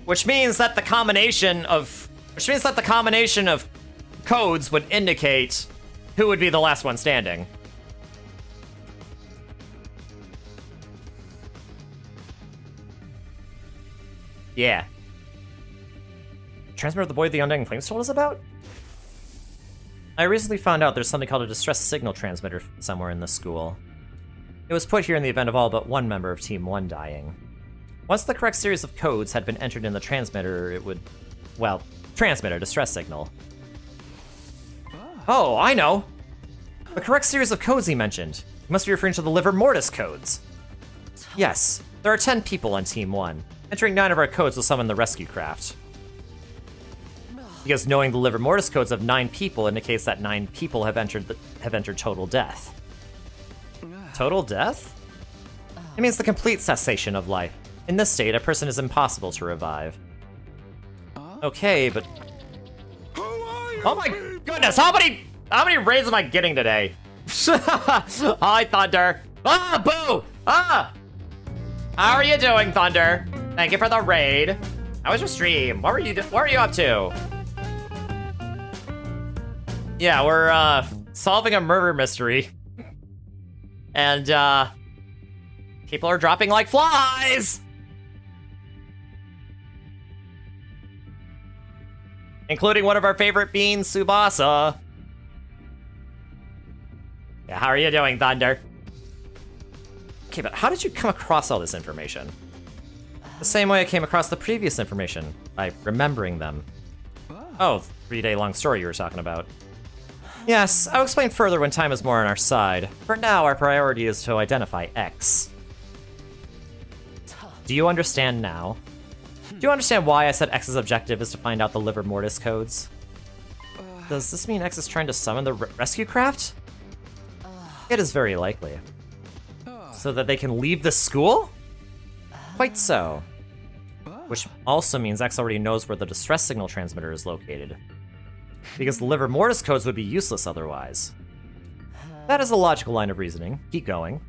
Which means that the combination of codes would indicate who would be the last one standing. Yeah. Transmitter the boy the Undying Flames told us about? I recently found out there's something called a distress signal transmitter somewhere in the school. It was put here in the event of all but one member of Team 1 dying. Once the correct series of codes had been entered in the transmitter, it would, well, transmit a distress signal. Oh, I know! The correct series of codes he mentioned. He must be referring to the Liver Mortis codes. Yes, there are 10 people on Team 1. Entering 9 of our codes will summon the rescue craft. Because knowing the Liver Mortis codes of 9 people indicates that 9 people have entered total death. Total death? It means the complete cessation of life. In this state, a person is impossible to revive. Okay, but... Oh my goodness, how many raids am I getting today? Hi, Thunder. Ah, boo! Ah! How are you doing, Thunder? Thank you for the raid. How was your stream? What were you up to? Yeah, we're solving a murder mystery. And people are dropping like flies. Including one of our favorite beans, Tsubasa. Yeah, how are you doing, Thunder? Okay, but how did you come across all this information? The same way I came across the previous information, by remembering them. Oh, 3-day-long story you were talking about. Yes, I'll explain further when time is more on our side. For now, our priority is to identify X. Do you understand now? Do you understand why I said X's objective is to find out the Liver Mortis codes? Does this mean X is trying to summon the rescue craft? It is very likely. So that they can leave the school? Quite so. Which also means X already knows where the distress signal transmitter is located. Because the Liver Mortis codes would be useless otherwise. That is a logical line of reasoning. Keep going.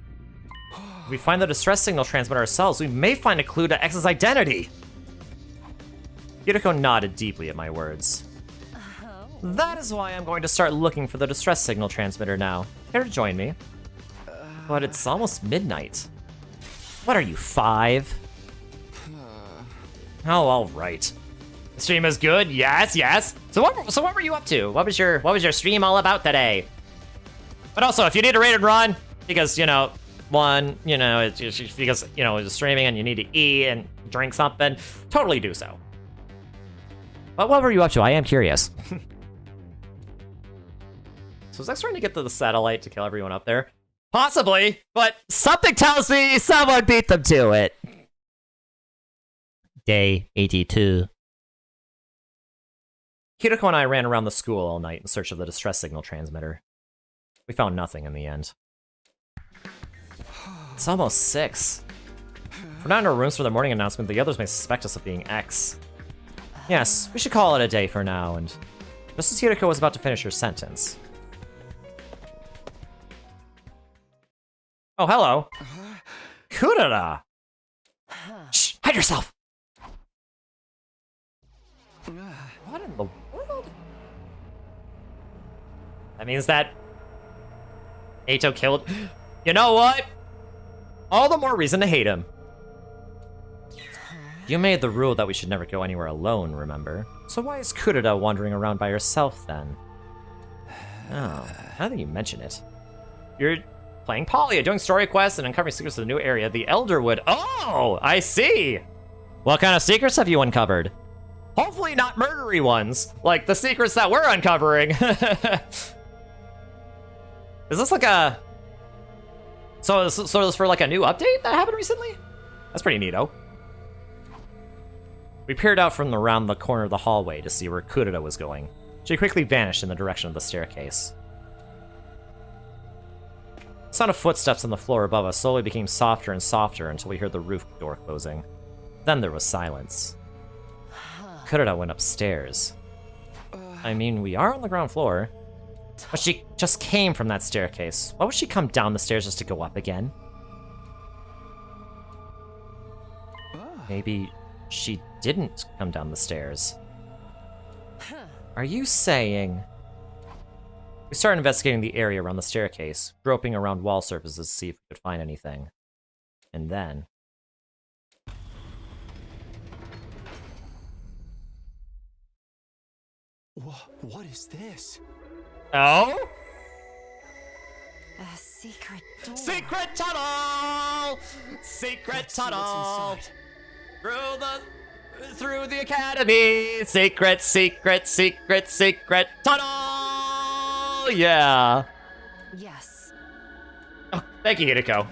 If we find the distress signal transmitter ourselves, we may find a clue to X's identity! Yuriko nodded deeply at my words. That is why I'm going to start looking for the distress signal transmitter now. Care to join me? But it's almost midnight. What are you, 5? Oh, alright. The stream is good, yes, yes. So what were you up to? What was your stream all about today? But also, if you need a raid and run, because, you know, it's just because, you know, it's streaming and you need to eat and drink something, totally do so. But what were you up to? I am curious. So is X trying to get to the satellite to kill everyone up there? Possibly, but something tells me someone beat them to it. Day 82. Kiriko and I ran around the school all night in search of the distress signal transmitter. We found nothing in the end. It's almost 6. If we're not in our rooms for the morning announcement, the others may suspect us of being X. Yes, we should call it a day for now, and just as Kiriko was about to finish her sentence. Oh, hello. Kurara! Shh, hide yourself! What in the world? That means that Eito killed... You know what? All the more reason to hate him. You made the rule that we should never go anywhere alone, remember? So why is Kurara wandering around by herself, then? Oh, now that you mention it. You're playing Polya, doing story quests, and uncovering secrets of the new area, the Elderwood. Oh, I see! What kind of secrets have you uncovered? Hopefully not murdery ones, like the secrets that we're uncovering. Is this like a... So this for like a new update that happened recently? That's pretty neato. We peered out from around the corner of the hallway to see where Kurara was going. She quickly vanished in the direction of the staircase. The sound of footsteps on the floor above us slowly became softer and softer until we heard the roof door closing. Then there was silence. Kurara went upstairs. I mean, we are on the ground floor. But she just came from that staircase. Why would she come down the stairs just to go up again? Maybe she didn't come down the stairs. Are you saying... We started investigating the area around the staircase, groping around wall surfaces to see if we could find anything. And then... What is this? Oh? A secret door. Secret tunnel! Secret tunnel! Through the academy! Secret, secret, secret, secret tunnel! Yeah. Yes. Oh, thank you, Hideko.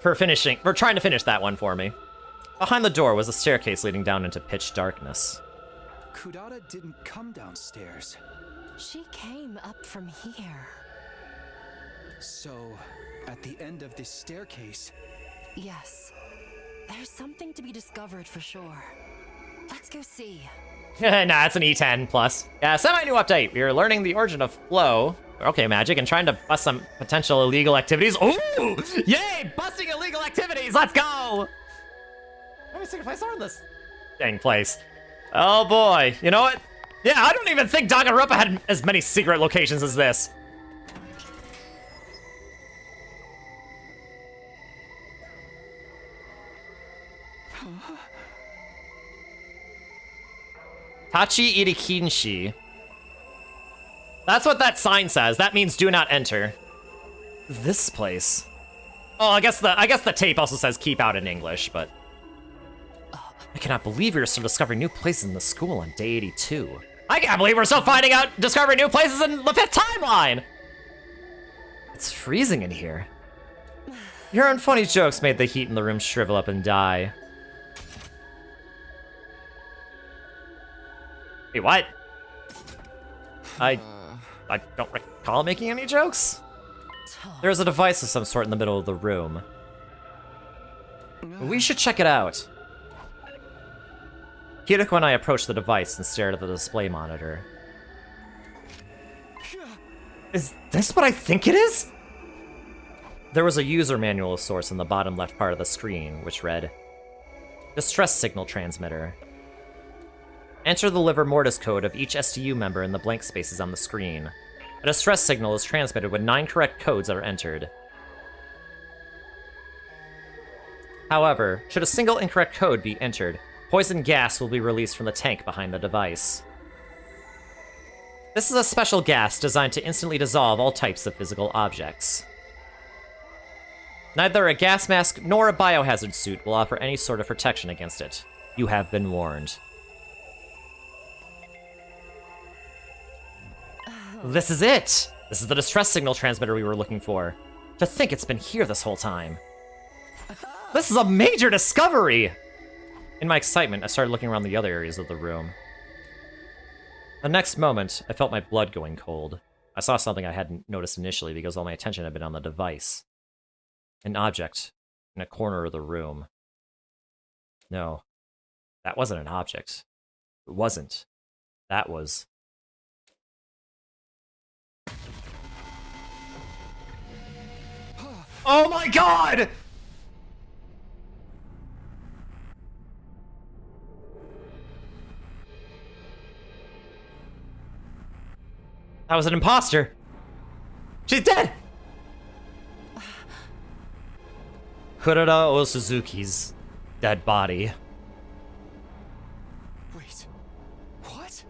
For trying to finish that one for me. Behind the door was a staircase leading down into pitch darkness. Kudata didn't come downstairs. She came up from here. So, at the end of this staircase... Yes. There's something to be discovered for sure. Let's go see. Nah, it's an E10 plus. Yeah, semi-new update. We are learning the origin of flow. Okay, magic, and trying to bust some potential illegal activities. Ooh! Yay! Busting illegal activities! Let's go! Let me see if I saw this dang place. Oh boy. You know what? Yeah, I don't even think Danganronpa had as many secret locations as this. Tachi Irikinshi. That's what that sign says. That means do not enter. This place. Oh, I guess the tape also says keep out in English, but I cannot believe we are still discovering new places in the school on day 82. I can't believe we're still discovering new places in the 5th timeline! It's freezing in here. Your unfunny jokes made the heat in the room shrivel up and die. Wait, what? I don't recall making any jokes. There's a device of some sort in the middle of the room. We should check it out. Hideko and I approached the device and stared at the display monitor. Is this what I think it is? There was a user manual of sorts in the bottom left part of the screen, which read, Distress Signal Transmitter. Enter the liver mortis code of each STU member in the blank spaces on the screen. A distress signal is transmitted when 9 correct codes are entered. However, should a single incorrect code be entered, poison gas will be released from the tank behind the device. This is a special gas designed to instantly dissolve all types of physical objects. Neither a gas mask nor a biohazard suit will offer any sort of protection against it. You have been warned. This is it! This is the distress signal transmitter we were looking for. To think it's been here this whole time. This is a major discovery! In my excitement, I started looking around the other areas of the room. The next moment, I felt my blood going cold. I saw something I hadn't noticed initially because all my attention had been on the device. An object in a corner of the room. No, that wasn't an object. It wasn't. That was... Oh my god! That was an imposter. She's dead! Kurada Osuzuki's dead body. Wait. What?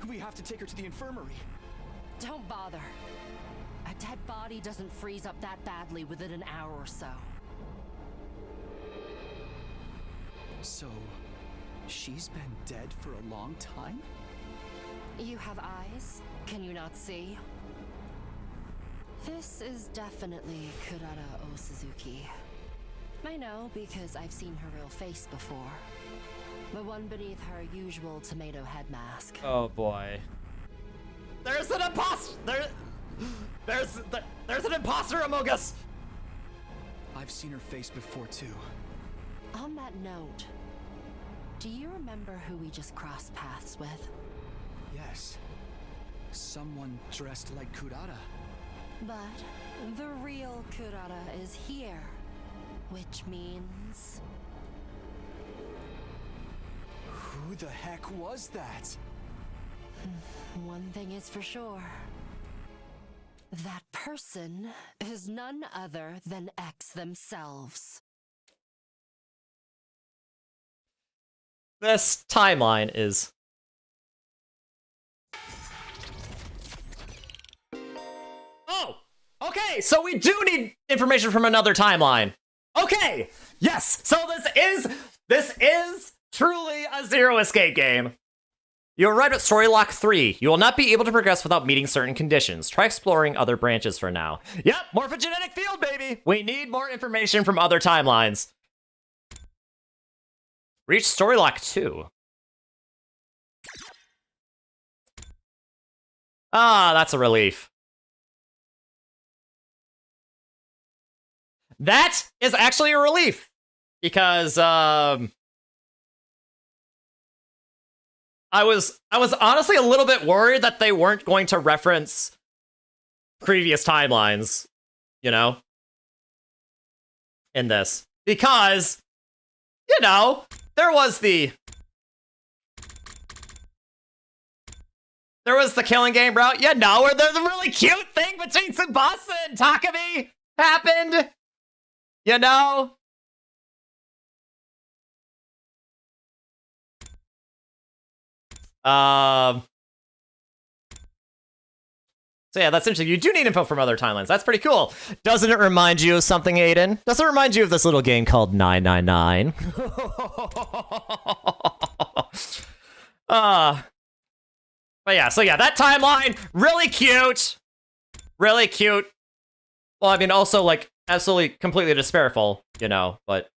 We have to take her to the infirmary. Don't bother. A dead body doesn't freeze up that badly within an hour or so. So, she's been dead for a long time? You have eyes? Can you not see? This is definitely Kurada Osuzuki. I know because I've seen her real face before. The one beneath her usual tomato head mask. Oh boy. There's an imposter! There's an imposter among us! I've seen her face before too. On that note, Do you remember who we just crossed paths with? Yes. Someone dressed like Kurata. But the real Kurata is here, which means... Who the heck was that? One thing is for sure. That person is none other than X themselves. This timeline is... Oh! Okay, so we do need information from another timeline. Okay! Yes! So this is truly a Zero Escape game. You arrived at Story Lock 3. You will not be able to progress without meeting certain conditions. Try exploring other branches for now. Yep, morphogenetic field, baby! We need more information from other timelines. Reach Story Lock 2. Ah, that's a relief. That is actually a relief. Because, I was honestly a little bit worried that they weren't going to reference previous timelines, you know, in this. Because, you know, there was the killing game route, you know, where the really cute thing between Tsubasa and Takumi happened, you know? So yeah, that's interesting. You do need info from other timelines. That's pretty cool. Doesn't it remind you of something, Aiden? Doesn't it remind you of this little game called 999? But yeah, so yeah, that timeline, really cute. Really cute. Well, I mean, also, like, absolutely, completely despairful, you know, but...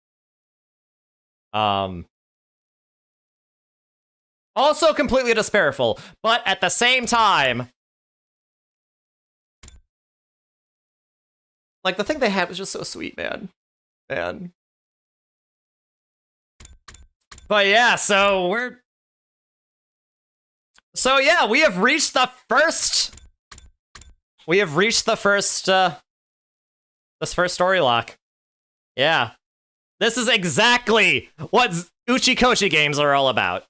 Also completely despairful, but at the same time, like, the thing they have is just so sweet, man. But yeah, yeah, we have reached the first this first story lock. Yeah. This is exactly what Uchikoshi games are all about.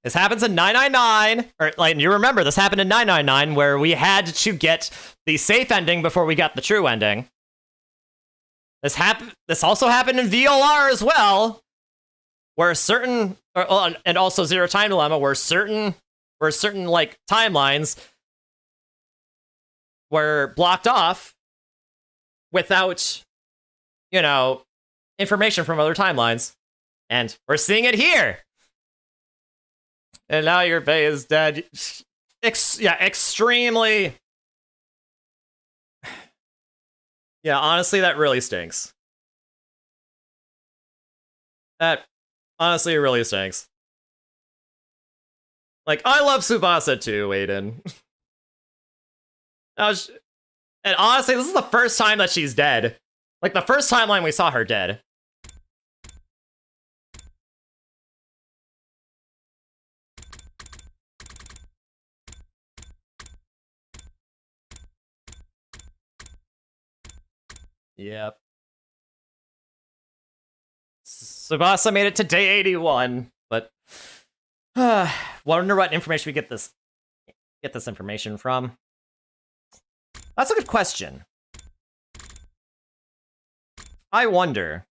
This happens in 999, or like you remember, this happened in 999 where we had to get the safe ending before we got the true ending. This also happened in VLR as well, where certain, and also Zero Time Dilemma, where certain like timelines were blocked off without, you know, information from other timelines, and we're seeing it here. And now your Faye is dead. Extremely. Yeah, honestly, that really stinks. That honestly really stinks. Like, I love Tsubasa too, Aiden. And honestly, this is the first time that she's dead. Like, the first timeline we saw her dead. Yep. Tsubasa made it to day 81, but wonder what information we get this information from. That's a good question. I wonder.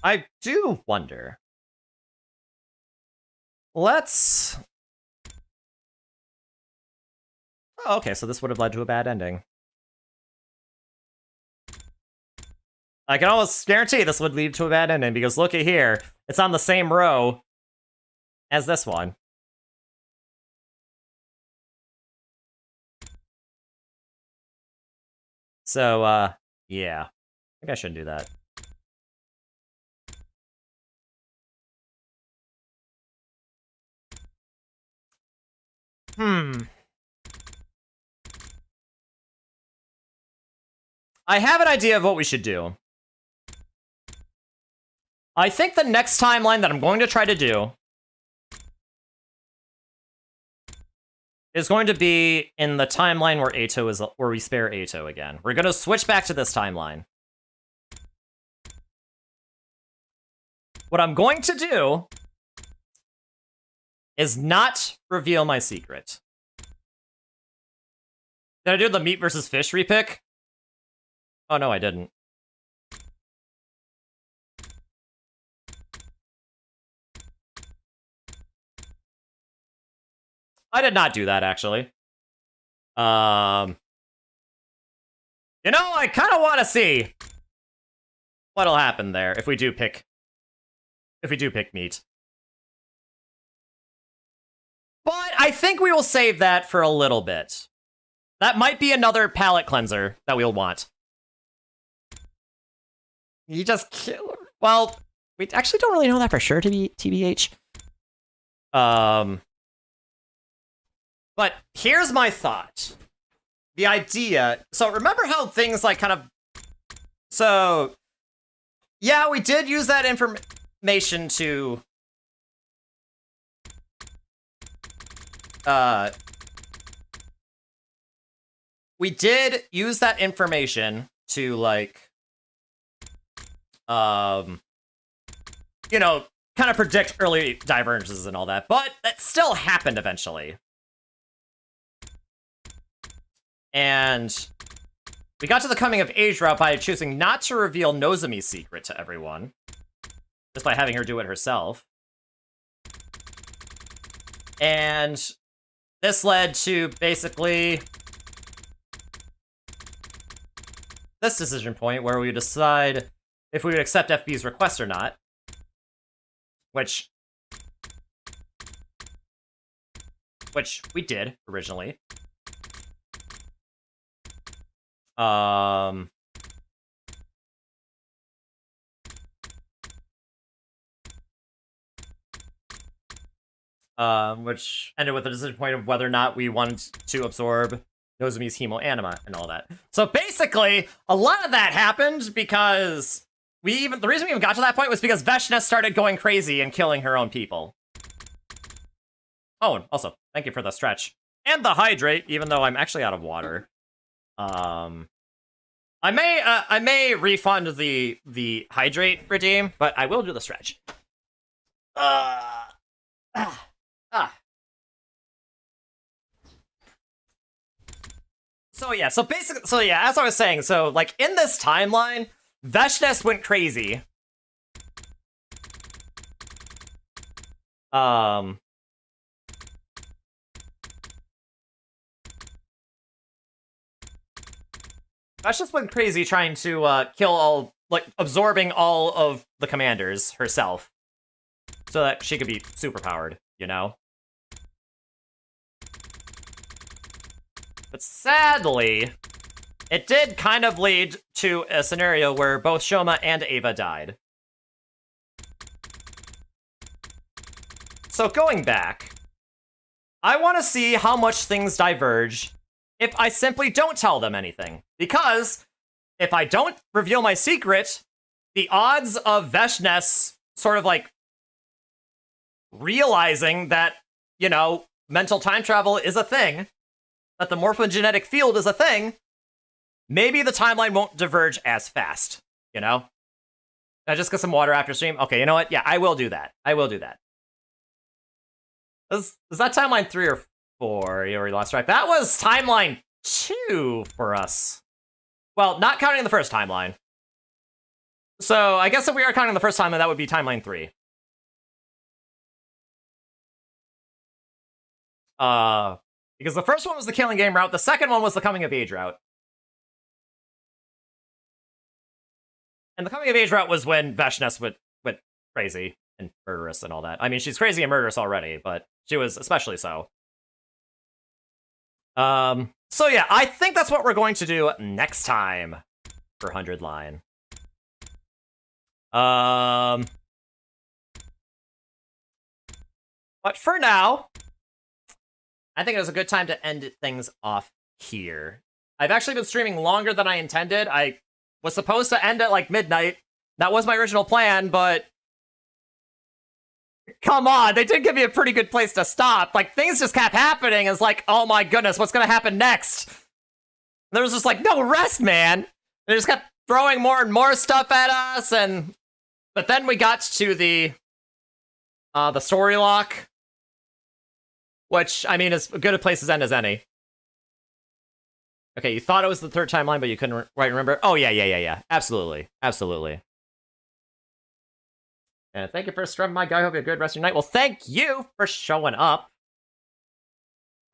I do wonder. Let's... Oh, okay, so this would have led to a bad ending. I can almost guarantee this would lead to a bad ending, because look at here. It's on the same row as this one. So, yeah. I think I shouldn't do that. I have an idea of what we should do. I think the next timeline that I'm going to try to do is going to be in the timeline where Ato is, where we spare Ato again. We're going to switch back to this timeline. What I'm going to do is not reveal my secret. Did I do the meat versus fish repick? Oh no, I didn't. I did not do that, actually. You know, I kind of want to see what'll happen there if we do pick meat. But I think we will save that for a little bit. That might be another palate cleanser that we'll want. You just kill... Well, we actually don't really know that for sure, to be TBH. But here's my thought. The idea... So remember how things like kind of... So... Yeah, we did use that information to... We did use that information to, like... You know, kind of predict early divergences and all that, but that still happened eventually. And we got to the coming of age route by choosing not to reveal Nozomi's secret to everyone, just by having her do it herself. And this led to basically this decision point where we decide if we would accept FB's request or not, which we did originally. Which ended with the decision point of whether or not we wanted to absorb Nozomi's hemoanima and all that. So basically, a lot of that happened because the reason we even got to that point was because Veshna started going crazy and killing her own people. Oh, and also, thank you for the stretch. And the hydrate, even though I'm actually out of water. I may refund the hydrate redeem, but I will do the stretch. So yeah, as I was saying, so like in this timeline, Veshna went crazy. Veshna went crazy trying to kill all, like, absorbing all of the commanders herself, so that she could be superpowered, you know? But sadly, it did kind of lead to a scenario where both Shoma and Ava died. So going back, I want to see how much things diverge if I simply don't tell them anything. Because if I don't reveal my secret, the odds of Veshna sort of like realizing that, you know, mental time travel is a thing, that the morphogenetic field is a thing, maybe the timeline won't diverge as fast, you know? I just get some water after stream? Okay, you know what? Yeah, I will do that. I will do that. Is that timeline 3 or 4? You already lost track. That was timeline 2 for us. Well, not counting the first timeline. So I guess if we are counting the first timeline, that would be timeline 3. Because the first one was the killing game route, the second one was the coming of age route. And the coming of age route was when Veshna went crazy and murderous and all that. I mean, she's crazy and murderous already, but she was especially so. So yeah, I think that's what we're going to do next time for 100 line. But for now, I think it was a good time to end things off here. I've actually been streaming longer than I intended. I was supposed to end at like midnight. That was my original plan, but come on, they did give me a pretty good place to stop. Like, things just kept happening. It's like, oh my goodness, what's gonna happen next? There was just like no rest, man. They just kept throwing more and more stuff at us, but then we got to the story lock, which, I mean, is as good a place to end as any. Okay, you thought it was the third timeline, but you couldn't quite remember. Oh, yeah. Absolutely. And thank you for streaming, my guy. Hope you have a good rest of your night. Well, thank you for showing up.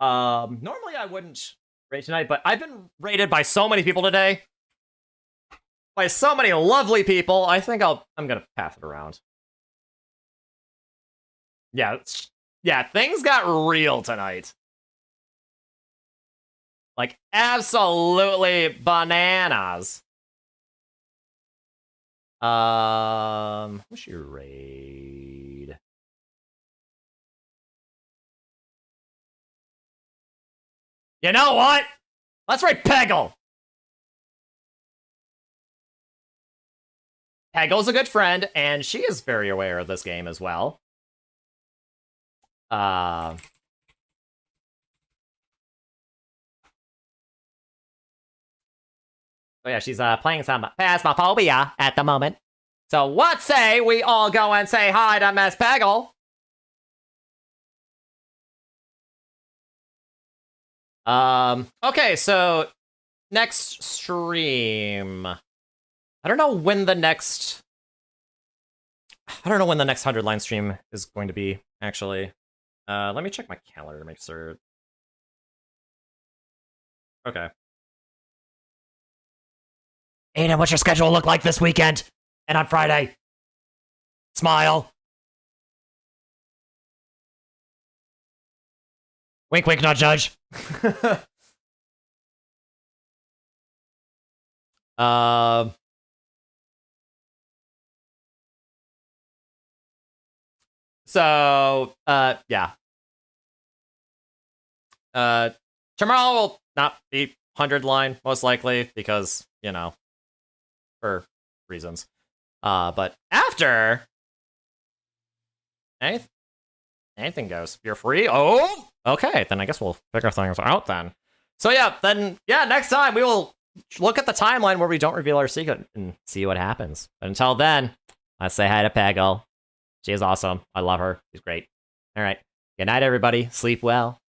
Normally I wouldn't rate tonight, but I've been rated by so many people today. By so many lovely people. I think I'm gonna pass it around. Yeah, things got real tonight. Like, absolutely bananas. What's your raid? You know what? Let's rate Peggle. Peggle's a good friend, and she is very aware of this game as well. So yeah, she's playing some Phasmophobia at the moment. So what say we all go and say hi to Miss Peggle? Okay, so next stream. I don't know when the next 100-line stream is going to be, actually. Let me check my calendar to make sure. Okay. Aiden, what's your schedule look like this weekend? And on Friday? Smile. Wink, wink, not judge. So, yeah. Tomorrow will not be 100-line, most likely, because, you know, for reasons. But after, anything goes. You're free? Oh! Okay, then I guess we'll figure things out then. So yeah, next time we will look at the timeline where we don't reveal our secret and see what happens. But until then, let's say hi to Peggle. She is awesome. I love her. She's great. All right. Good night, everybody. Sleep well.